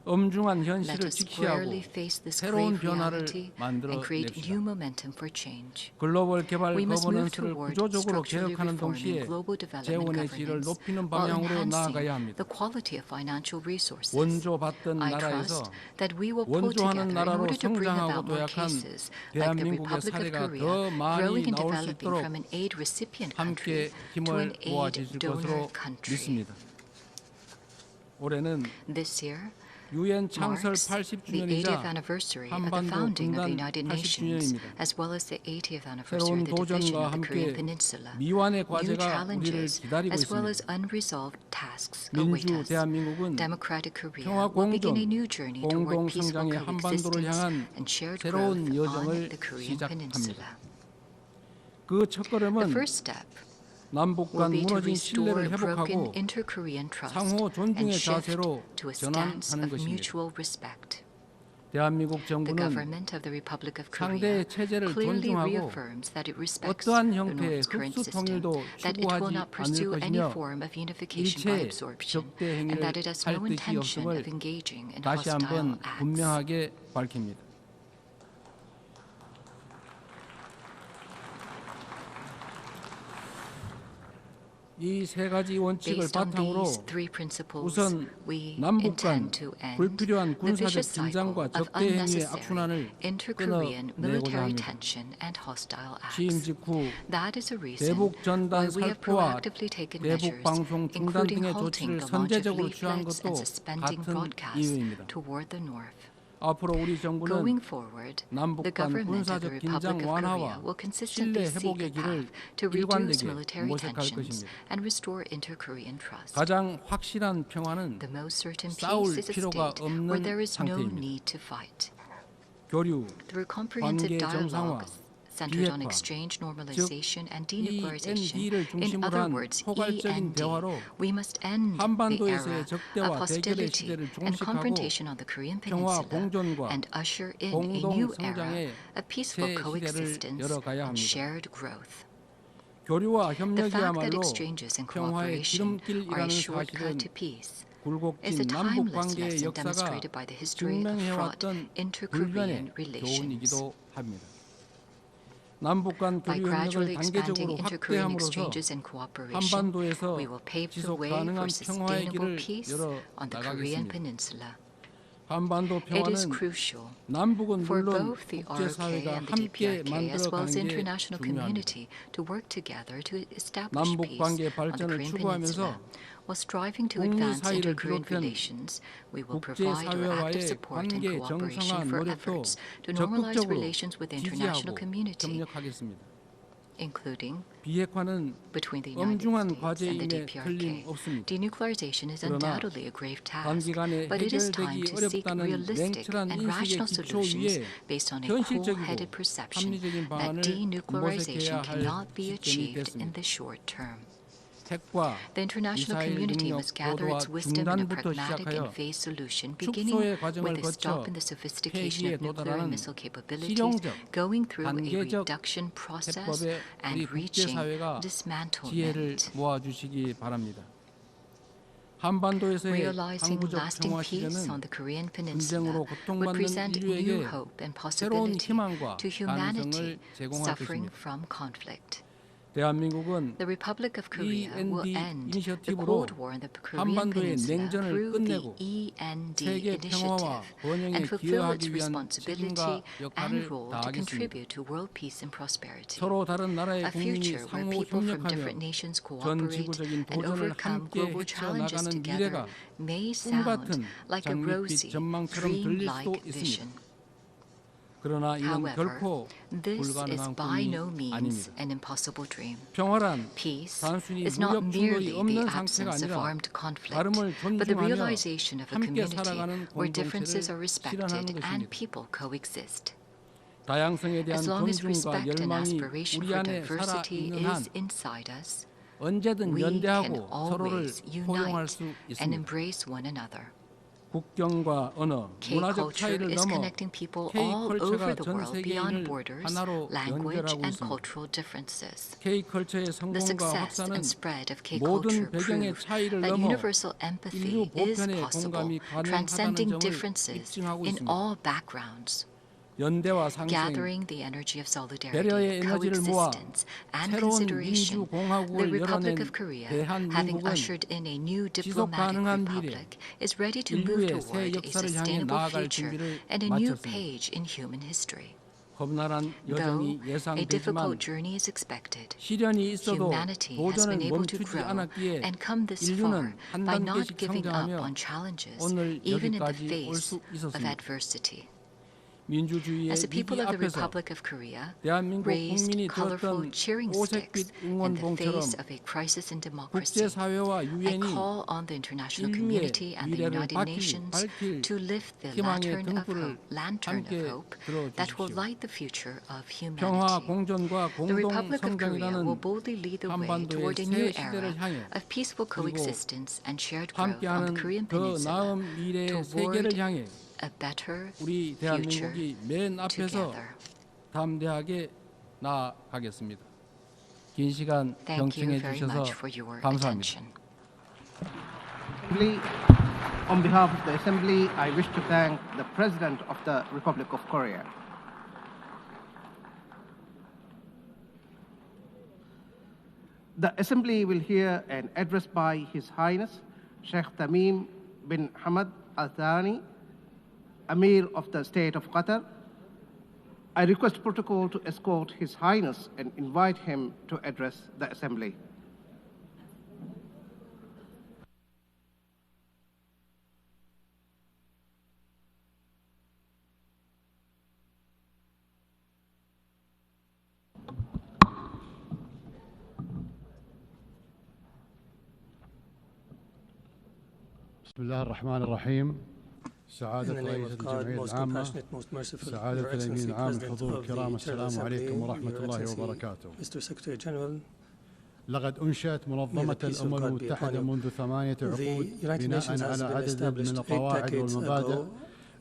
엄중한 Let 현실을 us 직시하고 squarely face this 새로운 grave 변화를 reality and create 만들어냅시다. new momentum for change. 글로벌 개발 We must move 거버넌스를 toward 구조적으로 structurally 개혁하는 reforming 동시에 global development 재원의 질을 governance 높이는 while 방향으로 enhancing 나아가야 합니다. the quality of financial resources. 원조받던 I 나라에서 trust that we will pull 원조하는 together in 나라로 order to bring 성장하고 about more 도약한 cases like the 대한민국의 Republic of 사례가 더 Korea 많이 growing and 나올 수 developing 있도록 from an aid recipient 함께 country to 힘을 an aid 모아주실 donor 것으로 country. 믿습니다. 올해는 This year 유엔 창설 marks the 80th 80주년이자 anniversary of the 한반도 founding of the 분단 United Nations, 80주년입니다. as well as the 80th anniversary 새로운 of the division 도전과 of the Korean 함께 Peninsula. 미완의 New 과제가 우리를 challenges, 기다리고 as well as 있습니다. unresolved tasks await 민주 us. 대한민국은 Democratic Korea 평화 will begin a 공존, new journey 공동 toward peaceful 성장의 한반도를 coexistence 향한 and shared growth 새로운 on 여정을 the Korean 시작합니다. Peninsula. 그 첫걸음은 The first step 남북 will 간 be to 무너진 신뢰를 restore broken 회복하고 inter-Korean trust 상호 and 존중의 shift 자세로 to a stance 전환하는 of 것입니다. mutual respect. 대한민국 The 정부는 government of the Republic of Korea 상대의 체제를 clearly 존중하고 reaffirms that it respects 어떠한 the 형태의 North's current 흡수 system, 통일도 that it will 추구하지 not 않을 pursue any 것이며 form of unification by 일체 absorption, 적대 and 행위를 that it has 할 no 뜻이 intention 없음을 of engaging in 다시 hostile 한번 acts. 분명하게 밝힙니다. 이 세 가지 원칙을 Based on 바탕으로 these three principles, 우선 we 남북 간 intend to end 불필요한 the 군사적 vicious cycle 긴장과 of 적대 행위의 unnecessary 악순환을 inter-Korean 끊어내고자 military 합니다. tension and hostile 취임 acts. 직후 That is a reason 대북 전단 why we have 살포와 proactively taken 대북 measures, 방송 중단 including 등의 halting 조치를 the launch of 선제적으로 취한 leaflets 것도 and suspending 같은 broadcasts 이유입니다. toward the north. 앞으로 우리 정부는 Going forward, 남북 the 간 government of the 군사적 Republic 긴장 of Korea 완화와 will consistently 신뢰 seek 회복의 a 길을 path to reduce 일관되게 military 모색할 tensions 것입니다. and restore inter-Korean trust. 가장 확실한 평화는 The most certain 싸울 peace is a 필요가 state where 없는 there is no 상태입니다. need to fight. 교류, Through comprehensive 관계 dialogue 정상화, centered on 비핵화, exchange 즉 normalization and denuclearization. END를 In 중심으로 other 한 words, 포괄적인 END, 대화로 we must end the 한반도에서의 era 적대와 of 대결의 hostility 시대를 and 종식하고 confrontation on the Korean 평화 Peninsula 공존과 and usher in a 공동 new era 성장의 of peaceful 새 시대를 coexistence 열어가야 and 합니다. shared growth. 교류와 The fact that 협력이야말로 exchanges and 평화의 cooperation are a 지름길이라는 shortcut 사실은 to peace is 굴곡진 the 남북 timeless 관계의 lesson 역사가 demonstrated by the history of fraught 증명해왔던 inter-Korean 불변의 relations. 교훈이기도 합니다. 남북 간 By 교류 gradually 협력을 expanding 단계적으로 inter-Korean 확대함으로써 exchanges and cooperation, 한반도에서 we will pave the 지속 way for 가능한 평화의 sustainable 길을 peace 열어 on the Korean 나가겠습니다. Peninsula. 한반도 It is 평화는 crucial 남북은 for 물론 both the RK 국제사회가 and the 함께 DPRK as well 만들어가는 as 게 international 중요합니다. community to work together to establish 남북 peace 관계 on the 발전을 Korean 추구하면서 Peninsula. While striving to 북미 advance 사이를 inter-Korean 비롯한 relations, we will provide our active 국제사회와의 support and 관계 cooperation 정상화 for 노력도 efforts to normalize 적극적으로 relations with the international 지지하고 community, 협력하겠습니다. including 비핵화는 between the United 엄중한 States and the 과제임에 DPRK. 틀림없습니다. Denuclearization is 그러나 undoubtedly a grave task, 단기간에 but it is time 해결되기 to seek 어렵다는 realistic 냉철한 and 인식의 rational 기초 solutions 위에 based on a 현실적이고 cool-headed perception 합리적인 that 방안을 denuclearization 모색해야 할 cannot be 시점이 achieved 됐습니다. in the short term. 핵과 The international 미사일 community 능력 must gather 보도와 its wisdom in a 중단부터 pragmatic 시작하여 and phased solution, beginning 축소의 과정을 with a stop 거쳐 in the sophistication 폐기에 of nuclear 도달하는 and missile capabilities, 실용적, going through a 단계적 reduction process, 해법에 우리 and reaching 국제사회가 지혜를 dismantlement. 모아주시기 바랍니다. 한반도에서의 Realizing 항구적 lasting 평화 peace 시대는 on the Korean Peninsula 분쟁으로 would 고통받는 present new 인류에게 hope and 새로운 possibility 희망과 to humanity 가능성을 제공할 suffering 것입니다. from conflict. 대한민국은 The Republic of Korea will END end the 이니셔티브로 Cold War in the Korean 한반도의 Peninsula 냉전을 through the 끝내고 END 세계 평화와 initiative 번영에 and fulfill its 기여하기 위한 responsibility 책임과 and 역할을 role to 다하겠습니다. contribute to world peace and prosperity. 서로 다른 나라의 A 국민이 future where 상호 people from 협력하며 different nations 전 cooperate 지구적인 and 도전을 overcome 함께 global challenges 헤쳐나가는 together 미래가 may 꿈 sound 같은 like a 장밋빛 rosy, 전망처럼 들릴 수도 dream-like 있습니다. vision. 그러나 이는 However, 결코 this is 불가능한 by 꿈이 no means 아닙니다. an impossible dream. 평화란 Peace 단순히 is not 무력 merely 충돌이 없는 the 상태가 absence of 아니라 armed conflict, 다름을 but the 존중하며 realization of a 함께 community 살아가는 where differences are 공동체를 실현하는 respected and 것입니다. people coexist. As long as respect and aspiration for diversity is inside us, we can always unite and embrace one another. K culture is connecting people all over the world beyond borders, language, and cultural differences. The success and spread of K culture proves that universal empathy is possible, transcending differences in all backgrounds. Gathering the energy of solidarity, coexistence, and consideration, the Republic of Korea, having ushered in a new diplomatic republic, is ready to move toward a sustainable future and a new page in human history. Though a difficult journey is expected, humanity has been able to grow and come this far by not giving up on challenges, even in the face of adversity. As the people of the Republic of Korea raised colorful cheering sticks in the face of a crisis in democracy, I call on the international community and the United Nations to lift the lantern of hope that will light the future of humanity. The Republic of Korea will boldly lead the way toward a new era of peaceful coexistence and shared growth on the Korean Peninsula toward a better future together. Thank you very much for your attention. On behalf of the Assembly, I wish to thank the President of the Republic of Korea. The Assembly will hear an address by His Highness Sheikh Tamim bin Hamad Al Thani, Amir of the State of Qatar. I request protocol to escort His Highness and invite him to address the Assembly. بسم الله الرحمن الرحيم. سعادة رئيس الجمعية العامة، سعادة الأمين العام، الحضور الكرام، السلام عليكم ورحمة الله وبركاته. لقد أنشأت منظمة الأمم المتحدة منذ 8 عقود بناء على عدد من القواعد والمبادئ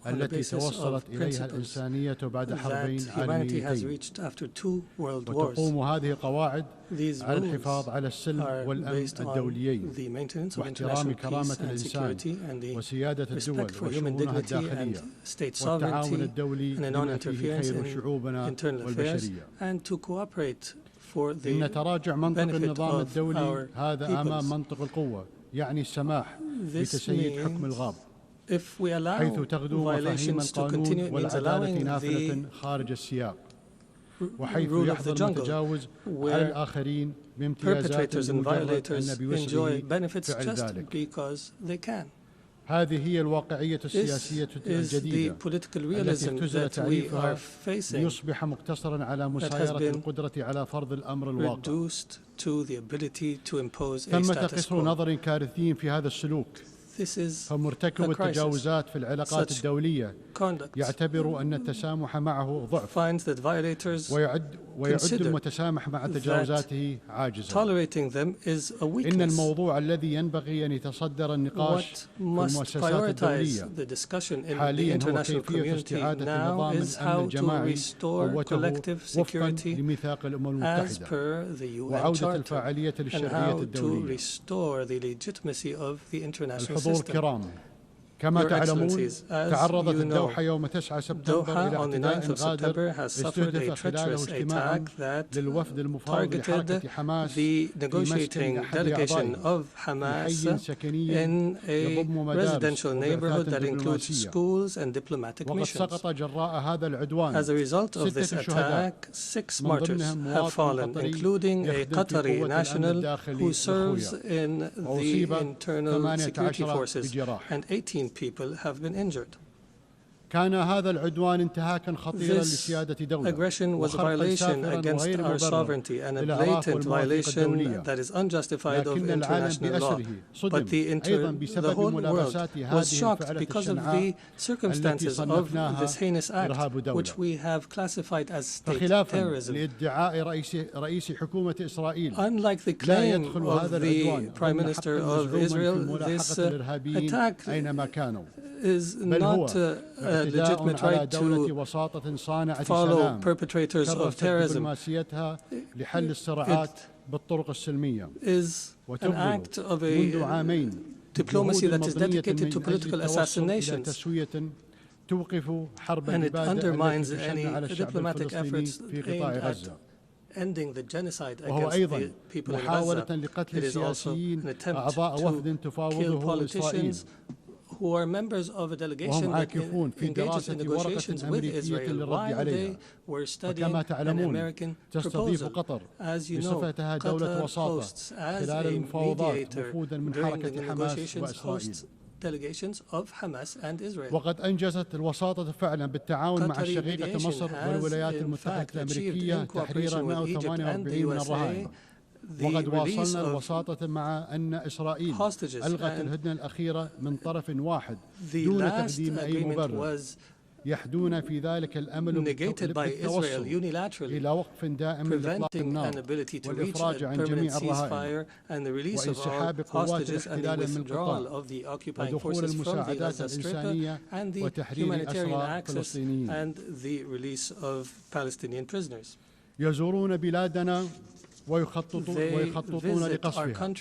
التي توصلت إليها الإنسانية بعد حربين عالميتين، وتقوم هذه القواعد على الحفاظ على السلم والأمن الدوليين واحترام كرامة الإنسان وسيادة الدول وشؤونها الداخلية والتعاون الدولي بما فيه خير شعوبنا والبشرية. إن تراجع منطق النظام الدولي هذا أمام منطق القوة، يعني السماح بتسييد حكم الغاب، حيث تغدو مفاهيم القانون والعدالة نافذة خارج السياق، وحيث يحظى المتجاوز على الآخرين بامتيازات لمجرد أن بوسعه فعل ذلك. هذه هي الواقعية السياسية الجديدة التي اختزل تعريفها ليصبح مقتصرا على مسايرة القدرة على فرض الأمر الواقع. ثمة قصر نظر كارثي في هذا السلوك، فمرتكب التجاوزات في العلاقات الدولية يعتبر أن التسامح معه ضعف، ويعد المتسامح مع تجاوزاته عاجزا. إن الموضوع الذي ينبغي أن يتصدر النقاش في المؤسسات الدولية حاليا هو كيفية استعادة نظام الأمن الجماعي قوته وفقا لميثاق الأمم المتحدة، وعودة الفاعلية للشرعية الدولية. الحضور الكرام، كما تعلمون تعرضت الدوحة يوم 9 سبتمبر إلى اعتداء غادر استهدف خلاله اجتماعا للوفد المفاوض لحركة حماس في مسكن أحد أعضائه بحي سكني يضم مدارس وبعثات دبلوماسية، وقد سقط جراء هذا العدوان 6 شهداء من ضمنهم مواطن قطري يخدم في قوة الأمن الداخلي وأصيب 18 بجراح. people have been injured. كان هذا العدوان انتهاكا خطيرا لسيادة دولة aggression was a violation against our sovereignty and a blatant violation that is unjustified of international law. But the whole world was shocked because of the circumstances of this heinous act, which we have classified as state terrorism. Unlike the claim of the Prime Minister of Israel, this attack is not a legitimate right to follow perpetrators of terrorism. It is an act of a diplomacy that is dedicated to political assassinations, and it undermines any diplomatic efforts aimed at ending the genocide against the people in Gaza. It is also an attempt to kill politicians who are members of a delegation that engages in negotiations with Israel while they were studying an American proposal. As you know, Qatar hosts, as a mediator during the negotiations, hosts delegations of Hamas and Israel. وقد أنجزت الوساطة فعلا بالتعاون مع الشقيقة مصر والولايات المتحدة الأمريكية تحرير 148 من الرهائن. وقد واصلنا الوساطة مع أن إسرائيل ألغت الهدنة الأخيرة من طرف واحد دون تقديم أي مبرر. يحدون في ذلك الأمل بالتوصل إلى وقف دائم لإطلاق النار والإفراج عن جميع الرهائن وانسحاب قوات الاحتلال من القطاع ودخول المساعدات الإنسانية وتحرير أسرى الفلسطينيين. يزورون بلادنا ويخططون لقصفها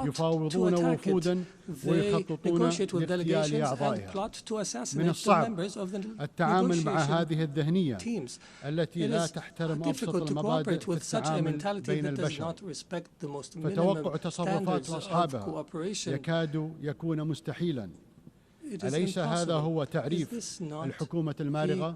يفاوضون وفودا ويخططون لاغتيال أعضائها. من الصعب التعامل مع هذه الذهنية التي لا تحترم أبسط المبادئ في التعامل بين البشر، فتوقع تصرفات أصحابها يكاد يكون مستحيلا. أليس هذا هو تعريف الحكومة المارغة؟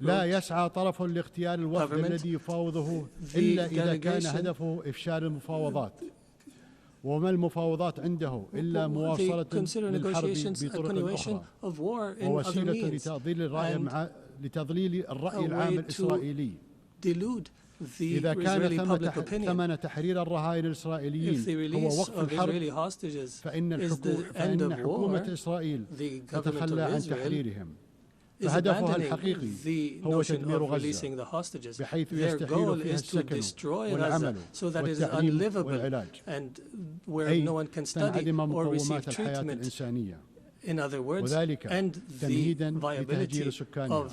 لا يسعى طرف لاغتيال الوفد الذي يفاوضه إلا إذا كان هدفه إفشال المفاوضات، وما المفاوضات عنده إلا مواصلة للحرب بطرق أخرى ووسيلة لتضليل الرأي العام الإسرائيلي. إذا كان ثمن تحرير الرهائن الإسرائيليين هو وقف الحرب فإن حكومة إسرائيل تتخلى عن تحريرهم. فهدفها الحقيقي هو تدمير غزة بحيث يستحيل فيها السكن والعمل والتعليم والعلاج، أي تنعدم مقومات الحياة الإنسانية، وذلك تمهيدا لتهجير سكانها.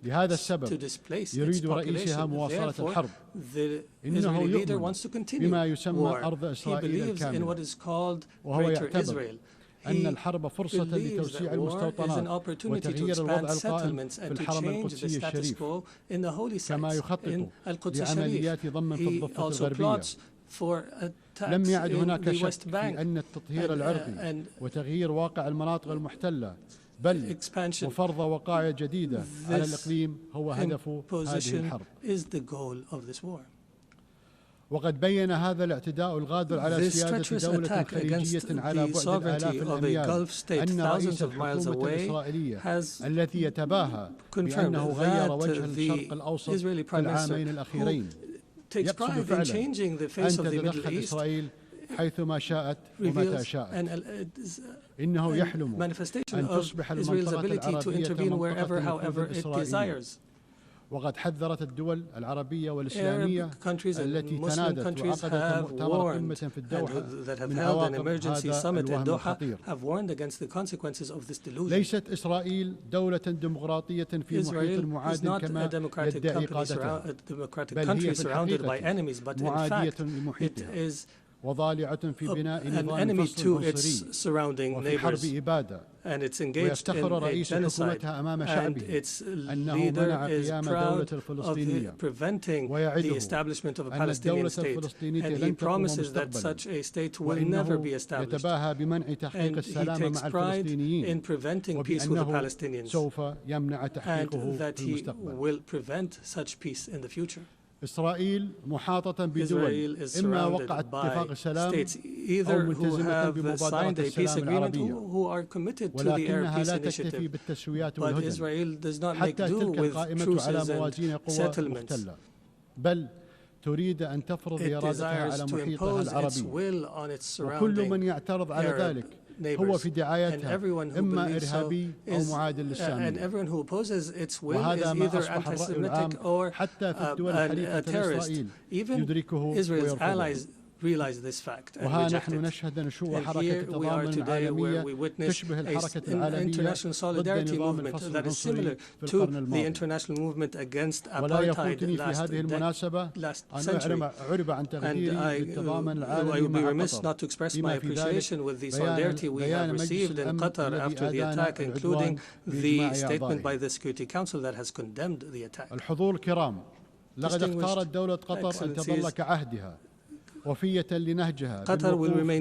لهذا السبب يريد رئيسها مواصلة الحرب. إنه يؤمن بما يسمى أرض إسرائيل الكاملة، وهو يعتبر أن الحرب فرصة لتوسيع المستوطنات وتغيير الوضع القائم في الحرم القدسي الشريف، كما يخطط لعمليات ضم في الضفة الغربية. لم يعد هناك شك في أن التطهير العرقي وتغيير واقع المناطق المحتلة بل وفرض وقائع جديدة على الإقليم هو هدف هذه الحرب. وقد بين هذا الاعتداء الغادر على سيادة دولة خليجية على بعد آلاف الأميال أن رئيس الحكومة الإسرائيلية الذي يتباهى بأنه غير وجه الشرق الأوسط في العامين الأخيرين يقصد فعلا أن تتدخل إسرائيل حيثما شاءت ومتى شاءت. إنه يحلم أن تصبح المنطقة العربية منطقة إسرائيلية. وقد حذرت الدول العربية والإسلامية التي تنادت وعقدت مؤتمر قمة في الدوحة من عواقب هذا الوهم الخطير. ليست إسرائيل دولة ديمقراطية في محيط معاد كما يدعي قادتها، بل هي في الحقيقة معادية لمحيطها وضالعة في بناء نظام فصل عنصري وفي حرب إبادة. ويفتخر رئيس حكومتها أمام شعبه أنه منع قيام دولة الفلسطينية ويعده أن الدولة الفلسطينية لن تقوم مستقبلا، وإنه يتباهى بمنع تحقيق السلام مع الفلسطينيين وبأنه سوف يمنع تحقيقه في المستقبل. إسرائيل محاطة بدول إما وقعت اتفاق سلام either who have signed a peace agreement who are committed to the Arab Peace Initiative. But Israel does not make do with truces and settlements. بل تريد أن تفرض إرادتها على محيطها العربي وكل من يعترض على ذلك هو في دعايتها إما إرهابي أو معاد للسامية وهذا ما أصبح الرأي العام حتى في الدول الحليفة لإسرائيل يدركه ويرفضه realize this fact and وها نحن نشهد نشوء حركة تضامن عالمية تشبه الحركة العالمية ضد نظام الفصل العنصري في القرن الماضي ولا يفوتني في هذه المناسبة أن أعرب عن تقديري بالتضامن العالمي مع قطر بما في ذلك بيان مجلس الأمن الذي أدان العدوان الحضور الكرام لقد اختارت دولة قطر أن تظل كعهدها وفية لنهجها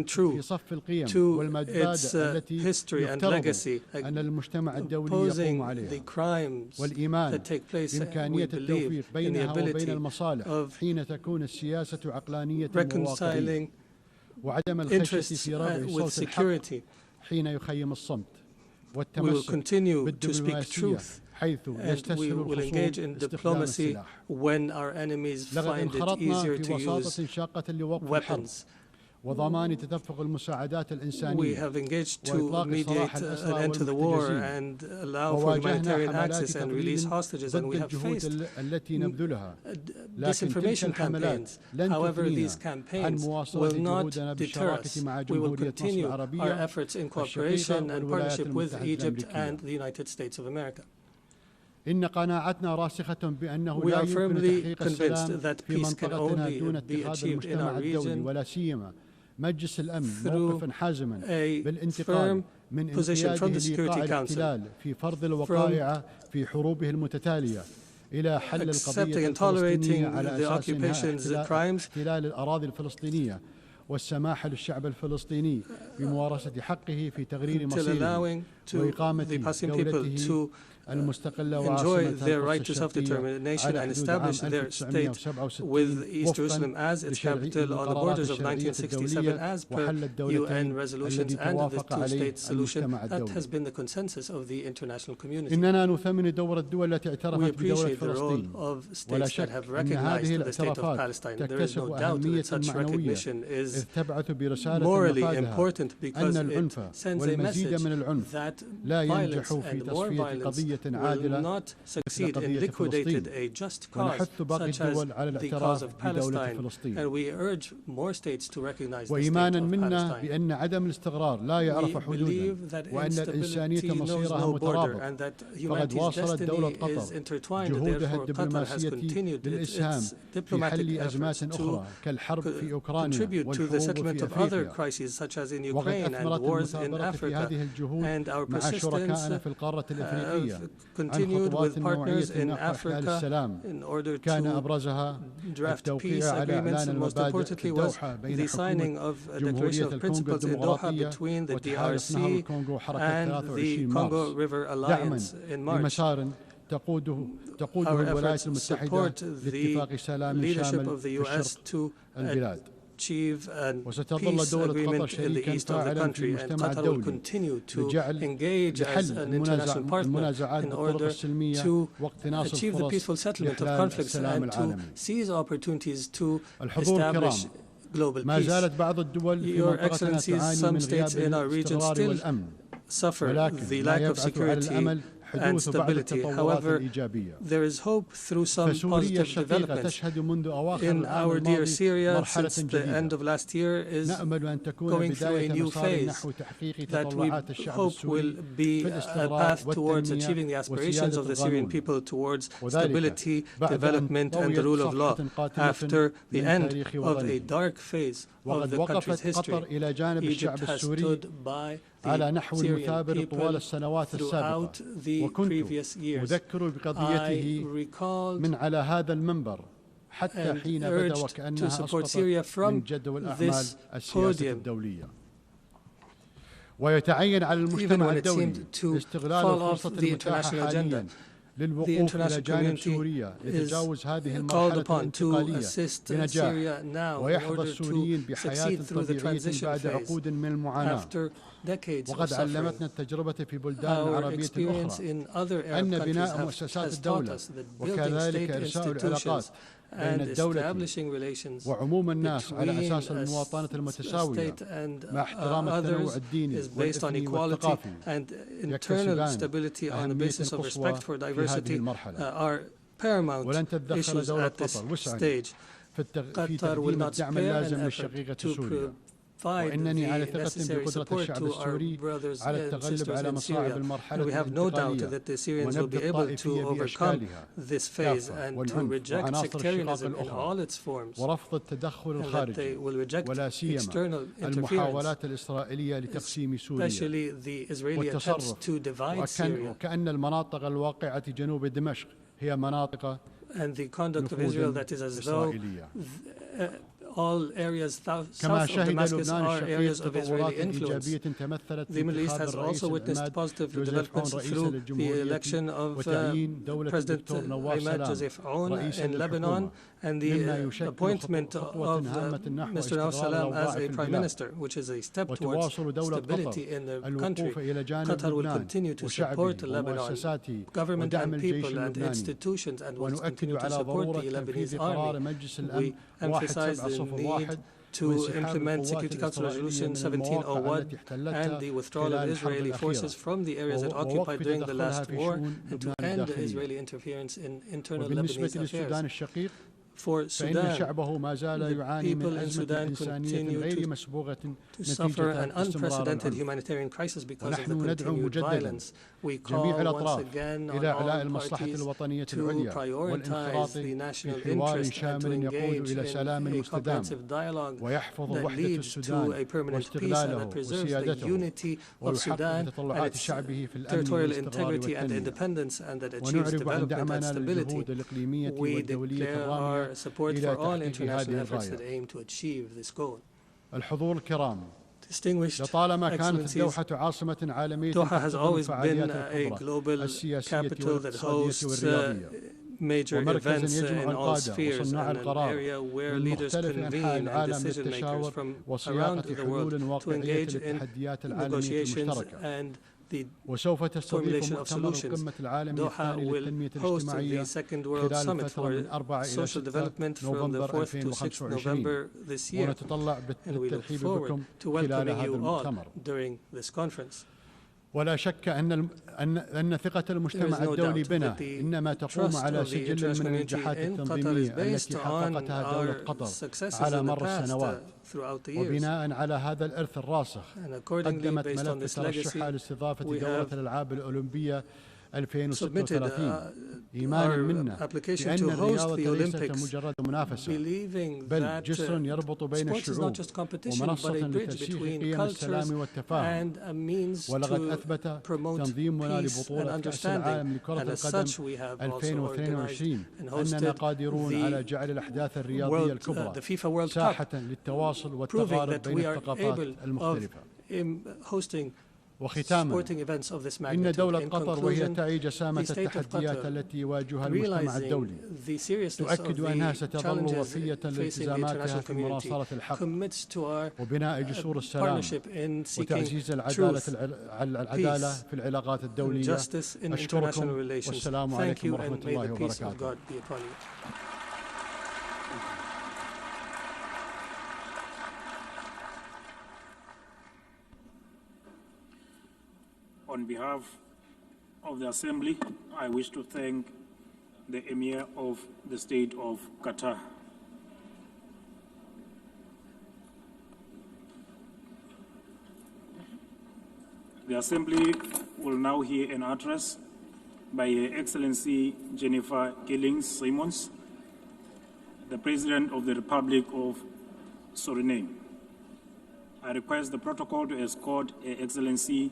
في صف القيم والمبادئ التي يفترض أن المجتمع الدولي يقوم عليها والإيمان بإمكانية التوفيق بينها وبين المصالح حين تكون السياسة عقلانية وواقعية وعدم الخشية في رفع صوت الحق حين يخيم الصمت والتمسك بالدبلوماسية حيث يستسهل engage in diplomacy when our enemies find it easier to use weapons. وضمان تدفق المساعدات الإنسانية We have engaged to mediate an end to the war and allow for humanitarian access and release hostages, and we have faced disinformation campaigns. However, these campaigns will not deter us. We will continue our efforts in cooperation and partnership with Egypt and the United States of America. إن قناعتنا راسخة بأنه We لا are firmly يمكن تحقيق convinced السلام that في peace can منطقتنا only دون be اتخاذ achieved in المجتمع our الدولي region ولا سيما مجلس الأمن through موقفا حازما a بالانتقال من position from the انقياده لإيقاع Security Council, الاحتلال في فرض الوقائع في حروبه المتتالية إلى حل القضية الفلسطينية على أساس إنهاء احتلال الأراضي الفلسطينية والسماح للشعب الفلسطيني بممارسة حقه في تغيير مصيره وإقامة دولته المستقلة enjoy their right to self-determination and establish their state with East Jerusalem as its capital on the borders of 1967 as per UN resolutions and the two-state solution that has been the consensus of the international community. إننا نثمن دور الدول التي اعترفت بدولة فلسطين ولا شك أن هذه الاعترافات تكتسب أهمية معنوية إذ تبعث برسالة مفادها أن العنف والمزيد من العنف لا ينجح في تصفية قضية will not succeed in liquidating a just cause such as the cause of Palestine, and we urge more states to recognize the state of منا بأن عدم الاستقرار لا يعرف حدودا وأن الإنسانية مصيرها مترابط فقد واصلت دولة قطر جهودها الدبلوماسية للإسهام في حل أزمات أخرى كالحرب في أوكرانيا والحروب في أفريقيا وقد أثمرت المثابرة في هذه الجهود مع شركائنا في القارة الأفريقية continued with partners in Africa in order to draft peace agreements, and most importantly was the signing of a declaration of principles in Doha between the DRC and the Congo River Alliance in March. Our efforts support the leadership of the U.S. to achieve a peace agreement in the east of the country, and Qatar will continue to engage as an international partner in order to achieve the peaceful settlement of conflicts and to seize opportunities to establish global peace. Your Excellencies, some states in our region still suffer the lack of security and stability. However, there is hope through some positive developments. In our dear Syria, since the end of last year, is going through a new phase that we hope will be a path towards achieving the aspirations of the Syrian people towards stability, development, and the rule of law after the end of a dark phase of the country's history. Egypt has stood by the Syrian people throughout the previous years. I recall and urged to support Syria from this podium, ويتعين على المجتمع الدولي استغلال الفرصة المتاحة حاليا the international community is called upon to assist Syria now in order to succeed through the transition phase after decades of suffering. Our experience in other Arab countries has taught us that building state institutions and establishing relations between a state and others is based on equality, and internal stability on the basis of respect for diversity are paramount issues at this stage. Qatar will not spare an effort to provide the necessary support to our brothers and sisters in Syria, and we have no doubt that the Syrians will be able to overcome this phase and to reject sectarianism in all its forms, and that they will reject external interference, especially the Israeli attempts to divide Syria. And the conduct of Israel that is as though all areas south of Damascus are areas of Israeli influence. The Middle East has also witnessed positive developments through the election of President Ahmed Joseph Aoun in Lebanon and the appointment of Mr. Nawaf Salam as a prime minister, which is a step towards stability in the country. Qatar will continue to support Lebanon government and people and institutions, and will continue to support the Lebanese army. We emphasize the need to implement Security Council Resolution 1701 and the withdrawal of Israeli forces from the areas it occupied during the last war, and to end Israeli interference in internal Lebanese affairs. For Sudan, the people in Sudan continue to suffer an unprecedented humanitarian crisis because of the continued violence. We call once again on all parties to prioritize the national interest and to engage in a comprehensive dialogue that leads to a permanent peace and that preserves the unity of Sudan and its territorial integrity and independence, and that achieves development and stability. We declare our support for all international efforts that aim to achieve this goal. Distinguished Excellencies, Doha has always been a global capital that hosts major events in all spheres, and an area where leaders convene and decision makers from around the world to engage in negotiations and the formulation of solutions. Doha will host the Second World Summit for Social Development from the 4th to 6th November this year, and we look forward to welcoming you all during this conference. ولا شك أن ثقة المجتمع الدولي بنا إنما تقوم على سجل من النجاحات التنظيمية التي حققتها دولة قطر على مر السنوات، وبناء على هذا الإرث الراسخ قدمت ملف ترشحها لاستضافة دورة الألعاب الأولمبية 2036 إيمانا منا بأن الرياضة ليست مجرد منافسة بل جسر يربط بين الشعوب ومنصة لترسيخ قيم السلام والتفاهم. ولقد أثبت تنظيمنا لبطولة كأس العالم لكرة القدم 2022 أننا قادرون على جعل الأحداث الرياضية الكبرى ساحة للتواصل والتقارب بين الثقافات المختلفة. وختاما إن دولة قطر وهي تعي جسامة التحديات التي يواجهها المجتمع الدولي تؤكد أنها ستظل وفية لالتزاماتها في مناصرة الحق وبناء جسور السلام وتعزيز العدالة في العلاقات الدولية. أشكركم والسلام عليكم ورحمة الله وبركاته. On behalf of the Assembly, I wish to thank the Emir of the State of Qatar. The Assembly will now hear an address by Her Excellency Jennifer Gillings-Simons, the President of the Republic of Suriname. I request the protocol to escort Her Excellency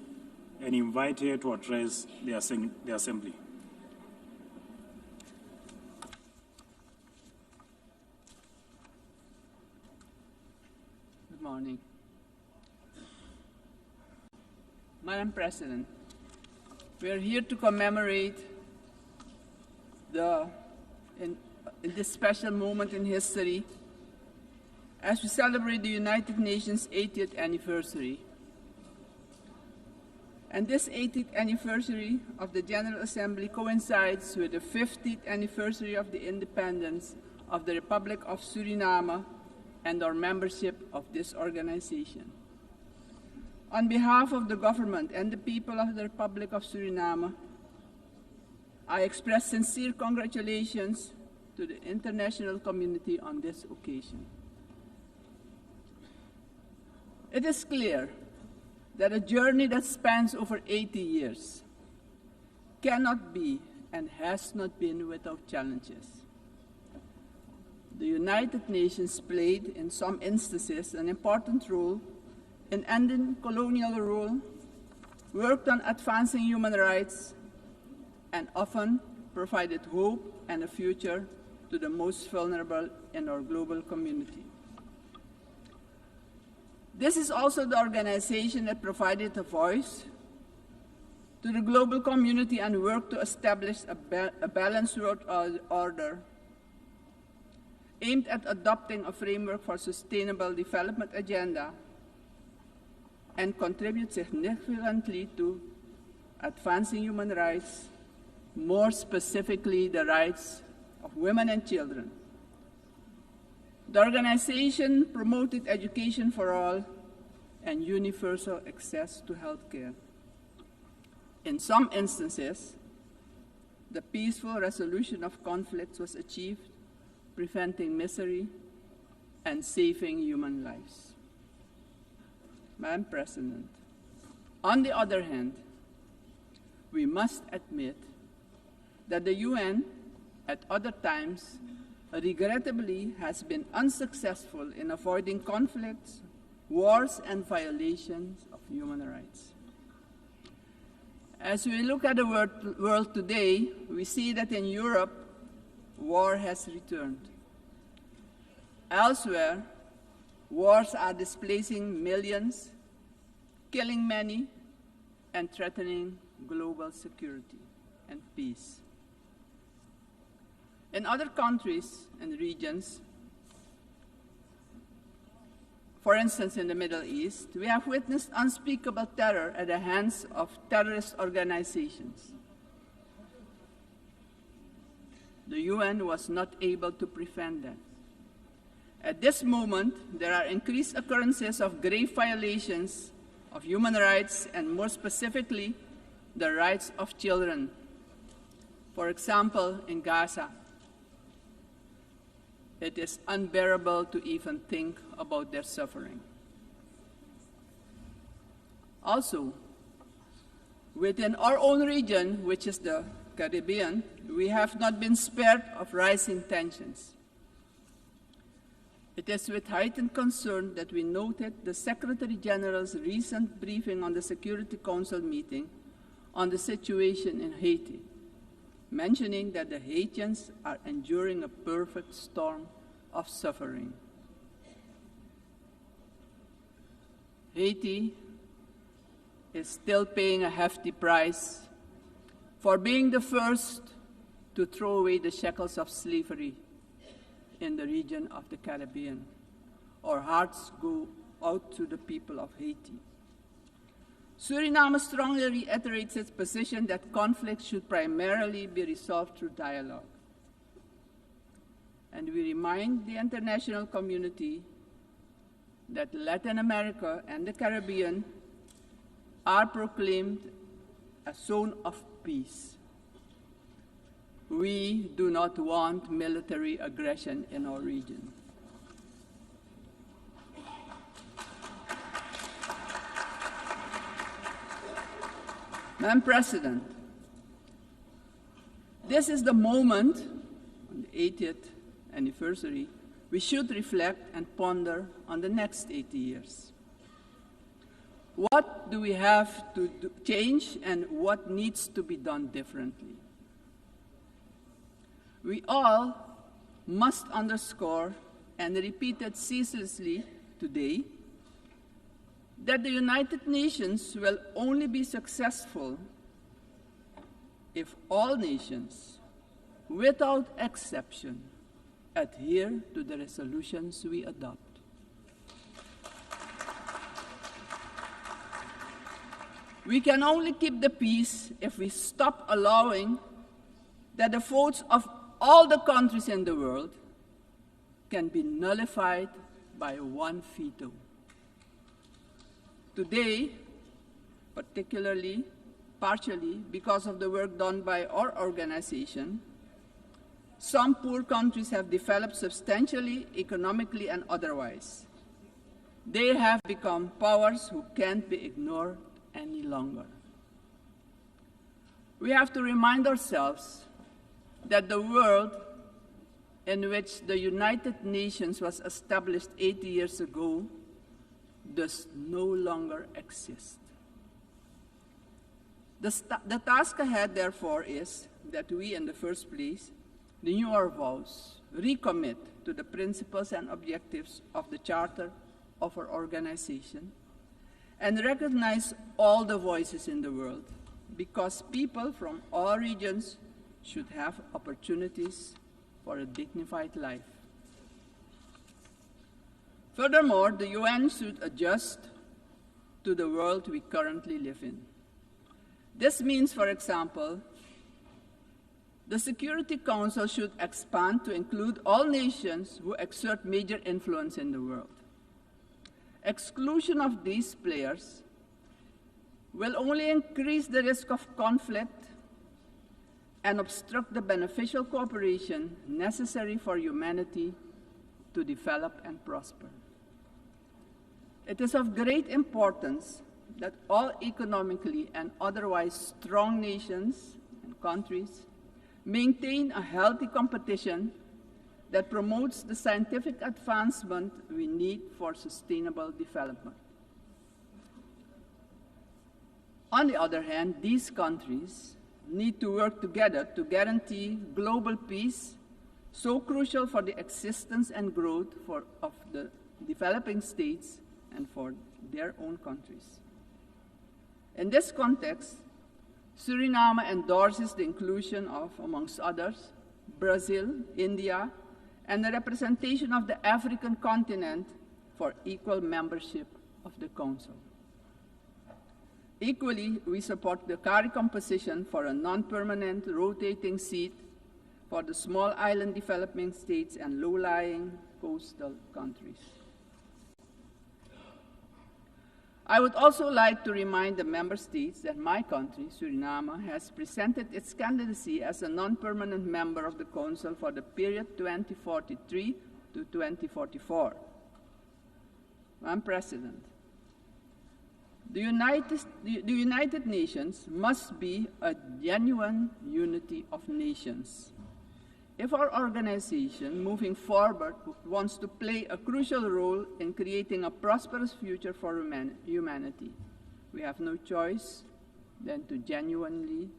and invite her to address the Assembly. Good morning. Madam President, we are here to commemorate in this special moment in history as we celebrate the United Nations 80th anniversary. And this 80th anniversary of the General Assembly coincides with the 50th anniversary of the independence of the Republic of Suriname and our membership of this organization. On behalf of the government and the people of the Republic of Suriname, I express sincere congratulations to the international community on this occasion. It is clear that a journey that spans over 80 years cannot be and has not been without challenges. The United Nations played, in some instances, an important role in ending colonial rule, worked on advancing human rights, and often provided hope and a future to the most vulnerable in our global community. This is also the organization that provided a voice to the global community and worked to establish a balanced world order aimed at adopting a framework for sustainable development agenda and contribute significantly to advancing human rights, more specifically the rights of women and children. The organization promoted education for all and universal access to health care. In some instances, the peaceful resolution of conflicts was achieved, preventing misery and saving human lives. Madam President, on the other hand, we must admit that the UN, at other times, regrettably has been unsuccessful in avoiding conflicts, wars, and violations of human rights. As we look at the world today, we see that in Europe, war has returned. Elsewhere, wars are displacing millions, killing many, and threatening global security and peace. In other countries and regions, for instance in the Middle East, we have witnessed unspeakable terror at the hands of terrorist organizations. The UN was not able to prevent that. At this moment, there are increased occurrences of grave violations of human rights and more specifically, the rights of children. For example, in Gaza, it is unbearable to even think about their suffering. Also, within our own region, which is the Caribbean, we have not been spared of rising tensions. It is with heightened concern that we noted the Secretary General's recent briefing on the Security Council meeting on the situation in Haiti, mentioning that the Haitians are enduring a perfect storm of suffering. Haiti is still paying a hefty price for being the first to throw away the shackles of slavery in the region of the Caribbean. Our hearts go out to the people of Haiti. Suriname strongly reiterates its position that conflicts should primarily be resolved through dialogue. And we remind the international community that Latin America and the Caribbean are proclaimed a zone of peace. We do not want military aggression in our region. Madam President, this is the moment, on the 80th anniversary, we should reflect and ponder on the next 80 years. What do we have to change and what needs to be done differently? We all must underscore and repeat it ceaselessly today that the United Nations will only be successful if all nations without exception, adhere to the resolutions we adopt. We can only keep the peace if we stop allowing that the votes of all the countries in the world can be nullified by one veto. Today, partially because of the work done by our organization, some poor countries have developed substantially, economically and otherwise. They have become powers who can't be ignored any longer. We have to remind ourselves that the world in which the United Nations was established 80 years ago does no longer exist. The task ahead, therefore, is that we, in the first place, renew our vows, recommit to the principles and objectives of the Charter of our organization, and recognize all the voices in the world, because people from all regions should have opportunities for a dignified life. Furthermore, the UN should adjust to the world we currently live in. This means, for example, the Security Council should expand to include all nations who exert major influence in the world. Exclusion of these players will only increase the risk of conflict and obstruct the beneficial cooperation necessary for humanity to develop and prosper. It is of great importance that all economically and otherwise strong nations and countries maintain a healthy competition that promotes the scientific advancement we need for sustainable development. On the other hand, these countries need to work together to guarantee global peace, so crucial for the existence and growth of the developing states and for their own countries. In this context, Suriname endorses the inclusion of, amongst others, Brazil, India, and the representation of the African continent for equal membership of the Council. Equally, we support the CARI composition for a non-permanent rotating seat for the small island developing states and low-lying coastal countries. I would also like to remind the member states that my country, Suriname, has presented its candidacy as a non-permanent member of the Council for the period 2043 to 2044. Madam President, the United Nations must be a genuine unity of nations. If our organization, moving forward, wants to play a crucial role in creating a prosperous future for humanity, we have no choice than to genuinely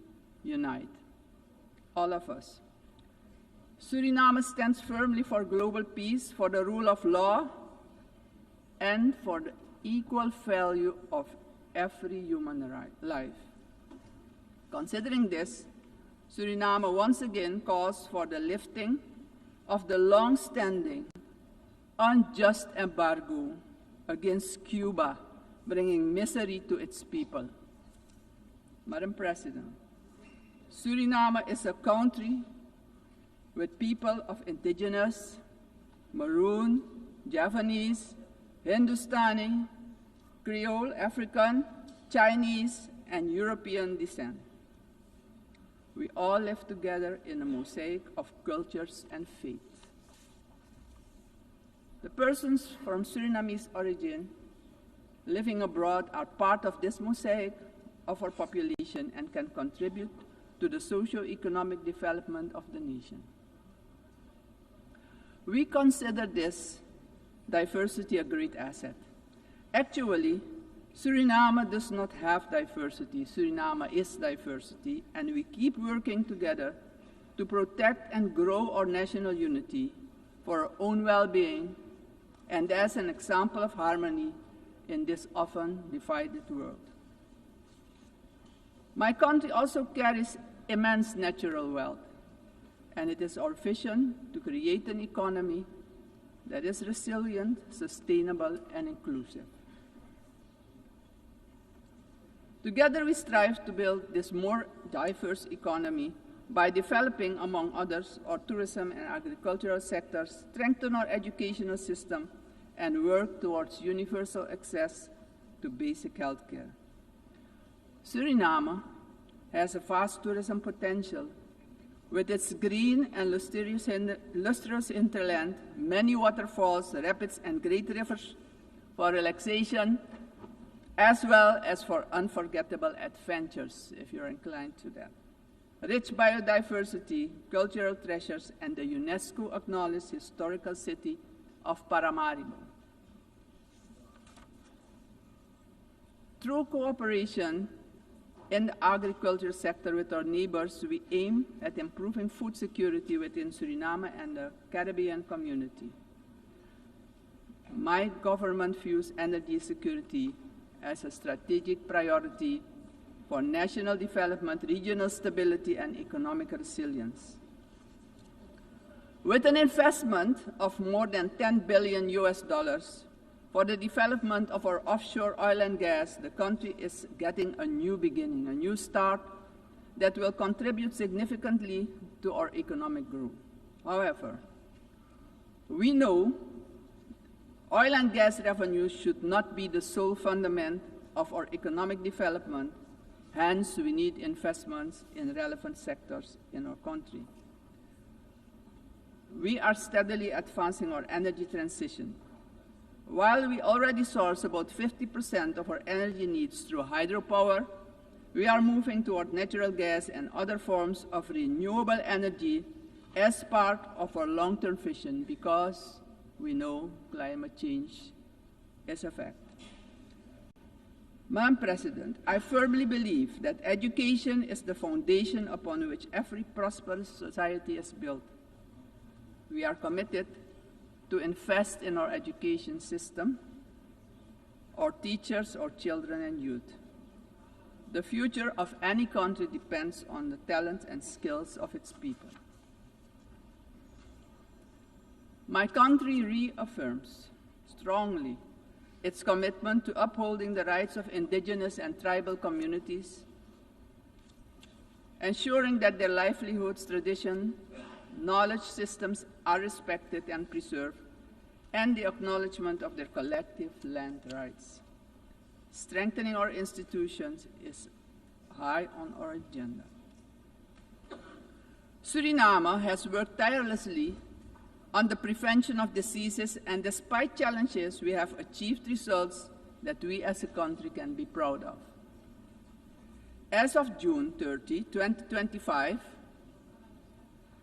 unite, all of us. Suriname stands firmly for global peace, for the rule of law, and for the equal value of every human life. Considering this, Suriname once again calls for the lifting of the long-standing, unjust embargo against Cuba, bringing misery to its people. Madam President, Suriname is a country with people of indigenous, Maroon, Javanese, Hindustani, Creole, African, Chinese, and European descent. We all live together in a mosaic of cultures and faiths. The persons from Surinamese origin living abroad are part of this mosaic of our population and can contribute to the socio-economic development of the nation. We consider this diversity a great asset. Actually, Suriname does not have diversity. Suriname is diversity, and we keep working together to protect and grow our national unity for our own well-being and as an example of harmony in this often divided world. My country also carries immense natural wealth. and it is our vision to create an economy that is resilient, sustainable, and inclusive. Together we strive to build this more diverse economy by developing, among others, our tourism and agricultural sectors, strengthen our educational system, and work towards universal access to basic health care. Suriname has a vast tourism potential with its green and lustrous hinterland, many waterfalls, rapids, and great rivers for relaxation, as well as for unforgettable adventures, if you're inclined to that. Rich biodiversity, cultural treasures, and the UNESCO-acknowledged historical city of Paramaribo. Through cooperation in the agriculture sector with our neighbors, we aim at improving food security within Suriname and the Caribbean community. My government views energy security as a strategic priority for national development, regional stability, and economic resilience. With an investment of more than $10 billion for the development of our offshore oil and gas, the country is getting a new beginning, a new start that will contribute significantly to our economic growth. However, we know oil and gas revenues should not be the sole fundament of our economic development. Hence, we need investments in relevant sectors in our country. We are steadily advancing our energy transition. While we already source about 50% of our energy needs through hydropower, we are moving toward natural gas and other forms of renewable energy as part of our long-term vision, because we know climate change is a fact. Madam President, I firmly believe that education is the foundation upon which every prosperous society is built. We are committed to invest in our education system, our teachers, our children and youth. The future of any country depends on the talent and skills of its people. My country reaffirms strongly its commitment to upholding the rights of indigenous and tribal communities, ensuring that their livelihoods, tradition, knowledge systems are respected and preserved, and the acknowledgement of their collective land rights. Strengthening our institutions is high on our agenda. Suriname has worked tirelessly on the prevention of diseases, and despite challenges, we have achieved results that we as a country can be proud of. As of June 30, 2025,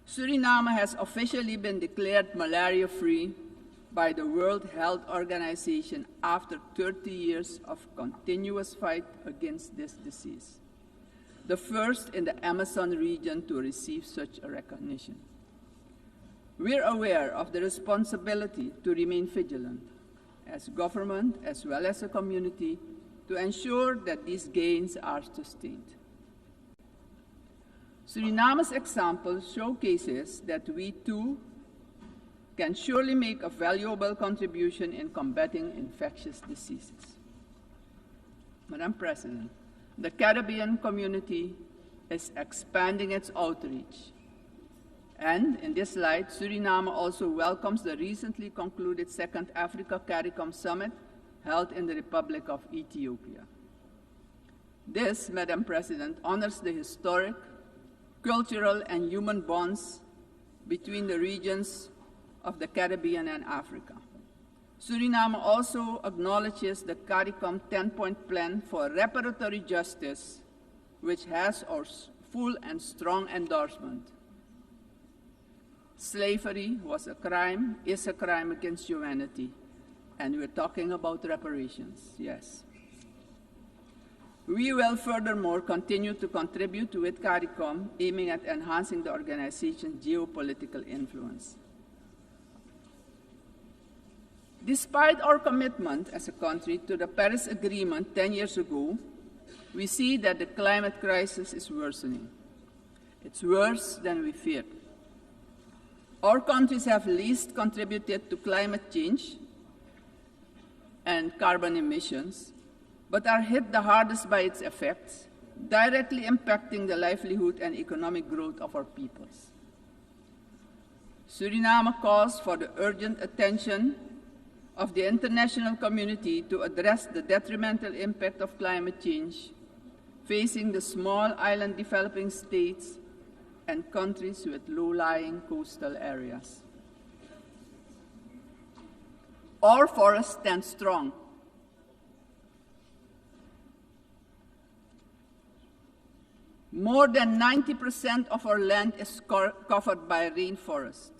Suriname has officially been declared malaria-free by the World Health Organization after 30 years of continuous fight against this disease, the first in the Amazon region to receive such a recognition. We're aware of the responsibility to remain vigilant as government as well as a community to ensure that these gains are sustained. Suriname's example showcases that we too can surely make a valuable contribution in combating infectious diseases. Madam President, the Caribbean community is expanding its outreach. And in this light, Suriname also welcomes the recently concluded Second Africa CARICOM Summit held in the Republic of Ethiopia. This, Madam President, honors the historic, cultural, and human bonds between the regions of the Caribbean and Africa. Suriname also acknowledges the CARICOM 10-point plan for reparatory justice, which has our full and strong endorsement. Slavery was a crime, is a crime against humanity, and we're talking about reparations, yes. We will furthermore continue to contribute with CARICOM, aiming at enhancing the organization's geopolitical influence. Despite our commitment as a country to the Paris Agreement 10 years ago, we see that the climate crisis is worsening. It's worse than we feared. Our countries have least contributed to climate change and carbon emissions, but are hit the hardest by its effects, directly impacting the livelihood and economic growth of our peoples. Suriname calls for the urgent attention of the international community to address the detrimental impact of climate change facing the small island developing states and countries with low-lying coastal areas. Our forests stand strong. More than 90% of our land is covered by rainforest.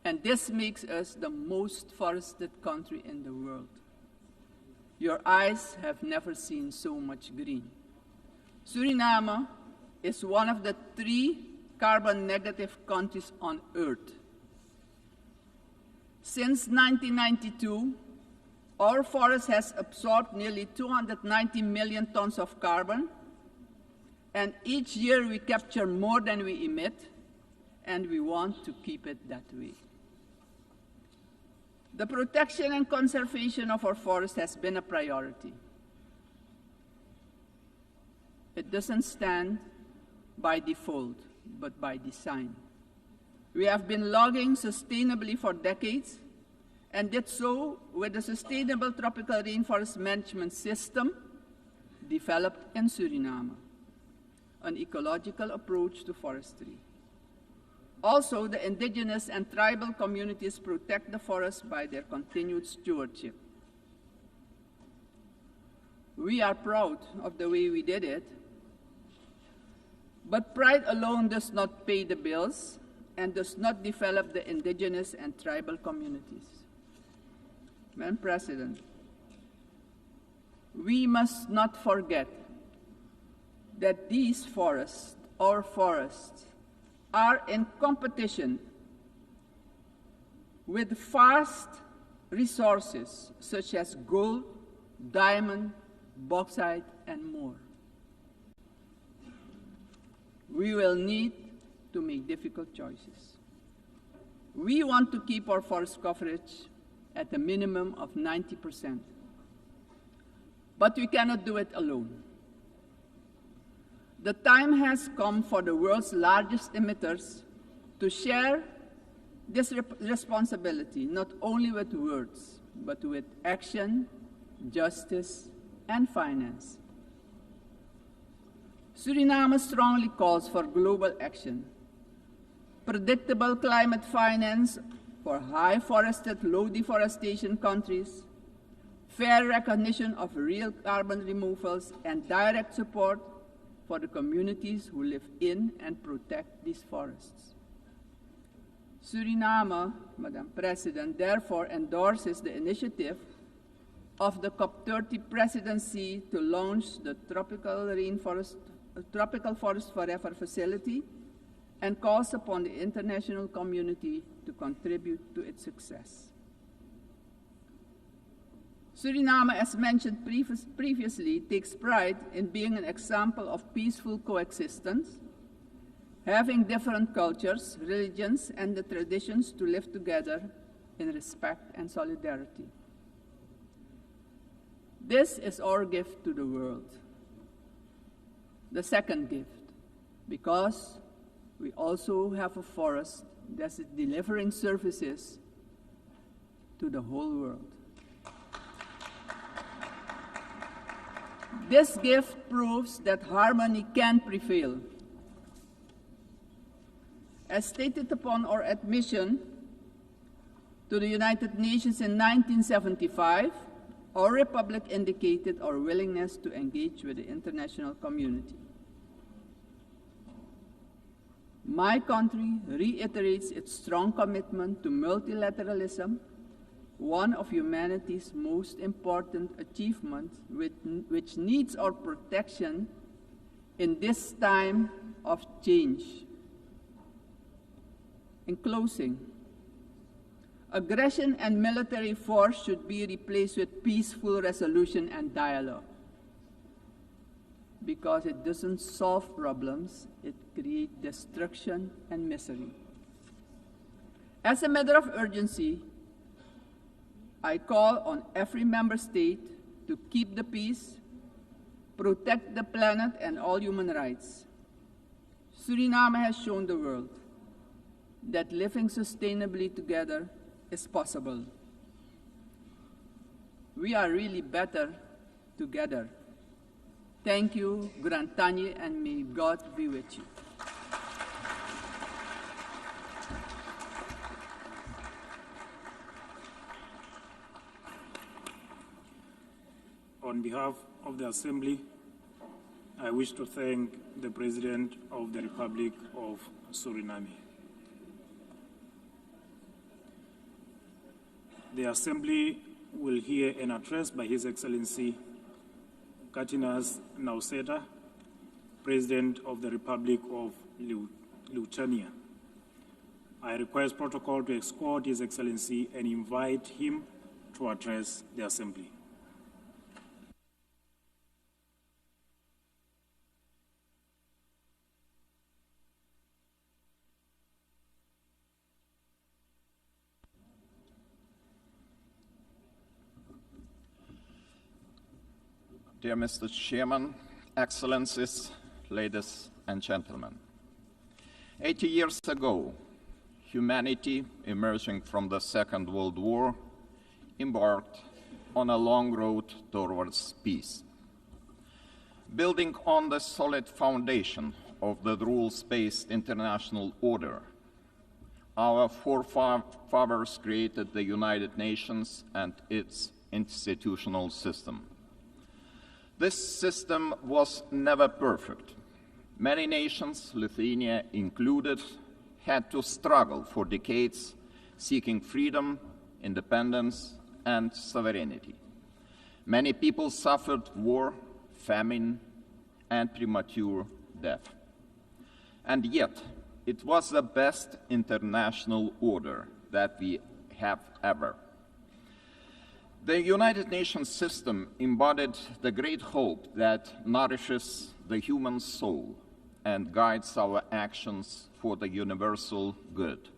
And this makes us the most forested country in the world. Your eyes have never seen so much green. Suriname is one of the 3 carbon-negative countries on Earth. Since 1992, our forest has absorbed nearly 290 million tons of carbon, and each year we capture more than we emit, and we want to keep it that way. The protection and conservation of our forest has been a priority. It doesn't stand by default, but by design. We have been logging sustainably for decades, and did so with the Sustainable Tropical Rainforest Management System developed in Suriname, an ecological approach to forestry. Also, the indigenous and tribal communities protect the forest by their continued stewardship. We are proud of the way we did it, but pride alone does not pay the bills and does not develop the indigenous and tribal communities. Madam President, we must not forget that these forests, our forests, are in competition with vast resources such as gold, diamond, bauxite, and more. We will need to make difficult choices. We want to keep our forest coverage at a minimum of 90%, but we cannot do it alone. The time has come for the world's largest emitters to share this responsibility, not only with words, but with action, justice, and finance. Suriname strongly calls for global action, predictable climate finance for high forested, low deforestation countries, fair recognition of real carbon removals, and direct support for the communities who live in and protect these forests. Suriname, Madam President, therefore endorses the initiative of the COP30 presidency to launch the Tropical Forest Forever facility and calls upon the international community to contribute to its success. Suriname, as mentioned previously, takes pride in being an example of peaceful coexistence, having different cultures, religions, and the traditions to live together in respect and solidarity. This is our gift to the world. The second gift, because we also have a forest that is delivering services to the whole world. This gift proves that harmony can prevail. As stated upon our admission to the United Nations in 1975, our republic indicated our willingness to engage with the international community. My country reiterates its strong commitment to multilateralism, one of humanity's most important achievements, which needs our protection in this time of change. In closing, aggression and military force should be replaced with peaceful resolution and dialogue, because it doesn't solve problems, it creates destruction and misery. As a matter of urgency, I call on every member state to keep the peace, protect the planet and all human rights. Suriname has shown the world that living sustainably together is possible. We are really better together. Thank you, Grand Tanye, and may God be with you. On behalf of the Assembly, I wish to thank the President of the Republic of Suriname. The Assembly will hear an address by His Excellency Katinas Nauseta, President of the Republic of Lithuania. I request protocol to escort His Excellency and invite him to address the Assembly. Dear Mr. Chairman, Excellencies, ladies and gentlemen. 80 years ago, humanity, emerging from the Second World War, embarked on a long road towards peace. Building on the solid foundation of the rules-based international order, our forefathers created the United Nations and its institutional system. This system was never perfect. Many nations, Lithuania included, had to struggle for decades, seeking freedom, independence, and sovereignty. Many people suffered war, famine, and premature death. And yet, it was the best international order that we have ever. The United Nations system embodied the great hope that nourishes the human soul and guides our actions for the universal good.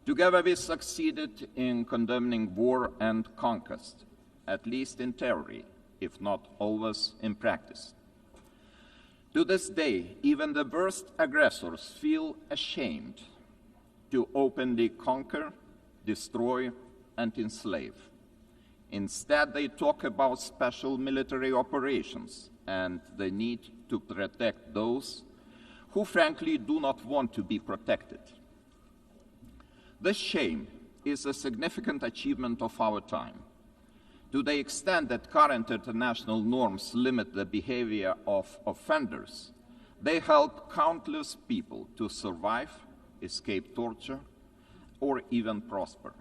Together we succeeded in condemning war and conquest, at least in theory, if not always in practice. To this day, even the worst aggressors feel ashamed to openly conquer, destroy, and enslave. Instead, they talk about special military operations and the need to protect those who frankly do not want to be protected. This shame is a significant achievement of our time. To the extent that current international norms limit the behavior of offenders, they help countless people to survive, escape torture, or even prosper.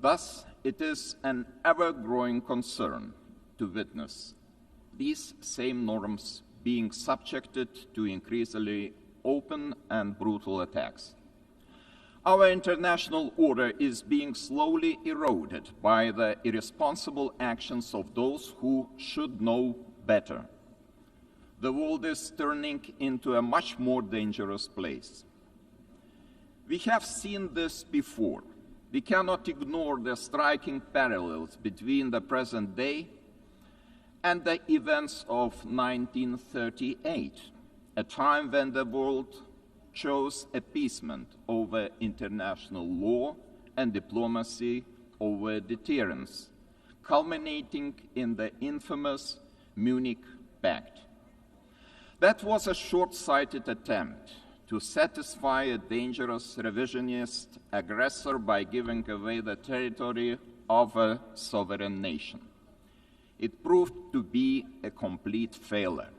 Thus, it is an ever-growing concern to witness these same norms being subjected to increasingly open and brutal attacks. Our international order is being slowly eroded by the irresponsible actions of those who should know better. The world is turning into a much more dangerous place. We have seen this before. We cannot ignore the striking parallels between the present day and the events of 1938, a time when the world chose appeasement over international law and diplomacy over deterrence, culminating in the infamous Munich Pact. That was a short-sighted attempt to satisfy a dangerous revisionist aggressor by giving away the territory of a sovereign nation. It proved to be a complete failure.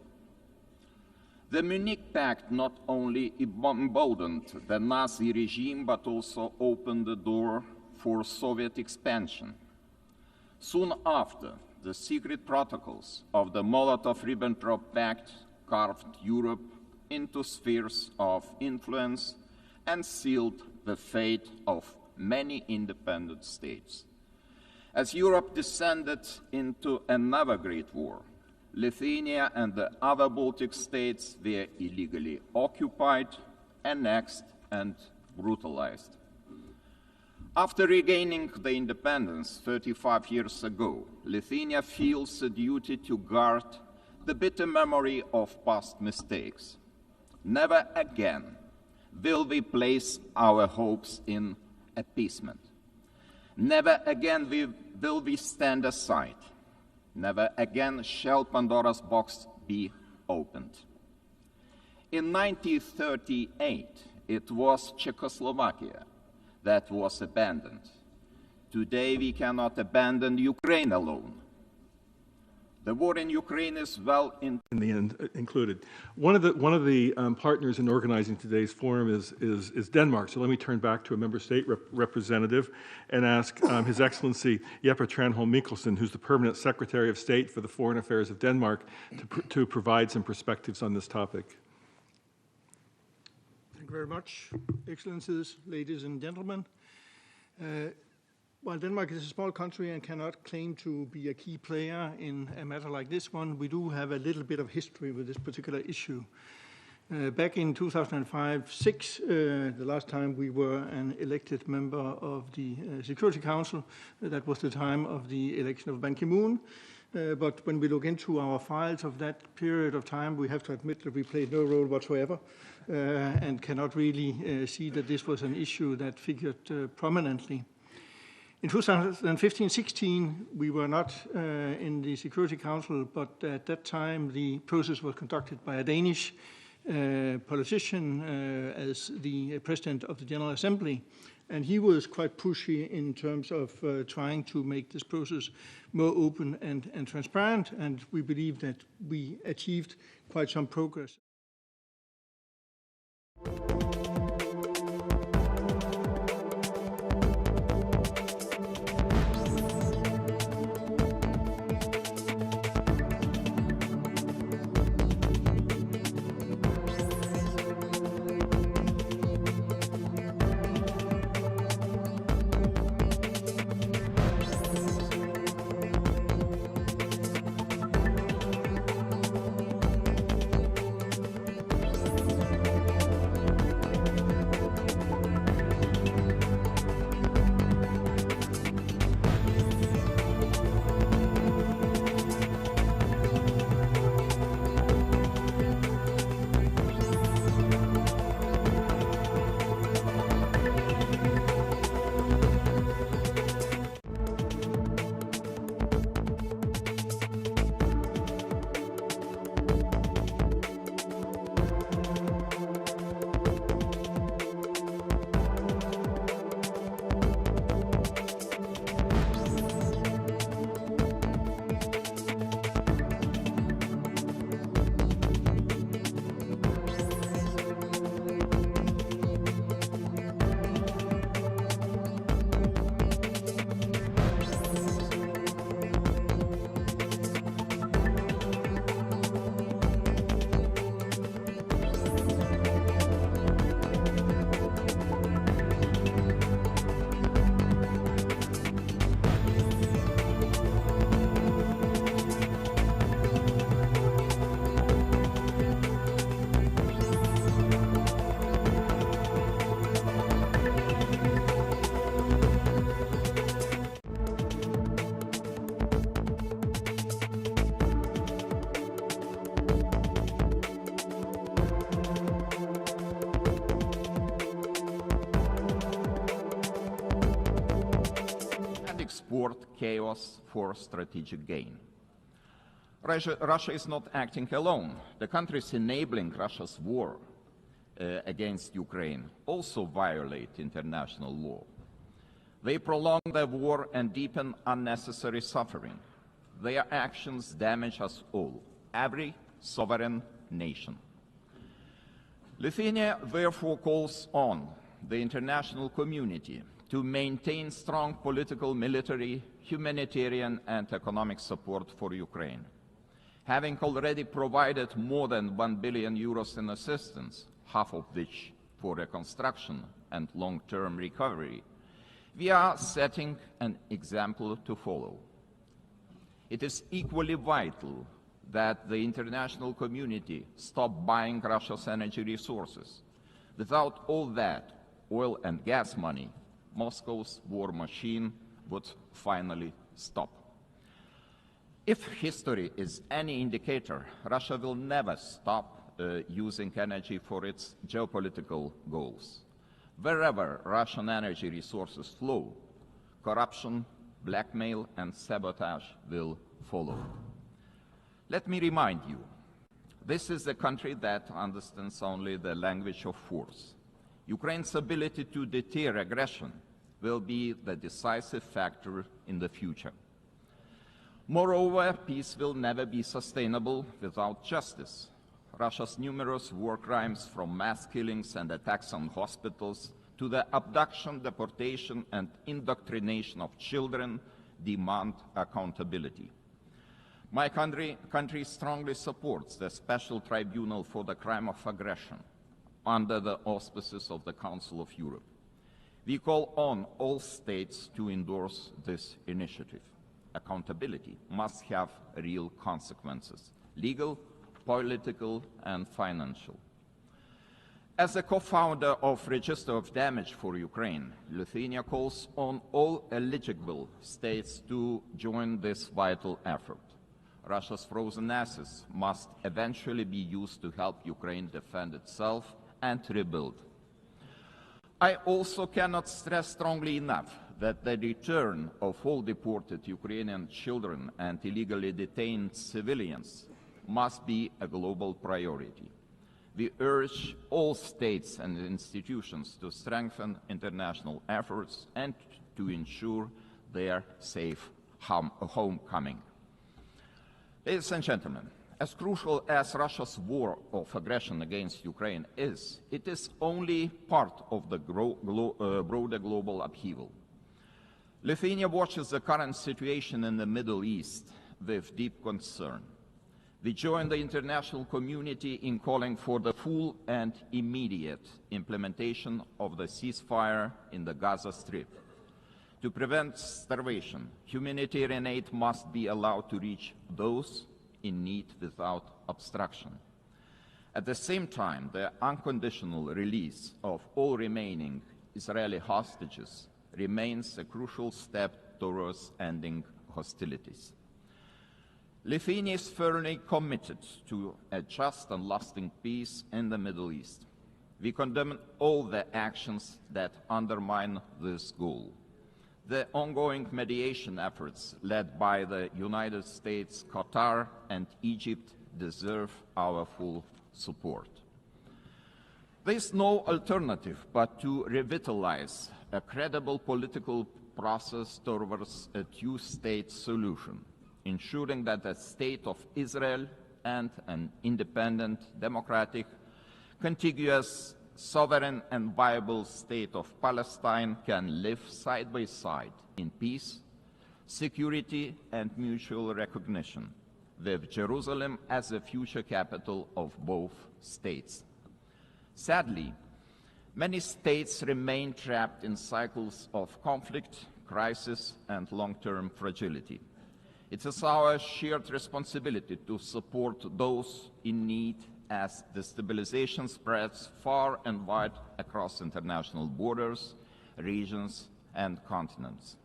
The Munich Pact not only emboldened the Nazi regime, but also opened the door for Soviet expansion. Soon after, the secret protocols of the Molotov-Ribbentrop Pact carved Europe into spheres of influence and sealed the fate of many independent states. As Europe descended into another great war, Lithuania and the other Baltic states were illegally occupied, annexed, and brutalized. After regaining the independence 35 years ago, Lithuania feels a duty to guard the bitter memory of past mistakes. Never again will we place our hopes in appeasement. Never again will we stand aside. Never again shall Pandora's box be opened. In 1938, it was Czechoslovakia that was abandoned. Today, we cannot abandon Ukraine alone. The war in Ukraine is well in the end included. One of the partners in organizing today's forum is Denmark. So let me turn back to a member state representative and ask His Excellency Jeppe Tranholm Mikkelsen, who's the permanent Secretary of State for the Foreign Affairs of Denmark, to provide some perspectives on this topic. Thank you very much, Excellencies, ladies and gentlemen. While Denmark is a small country and cannot claim to be a key player in a matter like this one, we do have a little bit of history with this particular issue. Back in 2005-06, the last time we were an elected member of the Security Council, that was the time of the election of Ban Ki-moon. But when we look into our files of that period of time, we have to admit that we played no role whatsoever and cannot really see that this was an issue that figured prominently. In 2015-16, we were not in the Security Council, but at that time the process was conducted by a Danish politician as the President of the General Assembly. And he was quite pushy in terms of trying to make this process more open and transparent, and we believe that we achieved quite some progress. Export chaos for strategic gain. Russia is not acting alone. The countries enabling Russia's war against Ukraine also violate international law. They prolong the war and deepen unnecessary suffering. Their actions damage us all, every sovereign nation. Lithuania therefore calls on the international community to maintain strong political, military, humanitarian and economic support for Ukraine. Having already provided more than 1 billion euros in assistance, half of which for reconstruction and long-term recovery, we are setting an example to follow. It is equally vital that the international community stop buying Russia's energy resources. Without all that oil and gas money, Moscow's war machine would finally stop. If history is any indicator, Russia will never stop using energy for its geopolitical goals. Wherever Russian energy resources flow, corruption, blackmail, and sabotage will follow. Let me remind you, this is a country that understands only the language of force. Ukraine's ability to deter aggression will be the decisive factor in the future. Moreover, peace will never be sustainable without justice. Russia's numerous war crimes, from mass killings and attacks on hospitals to the abduction, deportation, and indoctrination of children, demand accountability. My country strongly supports the Special Tribunal for the Crime of Aggression under the auspices of the Council of Europe. We call on all states to endorse this initiative. Accountability must have real consequences: legal, political, and financial. As a co-founder of Register of Damage for Ukraine, Lithuania calls on all eligible states to join this vital effort. Russia's frozen assets must eventually be used to help Ukraine defend itself and rebuild. I also cannot stress strongly enough that the return of all deported Ukrainian children and illegally detained civilians must be a global priority. We urge all states and institutions to strengthen international efforts and to ensure their safe homecoming. Ladies and gentlemen, as crucial as Russia's war of aggression against Ukraine is, it is only part of the broader global upheaval. Lithuania watches the current situation in the Middle East with deep concern. We join the international community in calling for the full and immediate implementation of the ceasefire in the Gaza Strip. To prevent starvation, humanitarian aid must be allowed to reach those in need without obstruction. At the same time, the unconditional release of all remaining Israeli hostages remains a crucial step towards ending hostilities. Lithuania is firmly committed to a just and lasting peace in the Middle East. We condemn all the actions that undermine this goal. The ongoing mediation efforts led by the United States, Qatar, and Egypt deserve our full support. There is no alternative but to revitalize a credible political process towards a two-state solution, ensuring that the State of Israel and an independent, democratic, contiguous, sovereign and viable State of Palestine can live side by side in peace, security and mutual recognition, with Jerusalem as the future capital of both states. Sadly, many states remain trapped in cycles of conflict, crisis and long-term fragility. It is our shared responsibility to support those in need as destabilization spreads far and wide across international borders, regions, and continents.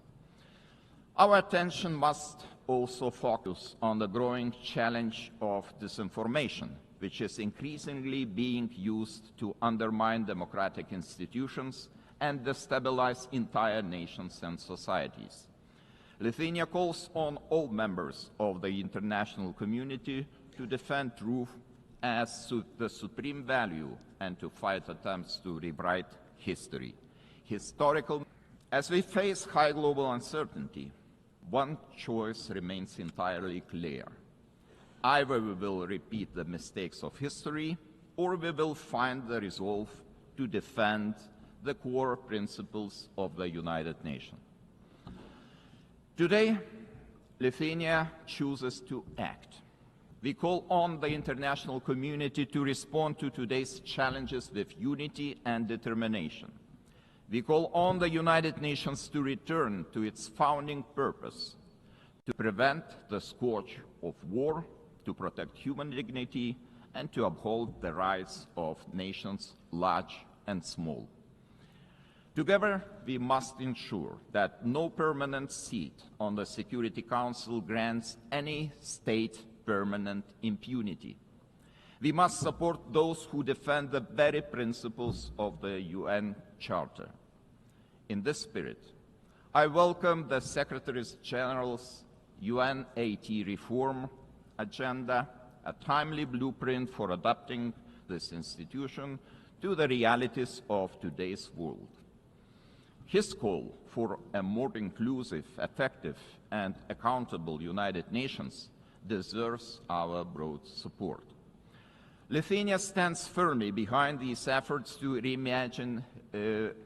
Our attention must also focus on the growing challenge of disinformation, which is increasingly being used to undermine democratic institutions and destabilize entire nations and societies. Lithuania calls on all members of the international community to defend truth as the supreme value and to fight attempts to rewrite history. As we face high global uncertainty, one choice remains entirely clear. Either we will repeat the mistakes of history, or we will find the resolve to defend the core principles of the United Nations. Today, Lithuania chooses to act. We call on the international community to respond to today's challenges with unity and determination. We call on the United Nations to return to its founding purpose, to prevent the scourge of war, to protect human dignity, and to uphold the rights of nations large and small. Together, we must ensure that no permanent seat on the Security Council grants any state permanent impunity. We must support those who defend the very principles of the UN Charter. In this spirit, I welcome the Secretary-General's UN80 reform agenda, a timely blueprint for adapting this institution to the realities of today's world. His call for a more inclusive, effective, and accountable United Nations deserves our broad support. Lithuania stands firmly behind these efforts to reimagine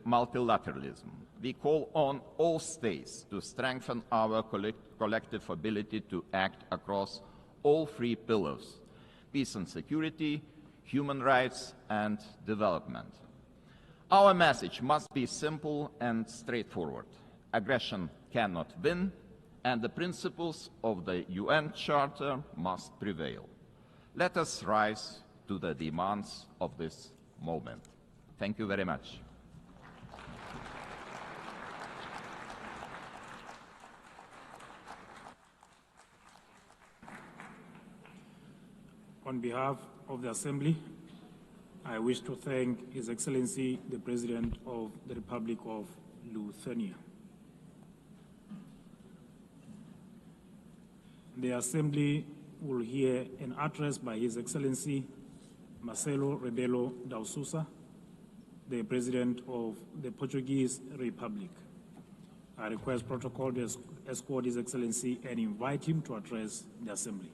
multilateralism. We call on all states to strengthen our collective ability to act across all three pillars: peace and security, human rights, and development. Our message must be simple and straightforward. Aggression cannot win, and the principles of the UN Charter must prevail. Let us rise to the demands of this moment. Thank you very much. On behalf of the Assembly, I wish to thank His Excellency, the President of the Republic of Lithuania. The Assembly will hear an address by His Excellency Marcelo Rebelo da Sousa, the President of the Portuguese Republic. I request protocol to escort His Excellency and invite him to address the Assembly.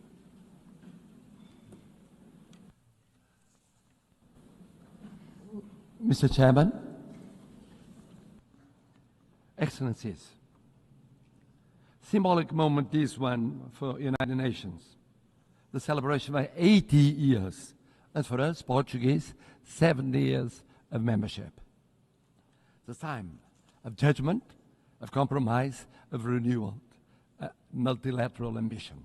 Mr. Chairman, Excellencies, symbolic moment this one for United Nations, the celebration of 80 years, and for us, Portuguese, 70 years of membership. The time of judgment, of compromise, of renewal, multilateral ambition.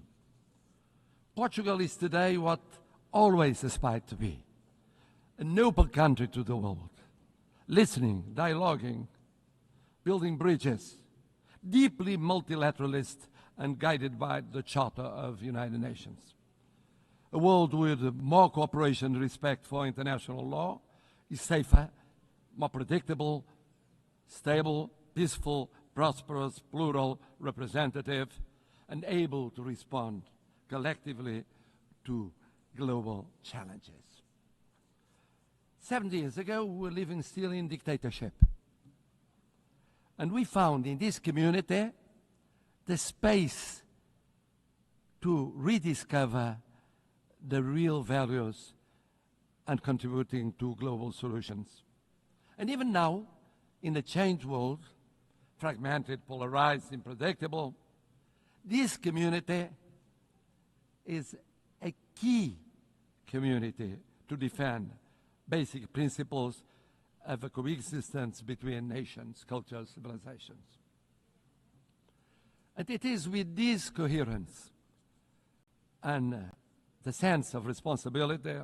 Portugal is today what always aspired to be, a noble country to the world, listening, dialoguing, building bridges, deeply multilateralist and guided by the Charter of United Nations. A world with more cooperation and respect for international law is safer, more predictable, stable, peaceful, prosperous, plural, representative, and able to respond collectively to global challenges. 70 years ago, we were living still in dictatorship. And we found in this community the space to rediscover the real values and contributing to global solutions. And even now, in the changed world, fragmented, polarized, unpredictable, this community is a key community to defend basic principles of a coexistence between nations, cultures, civilizations. And it is with this coherence and the sense of responsibility,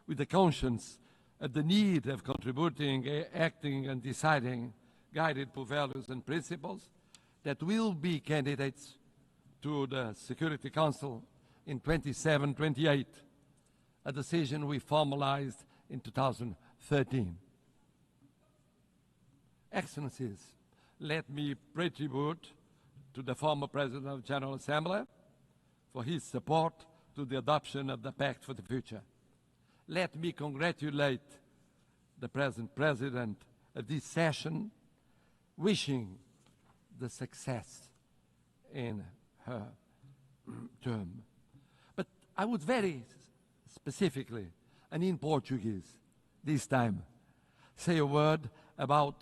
with the conscience of the need of contributing, acting, and deciding, guided by values and principles, that will be candidates to the Security Council in 27-28, a decision we formalized in 2013. Excellencies, let me pay tribute to the former President of the General Assembly for his support to the adoption of the Pact for the Future. Let me congratulate the present President of this session, wishing the success in her term. But I would very specifically, and in Portuguese this time, say a word about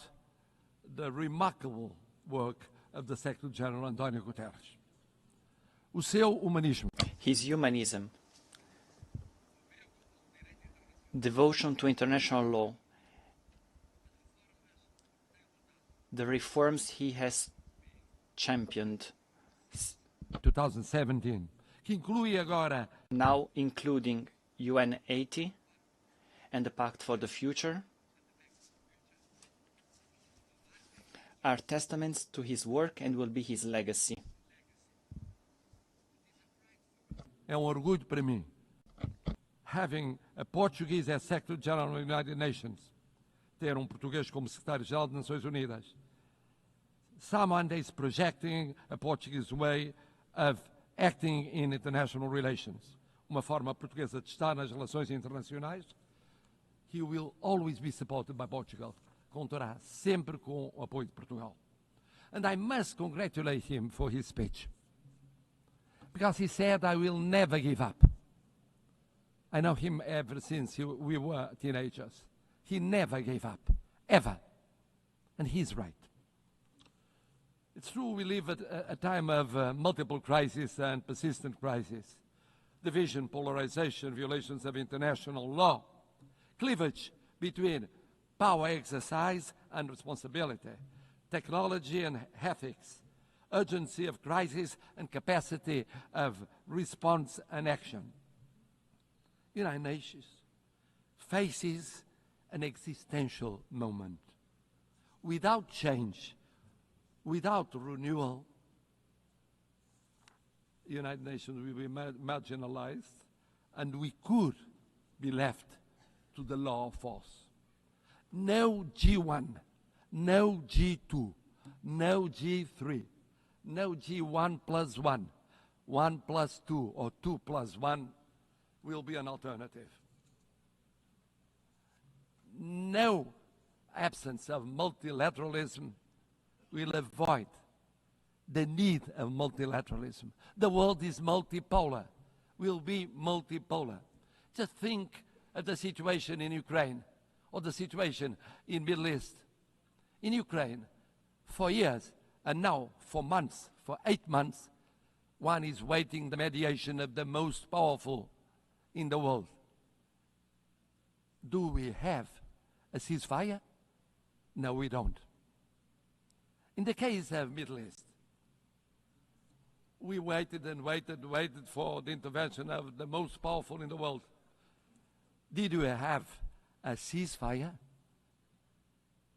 the remarkable work of the Secretary-General António Guterres. O seu humanismo. His humanism, devotion to international law, the reforms he has championed. 2017, que inclui agora, now including UN80 and the Pact for the Future, are testaments to his work and will be his legacy. É orgulho para mim, having a Portuguese as Secretary-General of the United Nations, ter português como Secretário-Geral das Nações Unidas. Someone is projecting a Portuguese way of acting in international relations. Uma forma portuguesa de estar nas relações internacionais. He will always be supported by Portugal. Contará sempre com o apoio de Portugal. And I must congratulate him for his speech. Because he said, I will never give up. I know him ever since we were teenagers. He never gave up, ever. And he's right. It's true we live at a time of multiple crises and persistent crises. Division, polarization, violations of international law, cleavage between power exercise and responsibility, technology and ethics, urgency of crisis and capacity of response and action. United Nations faces an existential moment. Without change, without renewal, the United Nations will be marginalized, and we could be left to the law of force. No G1, no G2, no G3, no G1 plus 1, 1 plus 2, or 2 plus 1 will be an alternative. No absence of multilateralism will avoid the need of multilateralism. The world is multipolar, will be multipolar. Just think of the situation in Ukraine or the situation in Middle East. In Ukraine, for years, and now for months, for 8 months, one is waiting the mediation of the most powerful in the world. Do we have a ceasefire? No, we don't. In the case of Middle East, we waited and waited for the intervention of the most powerful in the world. Did we have a ceasefire?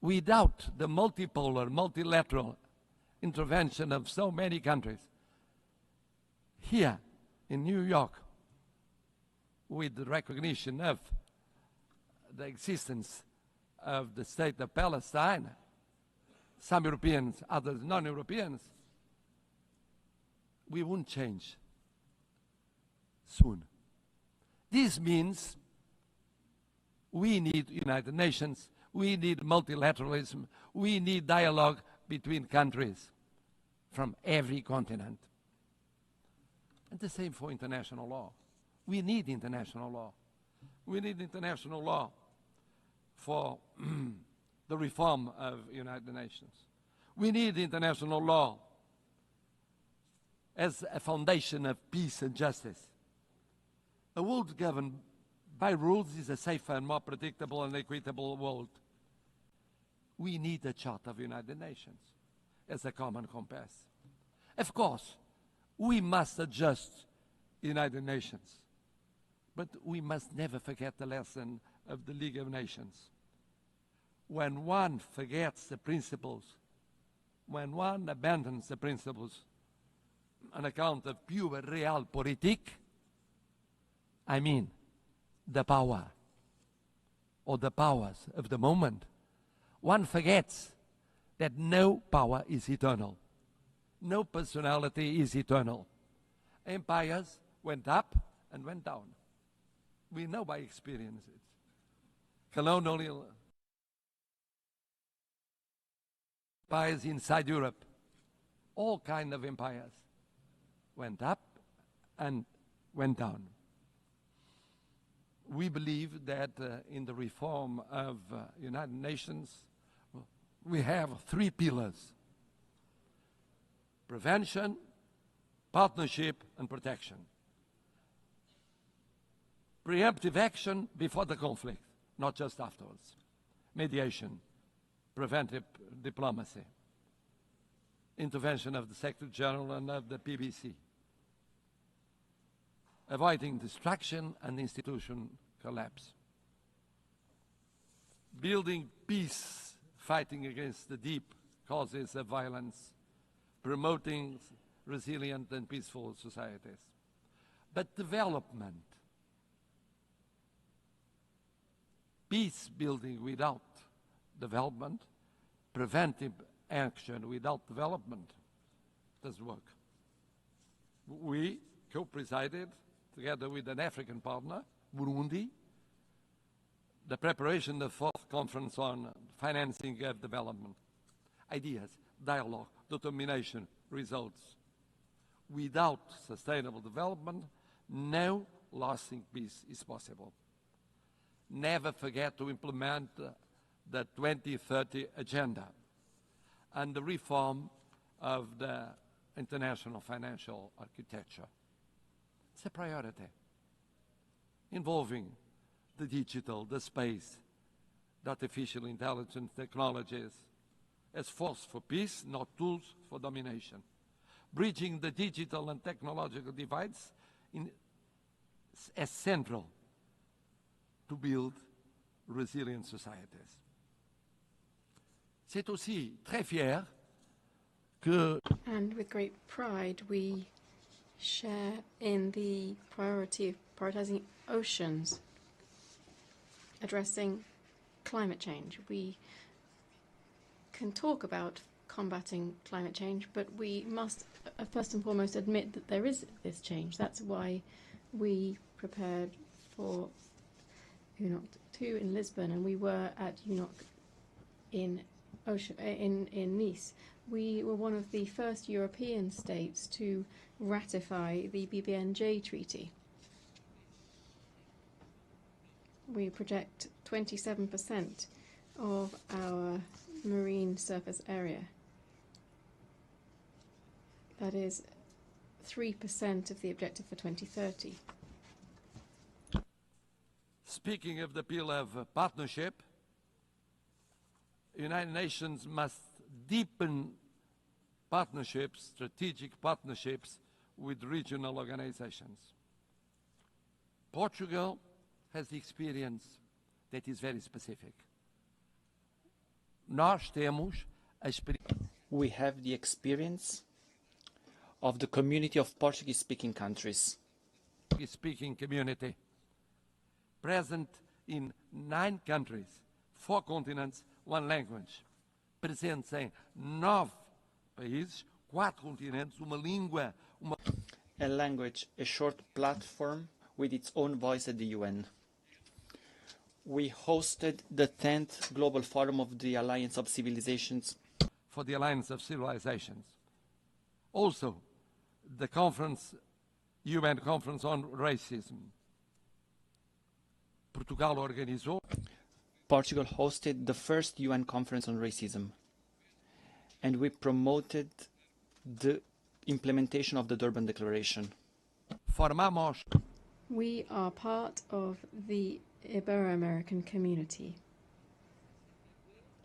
Without the multipolar, multilateral intervention of so many countries, here in New York, with the recognition of the existence of the state of Palestine, some Europeans, others non-Europeans, we won't change soon. This means we need United Nations, we need multilateralism, we need dialogue between countries from every continent. And the same for international law. We need international law. We need international law for the reform of United Nations. We need international law as a foundation of peace and justice. A world governed by rules is a safer and more predictable and equitable world. We need a Charter of United Nations as a common compass. Of course, we must adjust United Nations, but we must never forget the lesson of the League of Nations. When one forgets the principles, when one abandons the principles on account of pure realpolitik, I mean the power or the powers of the moment, one forgets that no power is eternal. No personality is eternal. Empires went up and went down. We know by experience it. Colonial empires inside Europe, all kinds of empires went up and went down. We believe that in the reform of United Nations, we have 3 pillars: prevention, partnership, and protection. Preemptive action before the conflict, not just afterwards. Mediation, preventive diplomacy, intervention of the Secretary General and of the PBC. Avoiding destruction and institution collapse. Building peace, fighting against the deep causes of violence, promoting resilient and peaceful societies. But development, peace building without development, preventive action without development doesn't work. We co-presided, together with an African partner, Burundi, the preparation of the fourth conference on financing of development. Ideas, dialogue, determination, results. Without sustainable development, no lasting peace is possible. Never forget to implement the 2030 agenda and the reform of the international financial architecture. It's a priority involving the digital, the space, the artificial intelligence technologies as force for peace, not tools for domination. Bridging the digital and technological divides as central to build resilient societies. C'est aussi très fier que... And with great pride, we share in the priority of prioritizing oceans, addressing climate change. We can talk about combating climate change, but we must first and foremost admit that there is this change. That's why we prepared for UNOC 2 in Lisbon, and we were at UNOC in Nice. We were one of the first European states to ratify the BBNJ Treaty. We project 27% of our marine surface area. That is 3% of the objective for 2030. Speaking of the appeal of partnership, the United Nations must deepen partnerships, strategic partnerships with regional organizations. Portugal has the experience that is very specific. We have the experience of the community of Portuguese-speaking countries. Portuguese-speaking community, present in 9 countries, 4 continents, 1 language. Presentes em 9 países, 4 continentes, uma língua, A language, a short platform with its own voice at the UN. We hosted the 10th Global Forum of the Alliance of Civilizations. For the Alliance of Civilizations. Also, the conference, UN Conference on Racism. Portugal hosted the first UN Conference on Racism, and we promoted the implementation of the Durban Declaration. We are part of the Ibero-American community.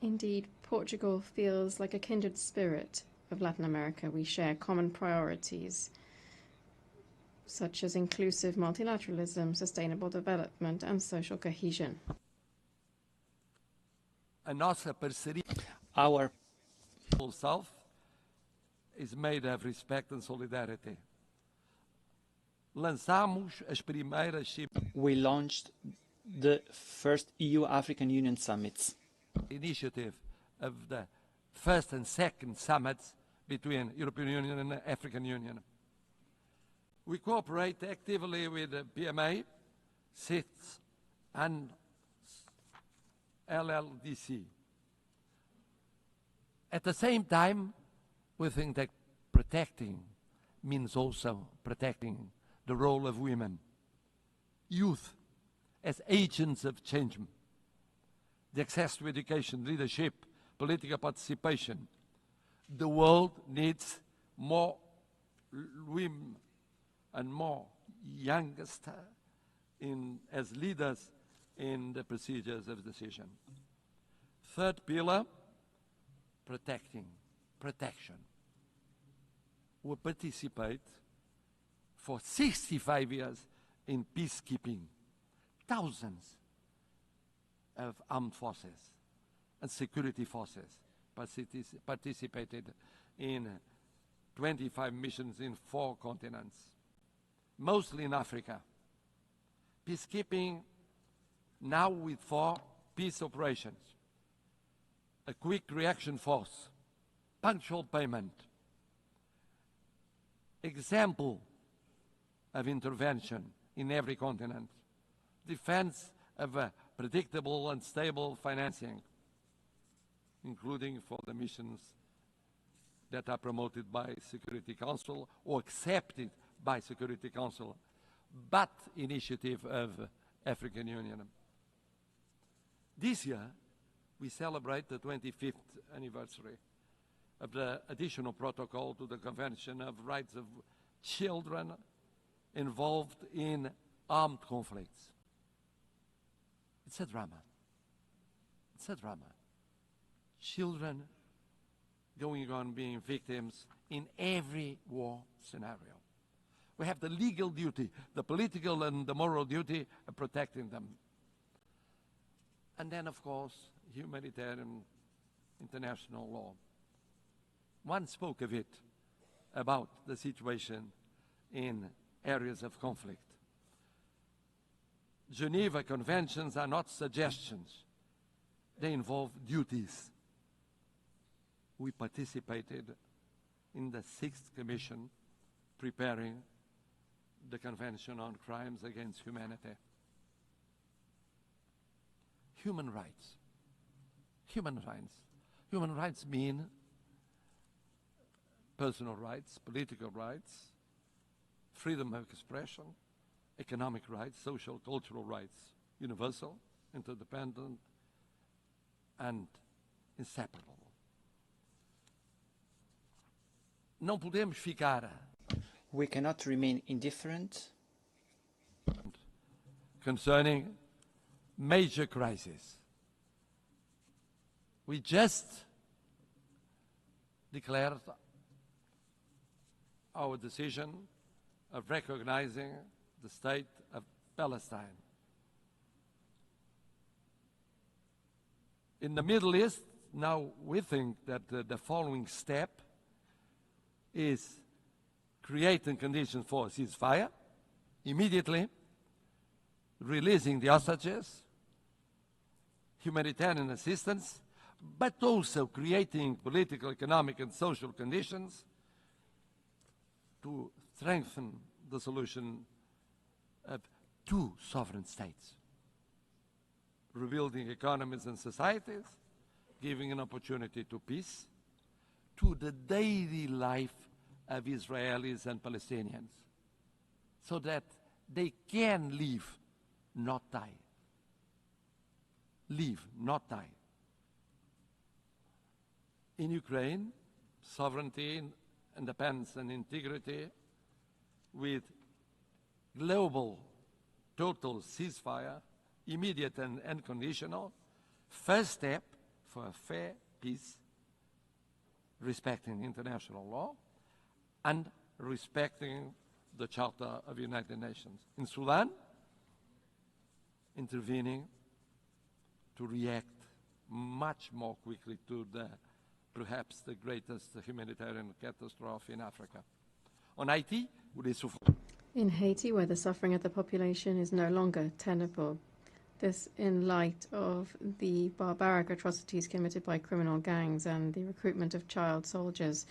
Indeed, Portugal feels like a kindred spirit of Latin America. We share common priorities, such as inclusive multilateralism, sustainable development, and social cohesion. Our self is made of respect and solidarity. We launched the first EU-African Union summits. Initiative of the first and second summits between European Union and the African Union. We cooperate actively with the PMA, CITES, and LLDC. At the same time, we think that protecting means also protecting the role of women, youth as agents of change, the access to education, leadership, political participation. The world needs more women and more youngest as leaders in the procedures of decision. Third pillar, protection. We participate for 65 years in peacekeeping. Thousands of armed forces and security forces participated in 25 missions in 4 continents, mostly in Africa. Peacekeeping now with 4 peace operations, a quick reaction force, punctual payment, example of intervention in every continent, defense of a predictable and stable financing, including for the missions that are promoted by Security Council or accepted by Security Council, but initiative of African Union. This year, we celebrate the 25th anniversary of the additional protocol to the Convention of Rights of Children involved in armed conflicts. It's a drama. It's a drama. Children going on being victims in every war scenario. We have the legal duty, the political and the moral duty of protecting them. And then, of course, humanitarian international law. One spoke of it, about the situation in areas of conflict. Geneva Conventions are not suggestions. They involve duties. We participated in the 6th Commission preparing the Convention on Crimes Against Humanity. Human rights. Human rights. Human rights mean personal rights, political rights, freedom of expression, economic rights, social, cultural rights, universal, interdependent, and inseparable. Não podemos ficar. We cannot remain indifferent concerning major crises. We just declared our decision of recognizing the state of Palestine. In the Middle East, now we think that the following step is creating conditions for a ceasefire, immediately releasing the hostages, humanitarian assistance, but also creating political, economic, and social conditions to strengthen the solution of 2 sovereign states, rebuilding economies and societies, giving an opportunity to peace, to the daily life of Israelis and Palestinians, so that they can live, not die. Live, not die. In Ukraine, sovereignty, independence, and integrity with global total ceasefire, immediate and unconditional, first step for a fair peace, respecting international law and respecting the Charter of the United Nations. In Sudan, intervening to react much more quickly to perhaps the greatest humanitarian catastrophe in Africa. On Haiti, in Haiti, where the suffering of the population is no longer tenable, this in light of the barbaric atrocities committed by criminal gangs and the recruitment of child soldiers,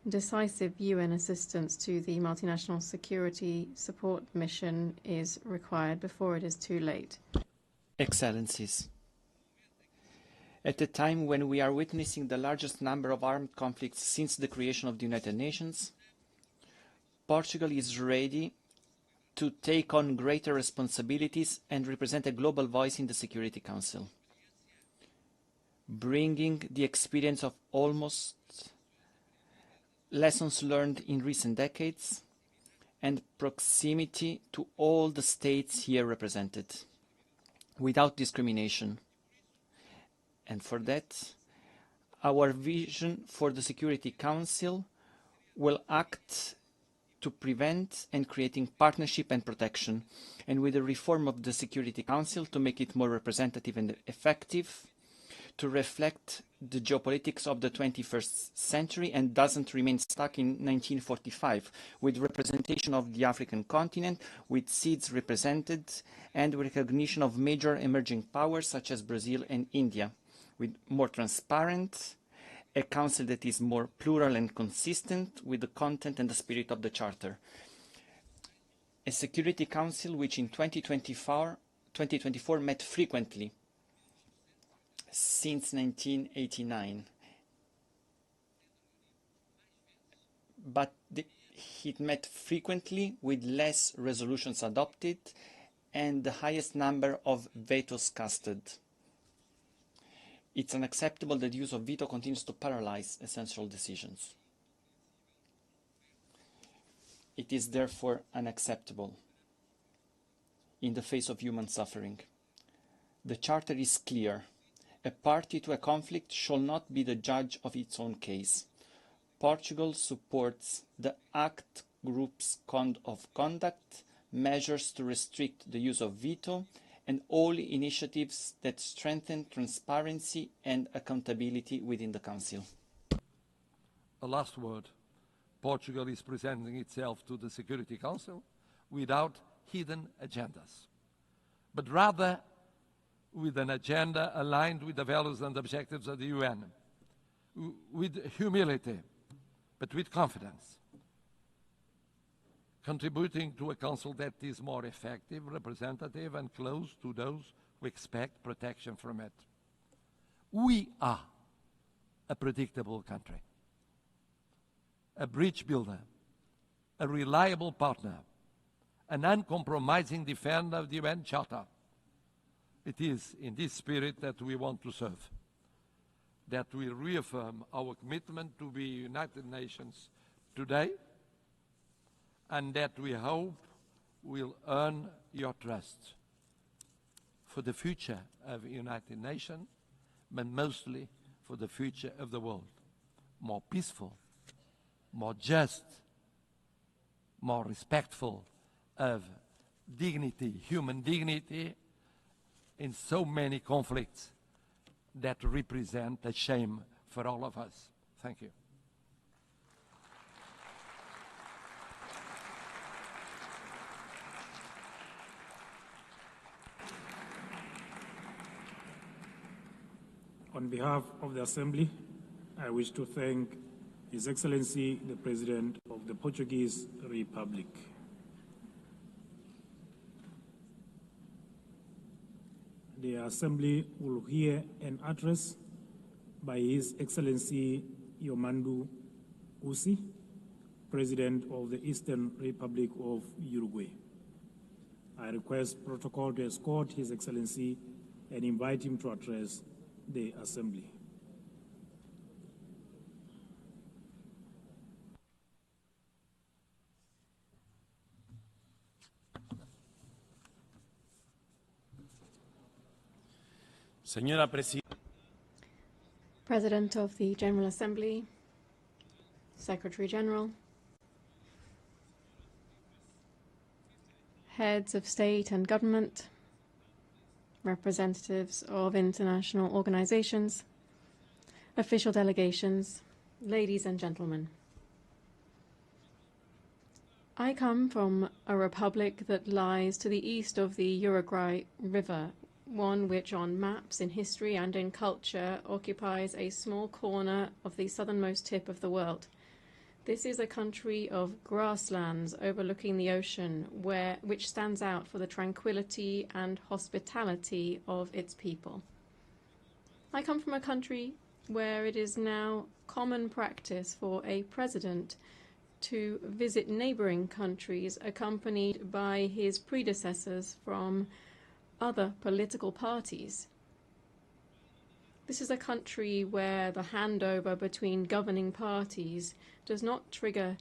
decisive UN assistance to the multinational security support mission is required before it is too late. Excellencies, at a time when we are witnessing the largest number of armed conflicts since the creation of the United Nations, Portugal is ready to take on greater responsibilities and represent a global voice in the Security Council, bringing the experience of almost lessons learned in recent decades and proximity to all the states here represented, without discrimination. And for that, our vision for the Security Council will act to prevent and creating partnership and protection, and with the reform of the Security Council to make it more representative and effective, to reflect the geopolitics of the 21st century and doesn't remain stuck in 1945, with representation of the African continent, with seats represented, and recognition of major emerging powers such as Brazil and India, with more transparent, a council that is more plural and consistent with the content and the spirit of the Charter. A Security Council which in 2024 met frequently since 1989. But it met frequently with less resolutions adopted and the highest number of vetoes casted. It's unacceptable that the use of veto continues to paralyze essential decisions. It is therefore unacceptable in the face of human suffering. The Charter is clear. A party to a conflict shall not be the judge of its own case. Portugal supports the ACT Group's code of conduct, measures to restrict the use of veto, and all initiatives that strengthen transparency and accountability within the Council. A last word. Portugal is presenting itself to the Security Council without hidden agendas, but rather with an agenda aligned with the values and objectives of the UN, with humility, but with confidence, contributing to a council that is more effective, representative, and close to those who expect protection from it. We are a predictable country, a bridge builder, a reliable partner, an uncompromising defender of the UN Charter. It is in this spirit that we want to serve, that we reaffirm our commitment to the United Nations today, and that we hope will earn your trust for the future of the United Nations, but mostly for the future of the world. More peaceful, more just, more respectful of dignity, human dignity, in so many conflicts that represent a shame for all of us. Thank you. On behalf of the Assembly, I wish to thank His Excellency, the President of the Portuguese Republic. The Assembly will hear an address by His Excellency Yomandu Usi, President of the Eastern Republic of Uruguay. I request protocol to escort His Excellency and invite him to address the Assembly. Señora Presidenta. President of the General Assembly, Secretary General, heads of state and government, representatives of international organizations, official delegations, ladies and gentlemen. I come from a republic that lies to the east of the Uruguay River, one which on maps, in history and in culture occupies a small corner of the southernmost tip of the world. This is a country of grasslands overlooking the ocean, which stands out for the tranquility and hospitality of its people. I come from a country where it is now common practice for a president to visit neighboring countries accompanied by his predecessors from other political parties. This is a country where the handover between governing parties does not trigger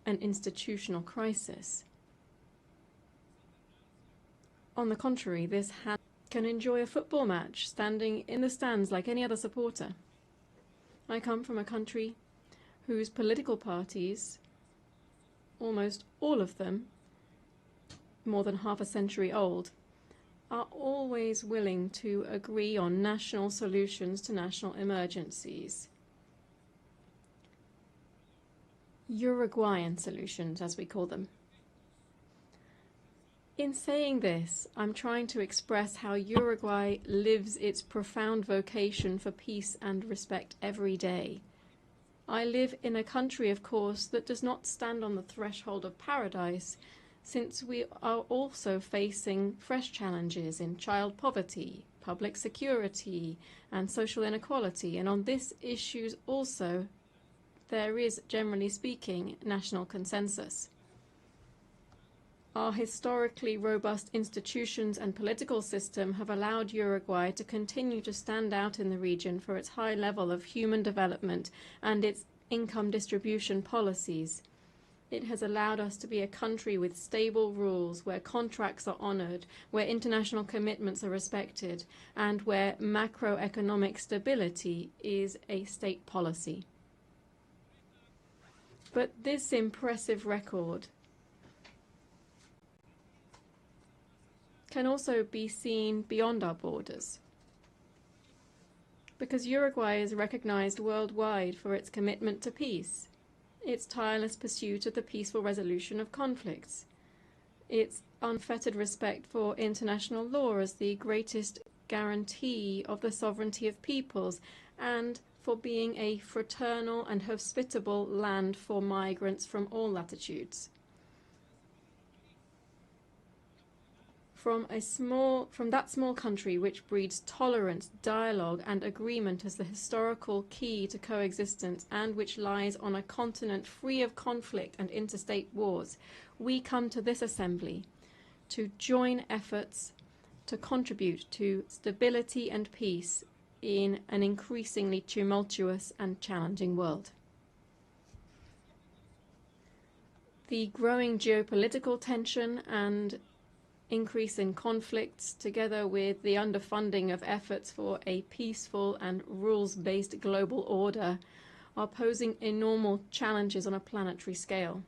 an institutional crisis. On the contrary, this can enjoy a football match standing in the stands like any other supporter. I come from a country whose political parties, almost all of them more than half a century old, are always willing to agree on national solutions to national emergencies. Uruguayan solutions, as we call them. In saying this, I'm trying to express how Uruguay lives its profound vocation for peace and respect every day. I live in a country, of course, that does not stand on the threshold of paradise, since we are also facing fresh challenges in child poverty, public security, and social inequality. And on these issues also, there is, generally speaking, national consensus. Our historically robust institutions and political system have allowed Uruguay to continue to stand out in the region for its high level of human development and its income distribution policies. It has allowed us to be a country with stable rules, where contracts are honored, where international commitments are respected, and where macroeconomic stability is a state policy. But this impressive record can also be seen beyond our borders, because Uruguay is recognized worldwide for its commitment to peace, its tireless pursuit of the peaceful resolution of conflicts, its unfettered respect for international law as the greatest guarantee of the sovereignty of peoples, and for being a fraternal and hospitable land for migrants from all latitudes. From that small country which breeds tolerance, dialogue, and agreement as the historical key to coexistence, and which lies on a continent free of conflict and interstate wars, we come to this assembly to join efforts to contribute to stability and peace in an increasingly tumultuous and challenging world. The growing geopolitical tension and increase in conflicts, together with the underfunding of efforts for a peaceful and rules-based global order, are posing enormous challenges on a planetary scale.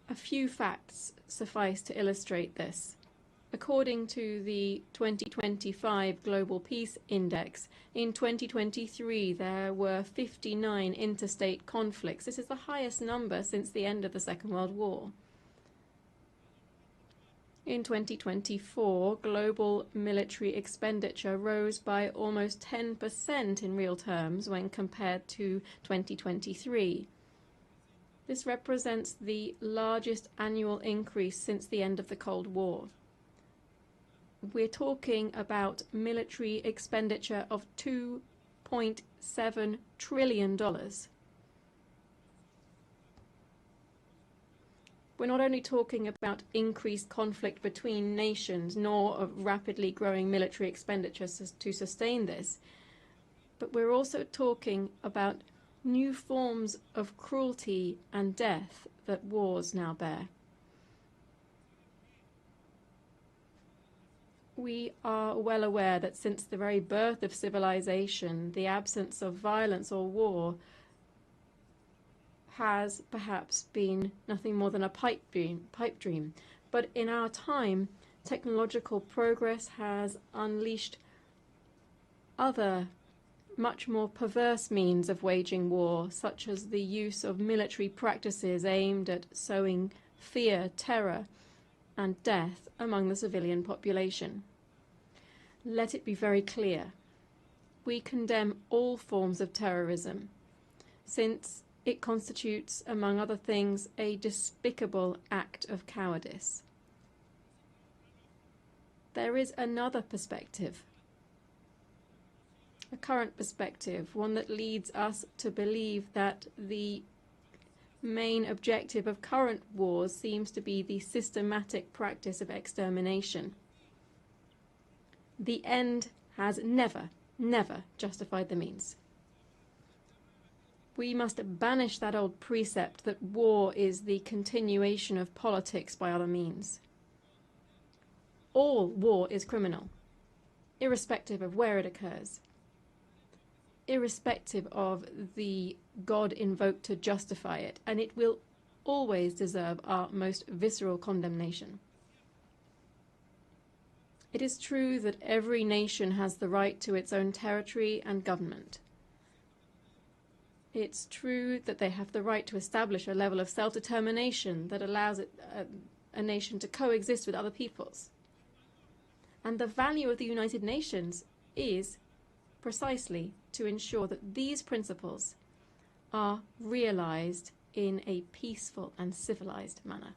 A few facts suffice to illustrate this. According to the 2025 Global Peace Index, in 2023 there were 59 interstate conflicts. This is the highest number since the end of the Second World War. In 2024, global military expenditure rose by almost 10% in real terms when compared to 2023. This represents the largest annual increase since the end of the Cold War. We're talking about military expenditure of $2.7 trillion. We're not only talking about increased conflict between nations, nor of rapidly growing military expenditures to sustain this, but we're also talking about new forms of cruelty and death that wars now bear. We are well aware that since the very birth of civilization, the absence of violence or war has perhaps been nothing more than a pipe dream. But in our time, technological progress has unleashed other, much more perverse means of waging war, such as the use of military practices aimed at sowing fear, terror, and death among the civilian population. Let it be very clear. We condemn all forms of terrorism, since it constitutes, among other things, a despicable act of cowardice. There is another perspective, a current perspective, one that leads us to believe that the main objective of current wars seems to be the systematic practice of extermination. The end has never justified the means. We must banish that old precept that war is the continuation of politics by other means. All war is criminal, irrespective of where it occurs, irrespective of the God invoked to justify it, and it will always deserve our most visceral condemnation. It is true that every nation has the right to its own territory and government. It's true that they have the right to establish a level of self-determination that allows a nation to coexist with other peoples. And the value of the United Nations is precisely to ensure that these principles are realized in a peaceful and civilized manner.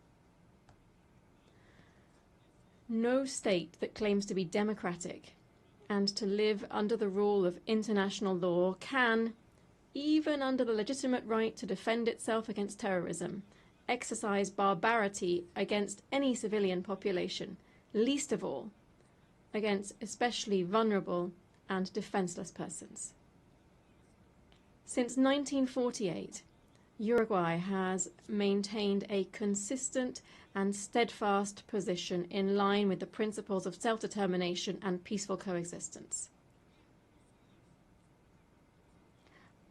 No state that claims to be democratic and to live under the rule of international law can, even under the legitimate right to defend itself against terrorism, exercise barbarity against any civilian population, least of all against especially vulnerable and defenseless persons. Since 1948, Uruguay has maintained a consistent and steadfast position in line with the principles of self-determination and peaceful coexistence.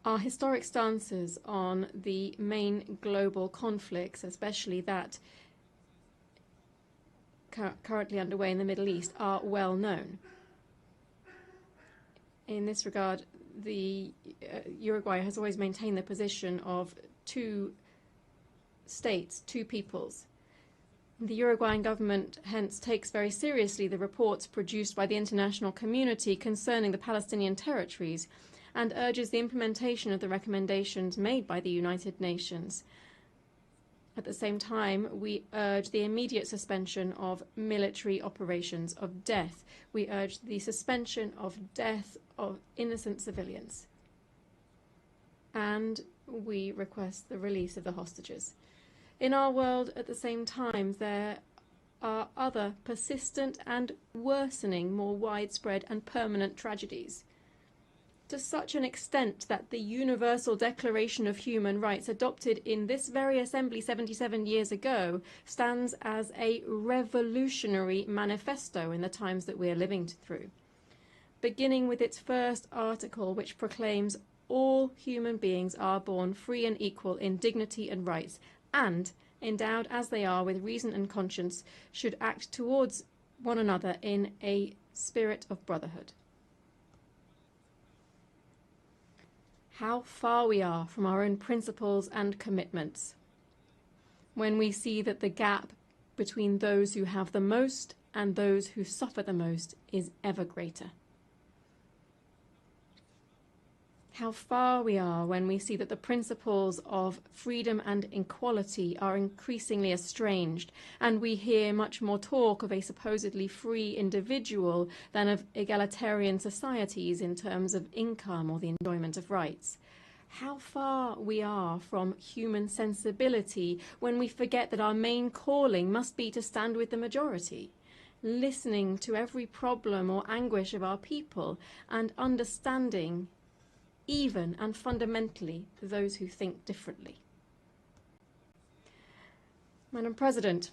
Our historic stances on the main global conflicts, especially that currently underway in the Middle East, are well known. In this regard, Uruguay has always maintained the position of two states, two peoples. The Uruguayan government hence takes very seriously the reports produced by the international community concerning the Palestinian territories and urges the implementation of the recommendations made by the United Nations. At the same time, we urge the immediate suspension of military operations of death. We urge the suspension of death of innocent civilians. And we request the release of the hostages. In our world, at the same time, there are other persistent and worsening, more widespread and permanent tragedies, to such an extent that the Universal Declaration of Human Rights, adopted in this very assembly 77 years ago, stands as a revolutionary manifesto in the times that we are living through, beginning with its first article, which proclaims all human beings are born free and equal in dignity and rights, and, endowed as they are with reason and conscience, should act towards one another in a spirit of brotherhood. How far we are from our own principles and commitments when we see that the gap between those who have the most and those who suffer the most is ever greater. How far we are when we see that the principles of freedom and equality are increasingly estranged, and we hear much more talk of a supposedly free individual than of egalitarian societies in terms of income or the enjoyment of rights. How far we are from human sensibility when we forget that our main calling must be to stand with the majority, listening to every problem or anguish of our people and understanding even and fundamentally those who think differently. Madam President,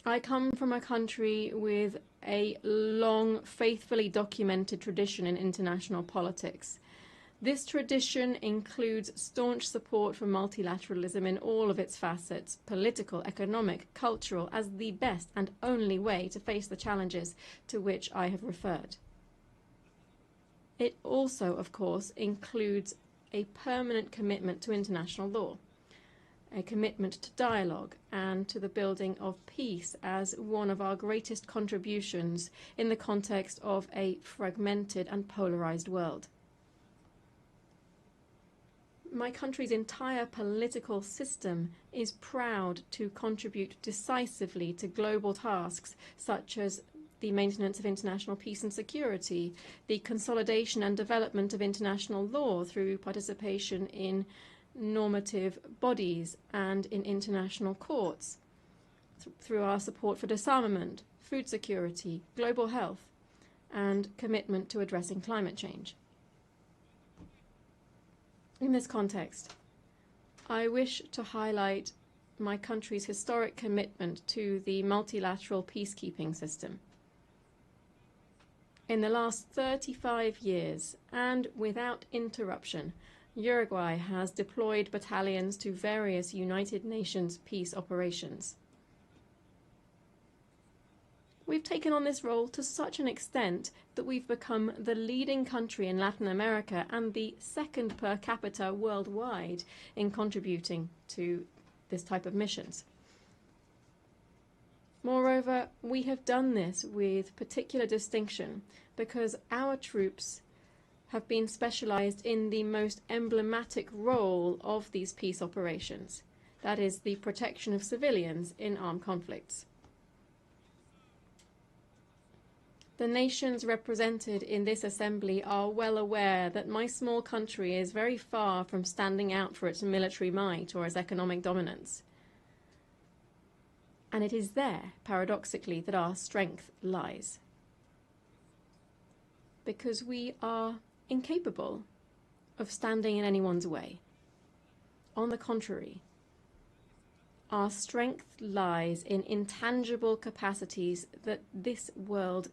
I come from a country with a long, faithfully documented tradition in international politics. This tradition includes staunch support for multilateralism in all of its facets, political, economic, cultural, as the best and only way to face the challenges to which I have referred. It also, of course, includes a permanent commitment to international law, a commitment to dialogue and to the building of peace as one of our greatest contributions in the context of a fragmented and polarized world. My country's entire political system is proud to contribute decisively to global tasks such as the maintenance of international peace and security, the consolidation and development of international law through participation in normative bodies and in international courts, through our support for disarmament, food security, global health, and commitment to addressing climate change. In this context, I wish to highlight my country's historic commitment to the multilateral peacekeeping system. In the last 35 years, and without interruption, Uruguay has deployed battalions to various United Nations peace operations. We've taken on this role to such an extent that we've become the leading country in Latin America and the second per capita worldwide in contributing to this type of missions. Moreover, we have done this with particular distinction because our troops have been specialized in the most emblematic role of these peace operations, that is, the protection of civilians in armed conflicts. The nations represented in this assembly are well aware that my small country is very far from standing out for its military might or its economic dominance. And it is there, paradoxically, that our strength lies. Because we are incapable of standing in anyone's way. On the contrary, our strength lies in intangible capacities that this world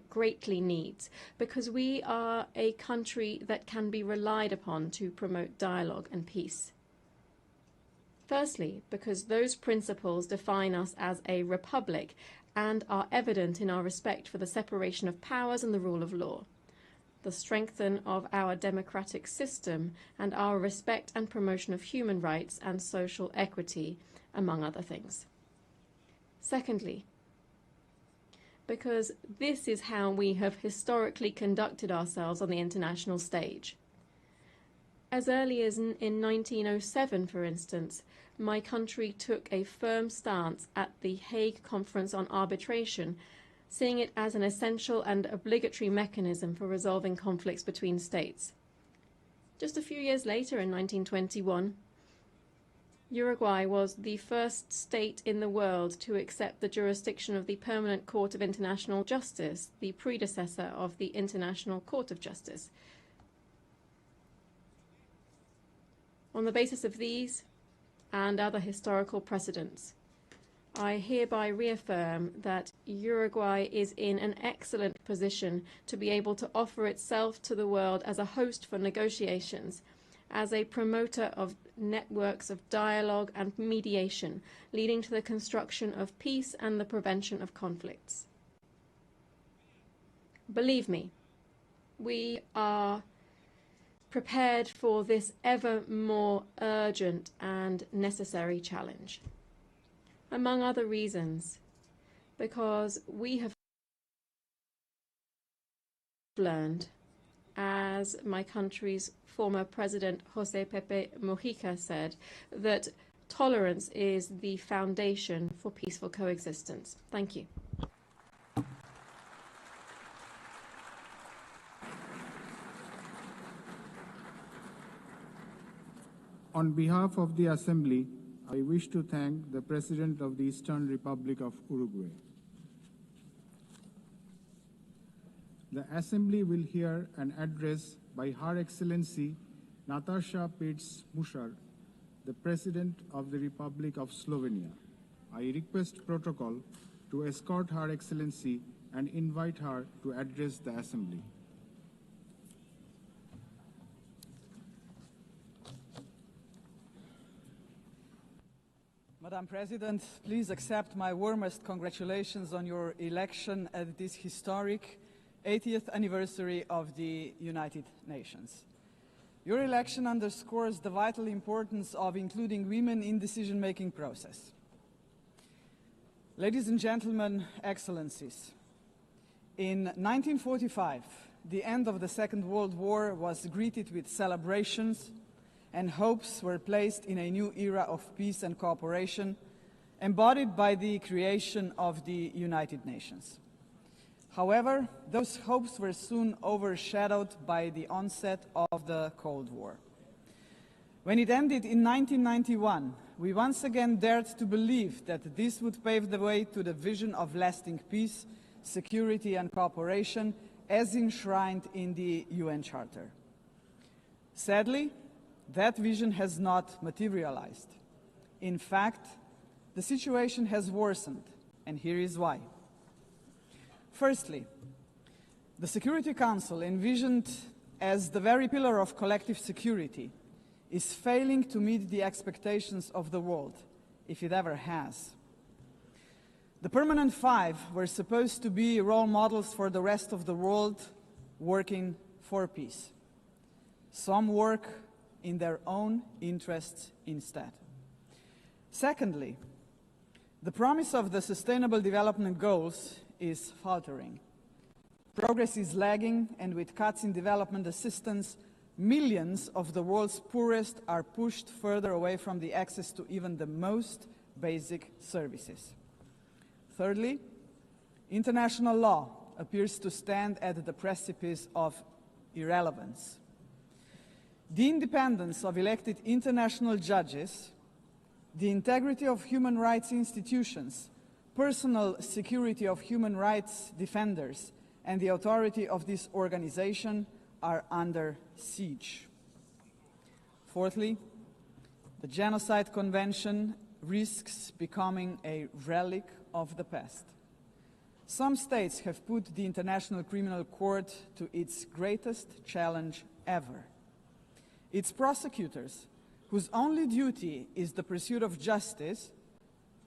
greatly needs, because we are a country that can be relied upon to promote dialogue and peace. Firstly, because those principles define us as a republic and are evident in our respect for the separation of powers and the rule of law, the strengthening of our democratic system, and our respect and promotion of human rights and social equity, among other things. Secondly, because this is how we have historically conducted ourselves on the international stage. As early as in 1907, for instance, my country took a firm stance at the Hague Conference on Arbitration, seeing it as an essential and obligatory mechanism for resolving conflicts between states. Just a few years later, in 1921, Uruguay was the first state in the world to accept the jurisdiction of the Permanent Court of International Justice, the predecessor of the International Court of Justice. On the basis of these and other historical precedents, I hereby reaffirm that Uruguay is in an excellent position to be able to offer itself to the world as a host for negotiations, as a promoter of networks of dialogue and mediation, leading to the construction of peace and the prevention of conflicts. Believe me, we are prepared for this ever more urgent and necessary challenge. Among other reasons, because we have learned, as my country's former president, José Pepe Mujica, said, that tolerance is the foundation for peaceful coexistence. Thank you. On behalf of the Assembly, I wish to thank the President of the Eastern Republic of Uruguay. The Assembly will hear an address by Her Excellency Nataša Pirc Musar, the President of the Republic of Slovenia. I request protocol to escort Her Excellency and invite her to address the Assembly. Madam President, please accept my warmest congratulations on your election at this historic 80th anniversary of the United Nations. Your election underscores the vital importance of including women in the decision-making process. Ladies and gentlemen, Excellencies, in 1945, the end of the Second World War was greeted with celebrations, and hopes were placed in a new era of peace and cooperation, embodied by the creation of the United Nations. However, those hopes were soon overshadowed by the onset of the Cold War. When it ended in 1991, we once again dared to believe that this would pave the way to the vision of lasting peace, security and cooperation as enshrined in the UN Charter. Sadly, that vision has not materialized. In fact, the situation has worsened, and here is why. Firstly, the Security Council, envisioned as the very pillar of collective security, is failing to meet the expectations of the world, if it ever has. The Permanent Five were supposed to be role models for the rest of the world working for peace. Some work in their own interests instead. Secondly, the promise of the Sustainable Development Goals is faltering. Progress is lagging, and with cuts in development assistance, millions of the world's poorest are pushed further away from the access to even the most basic services. Thirdly, international law appears to stand at the precipice of irrelevance. The independence of elected international judges, the integrity of human rights institutions, personal security of human rights defenders, and the authority of this organization are under siege. Fourthly, the Genocide Convention risks becoming a relic of the past. Some states have put the International Criminal Court to its greatest challenge ever. Its prosecutors, whose only duty is the pursuit of justice,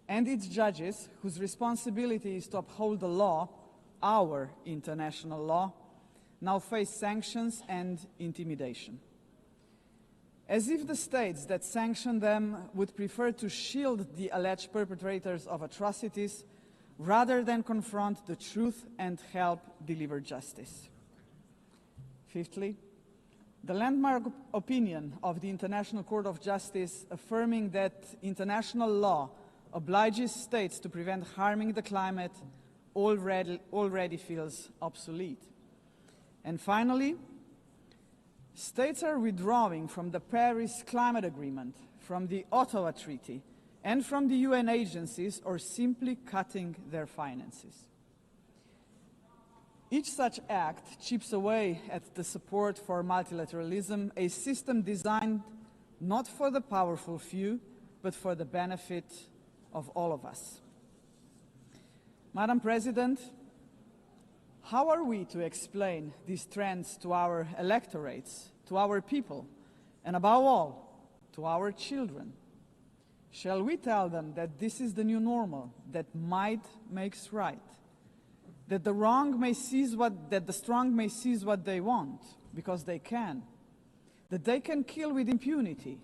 and its judges, whose responsibility is to uphold the law, our international law, now face sanctions and intimidation. As if the states that sanction them would prefer to shield the alleged perpetrators of atrocities rather than confront the truth and help deliver justice. Fifthly, the landmark opinion of the International Court of Justice affirming that international law obliges states to prevent harming the climate already feels obsolete. And finally, states are withdrawing from the Paris Climate Agreement, from the Ottawa Treaty, and from the UN agencies, or simply cutting their finances. Each such act chips away at the support for multilateralism, a system designed not for the powerful few, but for the benefit of all of us. Madam President, how are we to explain these trends to our electorates, to our people, and above all, to our children? Shall we tell them that this is the new normal, that might makes right, that the strong may seize what they want, because they can, that they can kill with impunity,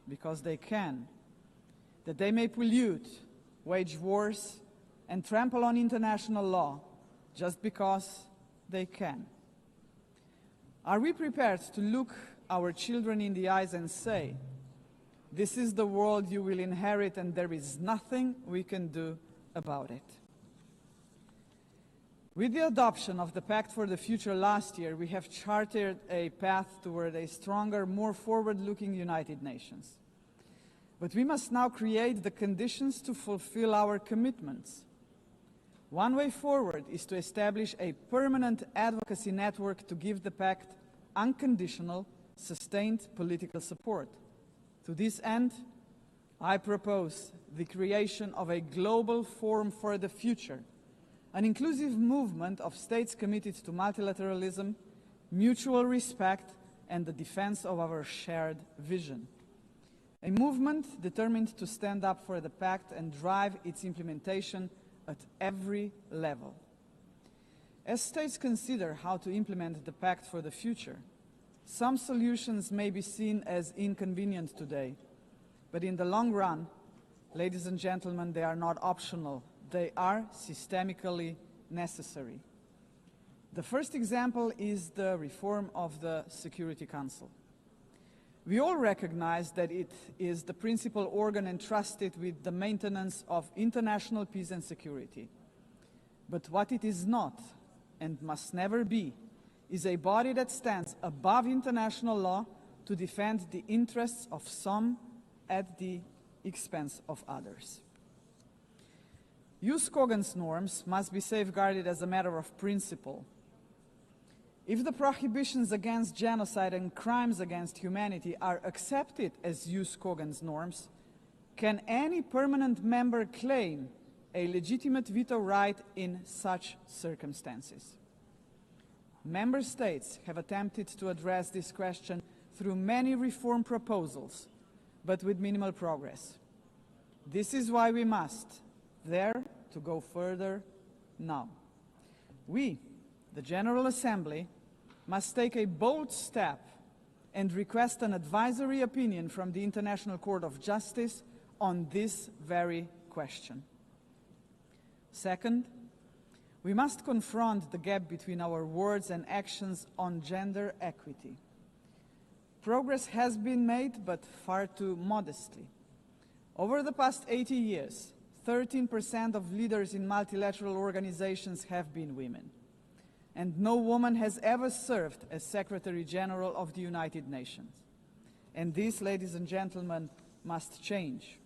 because they can, that they may pollute, wage wars, and trample on international law, just because they can? Are we prepared to look our children in the eyes and say, this is the world you will inherit and there is nothing we can do about it? With the adoption of the Pact for the Future last year, we have charted a path toward a stronger, more forward-looking United Nations. But we must now create the conditions to fulfill our commitments. One way forward is to establish a permanent advocacy network to give the Pact unconditional, sustained political support. To this end, I propose the creation of a global forum for the future, an inclusive movement of states committed to multilateralism, mutual respect, and the defense of our shared vision. A movement determined to stand up for the Pact and drive its implementation at every level. As states consider how to implement the Pact for the future, some solutions may be seen as inconvenient today, but in the long run, ladies and gentlemen, they are not optional. They are systemically necessary. The first example is the reform of the Security Council. We all recognize that it is the principal organ entrusted with the maintenance of international peace and security. But what it is not, and must never be, is a body that stands above international law to defend the interests of some at the expense of others. Jus cogens norms must be safeguarded as a matter of principle. If the prohibitions against genocide and crimes against humanity are accepted as jus cogens norms, can any permanent member claim a legitimate veto right in such circumstances? Member states have attempted to address this question through many reform proposals, but with minimal progress. This is why we must, there to go further now. We, the General Assembly, must take a bold step and request an advisory opinion from the International Court of Justice on this very question. Second, we must confront the gap between our words and actions on gender equity. Progress has been made, but far too modestly. Over the past 80 years, 13% of leaders in multilateral organizations have been women. And no woman has ever served as Secretary General of the United Nations. And this, ladies and gentlemen, must change.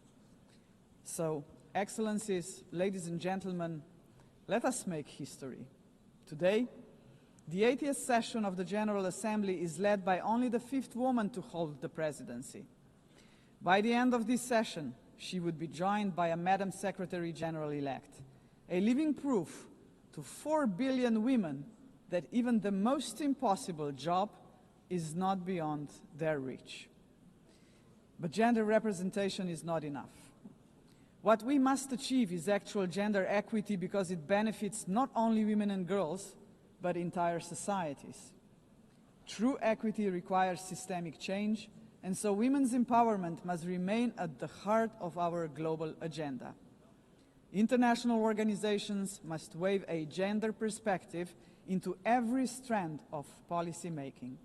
So, Excellencies, ladies and gentlemen, let us make history. Today, the 80th session of the General Assembly is led by only the 5th woman to hold the presidency. By the end of this session, she would be joined by a Madam Secretary General-elect, a living proof to 4 billion women that even the most impossible job is not beyond their reach. But gender representation is not enough. What we must achieve is actual gender equity because it benefits not only women and girls, but entire societies. True equity requires systemic change, and so women's empowerment must remain at the heart of our global agenda. International organizations must weave a gender perspective into every strand of policy making.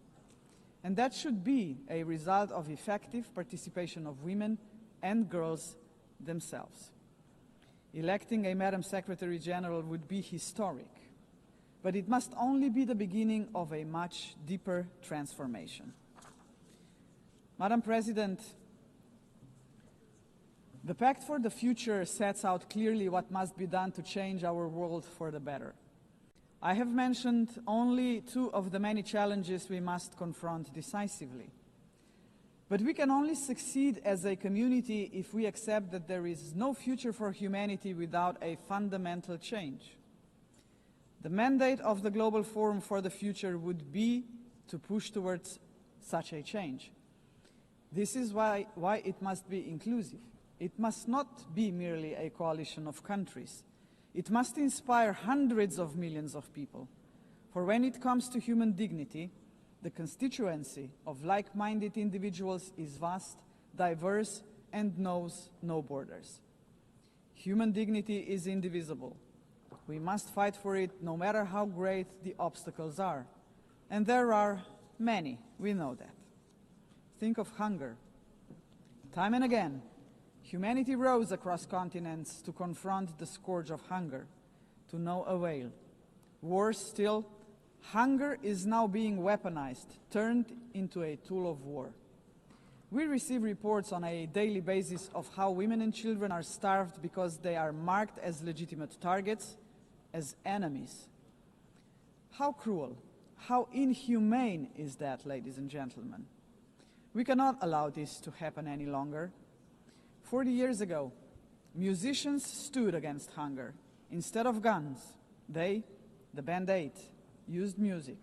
And that should be a result of effective participation of women and girls themselves. Electing a Madam Secretary General would be historic, but it must only be the beginning of a much deeper transformation. Madam President, the Pact for the Future sets out clearly what must be done to change our world for the better. I have mentioned only 2 of the many challenges we must confront decisively. But we can only succeed as a community if we accept that there is no future for humanity without a fundamental change. The mandate of the Global Forum for the Future would be to push towards such a change. This is why it must be inclusive. It must not be merely a coalition of countries. It must inspire hundreds of millions of people. For when it comes to human dignity, the constituency of like-minded individuals is vast, diverse, and knows no borders. Human dignity is indivisible. We must fight for it no matter how great the obstacles are. And there are many, we know that. Think of hunger. Time and again, humanity rose across continents to confront the scourge of hunger, to no avail. Worse still, hunger is now being weaponized, turned into a tool of war. We receive reports on a daily basis of how women and children are starved because they are marked as legitimate targets, as enemies. How cruel, how inhumane is that, ladies and gentlemen? We cannot allow this to happen any longer. 40 years ago, musicians stood against hunger. Instead of guns, they, the Band Aid, used music.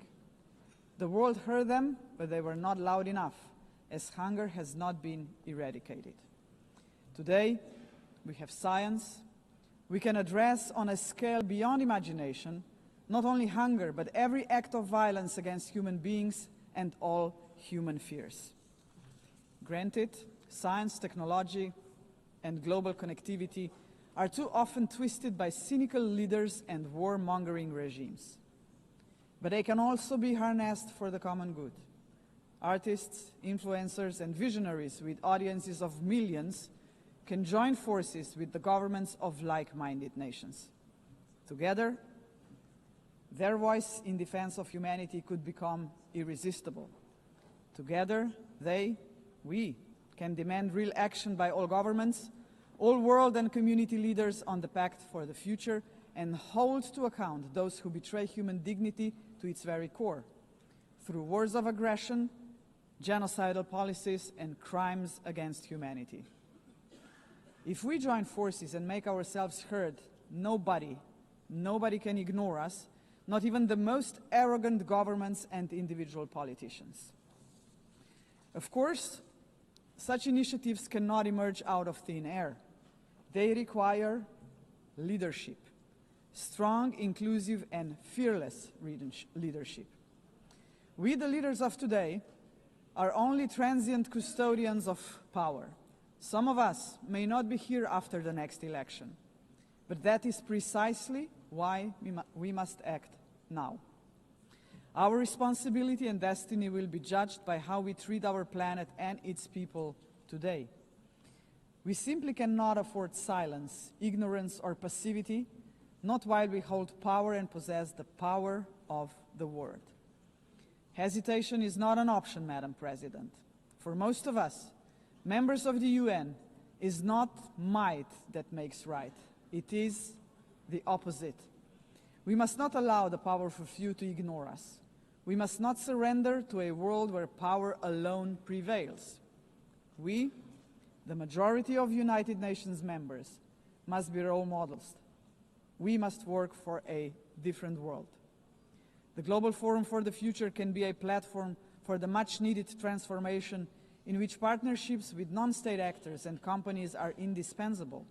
The world heard them, but they were not loud enough, as hunger has not been eradicated. Today, we have science. We can address on a scale beyond imagination not only hunger, but every act of violence against human beings and all human fears. Granted, science, technology, and global connectivity are too often twisted by cynical leaders and warmongering regimes. But they can also be harnessed for the common good. Artists, influencers, and visionaries with audiences of millions can join forces with the governments of like-minded nations. Together, their voice in defense of humanity could become irresistible. Together, we can demand real action by all governments, all world and community leaders on the Pact for the Future, and hold to account those who betray human dignity to its very core, through wars of aggression, genocidal policies, and crimes against humanity. If we join forces and make ourselves heard, nobody can ignore us, not even the most arrogant governments and individual politicians. Of course, such initiatives cannot emerge out of thin air. They require leadership. Strong, inclusive, and fearless leadership. We, the leaders of today, are only transient custodians of power. Some of us may not be here after the next election, but that is precisely why we must act now. Our responsibility and destiny will be judged by how we treat our planet and its people today. We simply cannot afford silence, ignorance, or passivity, not while we hold power and possess the power of the word. Hesitation is not an option, Madam President. For most of us, members of the UN, is not might that makes right. It is the opposite. We must not allow the powerful few to ignore us. We must not surrender to a world where power alone prevails. We, the majority of United Nations members, must be role models. We must work for a different world. The Global Forum for the Future can be a platform for the much-needed transformation in which partnerships with non-state actors and companies are indispensable.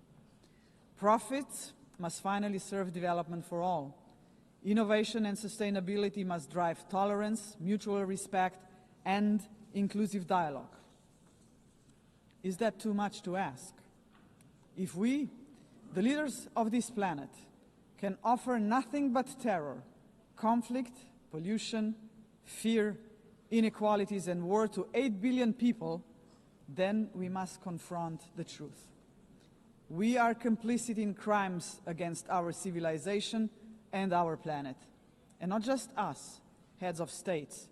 Profits must finally serve development for all. Innovation and sustainability must drive tolerance, mutual respect, and inclusive dialogue. Is that too much to ask? If we, the leaders of this planet, can offer nothing but terror, conflict, pollution, fear, inequalities, and war to 8 billion people, then we must confront the truth. We are complicit in crimes against our civilization and our planet. And not just us, heads of states,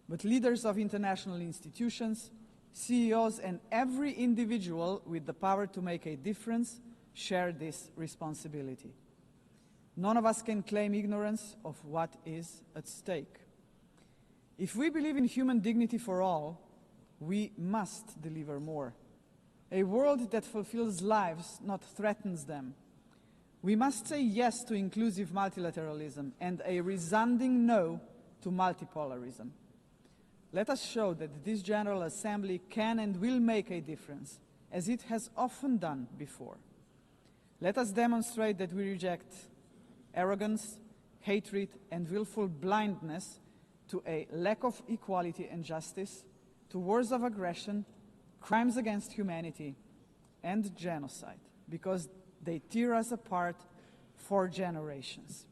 but leaders of international institutions, CEOs, and every individual with the power to make a difference share this responsibility. None of us can claim ignorance of what is at stake. If we believe in human dignity for all, we must deliver more. A world that fulfills lives, not threatens them. We must say yes to inclusive multilateralism and a resounding no to multipolarism. Let us show that this General Assembly can and will make a difference, as it has often done before. Let us demonstrate that we reject arrogance, hatred, and willful blindness to a lack of equality and justice, to wars of aggression, crimes against humanity, and genocide, because they tear us apart for generations.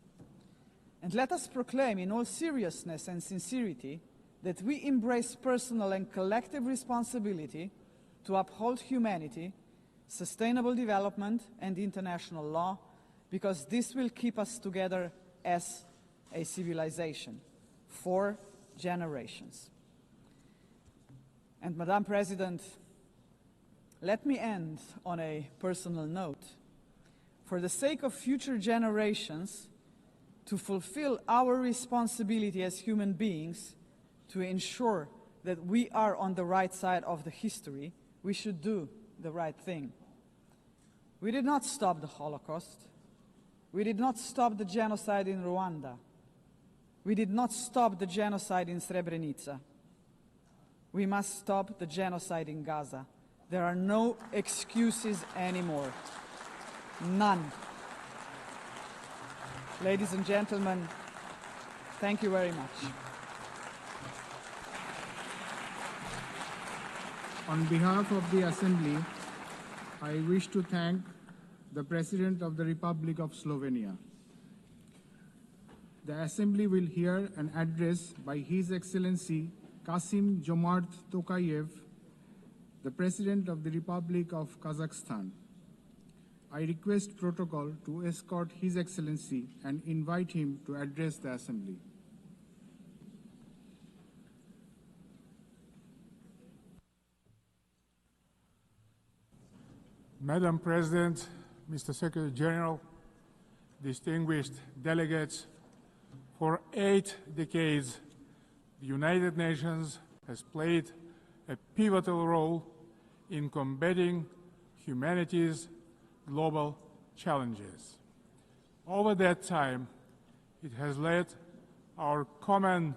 And let us proclaim in all seriousness and sincerity that we embrace personal and collective responsibility to uphold humanity, sustainable development, and international law, because this will keep us together as a civilization for generations. And Madam President, let me end on a personal note. For the sake of future generations, to fulfill our responsibility as human beings, to ensure that we are on the right side of the history, we should do the right thing. We did not stop the Holocaust. We did not stop the genocide in Rwanda. We did not stop the genocide in Srebrenica. We must stop the genocide in Gaza. There are no excuses anymore. None. Ladies and gentlemen, thank you very much. On behalf of the Assembly, I wish to thank the President of the Republic of Slovenia. The Assembly will hear an address by His Excellency Kasim Jomart Tokayev, the President of the Republic of Kazakhstan. I request protocol to escort His Excellency and invite him to address the Assembly. Madam President, Mr. Secretary General, distinguished delegates, for 8 decades, the United Nations has played a pivotal role in combating humanity's global challenges. Over that time, it has led our common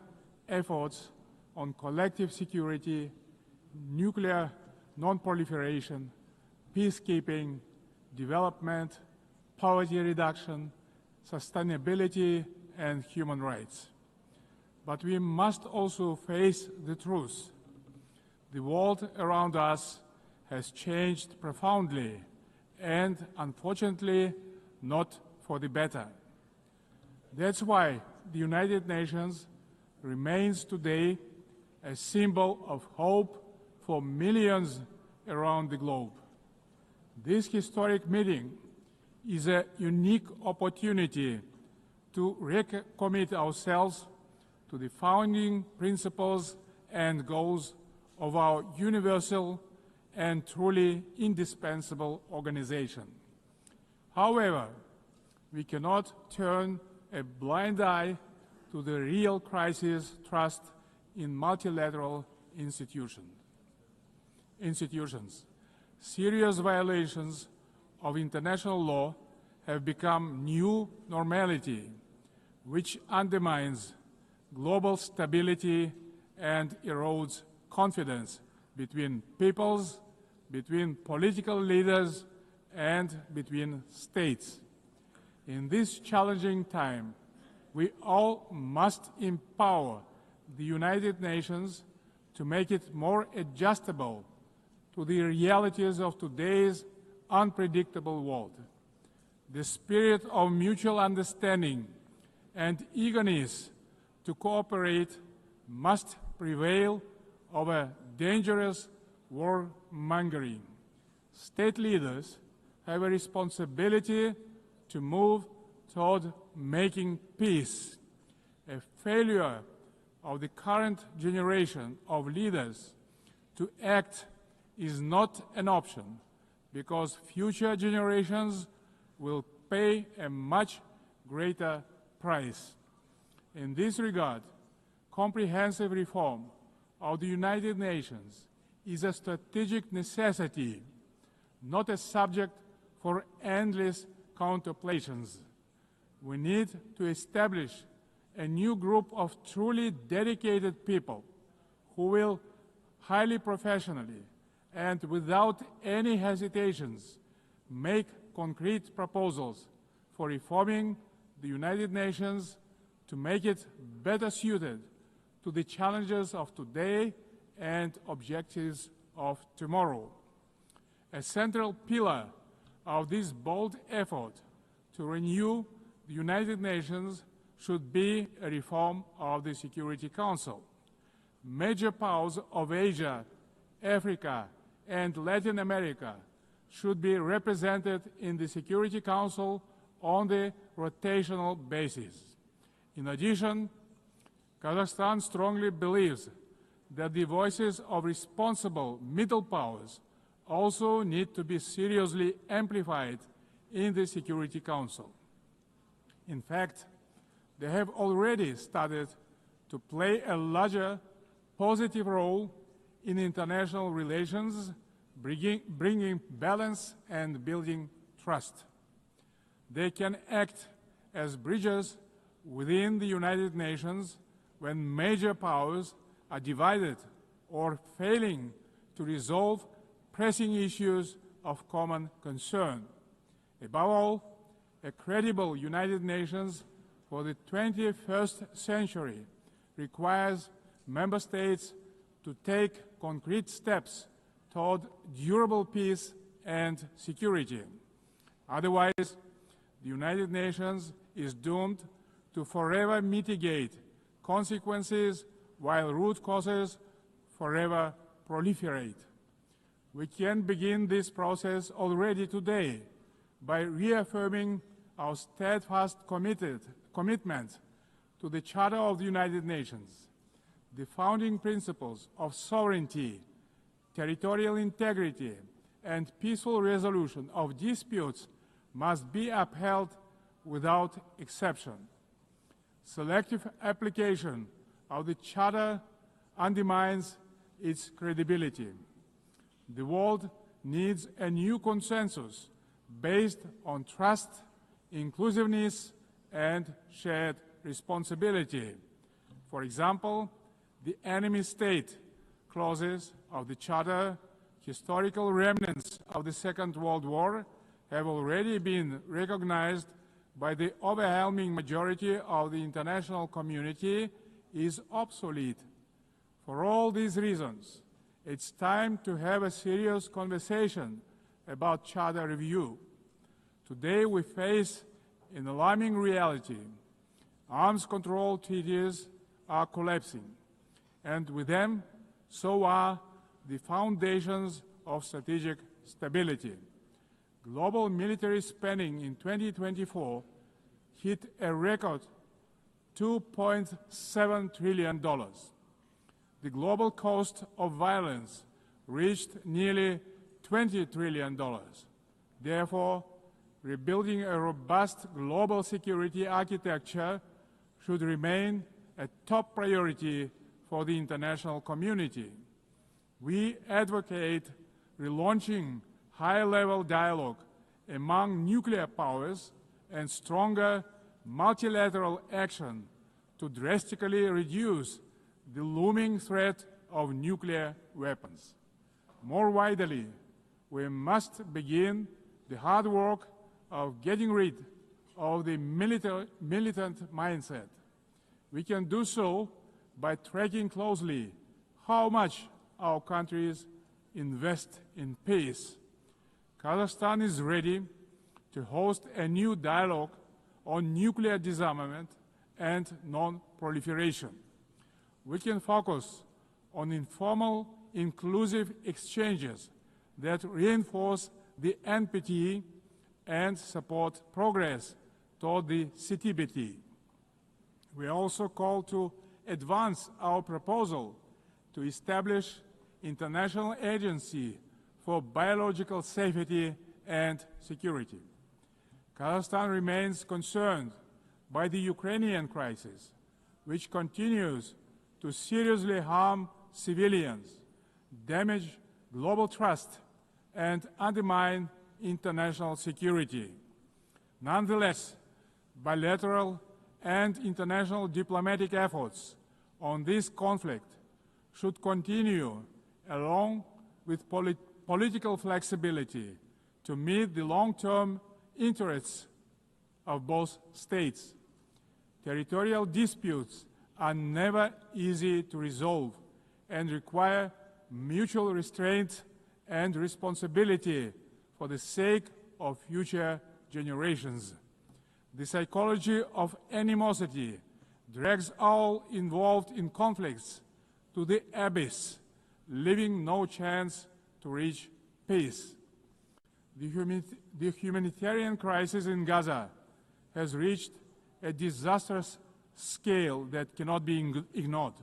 efforts on collective security, nuclear non-proliferation, peacekeeping, development, poverty reduction, sustainability, and human rights. But we must also face the truth. The world around us has changed profoundly and, unfortunately, not for the better. That's why the United Nations remains today a symbol of hope for millions around the globe. This historic meeting is a unique opportunity to recommit ourselves to the founding principles and goals of our universal and truly indispensable organization. However, we cannot turn a blind eye to the real crisis thrust in multilateral institutions. Serious violations of international law have become new normality, which undermines global stability and erodes confidence between peoples, between political leaders, and between states. In this challenging time, we all must empower the United Nations to make it more adjustable to the realities of today's unpredictable world. The spirit of mutual understanding and eagerness to cooperate must prevail over dangerous warmongering. State leaders have a responsibility to move toward making peace. A failure of the current generation of leaders to act is not an option, because future generations will pay a much greater price. In this regard, comprehensive reform of the United Nations is a strategic necessity, not a subject for endless contemplations. We need to establish a new group of truly dedicated people who will highly professionally and without any hesitations make concrete proposals for reforming the United Nations to make it better suited to the challenges of today and objectives of tomorrow. A central pillar of this bold effort to renew the United Nations should be a reform of the Security Council. Major powers of Asia, Africa, and Latin America should be represented in the Security Council on the rotational basis. In addition, Kazakhstan strongly believes that the voices of responsible middle powers also need to be seriously amplified in the Security Council. In fact, they have already started to play a larger positive role in international relations, bringing balance and building trust. They can act as bridges within the United Nations when major powers are divided or failing to resolve pressing issues of common concern. Above all, a credible United Nations for the 21st century requires member states to take concrete steps toward durable peace and security. Otherwise, the United Nations is doomed to forever mitigate consequences while root causes forever proliferate. We can begin this process already today by reaffirming our steadfast commitment to the Charter of the United Nations. The founding principles of sovereignty, territorial integrity, and peaceful resolution of disputes must be upheld without exception. Selective application of the Charter undermines its credibility. The world needs a new consensus based on trust, inclusiveness, and shared responsibility. For example, the enemy state clauses of the Charter, historical remnants of the Second World War, have already been recognized by the overwhelming majority of the international community is obsolete. For all these reasons, it's time to have a serious conversation about Charter review. Today we face an alarming reality. Arms control treaties are collapsing, and with them, so are the foundations of strategic stability. Global military spending in 2024 hit a record $2.7 trillion. The global cost of violence reached nearly $20 trillion. Therefore, rebuilding a robust global security architecture should remain a top priority for the international community. We advocate relaunching high-level dialogue among nuclear powers and stronger multilateral action to drastically reduce the looming threat of nuclear weapons. More widely, we must begin the hard work of getting rid of the militant mindset. We can do so by tracking closely how much our countries invest in peace. Kazakhstan is ready to host a new dialogue on nuclear disarmament and non-proliferation. We can focus on informal, inclusive exchanges that reinforce the NPT and support progress toward the CTBT. We also call to advance our proposal to establish international agency for biological safety and security. Kazakhstan remains concerned by the Ukrainian crisis, which continues to seriously harm civilians, damage global trust, and undermine international security. Nonetheless, bilateral and international diplomatic efforts on this conflict should continue along with political flexibility to meet the long-term interests of both states. Territorial disputes are never easy to resolve and require mutual restraint and responsibility for the sake of future generations. The psychology of animosity drags all involved in conflicts to the abyss, leaving no chance to reach peace. The humanitarian crisis in Gaza has reached a disastrous scale that cannot be ignored.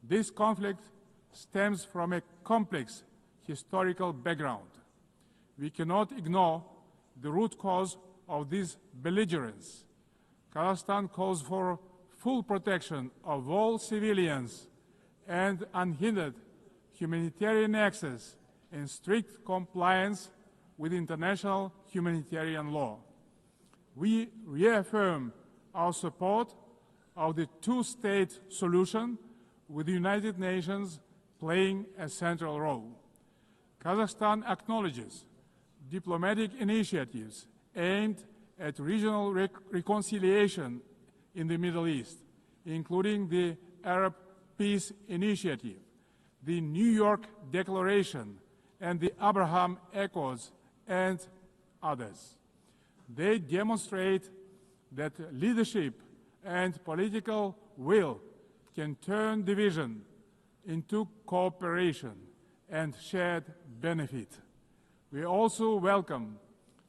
This conflict stems from a complex historical background. We cannot ignore the root cause of this belligerence. Kazakhstan calls for full protection of all civilians and unhindered humanitarian access in strict compliance with international humanitarian law. We reaffirm our support of the two-state solution, with the United Nations playing a central role. Kazakhstan acknowledges diplomatic initiatives aimed at regional reconciliation in the Middle East, including the Arab Peace Initiative, the New York Declaration, and the Abraham Accords, and others. They demonstrate that leadership and political will can turn division into cooperation and shared benefit. We also welcome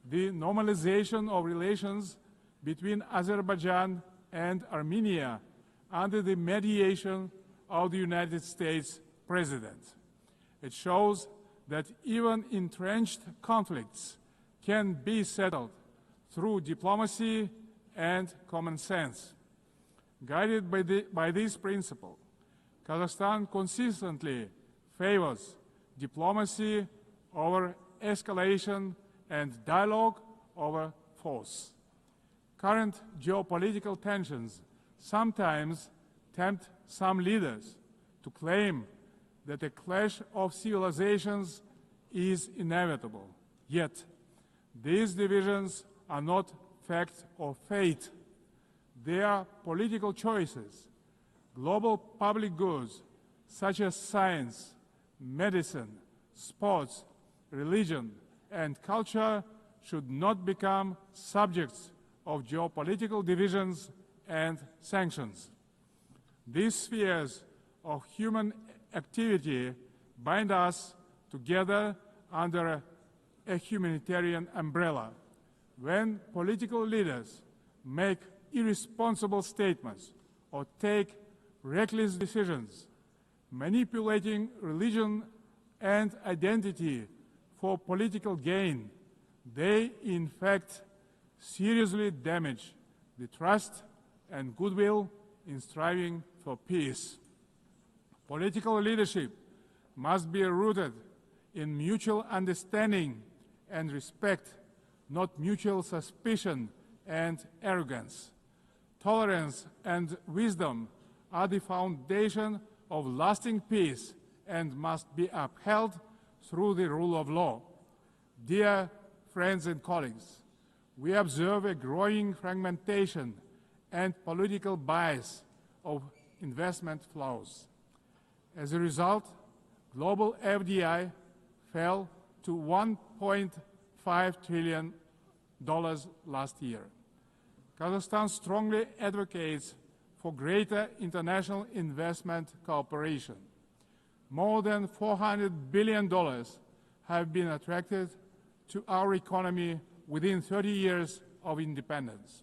the normalization of relations between Azerbaijan and Armenia under the mediation of the United States President. It shows that even entrenched conflicts can be settled through diplomacy and common sense. Guided by this principle, Kazakhstan consistently favors diplomacy over escalation and dialogue over force. Current geopolitical tensions sometimes tempt some leaders to claim that a clash of civilizations is inevitable. Yet, These divisions are not fact or fate. They are political choices. Global public goods such as science, medicine, sports, religion, and culture should not become subjects of geopolitical divisions and sanctions. These spheres of human activity bind us together under a humanitarian umbrella. When political leaders make irresponsible statements or take reckless decisions, manipulating religion and identity for political gain, they in fact seriously damage the trust and goodwill in striving for peace. Political leadership must be rooted in mutual understanding and respect, not mutual suspicion and arrogance. Tolerance and wisdom are the foundation of lasting peace and must be upheld through the rule of law. Dear friends and colleagues, we observe a growing fragmentation and political bias of investment flows. As a result, global FDI fell to $1.5 trillion last year. Kazakhstan strongly advocates for greater international investment cooperation. More than $400 billion have been attracted to our economy within 30 years of independence.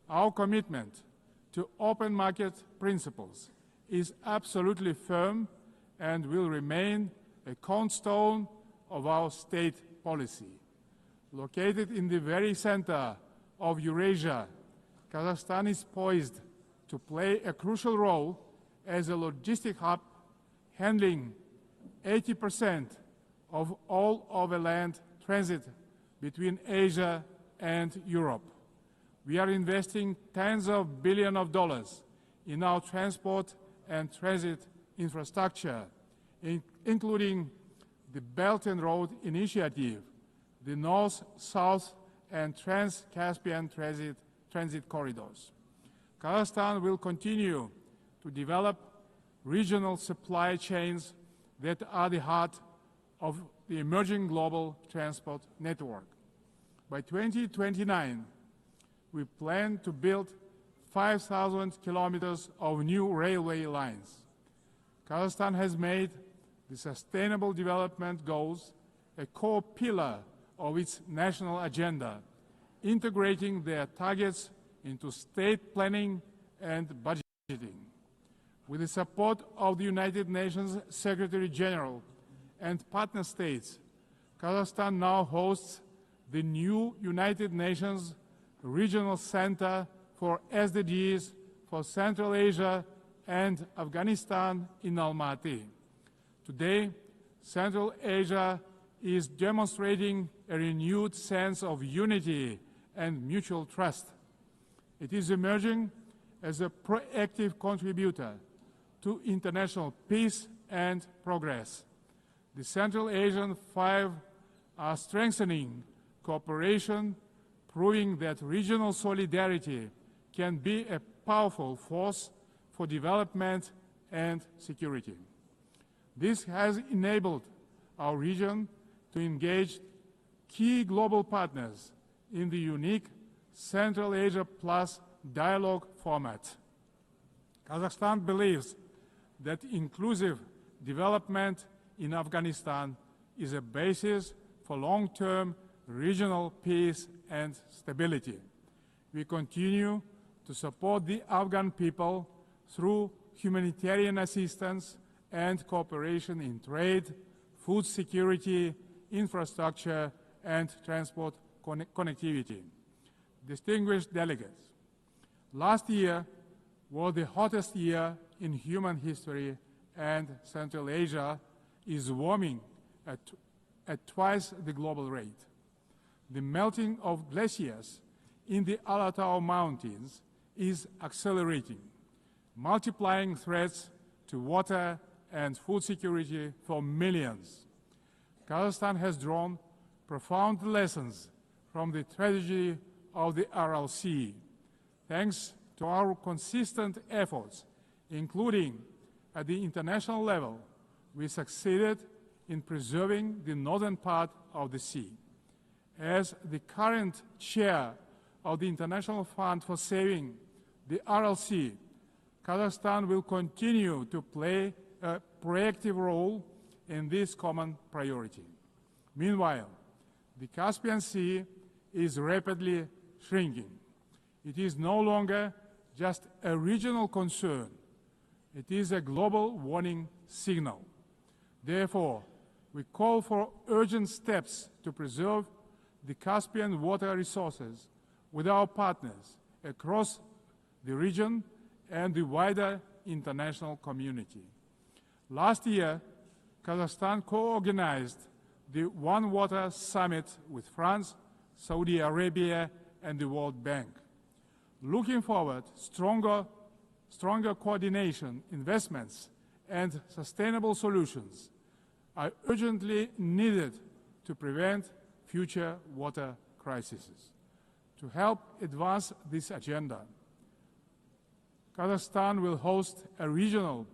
Our commitment to open market principles is absolutely firm and will remain a cornerstone of our state policy. Located in the very center of Eurasia, Kazakhstan is poised to play a crucial role as a logistic hub, handling 80% of all overland transit between Asia and Europe. We are investing tens of billions of dollars in our transport and transit infrastructure, including the Belt and Road Initiative, the North-South and Trans-Caspian transit corridors. Kazakhstan will continue to develop regional supply chains that are the heart of the emerging global transport network. By 2029, we plan to build 5,000 kilometers of new railway lines. Kazakhstan has made the Sustainable Development Goals a core pillar of its national agenda, integrating their targets into state planning and budgeting. With the support of the United Nations Secretary General and partner states, Kazakhstan now hosts the new United Nations Regional Center for SDGs for Central Asia and Afghanistan in Almaty. Today, Central Asia is demonstrating a renewed sense of unity and mutual trust. It is emerging as a proactive contributor to international peace and progress. The Central Asian Five are strengthening cooperation, proving that regional solidarity can be a powerful force for development and security. This has enabled our region to engage key global partners in the unique Central Asia Plus dialogue format. Kazakhstan believes that inclusive development in Afghanistan is a basis for long-term regional peace and stability. We continue to support the Afghan people through humanitarian assistance and cooperation in trade, food security, infrastructure, and transport connectivity. Distinguished delegates, last year was the hottest year in human history, and Central Asia is warming at twice the global rate. The melting of glaciers in the Alatau Mountains is accelerating, multiplying threats to water and food security for millions. Kazakhstan has drawn profound lessons from the tragedy of the Aral Sea. Thanks to our consistent efforts, including at the international level, we succeeded in preserving the northern part of the sea. As the current chair of the International Fund for Saving the Aral Sea, Kazakhstan will continue to play a proactive role in this common priority. Meanwhile, the Caspian Sea is rapidly shrinking. It is no longer just a regional concern. It is a global warning signal. Therefore, we call for urgent steps to preserve the Caspian water resources with our partners across the region and the wider international community. Last year, Kazakhstan co-organized the One Water Summit with France, Saudi Arabia, and the World Bank. Looking forward, stronger coordination, investments, and sustainable solutions are urgently needed to prevent future water crises. To help advance this agenda, Kazakhstan will host a regional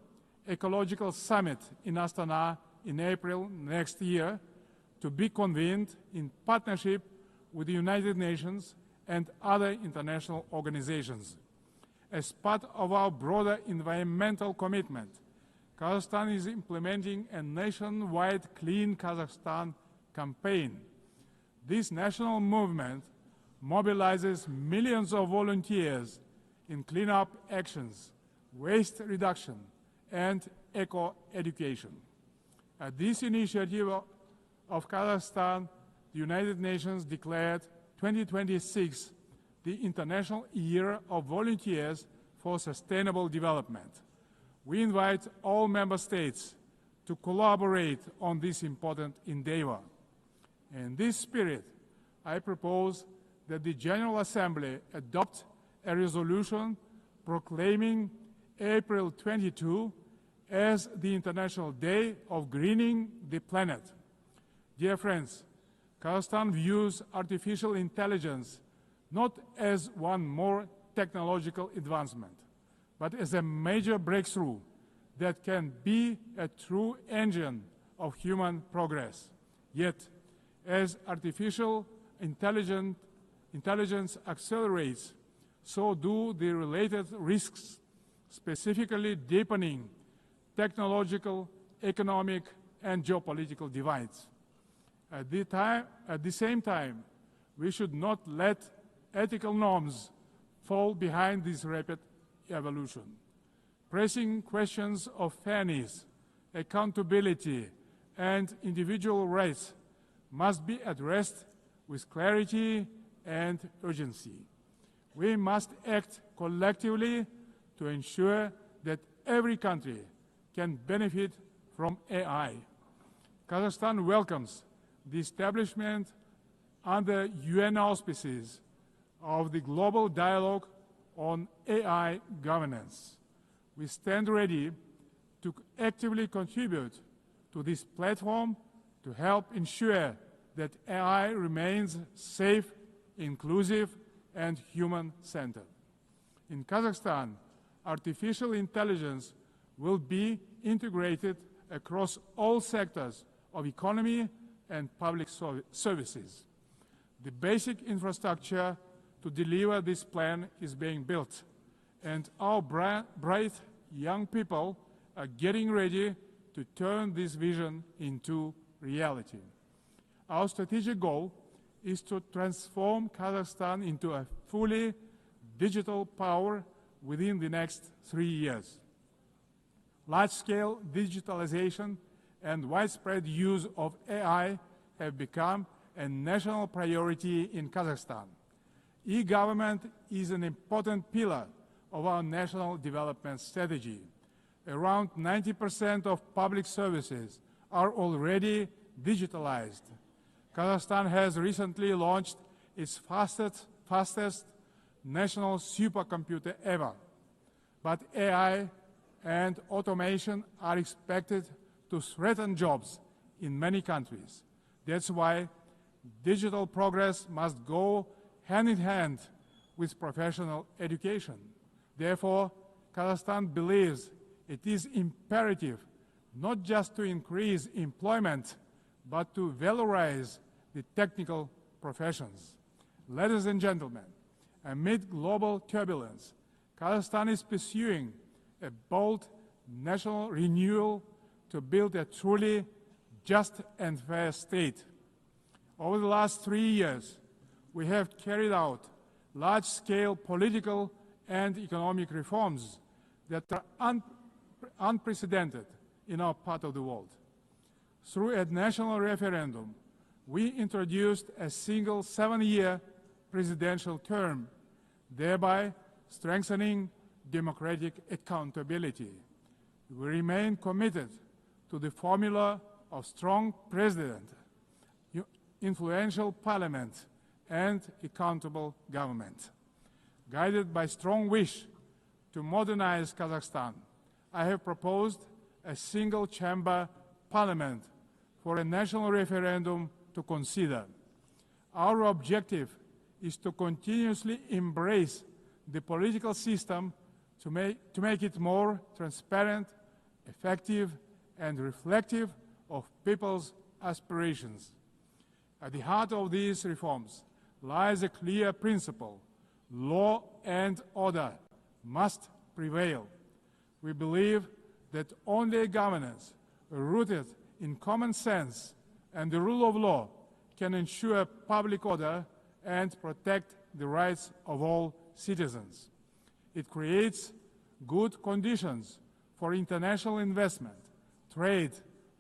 ecological summit in Astana in April next year, to be convened in partnership with the United Nations and other international organizations. As part of our broader environmental commitment, Kazakhstan is implementing a nationwide Clean Kazakhstan campaign. This national movement mobilizes millions of volunteers in cleanup actions, waste reduction, and eco-education. At this initiative of Kazakhstan, the United Nations declared 2026 the International Year of Volunteers for Sustainable Development. We invite all member states to collaborate on this important endeavor. In this spirit, I propose that the General Assembly adopt a resolution proclaiming April 22 as the International Day of Greening the Planet. Dear friends, Kazakhstan views artificial intelligence not as one more technological advancement, but as a major breakthrough that can be a true engine of human progress. Yet, as artificial intelligence accelerates, so do the related risks, specifically deepening technological, economic, and geopolitical divides. At the same time, we should not let ethical norms fall behind this rapid evolution. Pressing questions of fairness, accountability, and individual rights must be addressed with clarity and urgency. We must act collectively to ensure that every country can benefit from AI. Kazakhstan welcomes the establishment under UN auspices of the Global Dialogue on AI Governance. We stand ready to actively contribute to this platform to help ensure that AI remains safe, inclusive, and human-centered. In Kazakhstan, artificial intelligence will be integrated across all sectors of economy and public services. The basic infrastructure to deliver this plan is being built, and our bright young people are getting ready to turn this vision into reality. Our strategic goal is to transform Kazakhstan into a fully digital power within the next 3 years. Large-scale digitalization and widespread use of AI have become a national priority in Kazakhstan. E-government is an important pillar of our national development strategy. Around 90% of public services are already digitalized. Kazakhstan has recently launched its fastest national supercomputer ever. But AI and automation are expected to threaten jobs in many countries. That's why Digital progress must go hand in hand with professional education. Therefore, Kazakhstan believes it is imperative not just to increase employment, but to valorize the technical professions. Ladies and gentlemen, amid global turbulence, Kazakhstan is pursuing a bold national renewal to build a truly just and fair state. Over the last 3 years, we have carried out large-scale political and economic reforms that are unprecedented in our part of the world. Through a national referendum, we introduced a single 7-year presidential term, thereby strengthening democratic accountability. We remain committed to the formula of strong president, influential parliament, and accountable government. Guided by strong wish to modernize Kazakhstan, I have proposed a single-chamber parliament for a national referendum to consider. Our objective is to continuously embrace the political system to make it more transparent, effective, and reflective of people's aspirations. At the heart of these reforms lies a clear principle: law and order must prevail. We believe that only governance rooted in common sense and the rule of law can ensure public order and protect the rights of all citizens. It creates good conditions for international investment, trade,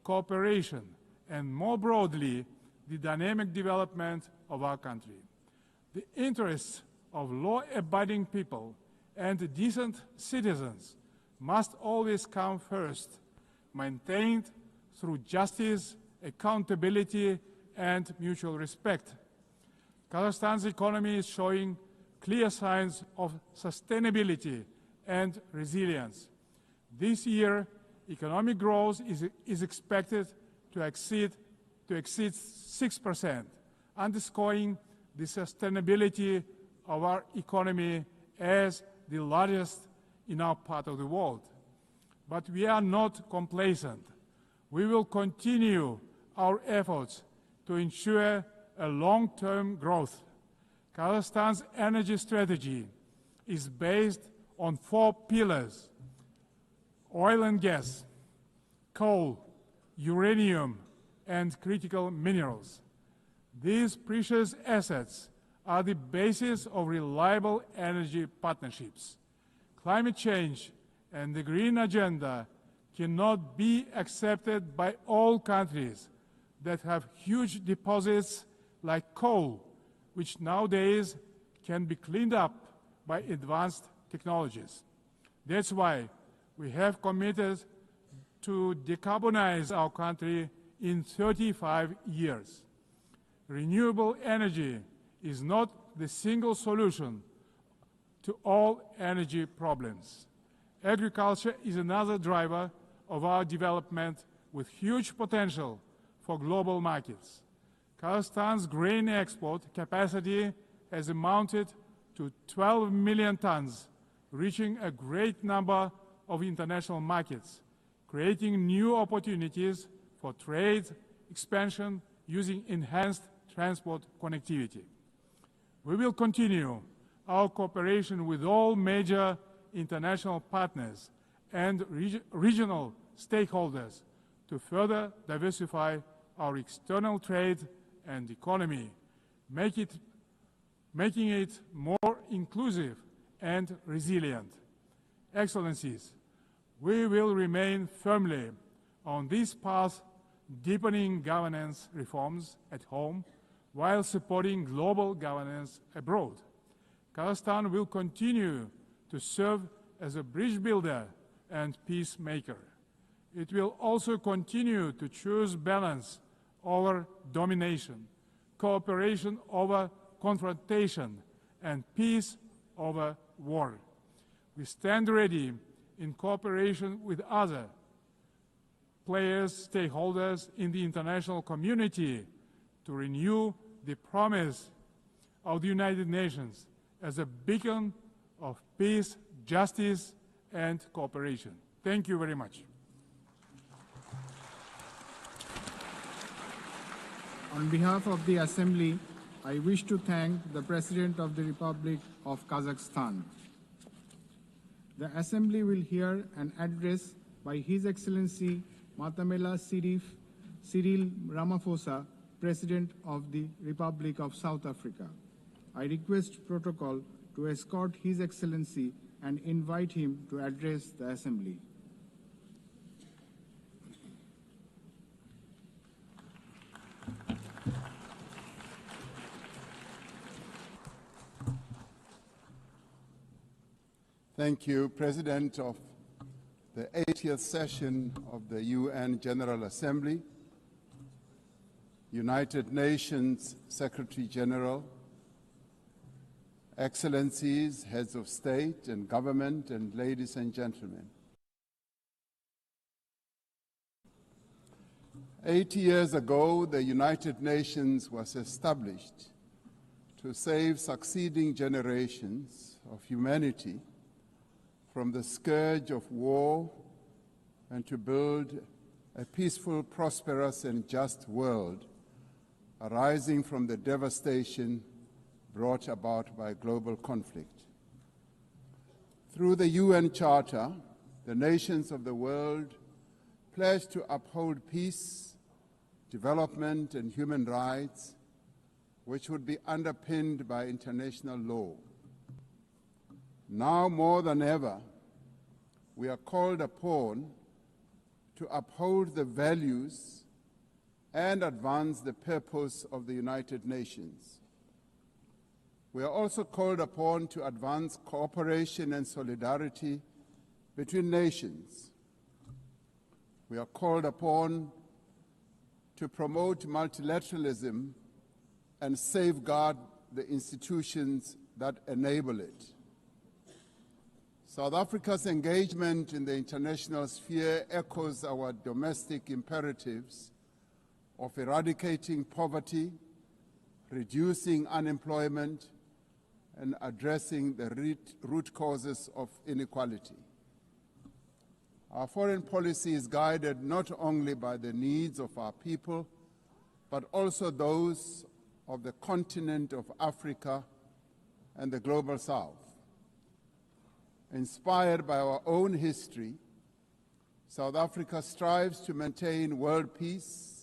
cooperation, and more broadly, the dynamic development of our country. The interests of law-abiding people and decent citizens must always come first, maintained through justice, accountability, and mutual respect. Kazakhstan's economy is showing clear signs of sustainability and resilience. This year, economic growth is expected to exceed 6%, underscoring the sustainability of our economy as the largest in our part of the world. But we are not complacent. We will continue our efforts to ensure a long-term growth. Kazakhstan's energy strategy is based on 4 pillars: oil and gas, coal, uranium, and critical minerals. These precious assets are the basis of reliable energy partnerships. Climate change and the green agenda cannot be accepted by all countries that have huge deposits like coal, which nowadays can be cleaned up by advanced technologies. That's why we have committed to decarbonize our country in 35 years. Renewable energy is not the single solution to all energy problems. Agriculture is another driver of our development with huge potential for global markets. Kazakhstan's grain export capacity has amounted to 12 million tons, reaching a great number of international markets, creating new opportunities for trade expansion using enhanced transport connectivity. We will continue our cooperation with all major international partners and regional stakeholders to further diversify our external trade and economy, making it more inclusive and resilient. Excellencies, we will remain firmly on this path, deepening governance reforms at home while supporting global governance abroad. Kazakhstan will continue to serve as a bridge builder and peacemaker. It will also continue to choose balance over domination, cooperation over confrontation, and peace over war. We stand ready in cooperation with other players, stakeholders in the international community to renew the promise of the United Nations as a beacon of peace, justice, and cooperation. Thank you very much. On behalf of the Assembly, I wish to thank the President of the Republic of Kazakhstan. The Assembly will hear an address by His Excellency Matamela Cyril Ramaphosa, President of the Republic of South Africa. I request Protocol to escort His Excellency and invite him to address the Assembly. Thank you, President of the 80th session of the UN General Assembly, United Nations Secretary General, Excellencies, Heads of State and Government, and ladies and gentlemen. 80 years ago, the United Nations was established to save succeeding generations of humanity from the scourge of war and to build a peaceful, prosperous, and just world arising from the devastation brought about by global conflict. Through the UN Charter, the nations of the world pledge to uphold peace, development, and human rights, which would be underpinned by international law. Now more than ever, we are called upon to uphold the values and advance the purpose of the United Nations. We are also called upon to advance cooperation and solidarity between nations. We are called upon to promote multilateralism and safeguard the institutions that enable it. South Africa's engagement in the international sphere echoes our domestic imperatives of eradicating poverty, reducing unemployment, and addressing the root causes of inequality. Our foreign policy is guided not only by the needs of our people, but also those of the continent of Africa and the global South. Inspired by our own history, South Africa strives to maintain world peace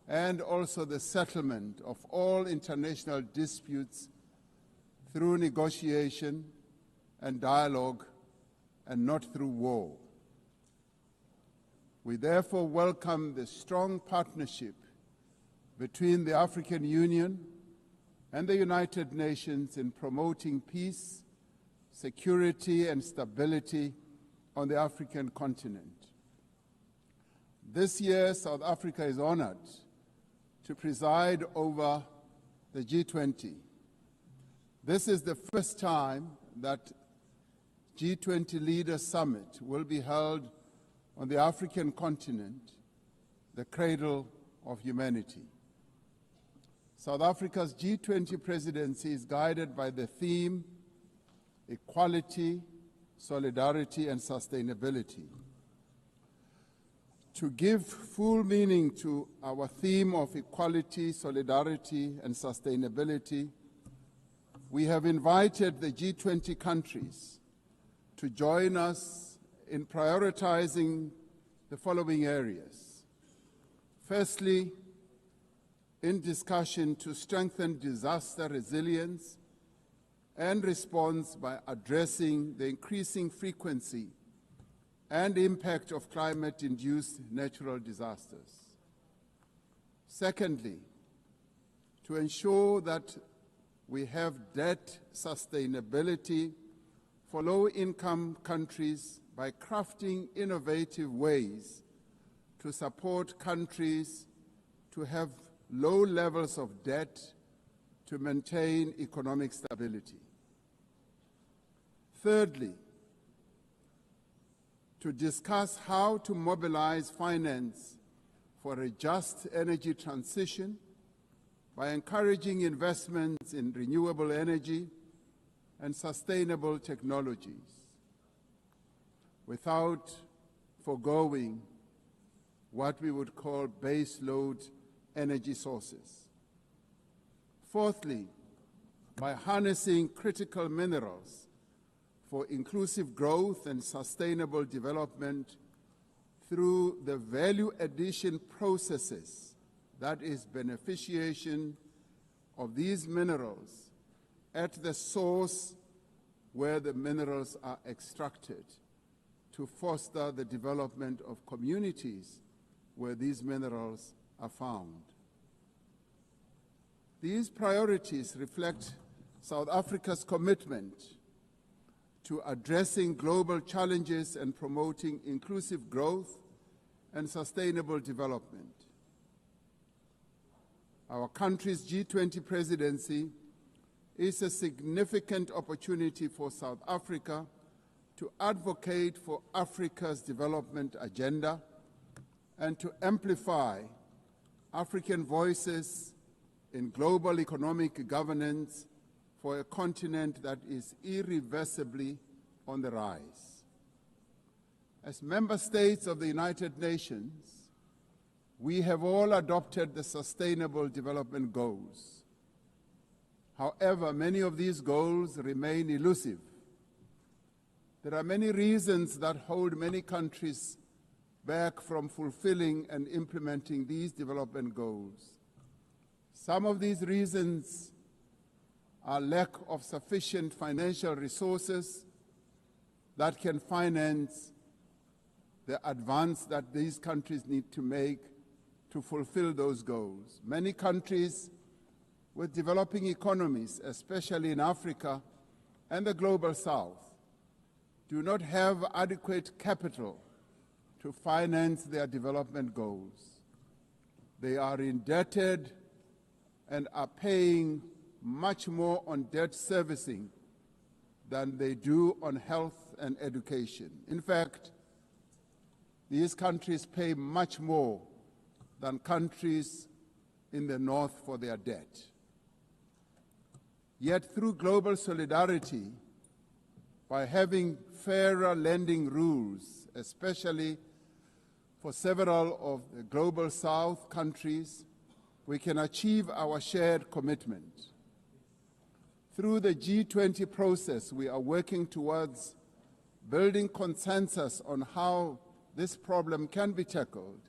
and also the settlement of all international disputes through negotiation and dialogue and not through war. We therefore welcome the strong partnership between the African Union and the United Nations in promoting peace, security, and stability on the African continent. This year, South Africa is honored to preside over the G20. This is the first time that G20 Leaders Summit will be held on the African continent, the cradle of humanity. South Africa's G20 presidency is guided by the theme equality, solidarity, and sustainability. To give full meaning to our theme of equality, solidarity, and sustainability, we have invited the G20 countries to join us in prioritizing the following areas. Firstly, in discussion to strengthen disaster resilience and response by addressing the increasing frequency and impact of climate-induced natural disasters. Secondly, to ensure that we have debt sustainability for low-income countries by crafting innovative ways to support countries to have low levels of debt to maintain economic stability. Thirdly, to discuss how to mobilize finance for a just energy transition by encouraging investments in renewable energy and sustainable technologies, without foregoing what we would call baseload energy sources. Fourthly, by harnessing critical minerals for inclusive growth and sustainable development through the value addition processes, that is, beneficiation of these minerals at the source where the minerals are extracted, to foster the development of communities where these minerals are found. These priorities reflect South Africa's commitment to addressing global challenges and promoting inclusive growth and sustainable development. Our country's G20 presidency is a significant opportunity for South Africa to advocate for Africa's development agenda and to amplify African voices in global economic governance for a continent that is irreversibly on the rise. As member states of the United Nations, we have all adopted the Sustainable Development Goals. However, many of these goals remain elusive. There are many reasons that hold many countries back from fulfilling and implementing these development goals. Some of these reasons are lack of sufficient financial resources that can finance the advance that these countries need to make to fulfill those goals. Many countries with developing economies, especially in Africa and the Global South, do not have adequate capital to finance their development goals. They are indebted and are paying much more on debt servicing than they do on health and education. In fact, these countries pay much more than countries in the North for their debt. Yet through global solidarity, by having fairer lending rules, especially for several of the Global South countries, we can achieve our shared commitment. Through the G20 process, we are working towards building consensus on how this problem can be tackled,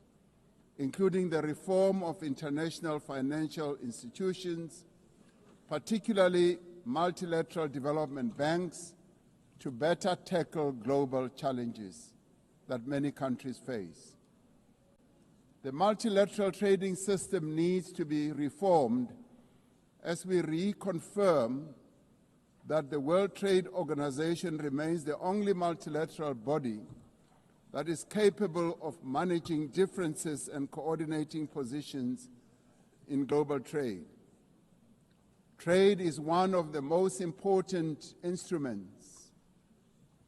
including the reform of international financial institutions, particularly multilateral development banks, to better tackle global challenges that many countries face. The multilateral trading system needs to be reformed as we reconfirm that the World Trade Organization remains the only multilateral body that is capable of managing differences and coordinating positions in global trade. Trade is one of the most important instruments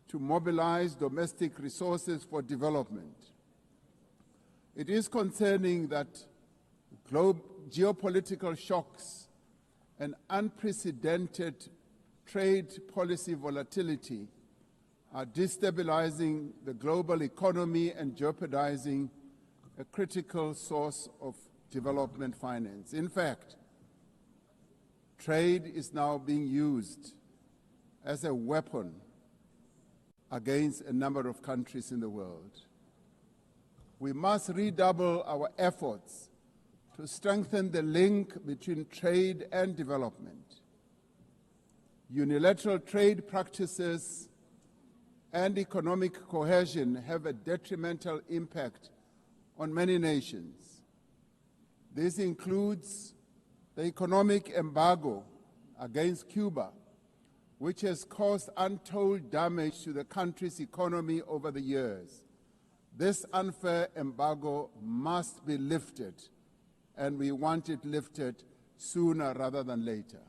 to mobilize domestic resources for development. It is concerning that geopolitical shocks and unprecedented trade policy volatility are destabilizing the global economy and jeopardizing a critical source of development finance. In fact, trade is now being used as a weapon against a number of countries in the world. We must redouble our efforts to strengthen the link between trade and development. Unilateral trade practices and economic cohesion have a detrimental impact on many nations. This includes the economic embargo against Cuba, which has caused untold damage to the country's economy over the years. This unfair embargo must be lifted, and we want it lifted sooner rather than later.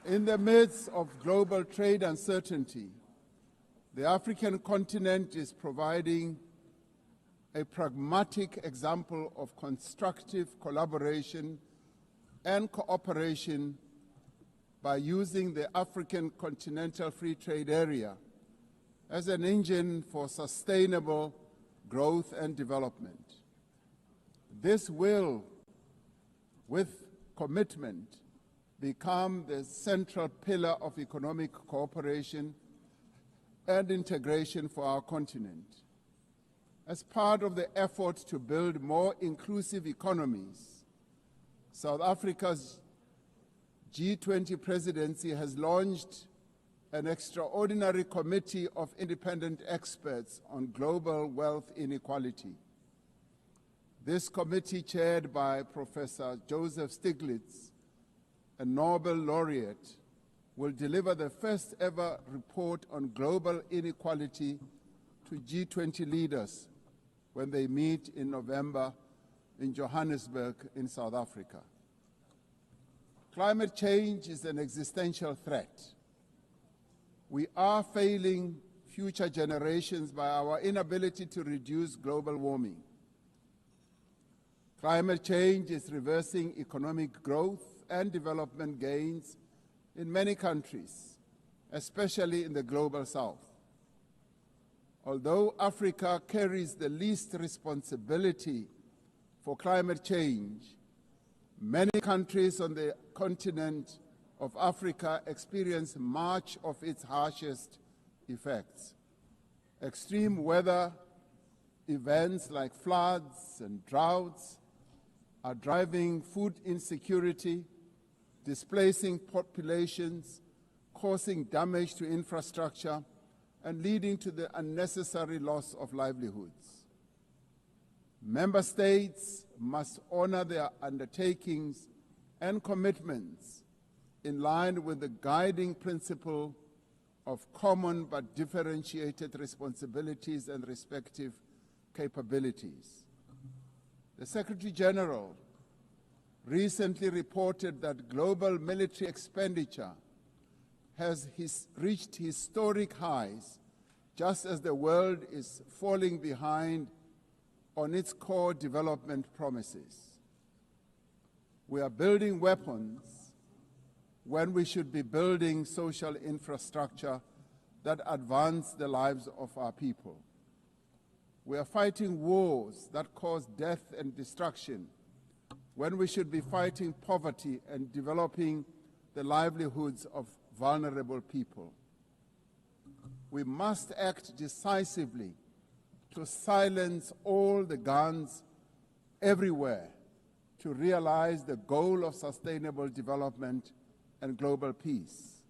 In the midst of global trade uncertainty, the African continent is providing a pragmatic example of constructive collaboration and cooperation by using the African Continental Free Trade Area as an engine for sustainable growth and development. This will, with commitment, become the central pillar of economic cooperation and integration for our continent. As part of the effort to build more inclusive economies, South Africa's G20 presidency has launched an extraordinary committee of independent experts on global wealth inequality. This committee, chaired by Professor Joseph Stiglitz, a Nobel laureate, will deliver the first ever report on global inequality to G20 leaders when they meet in November in Johannesburg in South Africa. Climate change is an existential threat. We are failing future generations by our inability to reduce global warming. Climate change is reversing economic growth and development gains in many countries, especially in the global south. Although Africa carries the least responsibility for climate change, many countries on the continent of Africa experience much of its harshest effects. Extreme weather events like floods and droughts are driving food insecurity, displacing populations, causing damage to infrastructure, and leading to the unnecessary loss of livelihoods. Member states must honor their undertakings and commitments in line with the guiding principle of common but differentiated responsibilities and respective capabilities. The Secretary General recently reported that global military expenditure has reached historic highs, just as the world is falling behind on its core development promises. We are building weapons when we should be building social infrastructure that advance the lives of our people. We are fighting wars that cause death and destruction when we should be fighting poverty and developing the livelihoods of vulnerable people. We must act decisively to silence all the guns everywhere to realize the goal of sustainable development and global peace.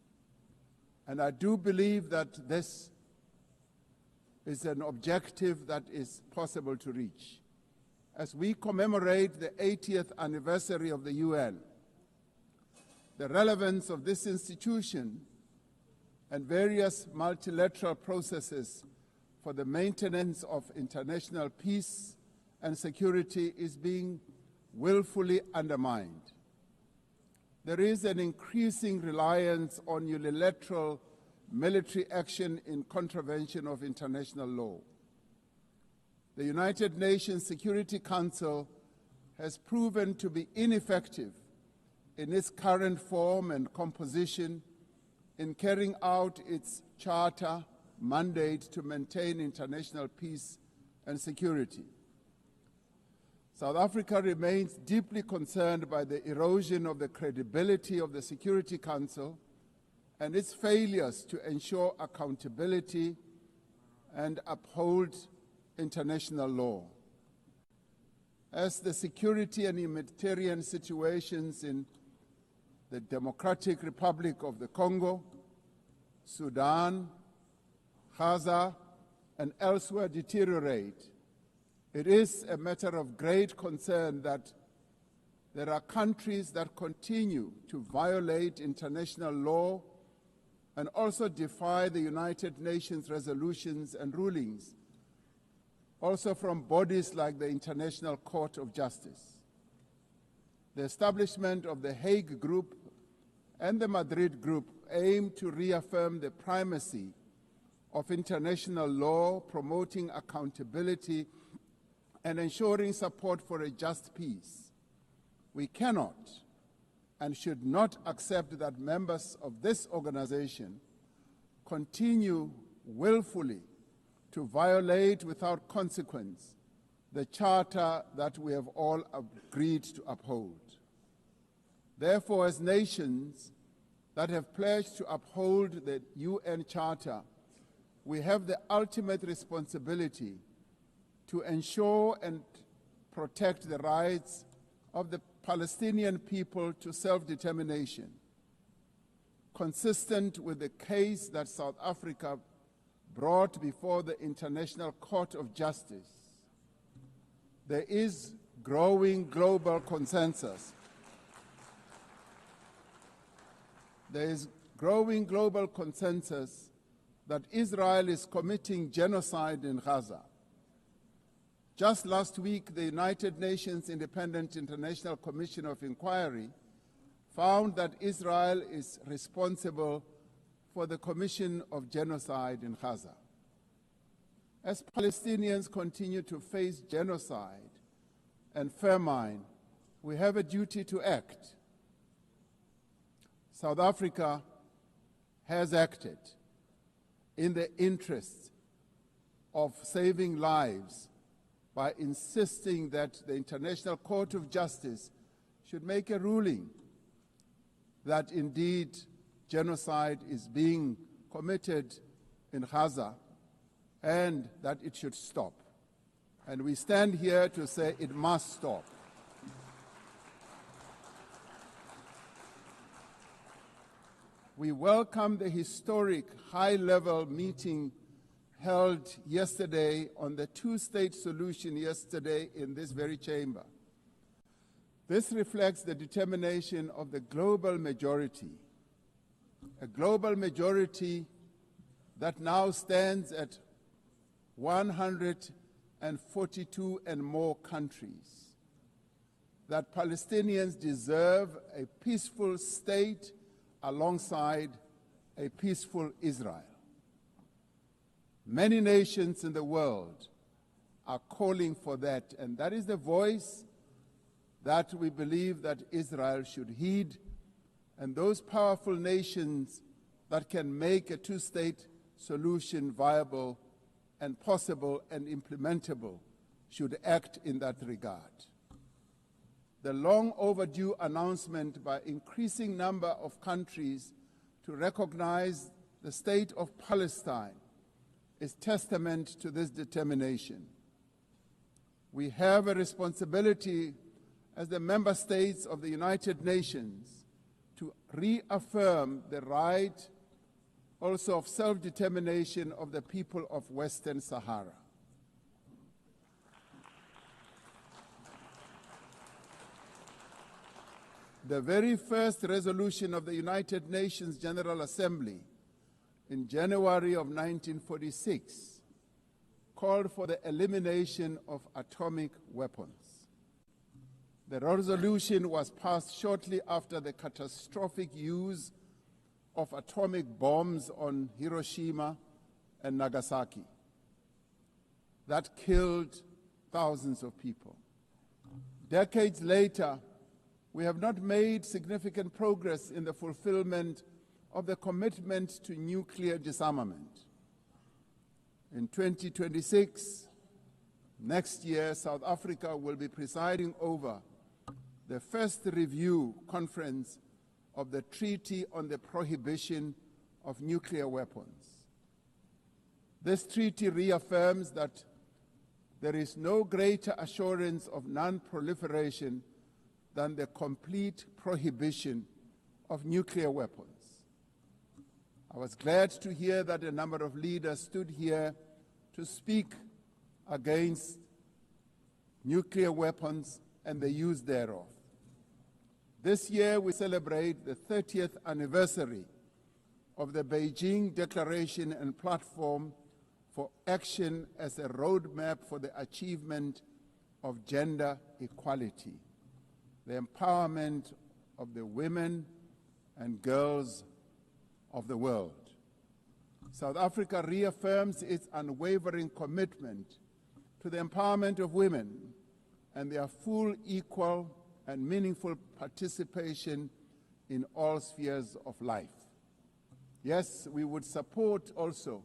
And I do believe that this is an objective that is possible to reach. As we commemorate the 80th anniversary of the UN, the relevance of this institution and various multilateral processes for the maintenance of international peace and security is being willfully undermined. There is an increasing reliance on unilateral military action in contravention of international law. The United Nations Security Council has proven to be ineffective in its current form and composition in carrying out its charter mandate to maintain international peace and security. South Africa remains deeply concerned by the erosion of the credibility of the Security Council and its failures to ensure accountability and uphold international law. As the security and humanitarian situations in the Democratic Republic of the Congo, Sudan, Gaza, and elsewhere deteriorate, it is a matter of great concern that there are countries that continue to violate international law and also defy the United Nations resolutions and rulings, also from bodies like the International Court of Justice. The establishment of the Hague Group and the Madrid Group aim to reaffirm the primacy of international law, promoting accountability and ensuring support for a just peace. We cannot and should not accept that members of this organization continue willfully to violate without consequence the charter that we have all agreed to uphold. Therefore, as nations that have pledged to uphold the UN Charter, we have the ultimate responsibility to ensure and protect the rights of the Palestinian people to self-determination, consistent with the case that South Africa brought before the International Court of Justice. There is growing global consensus. There is growing global consensus that Israel is committing genocide in Gaza. Just last week, the United Nations Independent International Commission of Inquiry found that Israel is responsible for the commission of genocide in Gaza. As Palestinians continue to face genocide and famine, we have a duty to act. South Africa has acted in the interest of saving lives by insisting that the International Court of Justice should make a ruling that indeed genocide is being committed in Gaza and that it should stop. And we stand here to say it must stop. We welcome the historic high-level meeting held yesterday on the two-state solution yesterday in this very chamber. This reflects the determination of the global majority, a global majority that now stands at 142 and more countries, that Palestinians deserve a peaceful state alongside a peaceful Israel. Many nations in the world are calling for that, and that is the voice that we believe that Israel should heed, and those powerful nations that can make a two-state solution viable and possible and implementable should act in that regard. The long overdue announcement by increasing number of countries to recognize the state of Palestine is testament to this determination. We have a responsibility as the member states of the United Nations to reaffirm the right also of self-determination of the people of Western Sahara. The very first resolution of the United Nations General Assembly in January of 1946 called for the elimination of atomic weapons. The resolution was passed shortly after the catastrophic use of atomic bombs on Hiroshima and Nagasaki that killed thousands of people. Decades later, we have not made significant progress in the fulfillment of the commitment to nuclear disarmament. In 2026, next year, South Africa will be presiding over the first review conference of the Treaty on the Prohibition of Nuclear Weapons. This treaty reaffirms that there is no greater assurance of non-proliferation than the complete prohibition of nuclear weapons. I was glad to hear that a number of leaders stood here to speak against nuclear weapons and the use thereof. This year we celebrate the 30th anniversary of the Beijing Declaration and Platform for Action as a roadmap for the achievement of gender equality, the empowerment of the women and girls of the world. South Africa reaffirms its unwavering commitment to the empowerment of women and their full, equal, and meaningful participation in all spheres of life. Yes, we would support also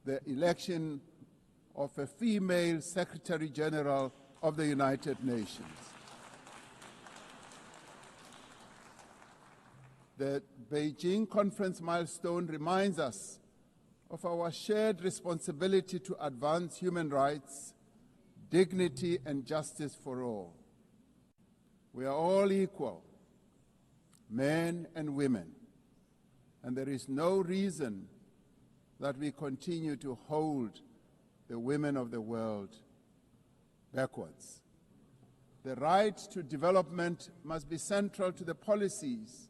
the election of a female Secretary General of the United Nations. The Beijing conference milestone reminds us of our shared responsibility to advance human rights, dignity, and justice for all. We are all equal, men and women, and there is no reason that we continue to hold the women of the world backwards. The right to development must be central to the policies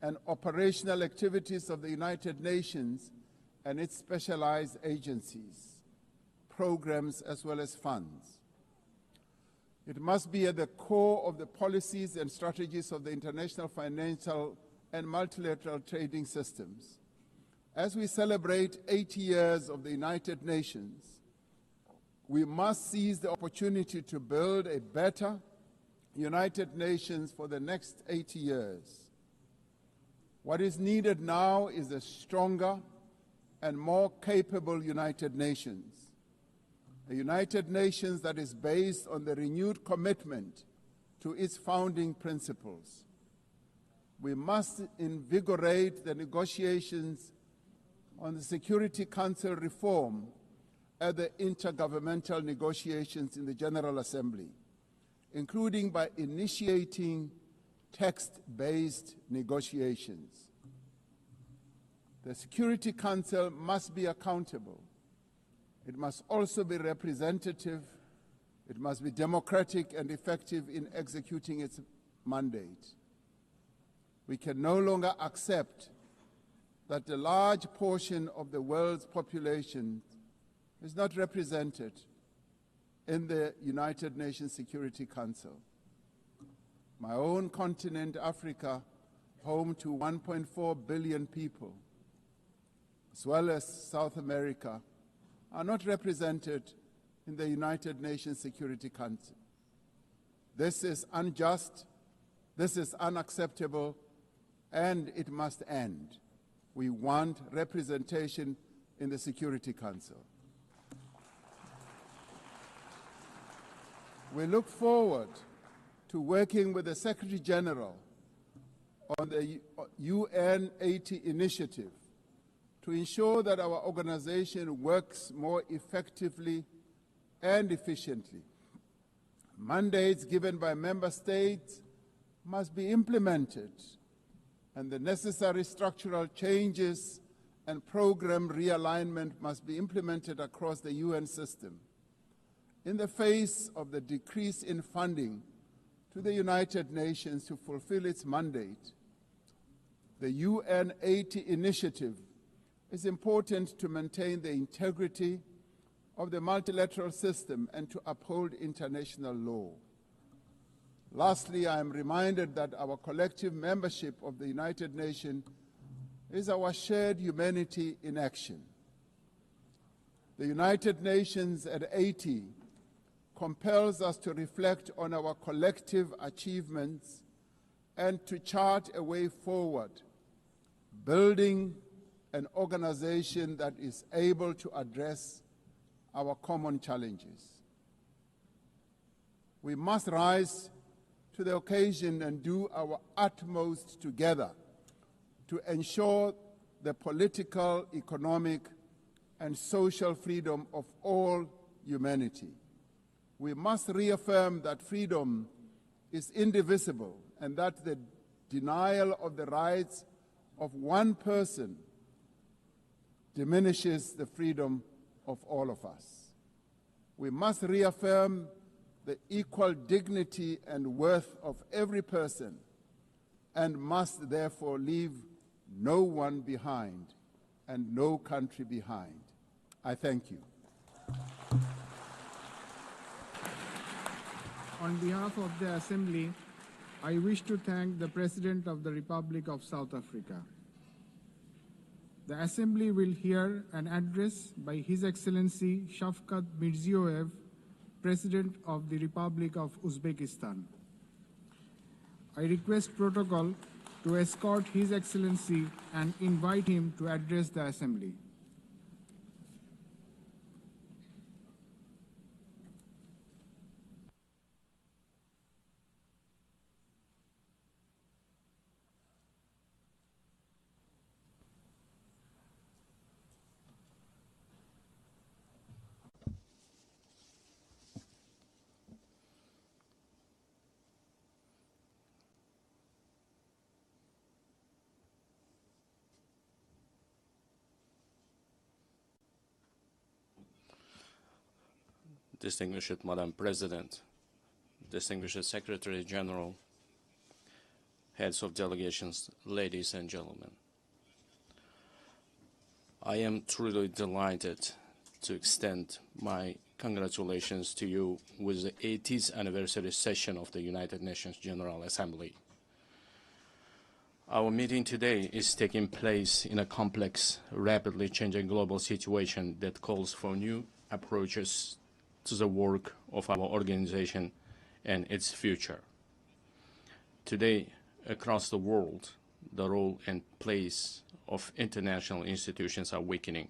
and operational activities of the United Nations and its specialized agencies, programs, as well as funds. It must be at the core of the policies and strategies of the international financial and multilateral trading systems. As we celebrate 80 years of the United Nations, we must seize the opportunity to build a better United Nations for the next 80 years. What is needed now is a stronger and more capable United Nations, a United Nations that is based on the renewed commitment to its founding principles. We must invigorate the negotiations on the Security Council reform at the intergovernmental negotiations in the General Assembly, including by initiating text-based negotiations. The Security Council must be accountable. It must also be representative. It must be democratic and effective in executing its mandate. We can no longer accept that a large portion of the world's population is not represented in the United Nations Security Council. My own continent, Africa, home to 1.4 billion people, as well as South America, are not represented in the United Nations Security Council. This is unjust, this is unacceptable, and it must end. We want representation in the Security Council. We look forward to working with the Secretary General on the UN 80 initiative to ensure that our organization works more effectively and efficiently. Mandates given by member states must be implemented, and the necessary structural changes and program realignment must be implemented across the UN system. In the face of the decrease in funding to the United Nations to fulfill its mandate, the UN 80 initiative is important to maintain the integrity of the multilateral system and to uphold international law. Lastly, I am reminded that our collective membership of the United Nations is our shared humanity in action. The United Nations at 80 compels us to reflect on our collective achievements and to chart a way forward, building an organization that is able to address our common challenges. We must rise to the occasion and do our utmost together to ensure the political, economic, and social freedom of all humanity. We must reaffirm that freedom is indivisible and that the denial of the rights of one person diminishes the freedom of all of us. We must reaffirm the equal dignity and worth of every person and must therefore leave no one behind and no country behind. I thank you. On behalf of the Assembly, I wish to thank the President of the Republic of South Africa. The Assembly will hear an address by His Excellency Shavkat Mirziyoyev, President of the Republic of Uzbekistan. I request Protocol to escort His Excellency and invite him to address the Assembly. Distinguished Madam President, distinguished Secretary General, heads of delegations, ladies and gentlemen. I am truly delighted to extend my congratulations to you with the 80th anniversary session of the United Nations General Assembly. Our meeting today is taking place in a complex, rapidly changing global situation that calls for new approaches to the work of our organization and its future. Today, across the world, the role and place of international institutions are weakening.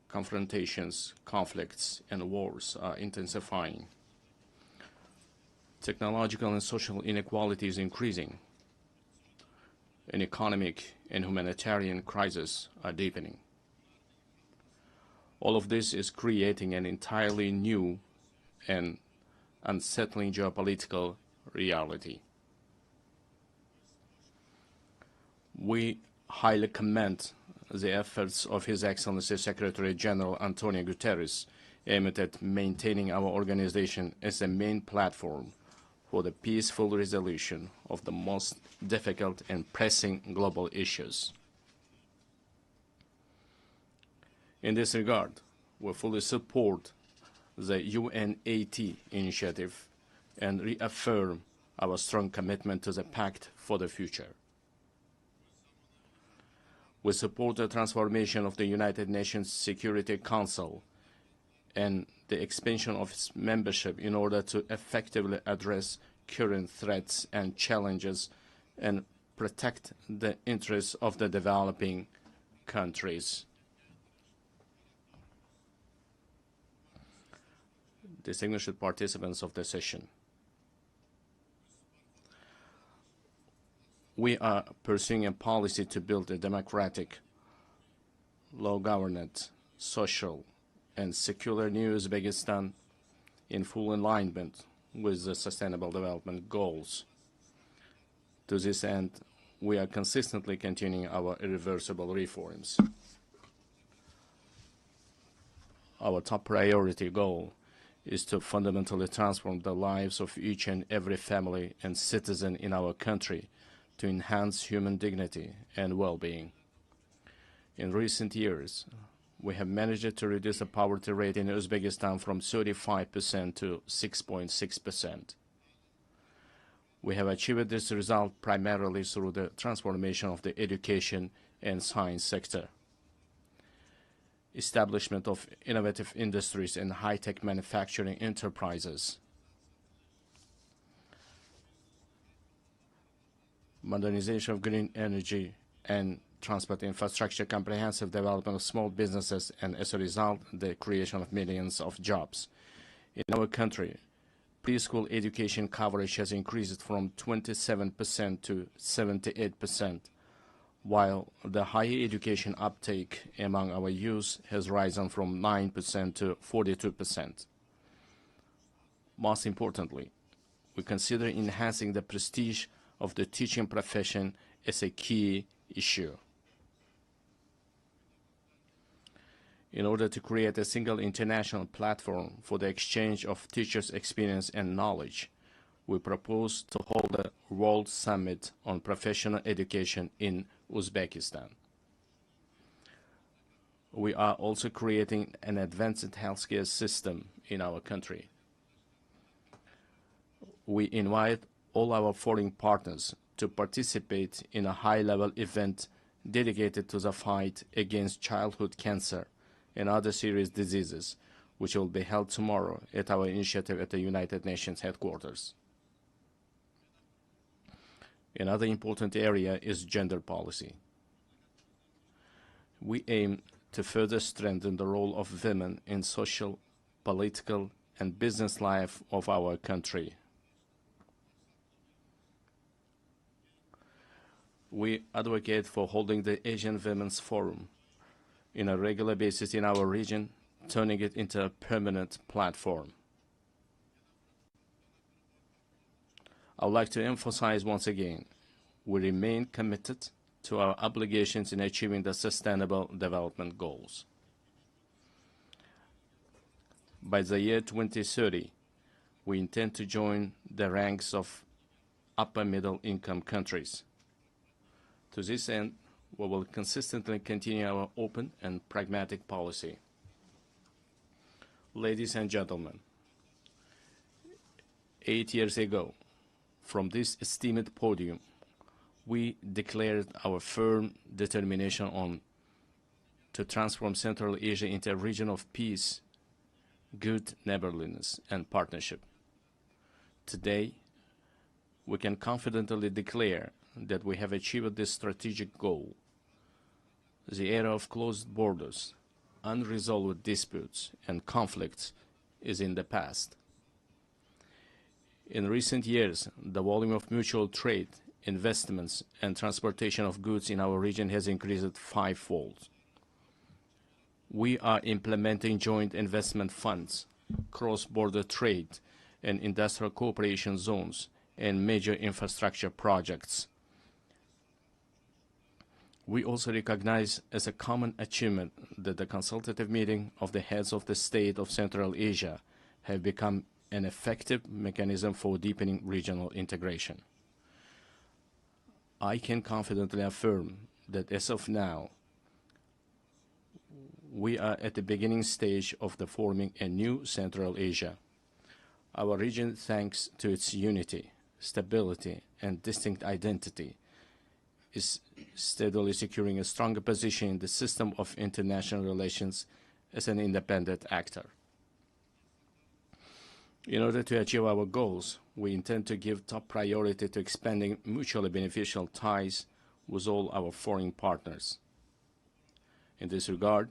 Confrontations, conflicts, and wars are intensifying. Technological and social inequality is increasing. An economic and humanitarian crisis are deepening. All of this is creating an entirely new and unsettling geopolitical reality. We highly commend the efforts of His Excellency Secretary General Antonio Guterres aimed at maintaining our organization as a main platform for the peaceful resolution of the most difficult and pressing global issues. In this regard, we fully support the UNAT initiative and reaffirm our strong commitment to the Pact for the Future. We support the transformation of the United Nations Security Council and the expansion of its membership in order to effectively address current threats and challenges and protect the interests of the developing countries. Distinguished participants of the session, we are pursuing a policy to build a democratic, law-governed, social, and secular new Uzbekistan in full alignment with the Sustainable Development Goals. To this end, we are consistently continuing our irreversible reforms. Our top priority goal is to fundamentally transform the lives of each and every family and citizen in our country to enhance human dignity and well-being. In recent years, we have managed to reduce the poverty rate in Uzbekistan from 35% to 6.6%. We have achieved this result primarily through the transformation of the education and science sector, establishment of innovative industries and high-tech manufacturing enterprises, modernization of green energy and transport infrastructure, comprehensive development of small businesses, and as a result, the creation of millions of jobs. In our country, preschool education coverage has increased from 27% to 78%, while the higher education uptake among our youth has risen from 9% to 42%. Most importantly, we consider enhancing the prestige of the teaching profession as a key issue. In order to create a single international platform for the exchange of teachers' experience and knowledge, we propose to hold a World Summit on Professional Education in Uzbekistan. We are also creating an advanced healthcare system in our country. We invite all our foreign partners to participate in a high-level event dedicated to the fight against childhood cancer and other serious diseases, which will be held tomorrow at our initiative at the United Nations headquarters. Another important area is gender policy. We aim to further strengthen the role of women in social, political, and business life of our country. We advocate for holding the Asian Women's Forum on a regular basis in our region, turning it into a permanent platform. I would like to emphasize once again, we remain committed to our obligations in achieving the Sustainable Development Goals. By the year 2030, we intend to join the ranks of upper middle income countries. To this end, we will consistently continue our open and pragmatic policy. Ladies and gentlemen, 8 years ago, from this esteemed podium, we declared our firm determination to transform Central Asia into a region of peace, good neighborliness, and partnership. Today, we can confidently declare that we have achieved this strategic goal. The era of closed borders, unresolved disputes, and conflicts is in the past. In recent years, the volume of mutual trade, investments, and transportation of goods in our region has increased fivefold. We are implementing joint investment funds, cross-border trade, and industrial cooperation zones, and major infrastructure projects. We also recognize as a common achievement that the consultative meeting of the heads of the state of Central Asia have become an effective mechanism for deepening regional integration. I can confidently affirm that as of now, we are at the beginning stage of the forming a new Central Asia. Our region, thanks to its unity, stability, and distinct identity, is steadily securing a stronger position in the system of international relations as an independent actor. In order to achieve our goals, we intend to give top priority to expanding mutually beneficial ties with all our foreign partners. In this regard,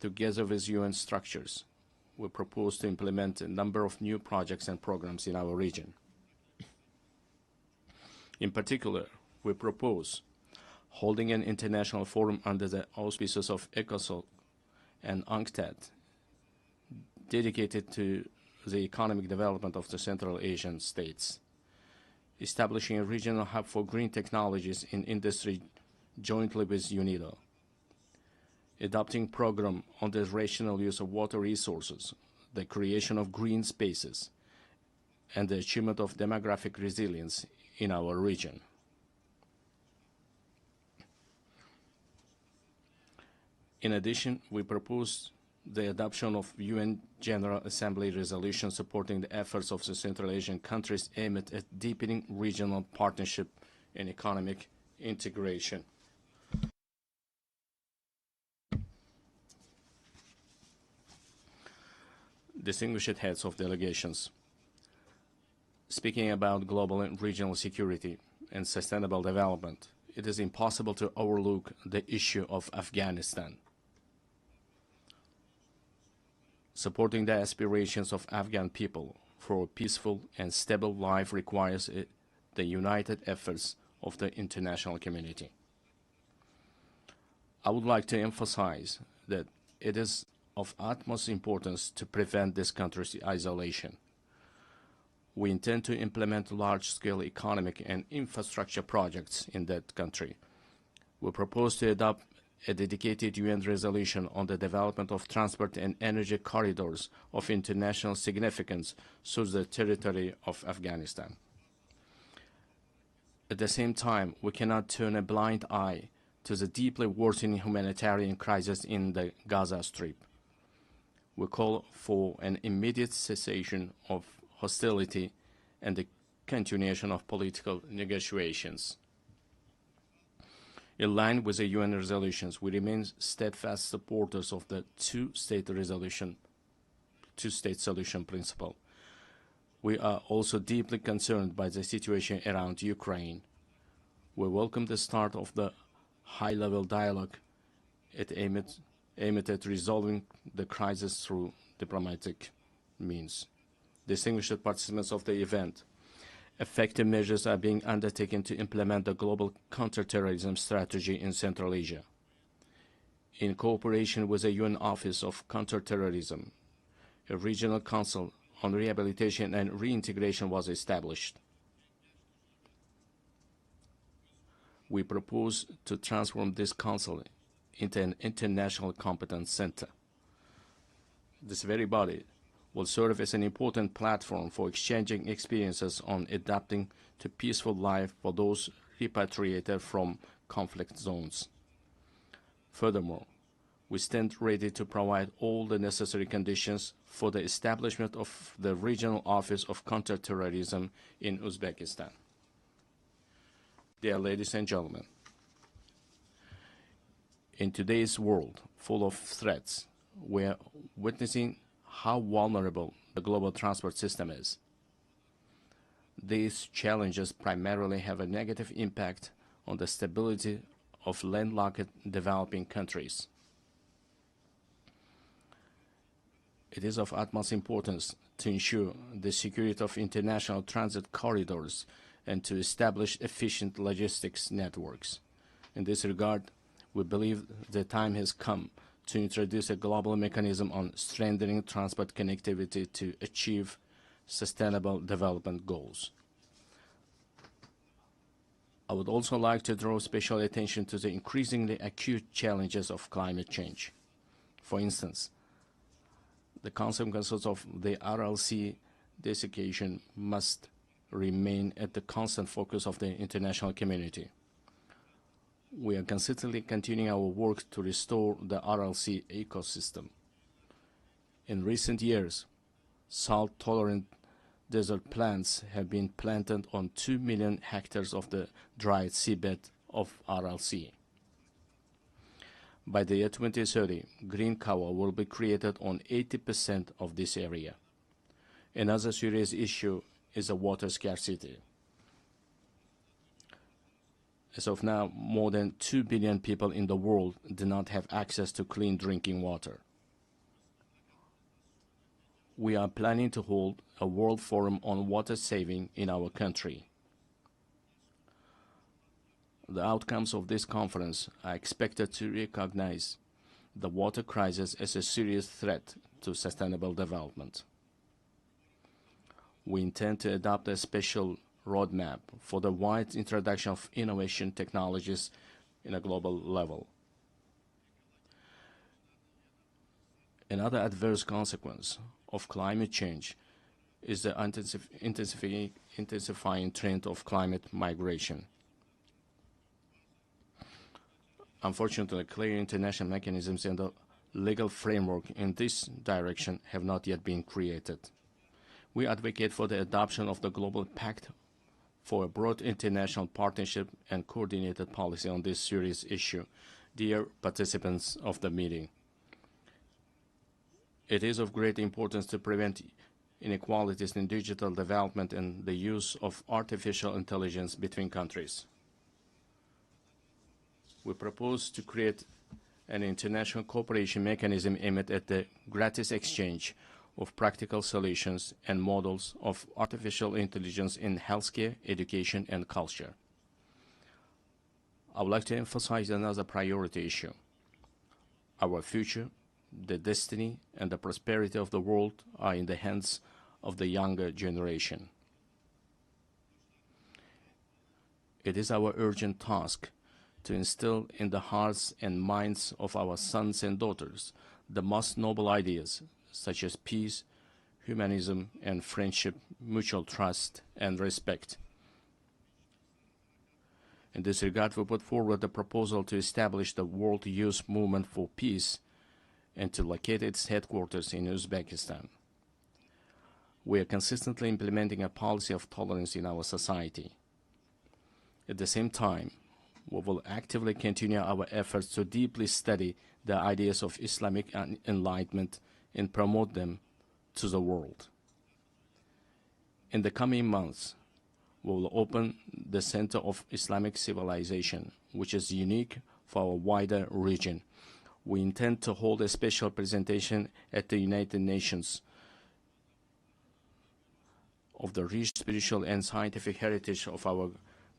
together with UN structures, we propose to implement a number of new projects and programs in our region. In particular, we propose holding an international forum under the auspices of ECOSOC and UNCTAD, dedicated to the economic development of the Central Asian states, establishing a regional hub for green technologies in industry jointly with UNIDO, adopting program on the rational use of water resources, the creation of green spaces, and the achievement of demographic resilience in our region. In addition, we propose the adoption of UN General Assembly resolution supporting the efforts of the Central Asian countries aimed at deepening regional partnership and economic integration. Distinguished heads of delegations, speaking about global and regional security and sustainable development, it is impossible to overlook the issue of Afghanistan. Supporting the aspirations of Afghan people for a peaceful and stable life requires the united efforts of the international community. I would like to emphasize that it is of utmost importance to prevent this country's isolation. We intend to implement large-scale economic and infrastructure projects in that country. We propose to adopt a dedicated UN resolution on the development of transport and energy corridors of international significance through the territory of Afghanistan. At the same time, we cannot turn a blind eye to the deeply worsening humanitarian crisis in the Gaza Strip. We call for an immediate cessation of hostility and the continuation of political negotiations. In line with the UN resolutions, we remain steadfast supporters of the two-state solution principle. We are also deeply concerned by the situation around Ukraine. We welcome the start of the high-level dialogue. It aimed at resolving the crisis through diplomatic means. Distinguished participants of the event, effective measures are being undertaken to implement the global counterterrorism strategy in Central Asia. In cooperation with the UN Office of Counterterrorism, a regional council on rehabilitation and reintegration was established. We propose to transform this council into an international competence center. This very body will serve as an important platform for exchanging experiences on adapting to peaceful life for those repatriated from conflict zones. Furthermore, we stand ready to provide all the necessary conditions for the establishment of the Regional Office of Counterterrorism in Uzbekistan. Dear ladies and gentlemen, in today's world full of threats, we are witnessing how vulnerable the global transport system is. These challenges primarily have a negative impact on the stability of landlocked developing countries. It is of utmost importance to ensure the security of international transit corridors and to establish efficient logistics networks. In this regard, we believe the time has come to introduce a global mechanism on strengthening transport connectivity to achieve sustainable development goals. I would also like to draw special attention to the increasingly acute challenges of climate change. For instance, the consequences of the RLC desiccation must remain at the constant focus of the international community. We are consistently continuing our work to restore the RLC ecosystem. In recent years, salt-tolerant desert plants have been planted on 2 million hectares of the dried seabed of RLC. By the year 2030, green cover will be created on 80% of this area. Another serious issue is the water scarcity. As of now, more than 2 billion people in the world do not have access to clean drinking water. We are planning to hold a World Forum on water saving in our country. The outcomes of this conference are expected to recognize the water crisis as a serious threat to sustainable development. We intend to adopt a special roadmap for the wide introduction of innovation technologies in a global level. Another adverse consequence of climate change is the intensifying trend of climate migration. Unfortunately, clear international mechanisms and the legal framework in this direction have not yet been created. We advocate for the adoption of the Global Pact for a broad international partnership and coordinated policy on this serious issue. Dear participants of the meeting, it is of great importance to prevent inequalities in digital development and the use of artificial intelligence between countries. We propose to create an international cooperation mechanism aimed at the gratis exchange of practical solutions and models of artificial intelligence in healthcare, education, and culture. I would like to emphasize another priority issue. Our future, the destiny, and the prosperity of the world are in the hands of the younger generation. It is our urgent task to instill in the hearts and minds of our sons and daughters the most noble ideas, such as peace, humanism, and friendship, mutual trust, and respect. In this regard, we put forward the proposal to establish the World Youth Movement for Peace and to locate its headquarters in Uzbekistan. We are consistently implementing a policy of tolerance in our society. At the same time, We will actively continue our efforts to deeply study the ideas of Islamic enlightenment and promote them to the world. In the coming months, we will open the Center of Islamic Civilization, which is unique for our wider region. We intend to hold a special presentation at the United Nations of the rich spiritual and scientific heritage of our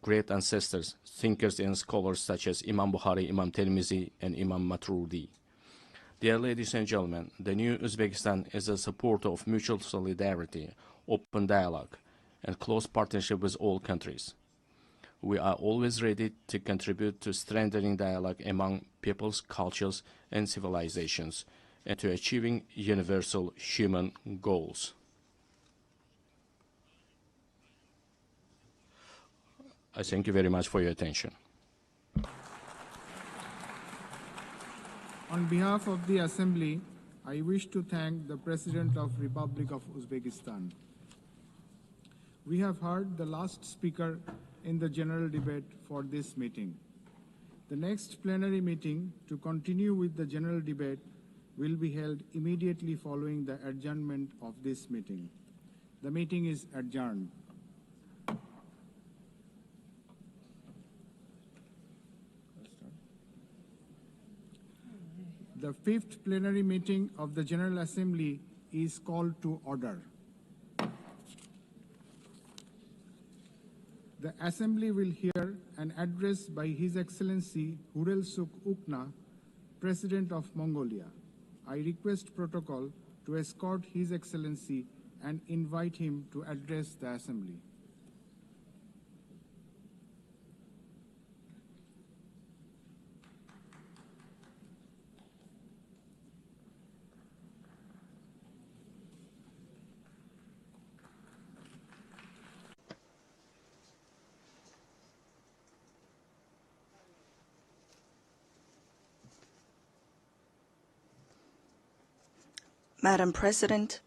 great ancestors, thinkers and scholars such as Imam Bukhari, Imam Tirmizi, and Imam Maturidi. Dear ladies and gentlemen, the new Uzbekistan is a supporter of mutual solidarity, open dialogue, and close partnership with all countries. We are always ready to contribute to strengthening dialogue among peoples, cultures, and civilizations, and to achieving universal human goals. I thank you very much for your attention. On behalf of the Assembly, I wish to thank the President of Republic of Uzbekistan. We have heard the last speaker in the general debate for this meeting. The next plenary meeting to continue with the general debate will be held immediately following the adjournment of this meeting. The meeting is adjourned. The fifth plenary meeting of the General Assembly is called to order. The Assembly will hear an address by His Excellency Hurel Suk Ukna, President of Mongolia. I request protocol to escort His Excellency and invite him to address the Assembly. Madam President,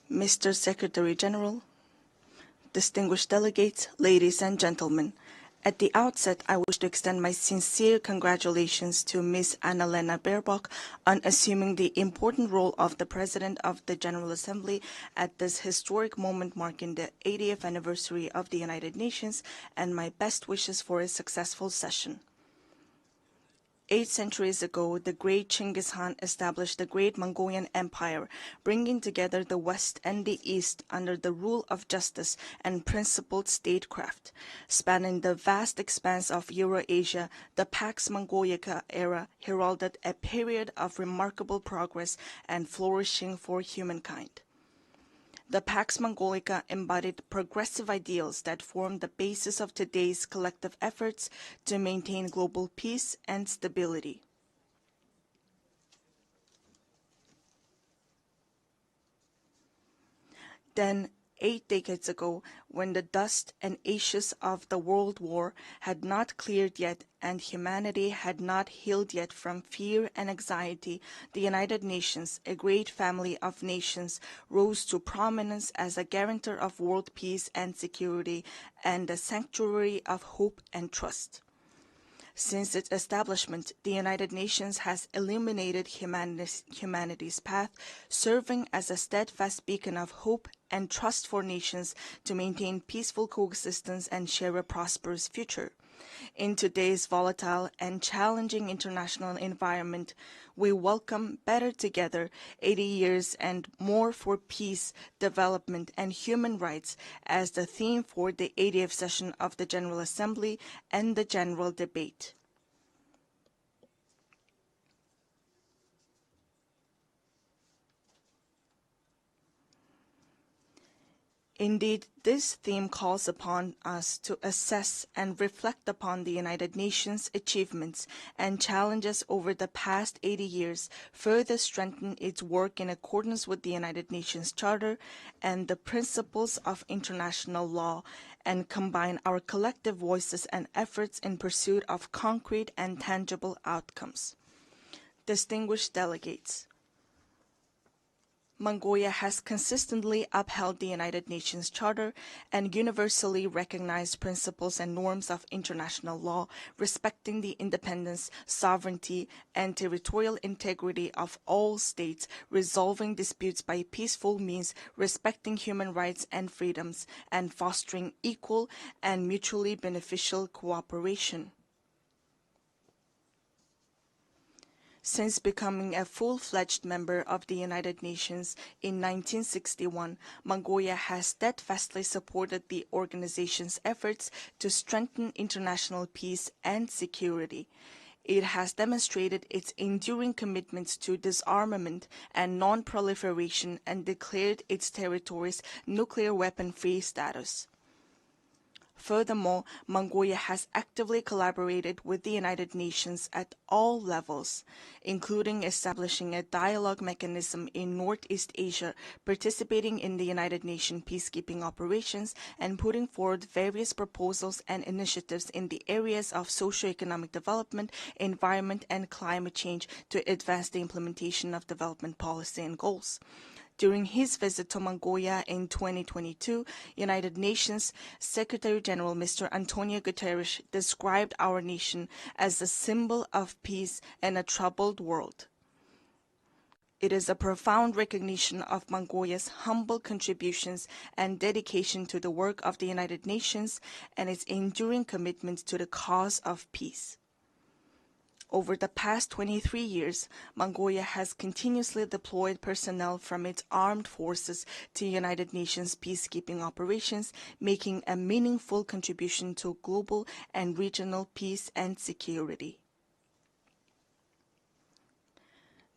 Mr. Secretary General, distinguished delegates, ladies and gentlemen, at the outset, I wish to extend my sincere congratulations to Ms. Annalena Baerbock on assuming the important role of the President of the General Assembly at this historic moment marking the 80th anniversary of the United Nations, and my best wishes for a successful session. 8 centuries ago, the great Genghis Khan established the great Mongolian Empire, bringing together the West and the East under the rule of justice and principled statecraft. Spanning the vast expanse of Eurasia, the Pax Mongolica era heralded a period of remarkable progress and flourishing for humankind. The Pax Mongolica embodied progressive ideals that form the basis of today's collective efforts to maintain global peace and stability. Then, 8 decades ago, when the dust and ashes of the World War had not cleared yet and humanity had not healed yet from fear and anxiety, the United Nations, a great family of nations, rose to prominence as a guarantor of world peace and security and a sanctuary of hope and trust. Since its establishment, the United Nations has illuminated humanity's path, serving as a steadfast beacon of hope and trust for nations to maintain peaceful coexistence and share a prosperous future. In today's volatile and challenging international environment, we welcome Better Together, 80 years and more for peace, development, and human rights as the theme for the 80th session of the General Assembly and the general debate. Indeed, this theme calls upon us to assess and reflect upon the United Nations' achievements and challenges over the past 80 years, further strengthen its work in accordance with the United Nations Charter and the principles of international law, and combine our collective voices and efforts in pursuit of concrete and tangible outcomes. Distinguished delegates, Mongolia has consistently upheld the United Nations Charter and universally recognized principles and norms of international law, respecting the independence, sovereignty, and territorial integrity of all states, resolving disputes by peaceful means, respecting human rights and freedoms, and fostering equal and mutually beneficial cooperation. Since becoming a full-fledged member of the United Nations in 1961, Mongolia has steadfastly supported the organization's efforts to strengthen international peace and security. It has demonstrated its enduring commitments to disarmament and non-proliferation and declared its territories nuclear weapon-free status. Furthermore, Mongolia has actively collaborated with the United Nations at all levels, including establishing a dialogue mechanism in Northeast Asia, participating in the United Nations peacekeeping operations, and putting forward various proposals and initiatives in the areas of socio-economic development, environment, and climate change to advance the implementation of development policy and goals. During his visit to Mongolia in 2022, United Nations Secretary-General Mr. Antonio Guterres described our nation as a symbol of peace in a troubled world. It is a profound recognition of Mongolia's humble contributions and dedication to the work of the United Nations and its enduring commitment to the cause of peace. Over the past 23 years, Mongolia has continuously deployed personnel from its armed forces to United Nations peacekeeping operations, making a meaningful contribution to global and regional peace and security.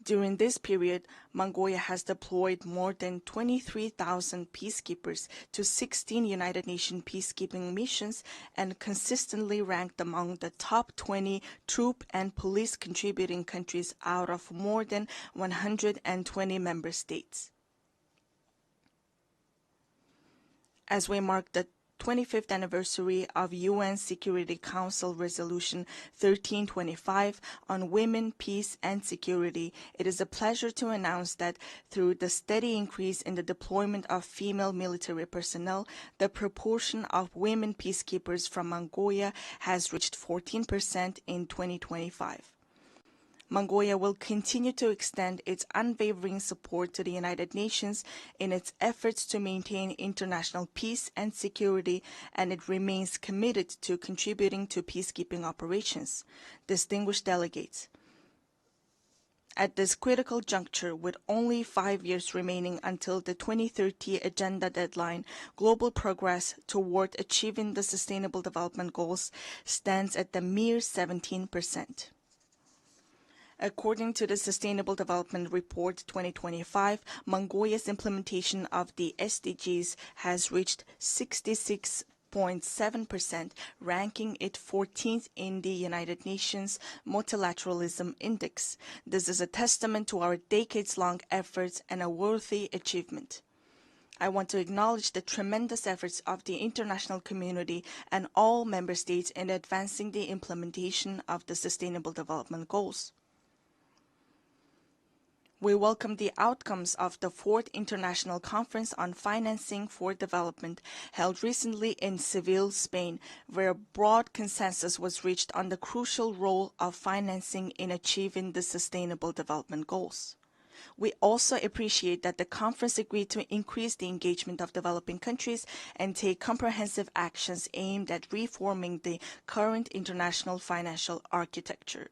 During this period, Mongolia has deployed more than 23,000 peacekeepers to 16 United Nations peacekeeping missions and consistently ranked among the top 20 troop and police contributing countries out of more than 120 member states. As we mark the 25th anniversary of UN Security Council Resolution 1325 on women, peace, and security, it is a pleasure to announce that through the steady increase in the deployment of female military personnel, the proportion of women peacekeepers from Mongolia has reached 14% in 2025. Mongolia will continue to extend its unwavering support to the United Nations in its efforts to maintain international peace and security, and it remains committed to contributing to peacekeeping operations. Distinguished delegates, at this critical juncture, with only 5 years remaining until the 2030 agenda deadline, global progress toward achieving the Sustainable Development Goals stands at the mere 17%. According to the Sustainable Development Report 2025, Mongolia's implementation of the SDGs has reached 66.7%, ranking it 14th in the United Nations Multilateralism Index. This is a testament to our decades-long efforts and a worthy achievement. I want to acknowledge the tremendous efforts of the international community and all member states in advancing the implementation of the Sustainable Development Goals. We welcome the outcomes of the 4th International Conference on Financing for Development held recently in Seville, Spain, where a broad consensus was reached on the crucial role of financing in achieving the Sustainable Development Goals. We also appreciate that the conference agreed to increase the engagement of developing countries and take comprehensive actions aimed at reforming the current international financial architecture.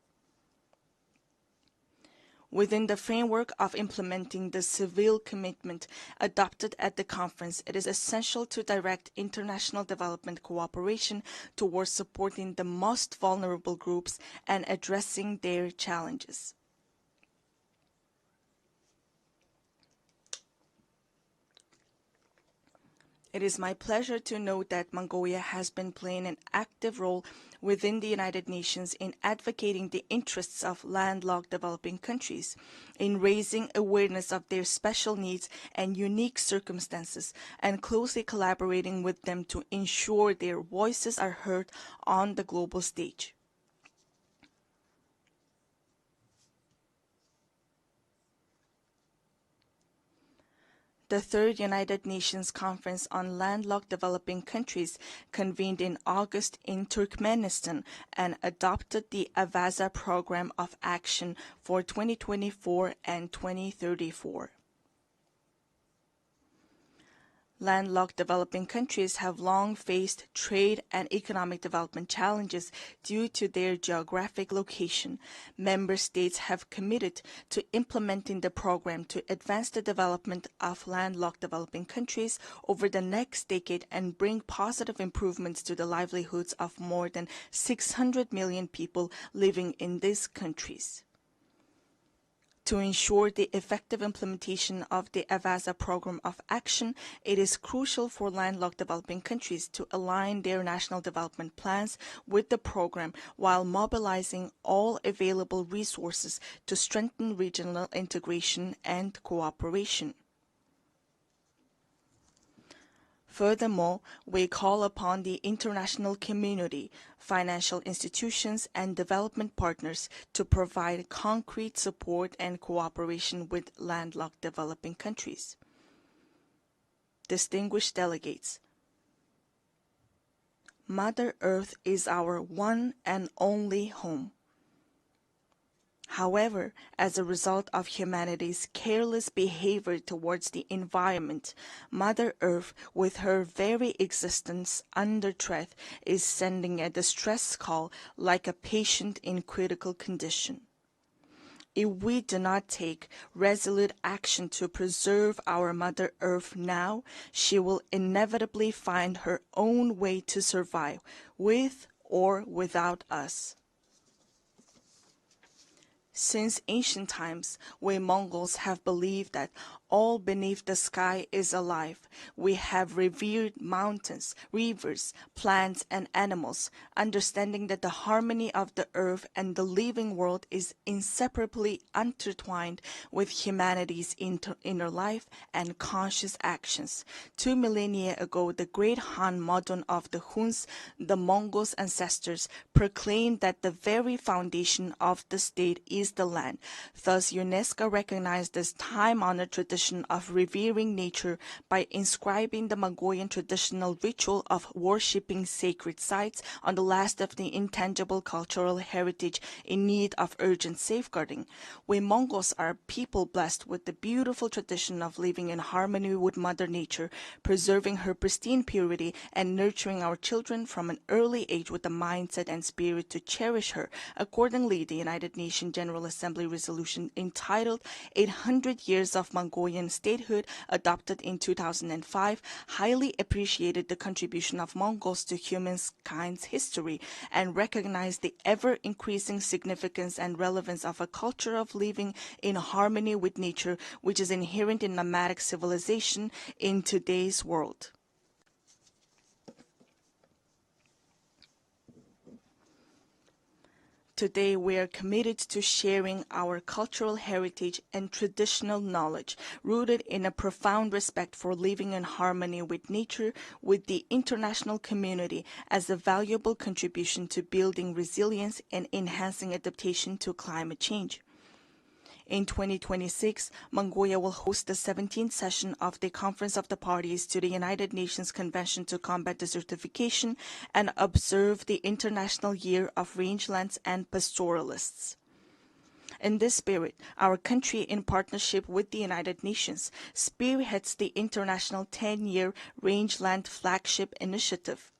Within the framework of implementing the Seville commitment adopted at the conference, it is essential to direct international development cooperation towards supporting the most vulnerable groups and addressing their challenges. It is my pleasure to note that Mongolia has been playing an active role within the United Nations in advocating the interests of landlocked developing countries, in raising awareness of their special needs and unique circumstances, and closely collaborating with them to ensure their voices are heard on the global stage. The third United Nations Conference on Landlocked Developing Countries convened in August in Turkmenistan and adopted the Avaza Program of Action for 2024 and 2034. Landlocked developing countries have long faced trade and economic development challenges due to their geographic location. Member states have committed to implementing the program to advance the development of landlocked developing countries over the next decade and bring positive improvements to the livelihoods of more than 600 million people living in these countries. To ensure the effective implementation of the Avaza Program of Action, it is crucial for landlocked developing countries to align their national development plans with the program while mobilizing all available resources to strengthen regional integration and cooperation. Furthermore, we call upon the international community, financial institutions, and development partners to provide concrete support and cooperation with landlocked developing countries. Distinguished delegates, Mother Earth is our one and only home. However, as a result of humanity's careless behavior towards the environment, Mother Earth, with her very existence under threat, is sending a distress call like a patient in critical condition. If we do not take resolute action to preserve our Mother Earth now, she will inevitably find her own way to survive, with or without us. Since ancient times, we Mongols have believed that all beneath the sky is alive. We have revered mountains, rivers, plants, and animals, understanding that the harmony of the earth and the living world is inseparably intertwined with humanity's inner life and conscious actions. 2 millennia ago, the great Han Modon of the Huns, the Mongols' ancestors, proclaimed that the very foundation of the state is the land. Thus, UNESCO recognized this time-honored tradition of revering nature by inscribing the Mongolian traditional ritual of worshipping sacred sites on the last of the intangible cultural heritage in need of urgent safeguarding. We Mongols are a people blessed with the beautiful tradition of living in harmony with Mother Nature, preserving her pristine purity and nurturing our children from an early age with the mindset and spirit to cherish her. Accordingly, the United Nations General Assembly resolution entitled 800 Years of Mongolian Statehood, adopted in 2005, highly appreciated the contribution of Mongols to humankind's history and recognized the ever-increasing significance and relevance of a culture of living in harmony with nature, which is inherent in nomadic civilization in today's world. Today, we are committed to sharing our cultural heritage and traditional knowledge, rooted in a profound respect for living in harmony with nature, with the international community as a valuable contribution to building resilience and enhancing adaptation to climate change. In 2026, Mongolia will host the 17th session of the Conference of the Parties to the United Nations Convention to Combat Desertification and observe the International Year of Rangelands and Pastoralists. In this spirit, our country, in partnership with the United Nations, spearheads the International 10-Year Rangeland Flagship Initiative.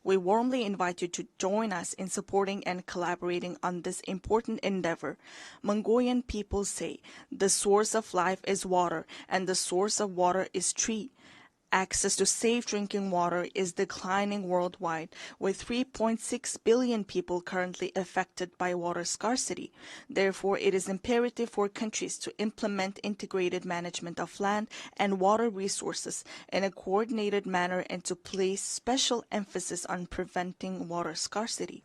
We warmly invite you to join us in supporting and collaborating on this important endeavor. Mongolian people say, the source of life is water, and the source of water is tree. Access to safe drinking water is declining worldwide, with 3.6 billion people currently affected by water scarcity. Therefore, it is imperative for countries to implement integrated management of land and water resources in a coordinated manner and to place special emphasis on preventing water scarcity.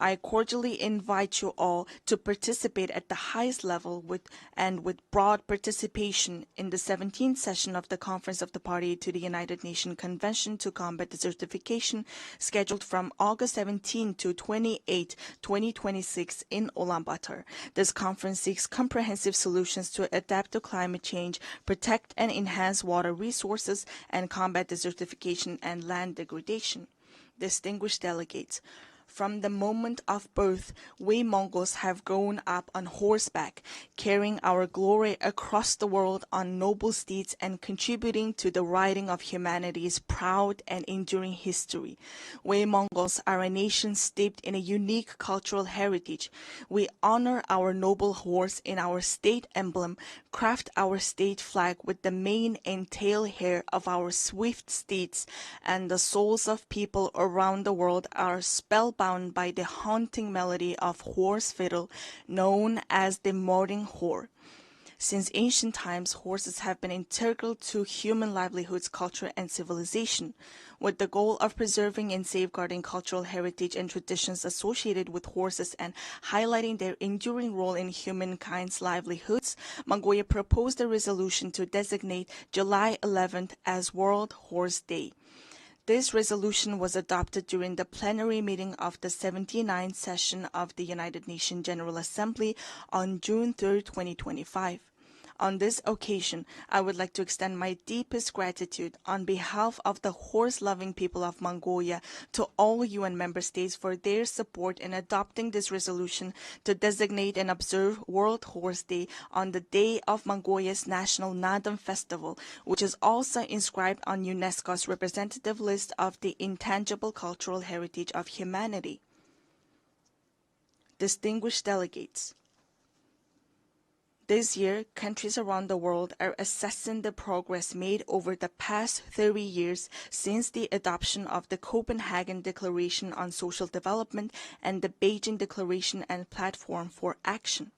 I cordially invite you all to participate at the highest level with broad participation in the 17th session of the Conference of the Party to the United Nations Convention to Combat Desertification, scheduled from August 17 to 28, 2026 in Ulaanbaatar. This conference seeks comprehensive solutions to adapt to climate change, protect and enhance water resources, and combat desertification and land degradation. Distinguished delegates, from the moment of birth, we Mongols have grown up on horseback, carrying our glory across the world on noble steeds and contributing to the writing of humanity's proud and enduring history. We Mongols are a nation steeped in a unique cultural heritage. We honor our noble horse in our state emblem, craft our state flag with the mane and tail hair of our swift steeds, and the souls of people around the world are spellbound by the haunting melody of horse fiddle known as the morning whore. Since ancient times, horses have been integral to human livelihoods, culture, and civilization. With the goal of preserving and safeguarding cultural heritage and traditions associated with horses and highlighting their enduring role in humankind's livelihoods, Mongolia proposed a resolution to designate July 11th as World Horse Day. This resolution was adopted during the plenary meeting of the 79th session of the United Nations General Assembly on June 3, 2025. On this occasion, I would like to extend my deepest gratitude on behalf of the horse-loving people of Mongolia to all UN member states for their support in adopting this resolution to designate and observe World Horse Day on the day of Mongolia's National Nadam Festival, which is also inscribed on UNESCO's representative list of the intangible cultural heritage of humanity. Distinguished delegates, this year, countries around the world are assessing the progress made over the past 30 years since the adoption of the Copenhagen Declaration on Social Development and the Beijing Declaration and Platform for Action.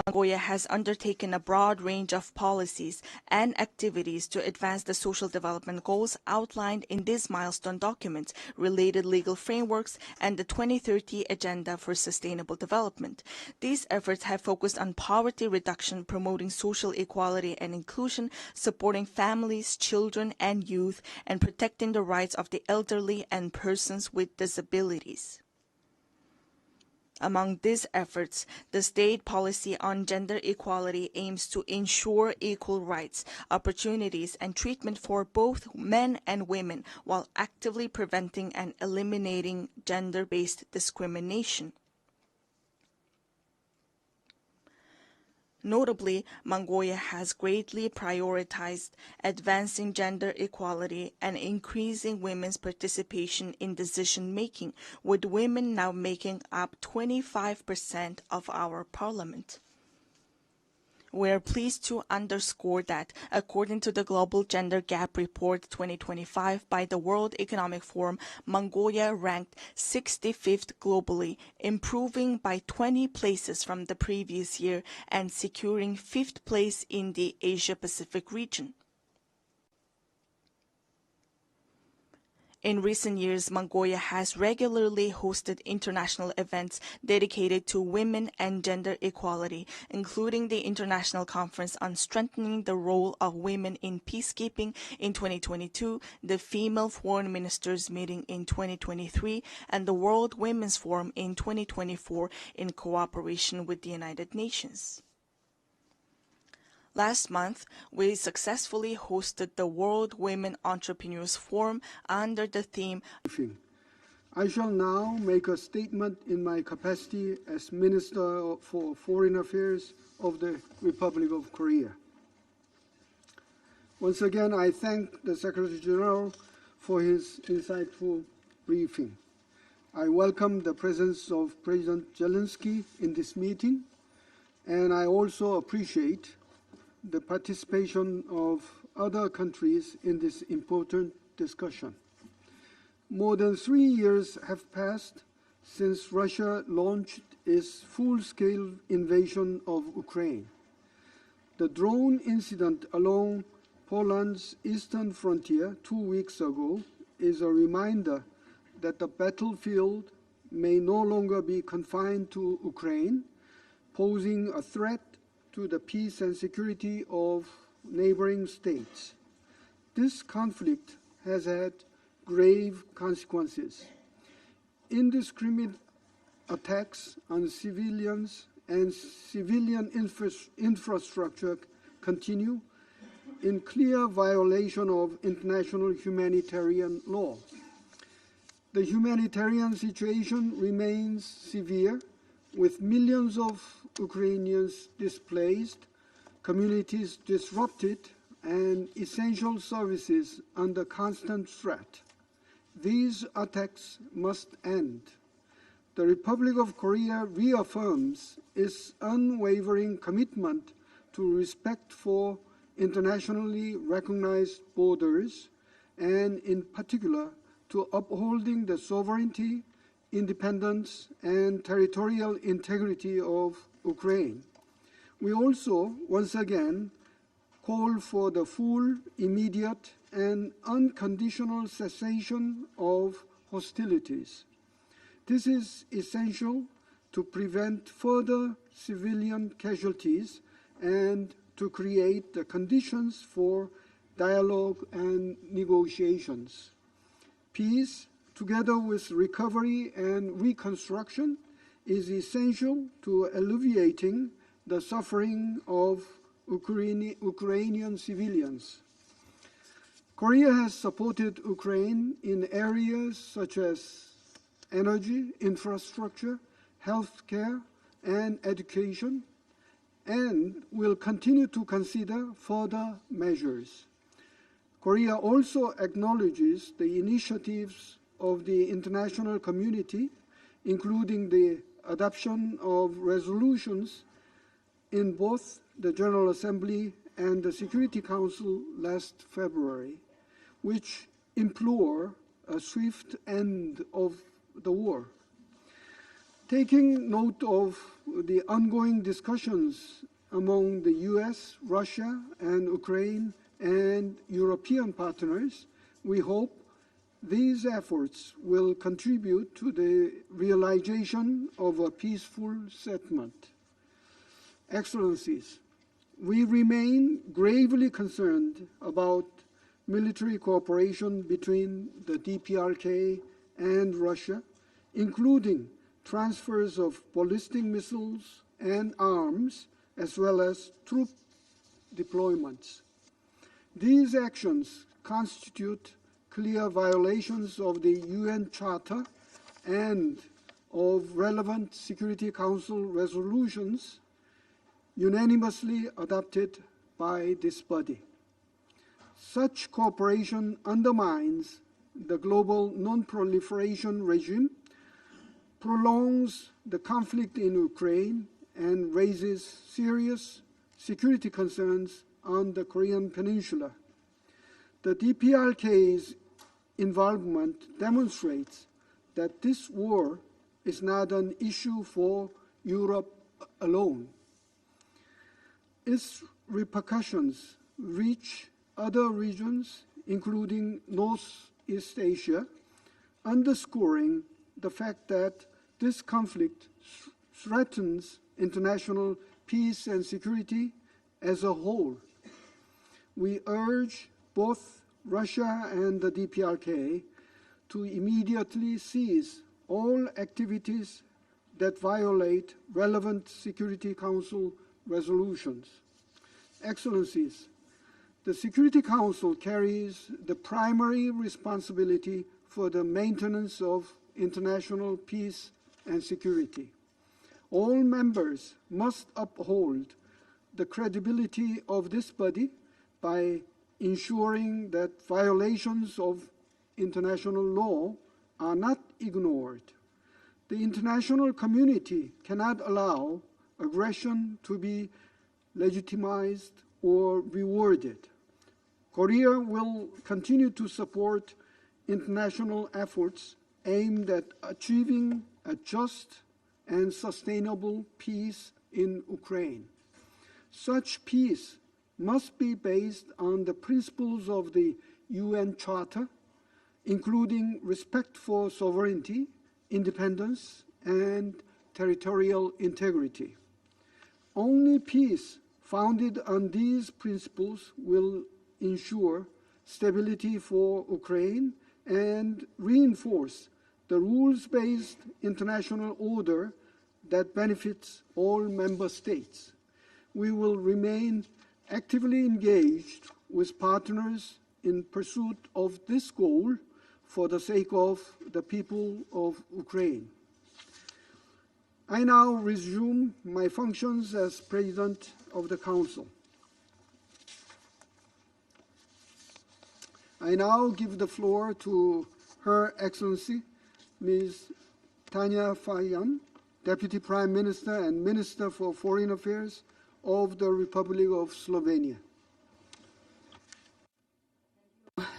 Mongolia has undertaken a broad range of policies and activities to advance the social development goals outlined in these milestone documents, related legal frameworks, and the 2030 Agenda for Sustainable Development. These efforts have focused on poverty reduction, promoting social equality and inclusion, supporting families, children, and youth, and protecting the rights of the elderly and persons with disabilities. Among these efforts, the state policy on gender equality aims to ensure equal rights, opportunities, and treatment for both men and women while actively preventing and eliminating gender-based discrimination. Notably, Mongolia has greatly prioritized advancing gender equality and increasing women's participation in decision-making, with women now making up 25% of our parliament. We are pleased to underscore that, according to the Global Gender Gap Report 2025 by the World Economic Forum, Mongolia ranked 65th globally, improving by 20 places from the previous year and securing 5th place in the Asia-Pacific region. In recent years, Mongolia has regularly hosted international events dedicated to women and gender equality, including the International Conference on Strengthening the Role of Women in Peacekeeping in 2022, the Female Foreign Ministers Meeting in 2023, and the World Women's Forum in 2024 in cooperation with the United Nations. Last month, we successfully hosted the World Women Entrepreneurs Forum under the theme. I shall now make a statement in my capacity as Minister for Foreign Affairs of the Republic of Korea. Once again, I thank the Secretary General for his insightful briefing. I welcome the presence of President Zelensky in this meeting, and I also appreciate the participation of other countries in this important discussion. More than 3 years have passed since Russia launched its full-scale invasion of Ukraine. The drone incident along Poland's eastern frontier 2 weeks ago is a reminder that the battlefield may no longer be confined to Ukraine, posing a threat to the peace and security of neighboring states. This conflict has had grave consequences. Indiscriminate attacks on civilians and civilian infrastructure continue in clear violation of international humanitarian law. The humanitarian situation remains severe, with millions of Ukrainians displaced, communities disrupted, and essential services under constant threat. These attacks must end. The Republic of Korea reaffirms its unwavering commitment to respect for internationally recognized borders, and in particular to upholding the sovereignty, independence, and territorial integrity of Ukraine. We also, once again, call for the full, immediate, and unconditional cessation of hostilities. This is essential to prevent further civilian casualties and to create the conditions for dialogue and negotiations. Peace, together with recovery and reconstruction, is essential to alleviating the suffering of Ukrainian civilians. Korea has supported Ukraine in areas such as energy, infrastructure, healthcare, and education, and will continue to consider further measures. Korea also acknowledges the initiatives of the international community, including the adoption of resolutions in both the General Assembly and the Security Council last February, which implore a swift end of the war. Taking note of the ongoing discussions among the US, Russia, and Ukraine and European partners, we hope these efforts will contribute to the realization of a peaceful settlement. Excellencies, we remain gravely concerned about military cooperation between the DPRK and Russia, including transfers of ballistic missiles and arms, as well as troop deployments. These actions constitute clear violations of the UN Charter and of relevant Security Council resolutions unanimously adopted by this body. Such cooperation undermines the global non-proliferation regime, prolongs the conflict in Ukraine, and raises serious security concerns on the Korean Peninsula. The DPRK's involvement demonstrates that this war is not an issue for Europe alone. Its repercussions reach other regions, including Northeast Asia, underscoring the fact that this conflict threatens international peace and security as a whole. We urge both Russia and the DPRK to immediately cease all activities that violate relevant Security Council resolutions. Excellencies, the Security Council carries the primary responsibility for the maintenance of international peace and security. All members must uphold the credibility of this body by ensuring that violations of international law are not ignored. The international community cannot allow aggression to be legitimized or rewarded. Korea will continue to support international efforts aimed at achieving a just and sustainable peace in Ukraine. Such peace must be based on the principles of the UN Charter, including respect for sovereignty, independence, and territorial integrity. Only peace founded on these principles will ensure stability for Ukraine and reinforce the rules-based international order that benefits all member states. We will remain actively engaged with partners in pursuit of this goal for the sake of the people of Ukraine. I now resume my functions as President of the Council. I now give the floor to Her Excellency, Ms. Tanja Fajon, Deputy Prime Minister and Minister for Foreign Affairs of the Republic of Slovenia.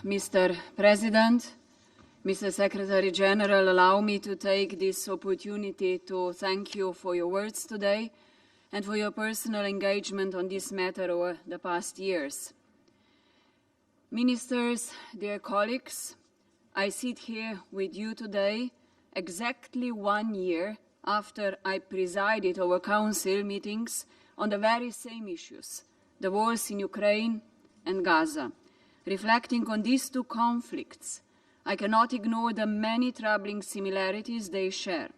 Mr. President, Mr. Secretary General, allow me to take this opportunity to thank you for your words today and for your personal engagement on this matter over the past years. Ministers, dear colleagues, I sit here with you today exactly 1 year after I presided over Council meetings on the very same issues, the wars in Ukraine and Gaza. Reflecting on these two conflicts, I cannot ignore the many troubling similarities they share.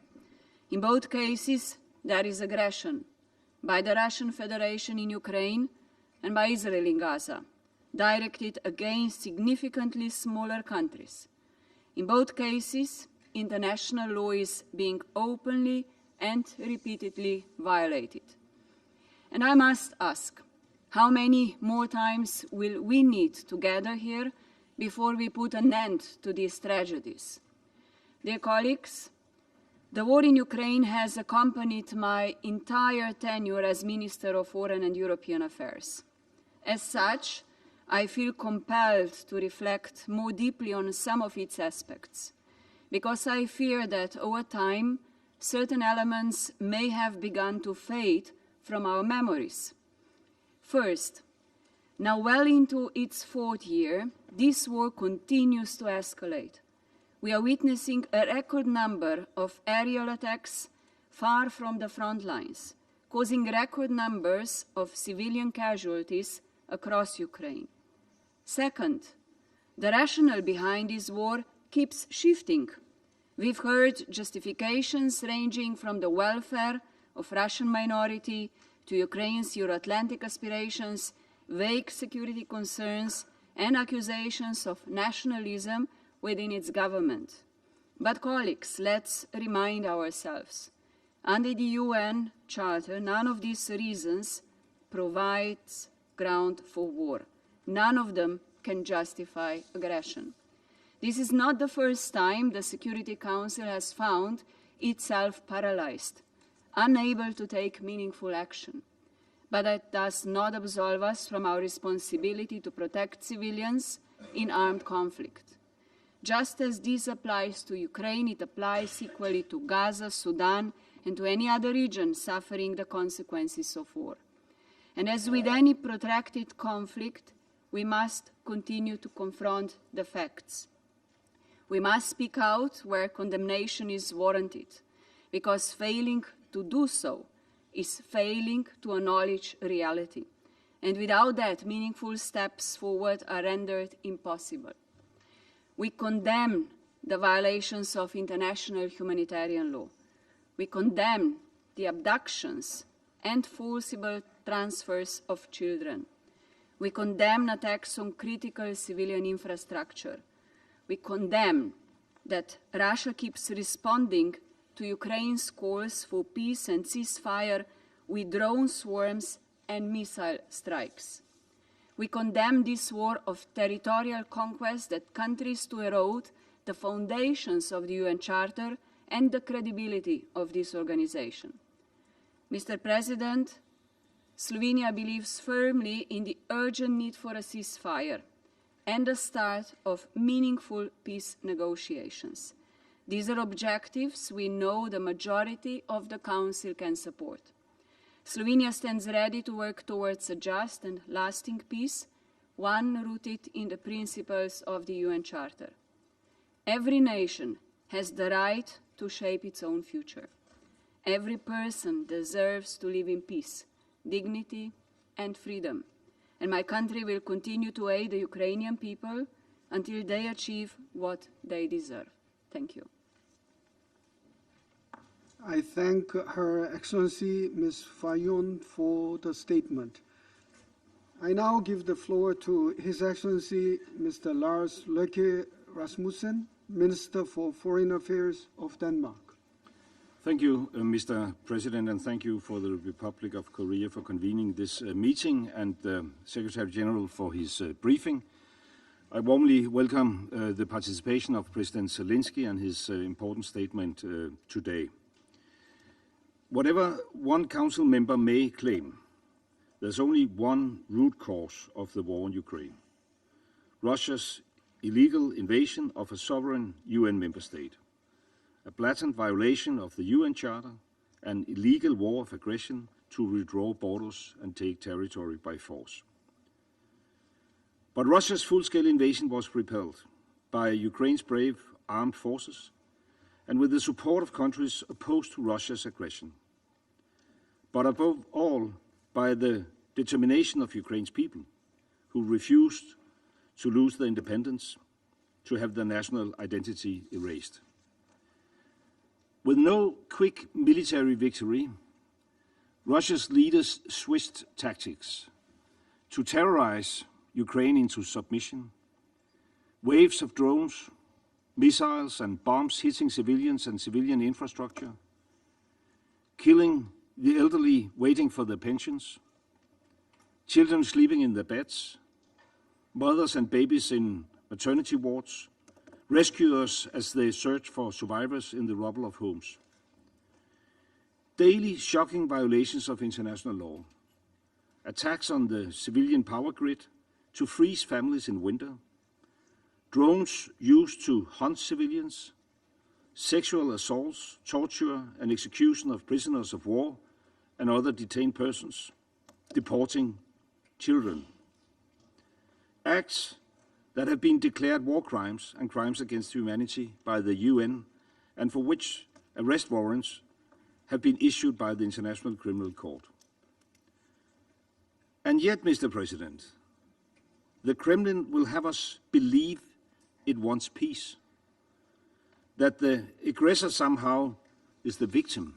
In both cases, there is aggression by the Russian Federation in Ukraine and by Israel in Gaza, directed against significantly smaller countries. In both cases, international law is being openly and repeatedly violated. And I must ask, how many more times will we need to gather here before we put an end to these tragedies? Dear colleagues, the war in Ukraine has accompanied my entire tenure as Minister of Foreign and European Affairs. As such, I feel compelled to reflect more deeply on some of its aspects, because I fear that over time, certain elements may have begun to fade from our memories. First, now well into its 4th year, this war continues to escalate. We are witnessing a record number of aerial attacks far from the front lines, causing record numbers of civilian casualties across Ukraine. Second, the rationale behind this war keeps shifting. We've heard justifications ranging from the welfare of Russian minority to Ukraine's Euro-Atlantic aspirations, vague security concerns, and accusations of nationalism within its government. But colleagues, let's remind ourselves, under the UN Charter, none of these reasons provides ground for war. None of them can justify aggression. This is not the first time the Security Council has found itself paralyzed, unable to take meaningful action. But that does not absolve us from our responsibility to protect civilians in armed conflict. Just as this applies to Ukraine, it applies equally to Gaza, Sudan, and to any other region suffering the consequences of war. And as with any protracted conflict, we must continue to confront the facts. We must speak out where condemnation is warranted, because failing to do so is failing to acknowledge reality. And without that, meaningful steps forward are rendered impossible. We condemn the violations of international humanitarian law. We condemn the abductions and forcible transfers of children. We condemn attacks on critical civilian infrastructure. We condemn that Russia keeps responding to Ukraine's calls for peace and ceasefire with drone swarms and missile strikes. We condemn this war of territorial conquest that countries to erode the foundations of the UN Charter and the credibility of this organization. Mr. President, Slovenia believes firmly in the urgent need for a ceasefire and the start of meaningful peace negotiations. These are objectives we know the majority of the Council can support. Slovenia stands ready to work towards a just and lasting peace, one rooted in the principles of the UN Charter. Every nation has the right to shape its own future. Every person deserves to live in peace, dignity, and freedom. And my country will continue to aid the Ukrainian people until they achieve what they deserve. Thank you. I thank Her Excellency Ms. Fayon for the statement. I now give the floor to His Excellency Mr. Lars Løkke Rasmussen, Minister for Foreign Affairs of Denmark. Thank you, Mr. President, and thank you for the Republic of Korea for convening this meeting and the Secretary General for his briefing. I warmly welcome the participation of President Zelensky and his important statement today. Whatever one Council member may claim, there's only one root cause of the war in Ukraine: Russia's illegal invasion of a sovereign UN member state, a blatant violation of the UN Charter, an illegal war of aggression to withdraw borders and take territory by force. But Russia's full-scale invasion was repelled by Ukraine's brave armed forces and with the support of countries opposed to Russia's aggression. But above all, by the determination of Ukraine's people, who refused to lose their independence, to have their national identity erased. With no quick military victory, Russia's leaders switched tactics to terrorize Ukraine into submission. Waves of drones, missiles and bombs hitting civilians and civilian infrastructure, killing the elderly waiting for their pensions, children sleeping in their beds, mothers and babies in maternity wards, rescuers as they search for survivors in the rubble of homes. Daily shocking violations of international law, attacks on the civilian power grid to freeze families in winter, drones used to hunt civilians, sexual assaults, torture and execution of prisoners of war and other detained persons, deporting children. Acts that have been declared war crimes and crimes against humanity by the UN, and for which arrest warrants have been issued by the International Criminal Court. And yet, Mr. President, the Kremlin will have us believe it wants peace, that the aggressor somehow is the victim.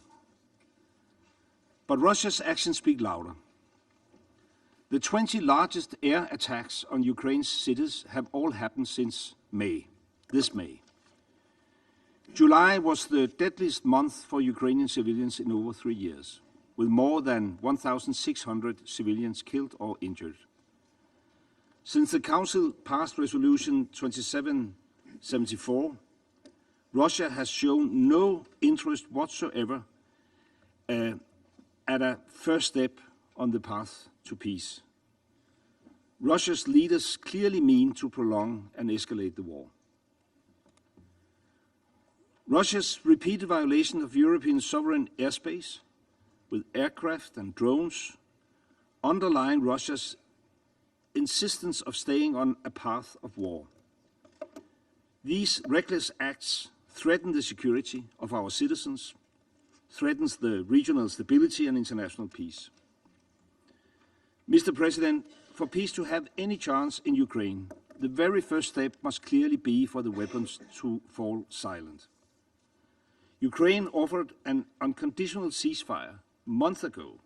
But Russia's actions speak louder. The 20 largest air attacks on Ukraine's cities have all happened since May, this May. July was the deadliest month for Ukrainian civilians in over 3 years, with more than 1,600 civilians killed or injured. Since the Council passed Resolution 2774, Russia has shown no interest whatsoever at a first step on the path to peace. Russia's leaders clearly mean to prolong and escalate the war. Russia's repeated violation of European sovereign airspace with aircraft and drones underline Russia's insistence of staying on a path of war. These reckless acts threaten the security of our citizens, threatens the regional stability and international peace. Mr. President, for peace to have any chance in Ukraine, the very first step must clearly be for the weapons to fall silent. Ukraine offered an unconditional ceasefire a month ago,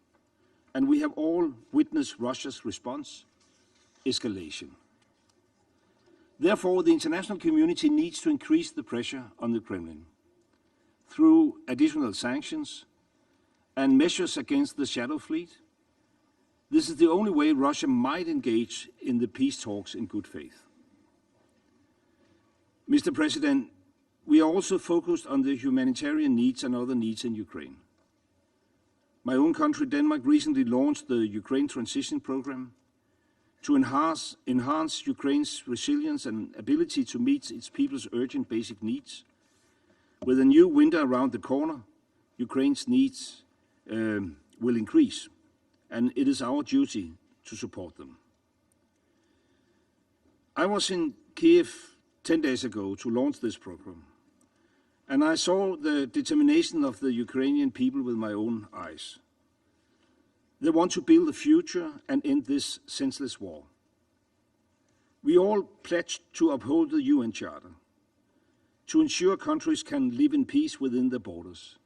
and we have all witnessed Russia's response: escalation. Therefore, the international community needs to increase the pressure on the Kremlin through additional sanctions and measures against the shadow fleet. This is the only way Russia might engage in the peace talks in good faith. Mr. President, we are also focused on the humanitarian needs and other needs in Ukraine. My own country, Denmark, recently launched the Ukraine Transition Program to enhance Ukraine's resilience and ability to meet its people's urgent basic needs. With a new winter around the corner, Ukraine's needs will increase, and it is our duty to support them. I was in Kiev 10 days ago to launch this program, And I saw the determination of the Ukrainian people with my own eyes. They want to build a future and end this senseless war. We all pledged to uphold the UN Charter, to ensure countries can live in peace within their borders.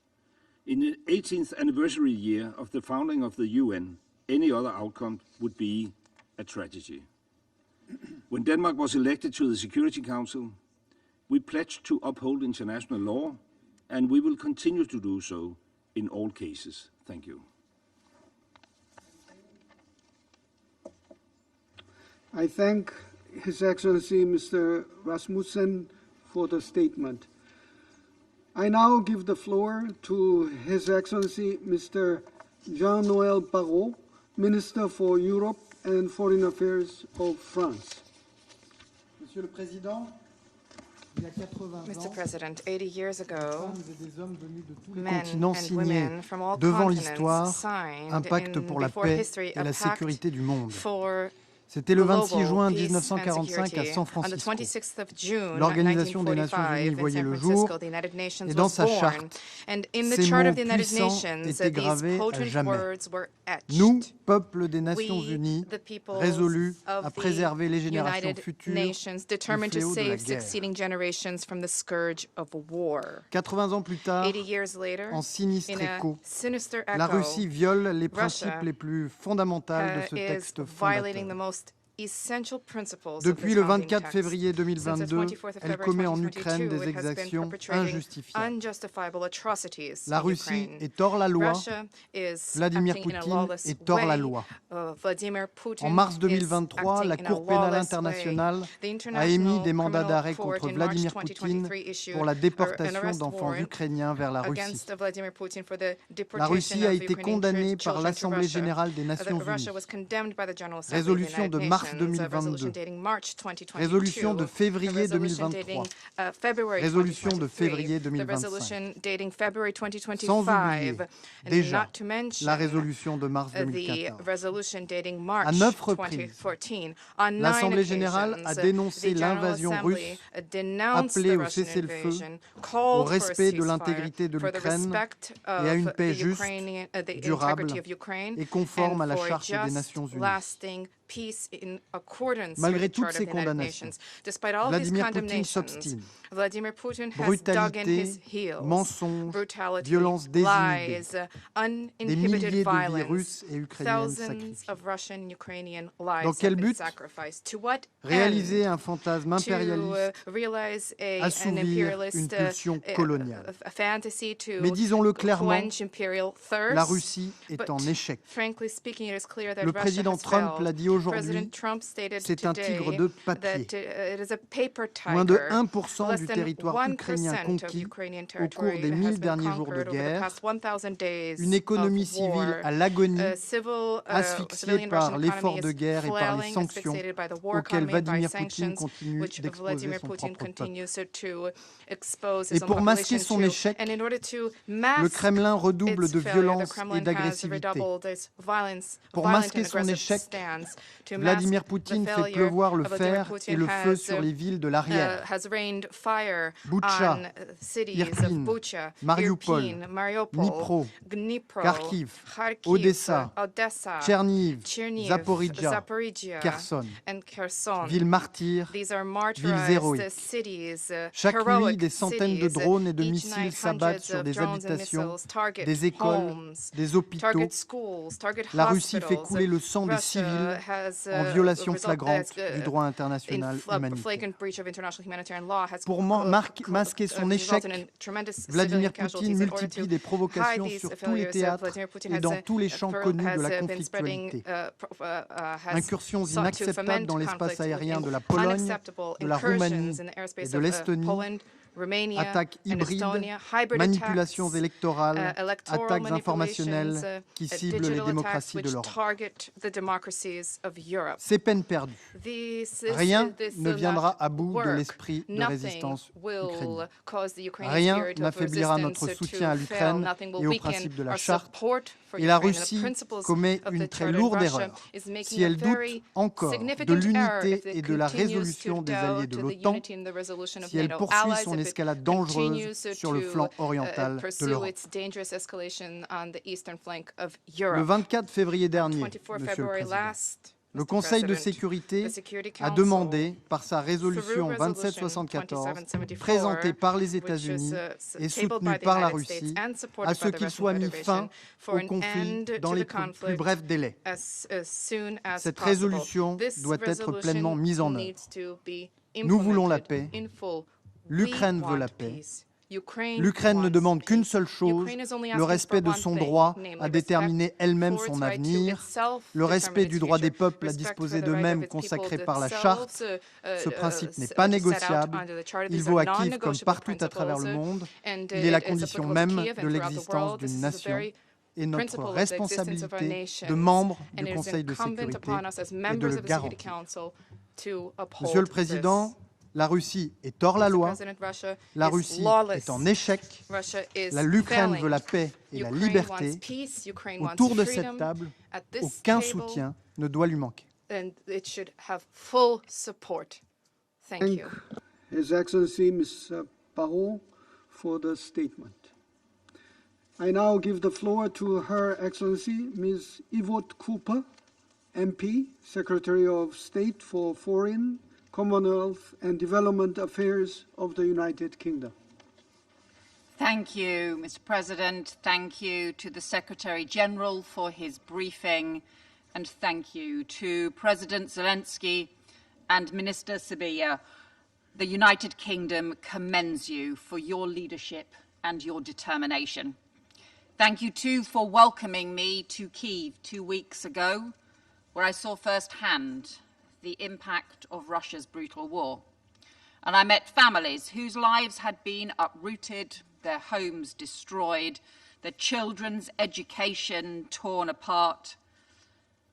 In the 18th anniversary year of the founding of the UN, any other outcome would be a tragedy. When Denmark was elected to the Security Council, we pledged to uphold international law, and we will continue to do so in all cases. Thank you. I thank His Excellency Mr. Rasmussen for the statement. I now give the floor to His Excellency Mr. Jean-Noël Barrot, Minister for Europe and Foreign Affairs of France. Monsieur le Président, Mr. President, 80 years ago, men continents and women from all devant continents l'histoire signed un pacte pour la paix et la sécurité du monde. C'était le 26 juin 1945 à San Francisco. L'Organisation des Nations Unies voyait le jour et dans sa charte, ces mots puissants étaient gravés à jamais. Nous, peuple des Nations Unies, résolus à préserver les générations futures du fléau de la guerre. 80 ans plus tard, en sinistre écho, la Russie viole les principes les plus fondamentaux de ce texte fondateur. Depuis le 24 février 2022, elle commet en Ukraine des exactions injustifiables. La Russie est hors la loi, Vladimir Poutine est hors la loi. En mars 2023, la Cour pénale internationale a émis des mandats d'arrêt contre Vladimir Poutine pour la déportation d'enfants ukrainiens vers la Russie. La Russie a été condamnée par l'Assemblée générale des Nations unies. Résolution de mars 2022, résolution de février 2023, résolution de février 2025. Sans oublier déjà la résolution de mars 2014. À 9 reprises, l'Assemblée générale a dénoncé l'invasion russe, appelé au cessez-le-feu, au respect de l'intégrité de l'Ukraine et à une paix juste, durable et conforme à la Charte des Nations unies. Malgré toutes ces condamnations, Vladimir Poutine s'obstine. Brutalité, mensonges, violence désinhibée. Des milliers de vies russes et ukrainiennes sacrifiées. Dans quel but? Réaliser un fantasme impérialiste, assouvir une pulsion coloniale. Mais disons-le clairement, la Russie est en échec. Le président Trump l'a dit aujourd'hui, c'est un tigre de papier. Moins de 1% du territoire ukrainien conquis au cours des 1000 derniers jours de guerre, une économie civile à l'agonie, asphyxiée par l'effort de guerre et par les sanctions auxquelles Vladimir Poutine continue d'exposer son propre peuple. Et pour masquer son échec, le Kremlin redouble de violence et d'agressivité. Pour masquer son échec, Vladimir Poutine fait pleuvoir le fer et le feu sur les villes de l'arrière. Butcha, Irpin, Mariupol, Dnipro, Kharkiv, Odessa, Tcherniv, Zaporizhzhia, Kherson. Villes martyrs, villes héroïques. Chaque nuit, des centaines de drones et de missiles s'abattent sur des habitations, des écoles, des hôpitaux. La Russie fait couler le sang des civils en violation flagrante du droit international humanitaire. Pour masquer son échec, Vladimir Poutine multiplie des provocations sur tous les théâtres et dans tous les champs connus de la conflictualité. Incursions inacceptables dans l'espace aérien de la Pologne, de la Roumanie et de l'Estonie, attaques hybrides, manipulations électorales, attaques informationnelles qui ciblent les démocraties de l'Europe. C'est peine perdue. Rien ne viendra à bout de l'esprit de résistance ukrainien. Rien n'affaiblira notre soutien à l'Ukraine et aux principes de la Charte. Et la Russie commet une très lourde erreur si elle doute encore de l'unité et de la résolution des alliés de l'OTAN, si elle poursuit son escalade dangereuse sur le flanc oriental de l'Europe. Le 24 février dernier, Monsieur le Président, le Conseil de sécurité a demandé, par sa résolution 2774, présentée par les États-Unis et soutenue par la Russie, à ce qu'il soit mis fin au conflit dans les plus brefs délais. Cette résolution doit être pleinement mise en œuvre. Nous voulons la paix. L'Ukraine veut la paix. L'Ukraine ne demande qu'une seule chose, le respect de son droit à déterminer elle-même son avenir, le respect du droit des peuples à disposer d'eux-mêmes consacré par la Charte. Ce principe n'est pas négociable. Il vaut à Kiev comme partout à travers le monde. Il est la condition même de l'existence d'une nation. Et notre responsabilité de membres du Conseil de sécurité est de le garantir. Monsieur le Président, la Russie est hors la loi, la Russie est en échec, l'Ukraine veut la paix et la liberté. Autour de cette table, aucun soutien ne doit lui manquer. Thank His Excellency Ms. Barrot for the statement. I now give the floor to Her Excellency Ms. Yvonne Cooper, MP, Secretary of State for Foreign, Commonwealth and Development Affairs of the United Kingdom. Thank you, Mr. President. Thank you to the Secretary-General for his briefing, and thank you to President Zelensky and Minister Sibiya. The United Kingdom commends you for your leadership and your determination. Thank you too for welcoming me to Kyiv 2 weeks ago, where I saw firsthand the impact of Russia's brutal war. And I met families whose lives had been uprooted, their homes destroyed, their children's education torn apart.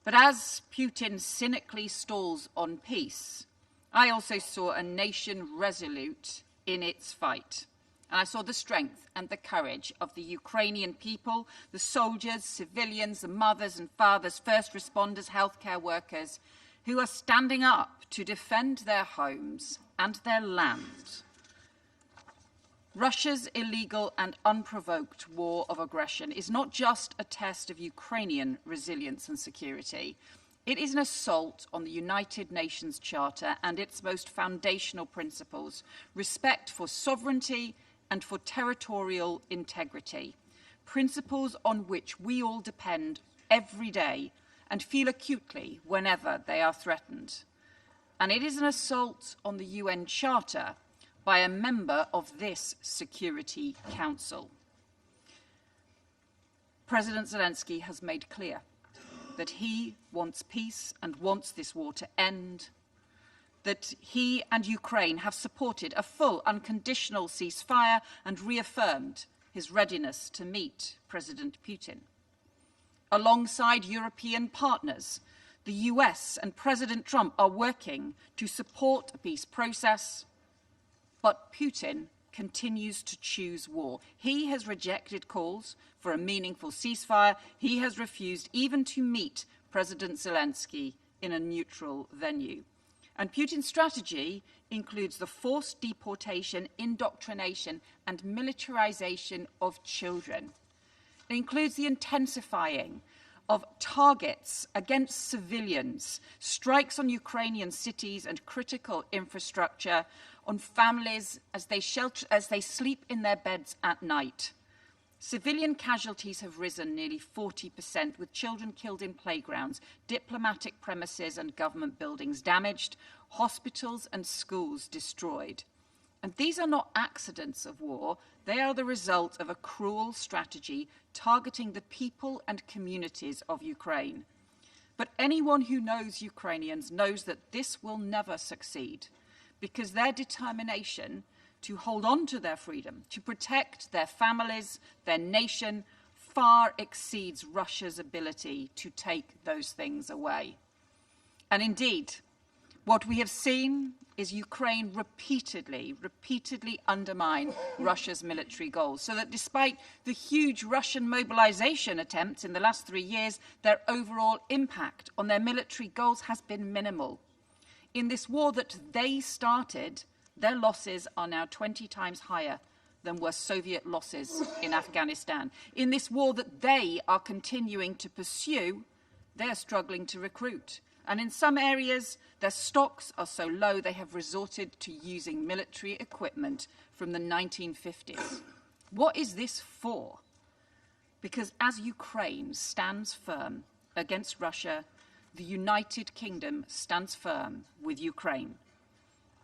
But as Putin cynically stalls on peace, I also saw a nation resolute in its fight. And I saw the strength and the courage of the Ukrainian people, the soldiers, civilians, the mothers and fathers, first responders, healthcare workers, who are standing up to defend their homes and their land. Russia's illegal and unprovoked war of aggression is not just a test of Ukrainian resilience and security. It is an assault on the United Nations Charter and its most foundational principles, respect for sovereignty and for territorial integrity, principles on which we all depend every day and feel acutely whenever they are threatened. And it is an assault on the UN Charter by a member of this Security Council. President Zelensky has made clear that he wants peace and wants this war to end, that he and Ukraine have supported a full unconditional ceasefire and reaffirmed his readiness to meet President Putin. Alongside European partners, the US and President Trump are working to support a peace process, but Putin continues to choose war. He has rejected calls for a meaningful ceasefire. He has refused even to meet President Zelensky in a neutral venue. And Putin's strategy includes the forced deportation, indoctrination, and militarization of children. It includes the intensifying of targets against civilians, strikes on Ukrainian cities and critical infrastructure, on families as they sleep in their beds at night. Civilian casualties have risen nearly 40%, with children killed in playgrounds, diplomatic premises and government buildings damaged, hospitals and schools destroyed. And these are not accidents of war. They are the result of a cruel strategy targeting the people and communities of Ukraine. But anyone who knows Ukrainians knows that this will never succeed, because their determination to hold on to their freedom, to protect their families, their nation, far exceeds Russia's ability to take those things away. And indeed, what we have seen is Ukraine repeatedly undermine Russia's military goals, so that despite the huge Russian mobilization attempts in the last 3 years, their overall impact on their military goals has been minimal. In this war that they started, Their losses are now 20 times higher than were Soviet losses in Afghanistan. In this war that they are continuing to pursue, they're struggling to recruit. And in some areas, their stocks are so low they have resorted to using military equipment from the 1950s. What is this for? Because as Ukraine stands firm against Russia, the United Kingdom stands firm with Ukraine.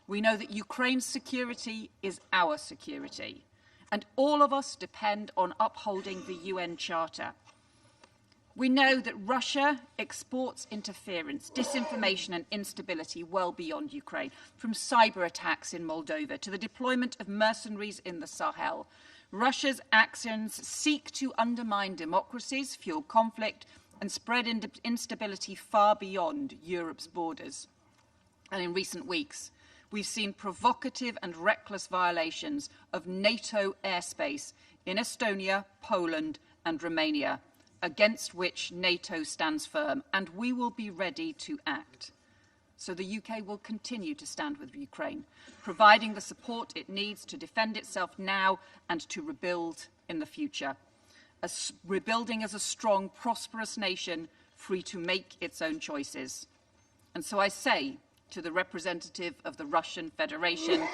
We know that Ukraine's security is our security, and all of us depend on upholding the UN Charter. We know that Russia exports interference, disinformation and instability well beyond Ukraine, from cyber attacks in Moldova to the deployment of mercenaries in the Sahel. Russia's actions seek to undermine democracies, fuel conflict and spread instability far beyond Europe's borders. And in recent weeks, we've seen provocative and reckless violations of NATO airspace in Estonia, Poland and Romania, against which NATO stands firm, and we will be ready to act. So the UK will continue to stand with Ukraine, providing the support it needs to defend itself now and to rebuild in the future. Rebuilding as a strong, prosperous nation, free to make its own choices. And so I say to the representative of the Russian Federation,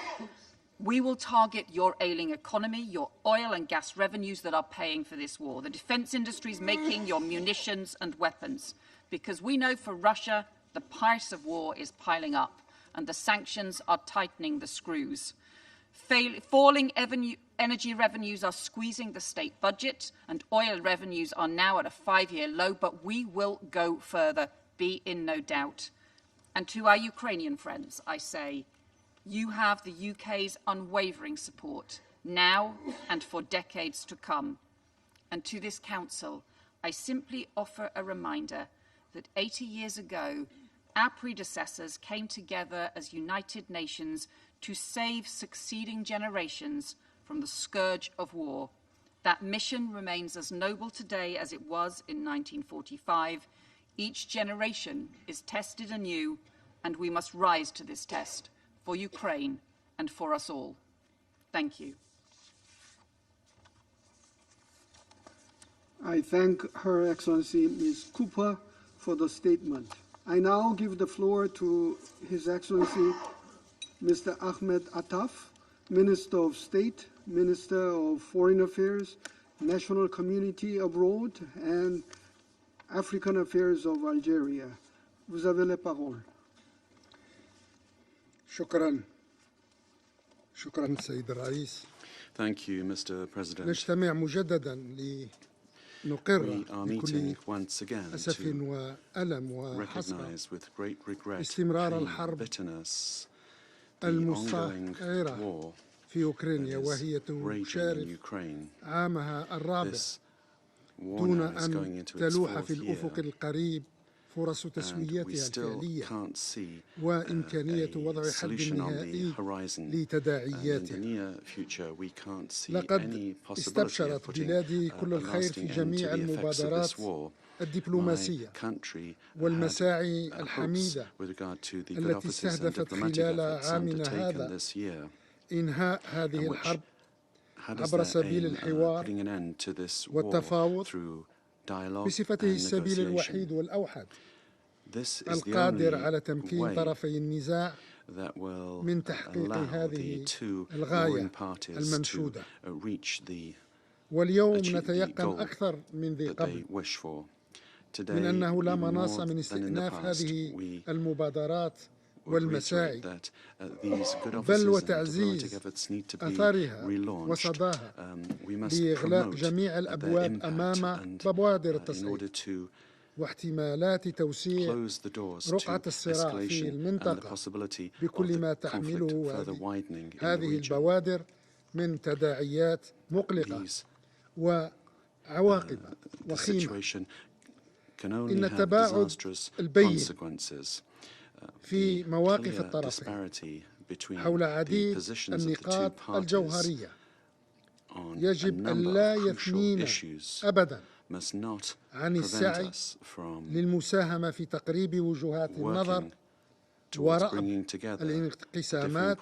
we will target your ailing economy, your oil and gas revenues that are paying for this war, the defence industries making your munitions and weapons, because we know for Russia the price of war is piling up and the sanctions are tightening the screws. Falling energy revenues are squeezing the state budget and oil revenues are now at a 5-year low, but we will go further, be in no doubt. And to our Ukrainian friends, I say, you have the UK's unwavering support now and for decades to come. And to this Council, I simply offer a reminder that 80 years ago, our predecessors came together as United Nations to save succeeding generations from the scourge of war. That mission remains as noble today as it was in 1945. Each generation is tested anew, and we must rise to this test for Ukraine and for us all. Thank you. I thank Her Excellency Ms. Cooper for the statement. I now give the floor to His Excellency Mr. Ahmed Attaf, Minister of State, Minister of Foreign Affairs, National Community Abroad, and African Affairs of Algeria. Vous avez la parole. شكرا سيد الرئيس. Thank you, Mr. President. نجتمع مجددا لنقر بكل أسف وألم وحسرة استمرار الحرب المستعرة في أوكرانيا وهي تشارف عامها الرابع دون أن تلوح في الأفق القريب فرص تسويتها الفعلية وإمكانية وضع حد نهائي لتداعياتها. لقد استبشرت بلادي كل الخير في جميع المبادرات الدبلوماسية والمساعي الحميدة التي استهدفت خلال عامنا هذا إنهاء هذه الحرب عبر سبيل الحوار والتفاوض بصفته السبيل الوحيد والأوحد القادر على تمكين طرفي النزاع من تحقيق هذه الغاية المنشودة. واليوم نتيقن أكثر من ذي قبل من أنه لا مناص من استئناف هذه المبادرات والمساعي بل وتعزيز أثرها وصداها بإغلاق جميع الأبواب أمام بوادر التصعيد واحتمالات توسيع رقعة الصراع في المنطقة بكل ما تحمله هذه البوادر من تداعيات مقلقة وعواقب وخيمة. إن التباعد البين في مواقف الطرفين حول عديد النقاط الجوهرية يجب أن لا يثنينا أبداً عن السعي للمساهمة في تقريب وجهات النظر وراء الانقسامات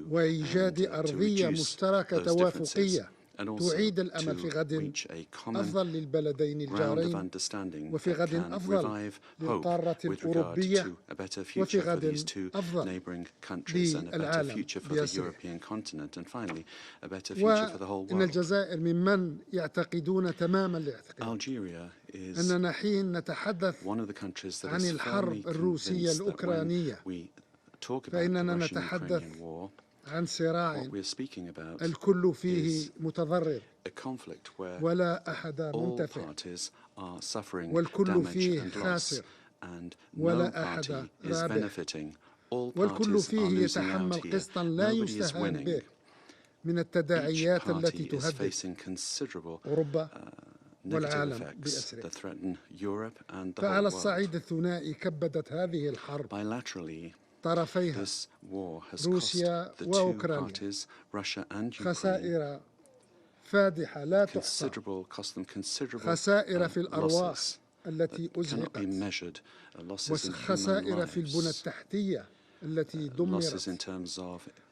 وإيجاد أرضية مشتركة توافقية تعيد الأمل في غد أفضل للبلدين الجارين وفي غد أفضل للقارة الأوروبية وفي غد أفضل للعالم بأسره. وإن الجزائر ممن يعتقدون تمام الاعتقاد أننا حين نتحدث عن الحرب الروسية الأوكرانية فإننا نتحدث عن صراع الكل فيه متضرر ولا أحد منتفع والكل فيه خاسر ولا أحد رابح والكل فيه يتحمل قسطا لا يستهان به من التداعيات التي تهدد أوروبا والعالم بأسره. فعلى الصعيد الثنائي كبدت هذه الحرب طرفيها روسيا وأوكرانيا خسائر فادحة لا تحصى، خسائر في الأرواح التي أزهقت وخسائر في البنى التحتية التي دمرت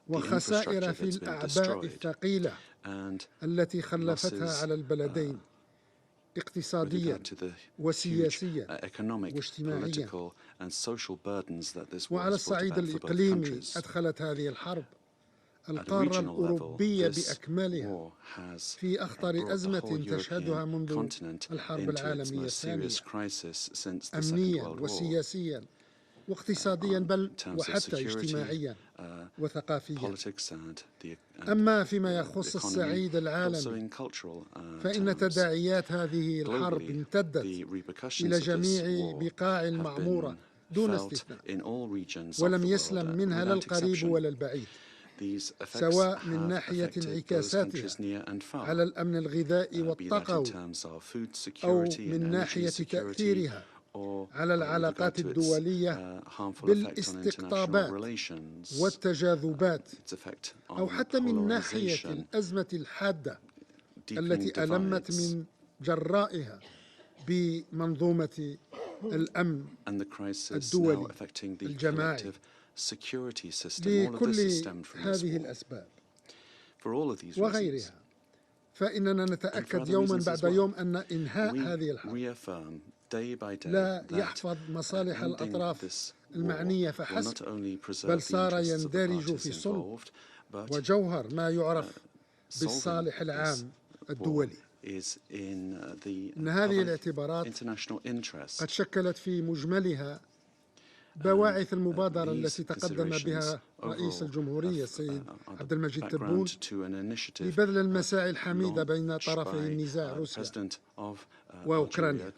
وخسائر في الأعباء الثقيلة التي خلفتها على البلدين اقتصاديا وسياسيا واجتماعيا. وعلى الصعيد الإقليمي أدخلت هذه الحرب القارة الأوروبية بأكملها في أخطر أزمة تشهدها منذ الحرب العالمية الثانية أمنيا وسياسيا واقتصاديا بل وحتى اجتماعيا وثقافيا. أما فيما يخص الصعيد العالمي فإن تداعيات هذه الحرب امتدت إلى جميع بقاع المعمورة دون استثناء ولم يسلم منها لا القريب ولا البعيد، سواء من ناحية انعكاساتها على الأمن الغذائي والطاقوي أو من ناحية تأثيرها على العلاقات الدولية بالاستقطابات والتجاذبات أو حتى من ناحية الأزمة الحادة التي ألمت من جرائها بمنظومة الأمن الدولي الجماعي. لكل هذه الأسباب وغيرها فإننا نتأكد يوما بعد يوم أن إنهاء هذه الحرب لا يحفظ مصالح الأطراف المعنية فحسب بل صار يندرج في صلب وجوهر ما يعرف بالصالح العام الدولي. إن هذه الاعتبارات قد شكلت في مجملها بواعث المبادرة التي تقدم بها رئيس الجمهورية السيد عبد المجيد تبون لبذل المساعي الحميدة بين طرفي النزاع روسيا وأوكرانيا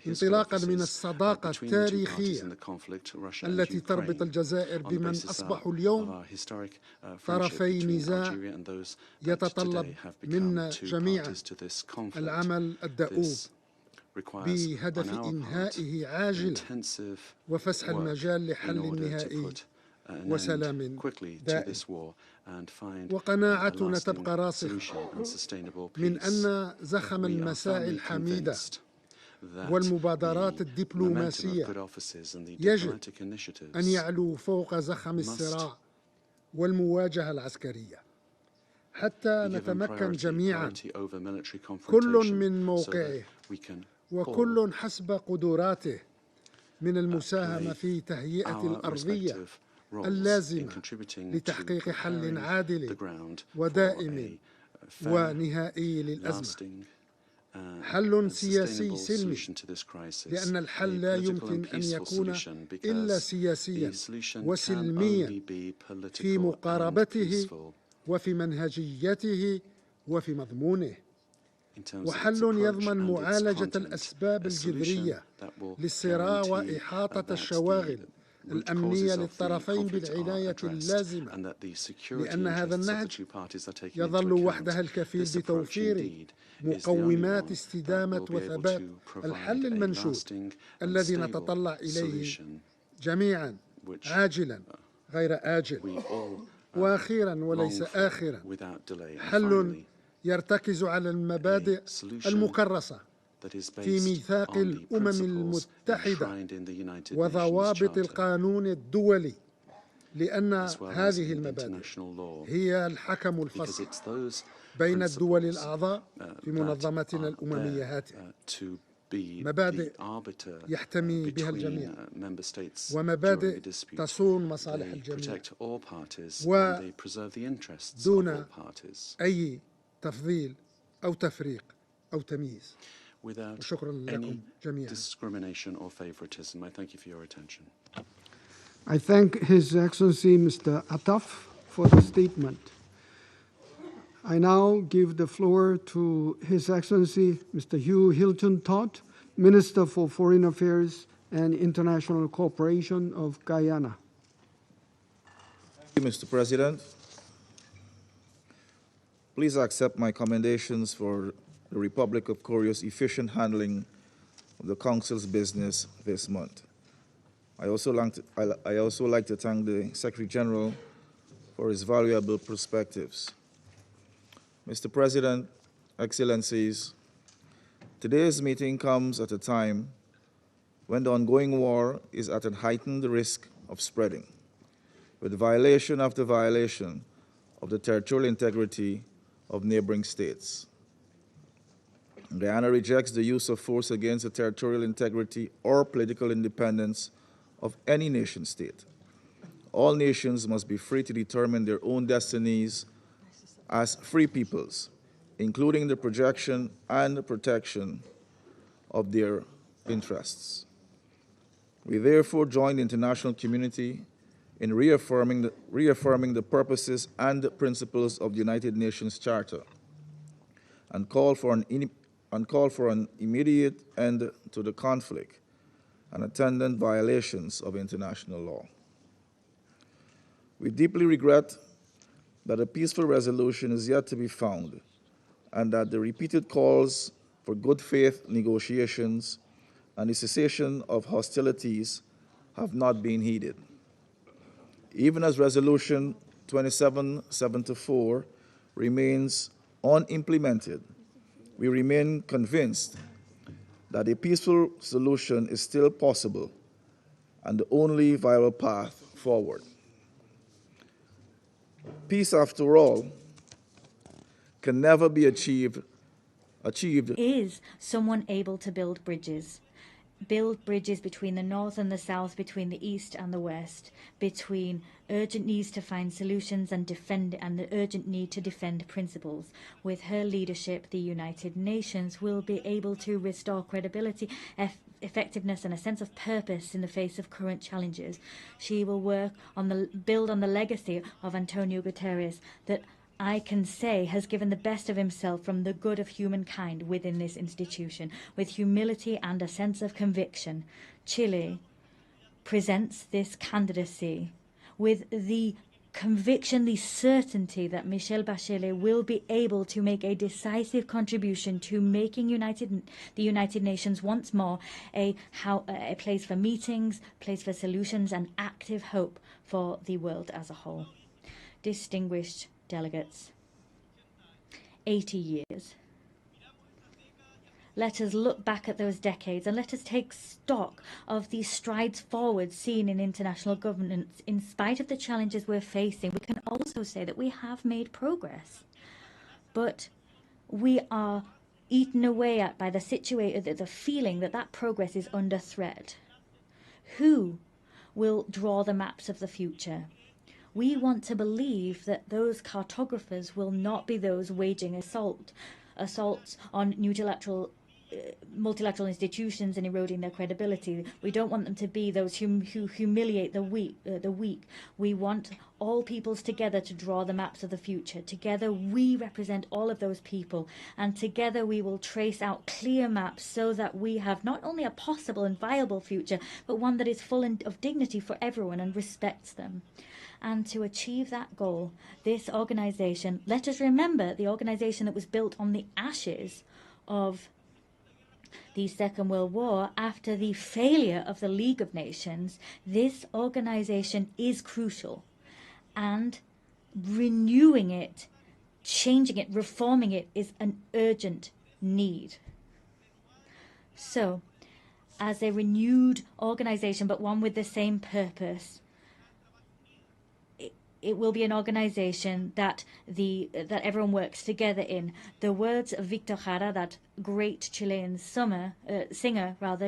انطلاقا من الصداقة التاريخية التي تربط الجزائر بمن أصبحوا اليوم طرفي نزاع يتطلب منا جميعا العمل الدؤوب بهدف إنهائه عاجلا وفسح المجال لحل نهائي وسلام دائم. وقناعتنا تبقى راسخة من أن زخم المساعي الحميدة والمبادرات الدبلوماسية يجب أن يعلو فوق زخم الصراع والمواجهة العسكرية حتى نتمكن جميعا كل من موقعه وكل حسب قدراته من المساهمة في تهيئة الأرضية اللازمة لتحقيق حل عادل ودائم ونهائي للأزمة، حل سياسي سلمي، لأن الحل لا يمكن أن يكون إلا سياسيا وسلميا في مقاربته وفي منهجيته وفي مضمونه، وحل يضمن معالجة الأسباب الجذرية للصراع وإحاطة الشواغل الأمنية للطرفين بالعناية اللازمة، لأن هذا النهج يظل وحدها الكفيل بتوفير مقومات استدامة وثبات الحل المنشود الذي نتطلع إليه جميعا عاجلا غير آجل. وأخيرا وليس آخرا، حل يرتكز على المبادئ المكرسة في ميثاق الأمم المتحدة وضوابط القانون الدولي، لأن هذه المبادئ هي الحكم الفصل بين الدول الأعضاء في منظمتنا الأممية هذه، مبادئ يحتمي بها الجميع ومبادئ تصون مصالح الجميع ودون أي تفضيل أو تفريق أو تمييز. وشكرا لكم جميعا. I thank His Excellency Mr. Attaf for the statement. I now give the floor to His Excellency Mr. Hugh Hilton Todd, Minister for Foreign Affairs and International Cooperation of Guyana. Thank you, Mr. President. Please accept my commendations for the Republic of Korea's efficient handling of the Council's business this month. I also like to thank the Secretary General for his valuable perspectives. Mr. President, Excellencies, today's meeting comes at a time when the ongoing war is at a heightened risk of spreading, with violation after violation of the territorial integrity of neighboring states. Guyana rejects the use of force against the territorial integrity or political independence of any nation state. All nations must be free to determine their own destinies as free peoples, including the projection and the protection of their interests. We therefore join the international community in reaffirming the purposes and the principles of the United Nations Charter and call for an immediate end to the conflict and attendant violations of international law. We deeply regret that a peaceful resolution is yet to be found and that the repeated calls for good faith negotiations and the cessation of hostilities have not been heeded. Even as Resolution 2774 remains unimplemented, we remain convinced that a peaceful solution is still possible and the only viable path forward. Peace, after all, can never be achieved. Is someone able to build bridges? Build bridges between the north and the south, between the east and the west, between urgent needs to find solutions and the urgent need to defend principles. With her leadership, the United Nations will be able to restore credibility, effectiveness and a sense of purpose in the face of current challenges. She will build on the legacy of Antonio Guterres that I can say has given the best of himself from the good of humankind within this institution. With humility and a sense of conviction, Chile presents this candidacy with the conviction, the certainty that Michelle Bachelet will be able to make a decisive contribution to making the United Nations once more a place for meetings, place for solutions and active hope for the world as a whole. Distinguished delegates, 80 years. Let us look back at those decades and let us take stock of the strides forward seen in international governance. In spite of the challenges we're facing, we can also say that we have made progress. But we are eaten away at by the feeling that progress is under threat. Who will draw the maps of the future? We want to believe that those cartographers will not be those waging assaults on multilateral institutions and eroding their credibility. We don't want them to be those who humiliate the weak. We want all peoples together to draw the maps of the future. Together we represent all of those people, and together we will trace out clear maps so that we have not only a possible and viable future, but one that is full of dignity for everyone and respects them. And to achieve that goal, this organization, let us remember the organization that was built on the ashes of the Second World War after the failure of the League of Nations, this organization is crucial. And renewing it, changing it, reforming it is an urgent need. So, as a renewed organization, but one with the same purpose, it will be an organization that everyone works together in. The words of Victor Jara, that great Chilean singer,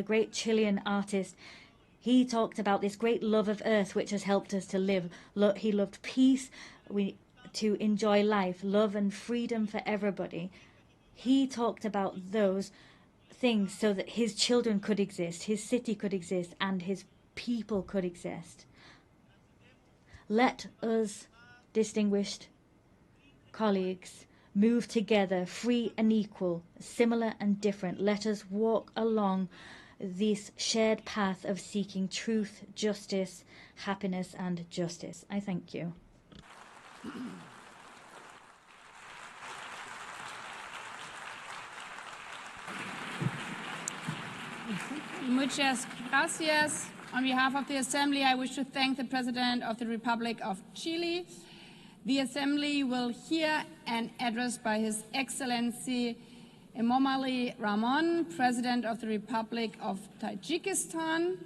great Chilean artist, he talked about this great love of earth which has helped us to live. He loved peace, to enjoy life, love and freedom for everybody. He talked about those things so that his children could exist, his city could exist, and his people could exist. Let us, distinguished colleagues, move together, free and equal, similar and different. Let us walk along this shared path of seeking truth, justice, happiness, and justice. I thank you. Muchas gracias. On behalf of the Assembly, I wish to thank the President of the Republic of Chile. The Assembly will hear an address by His Excellency Emomali Rahmon, President of the Republic of Tajikistan.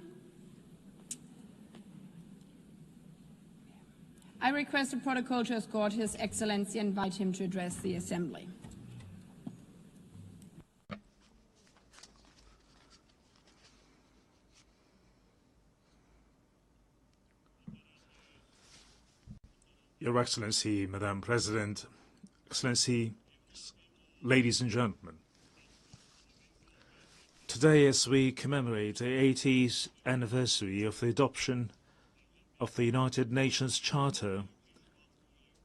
I request the protocol to escort His Excellency and invite him to address the Assembly. Your Excellency, Madam President, Excellency, ladies and gentlemen. Today, as we commemorate the 80th anniversary of the adoption of the United Nations Charter,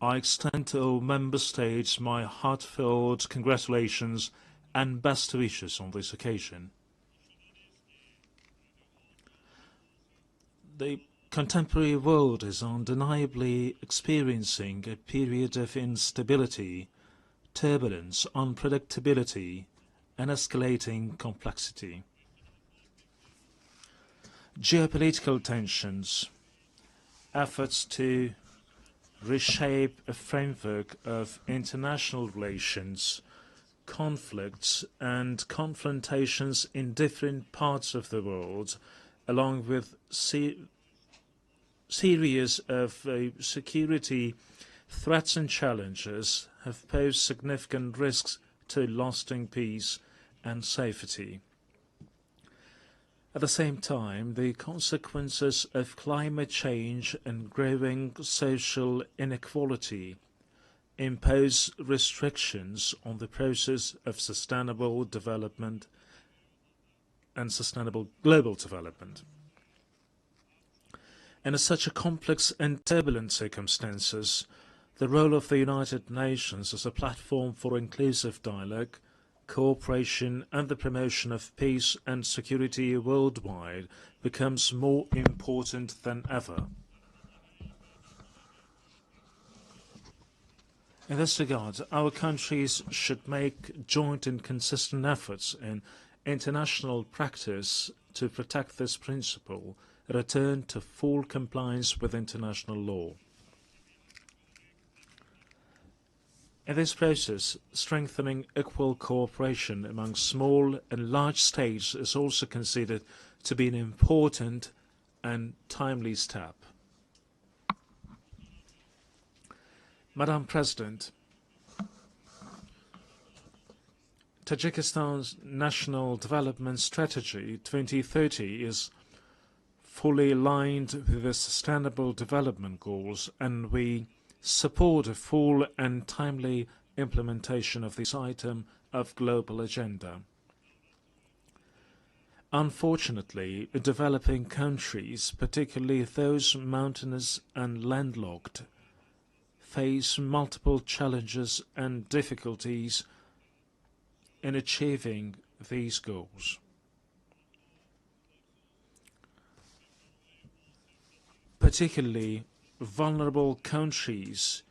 I extend to all member states my heartfelt congratulations and best wishes on this occasion. The contemporary world is undeniably experiencing a period of instability, turbulence, unpredictability, and escalating complexity. Geopolitical tensions, efforts to reshape a framework of international relations, conflicts and confrontations in different parts of the world, along with series of security threats and challenges have posed significant risks to lasting peace and safety. At the same time, the consequences of climate change and growing social inequality impose restrictions on the process of sustainable development and sustainable global development. In such a complex and turbulent circumstances, the role of the United Nations as a platform for inclusive dialogue, cooperation and the promotion of peace and security worldwide becomes more important than ever. In this regard, our countries should make joint and consistent efforts in international practice to protect this principle, return to full compliance with international law. In this process, strengthening equal cooperation among small and large states is also considered to be an important and timely step. Madam President, Tajikistan's National Development Strategy 2030 is fully aligned with the Sustainable Development Goals, and we support a full and timely implementation of this item of global agenda. Unfortunately, developing countries, particularly those mountainous and landlocked, face multiple challenges and difficulties in achieving these goals. Particularly vulnerable countries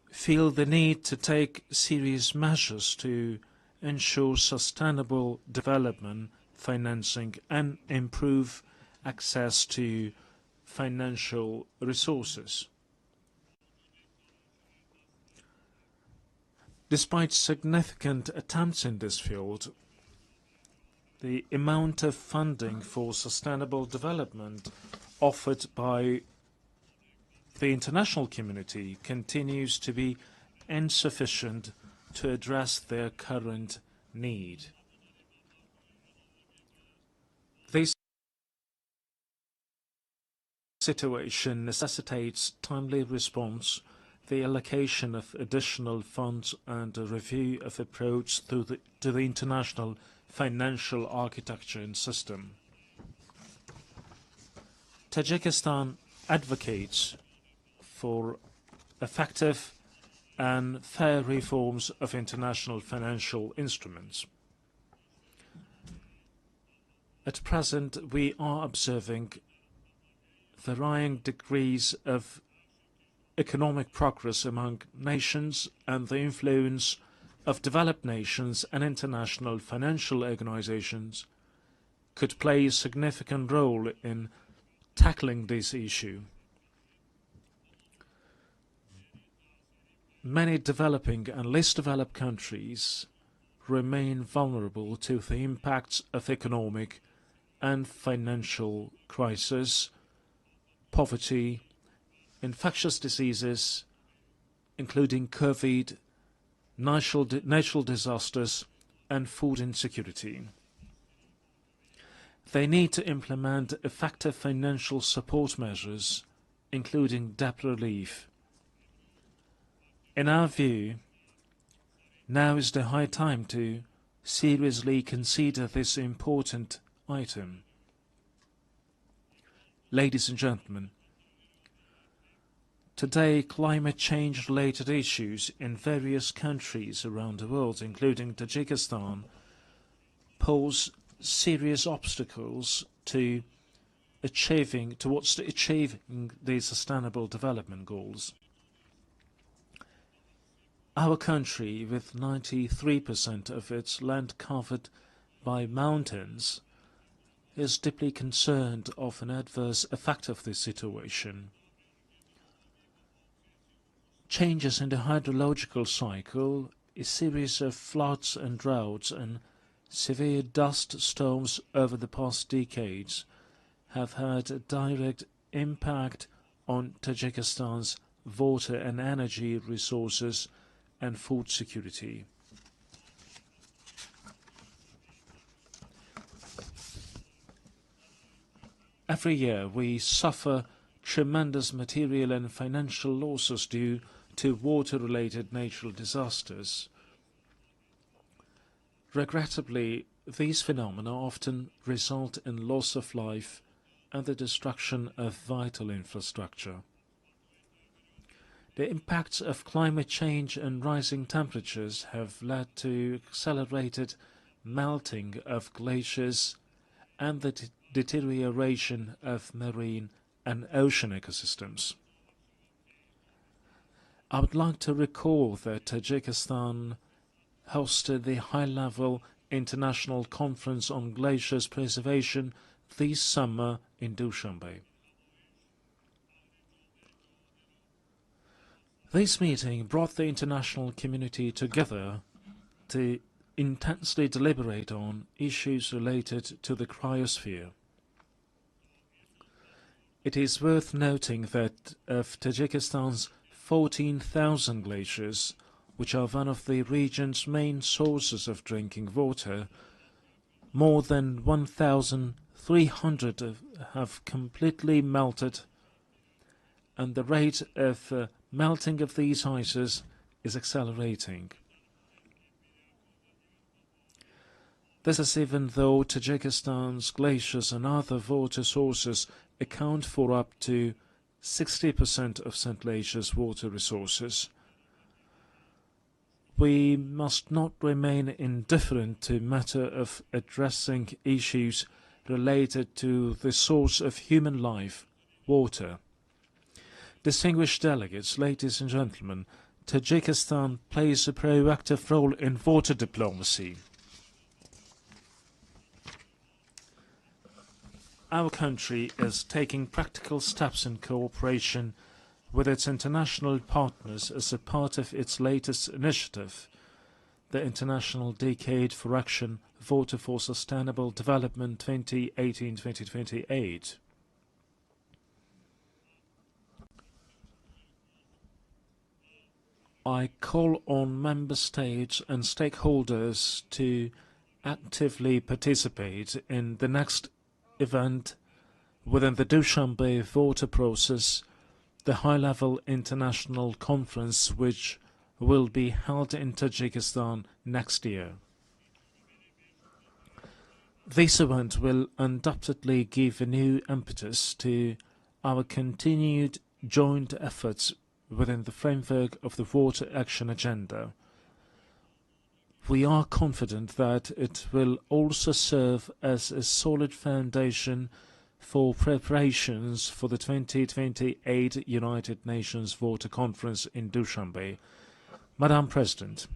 feel the need to take serious measures to ensure sustainable development, financing, and improve access to financial resources. Despite significant attempts in this field, the amount of funding for sustainable development offered by the international community continues to be insufficient to address their current need. This situation necessitates timely response, the allocation of additional funds, and a review of approach to the international financial architecture and system. Tajikistan advocates for effective and fair reforms of international financial instruments. At present, we are observing varying degrees of economic progress among nations, and the influence of developed nations and international financial organizations could play a significant role in tackling this issue. Many developing and less developed countries remain vulnerable to the impacts of economic and financial crisis, poverty, infectious diseases, including COVID, natural disasters, and food insecurity. They need to implement effective financial support measures, including debt relief. In our view, now is the high time to seriously consider this important item. Ladies and gentlemen, today climate change-related issues in various countries around the world, including Tajikistan, pose serious obstacles towards achieving the Sustainable Development Goals. Our country, with 93% of its land covered by mountains, is deeply concerned of an adverse effect of this situation. Changes in the hydrological cycle, a series of floods and droughts, and severe dust storms over the past decades have had a direct impact on Tajikistan's water and energy resources and food security. Every year we suffer tremendous material and financial losses due to water-related natural disasters. Regrettably, these phenomena often result in loss of life and the destruction of vital infrastructure. The impacts of climate change and rising temperatures have led to accelerated melting of glaciers and the deterioration of marine and ocean ecosystems. I would like to recall that Tajikistan hosted the high-level International Conference on Glaciers Preservation this summer in Dushanbe. This meeting brought the international community together to intensely deliberate on issues related to the cryosphere. It is worth noting that of Tajikistan's 14,000 glaciers, which are one of the region's main sources of drinking water, more than 1,300 have completely melted, and the rate of melting of these ices is accelerating. This is even though Tajikistan's glaciers and other water sources account for up to 60% of St. Asia's water resources. We must not remain indifferent to the matter of addressing issues related to the source of human life, water. Distinguished delegates, ladies and gentlemen, Tajikistan plays a proactive role in water diplomacy. Our country is taking practical steps in cooperation with its international partners as a part of its latest initiative, the International Decade for Action Water for Sustainable Development 2018-2028. I call on member states and stakeholders to actively participate in the next event within the Dushanbe water process, the high-level international conference which will be held in Tajikistan next year. This event will undoubtedly give a new impetus to our continued joint efforts within the framework of the Water Action Agenda. We are confident that it will also serve as a solid foundation for preparations for the 2028 United Nations Water Conference in Dushanbe. Madam President,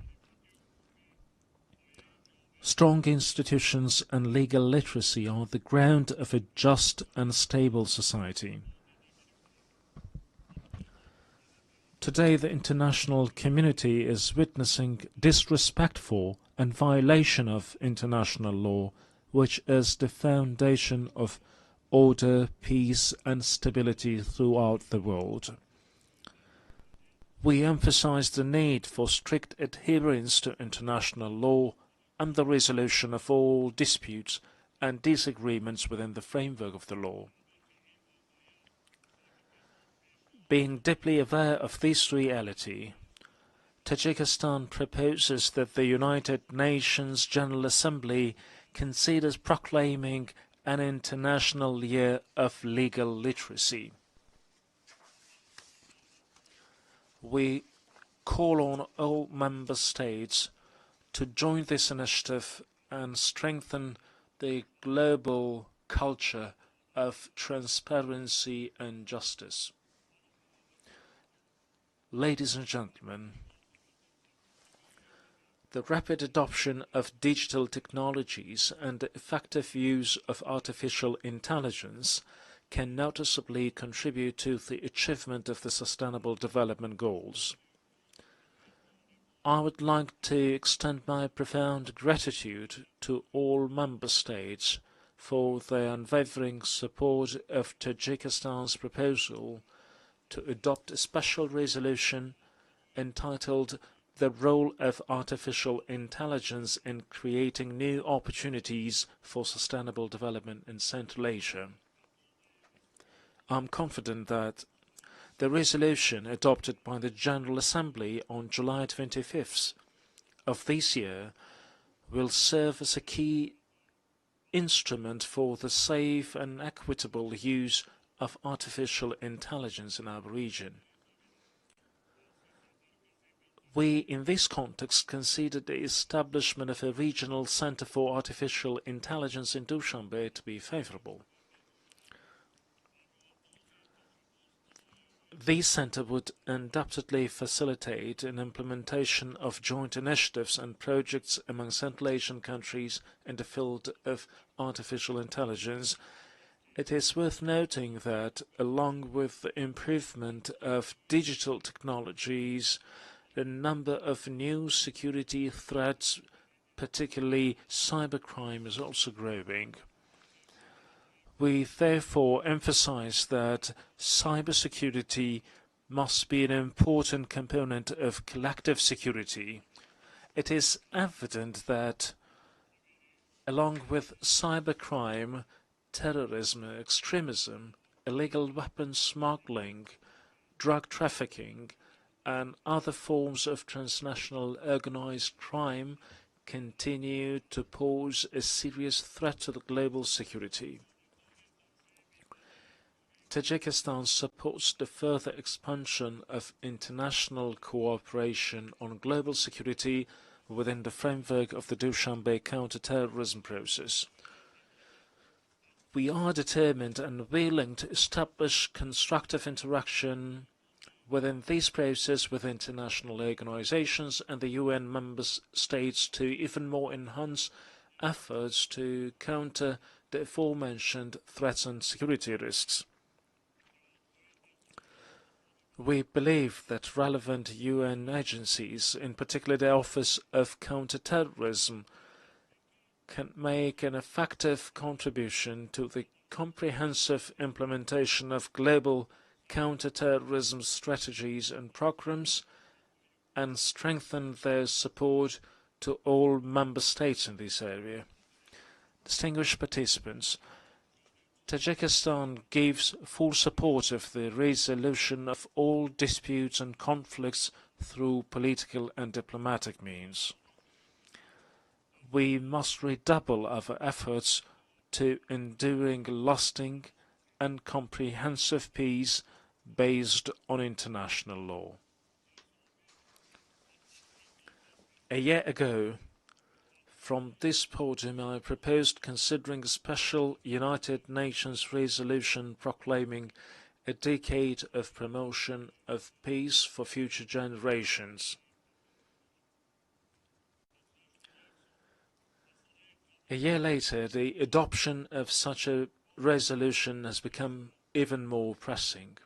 strong institutions and legal literacy are the ground of a just and stable society. Today, the international community is witnessing disrespect for and violation of international law, which is the foundation of order, peace and stability throughout the world. We emphasize the need for strict adherence to international law and the resolution of all disputes and disagreements within the framework of the law. Being deeply aware of this reality, Tajikistan proposes that the United Nations General Assembly considers proclaiming an International Year of Legal Literacy. We call on all member states to join this initiative and strengthen the global culture of transparency and justice. Ladies and gentlemen, the rapid adoption of digital technologies and the effective use of artificial intelligence can noticeably contribute to the achievement of the Sustainable Development Goals. I would like to extend my profound gratitude to all member states for their unwavering support of Tajikistan's proposal to adopt a special resolution entitled "The Role of Artificial Intelligence in Creating New Opportunities for Sustainable Development in Central Asia." I'm confident that the resolution adopted by the General Assembly on July 25th of this year will serve as a key instrument for the safe and equitable use of artificial intelligence in our region. We, in this context, consider the establishment of a regional Center for Artificial Intelligence in Dushanbe to be favorable. This center would undoubtedly facilitate an implementation of joint initiatives and projects among Central Asian countries in the field of artificial intelligence. It is worth noting that, along with the improvement of digital technologies, the number of new security threats, particularly cybercrime, is also growing. We therefore emphasize that cybersecurity must be an important component of collective security. It is evident that, along with cybercrime, terrorism, extremism, illegal weapons smuggling, drug trafficking, and other forms of transnational organized crime continue to pose a serious threat to the global security. Tajikistan supports the further expansion of international cooperation on global security within the framework of the Dushanbe counter-terrorism process. We are determined and willing to establish constructive interaction within this process with international organizations and the UN member states to even more enhance efforts to counter the aforementioned threats and security risks. We believe that relevant UN agencies, in particular the Office of Counterterrorism, can make an effective contribution to the comprehensive implementation of global counterterrorism strategies and programs and strengthen their support to all member states in this area. Distinguished participants, Tajikistan gives full support of the resolution of all disputes and conflicts through political and diplomatic means. We must redouble our efforts to enduring, lasting and comprehensive peace based on international law. A year ago, from this podium, I proposed considering a special United Nations resolution proclaiming a decade of promotion of peace for future generations. A year later, the adoption of such a resolution has become even more pressing.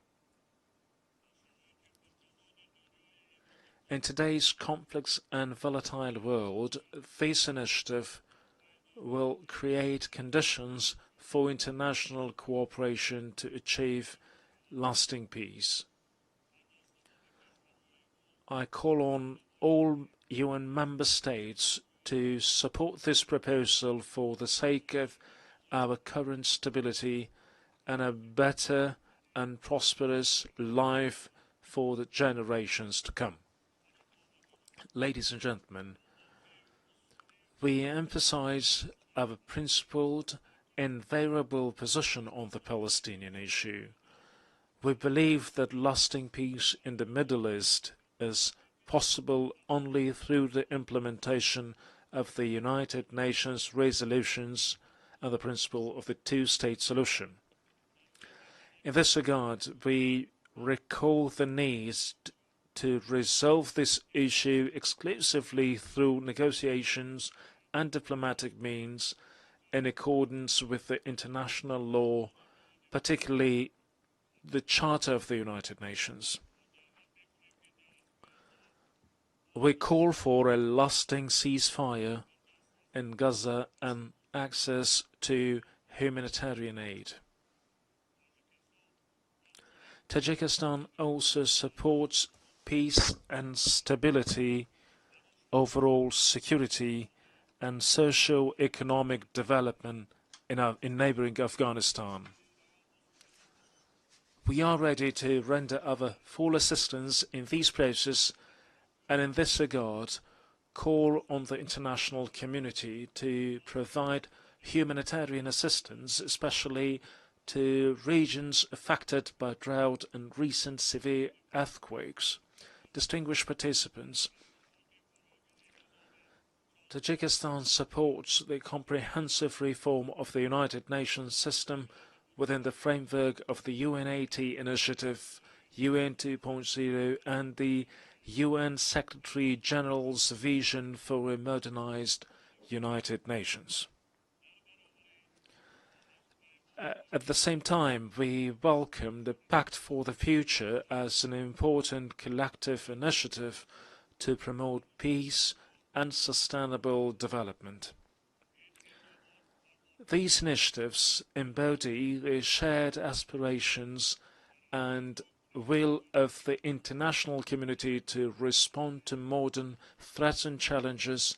In today's complex and volatile world, this initiative will create conditions for international cooperation to achieve lasting peace. I call on all UN member states to support this proposal for the sake of our current stability and a better and prosperous life for the generations to come. Ladies and gentlemen, we emphasize our principled, invariable position on the Palestinian issue. We believe that lasting peace in the Middle East is possible only through the implementation of the United Nations resolutions and the principle of the two-state solution. In this regard, we recall the need to resolve this issue exclusively through negotiations and diplomatic means in accordance with the international law, particularly the Charter of the United Nations. We call for a lasting ceasefire in Gaza and access to humanitarian aid. Tajikistan also supports peace and stability, overall security and socio-economic development in neighboring Afghanistan. We are ready to render our full assistance in these processes and in this regard call on the international community to provide humanitarian assistance, especially to regions affected by drought and recent severe earthquakes. Distinguished participants, Tajikistan supports the comprehensive reform of the United Nations system within the framework of the UN80 initiative, UN 2.0 and the UN Secretary General's vision for a modernized United Nations. At the same time, we welcome the Pact for the Future as an important collective initiative to promote peace and sustainable development. These initiatives embody the shared aspirations and will of the international community to respond to modern threats and challenges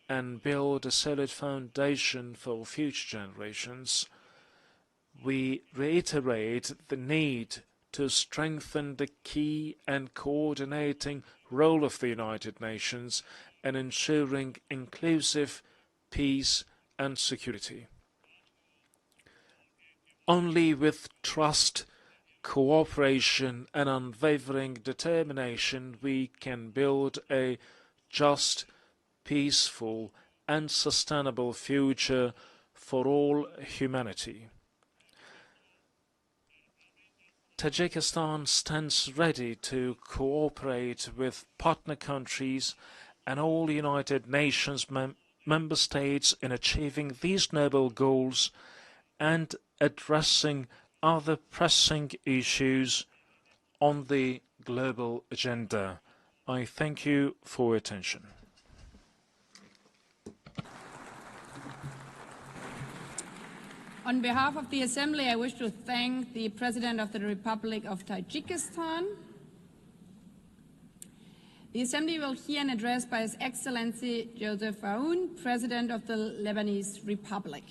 and build a solid foundation for future generations. We reiterate the need to strengthen the key and coordinating role of the United Nations in ensuring inclusive peace and security. Only with trust, cooperation and unwavering determination we can build a just, peaceful and sustainable future for all humanity. Tajikistan stands ready to cooperate with partner countries and all United Nations member states in achieving these noble goals and addressing other pressing issues on the global agenda. I thank you for your attention. On behalf of the Assembly, I wish to thank the President of the Republic of Tajikistan. The Assembly will hear an address by His Excellency Joseph Aoun, President of the Lebanese Republic.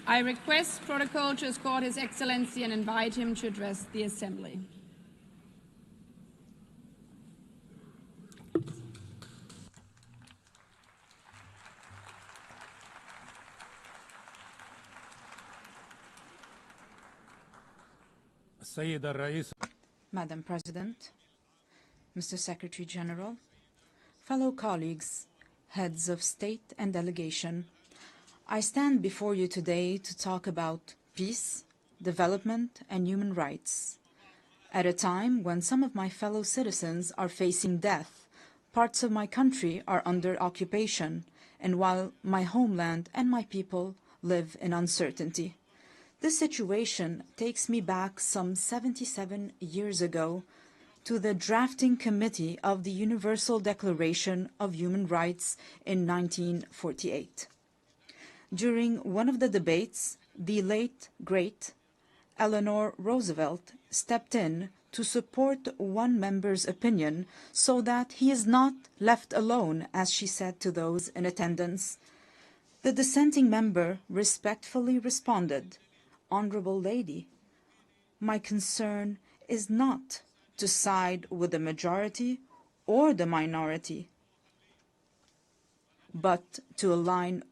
I request protocol to escort His Excellency and invite him to address the Assembly. Madam President, Mr. Secretary General, fellow colleagues, heads of state and delegation, I stand before you today to talk about peace, development, and human rights. At a time when some of my fellow citizens are facing death, parts of my country are under occupation, and while my homeland and my people live in uncertainty. This situation takes me back some 77 years ago to the drafting committee of the Universal Declaration of Human Rights in 1948. During one of the debates, the late, great Eleanor Roosevelt stepped in to support one member's opinion so that he is not left alone, as she said to those in attendance. The dissenting member respectfully responded, "Honorable Lady, my concern is not to side with the majority or the minority, but to align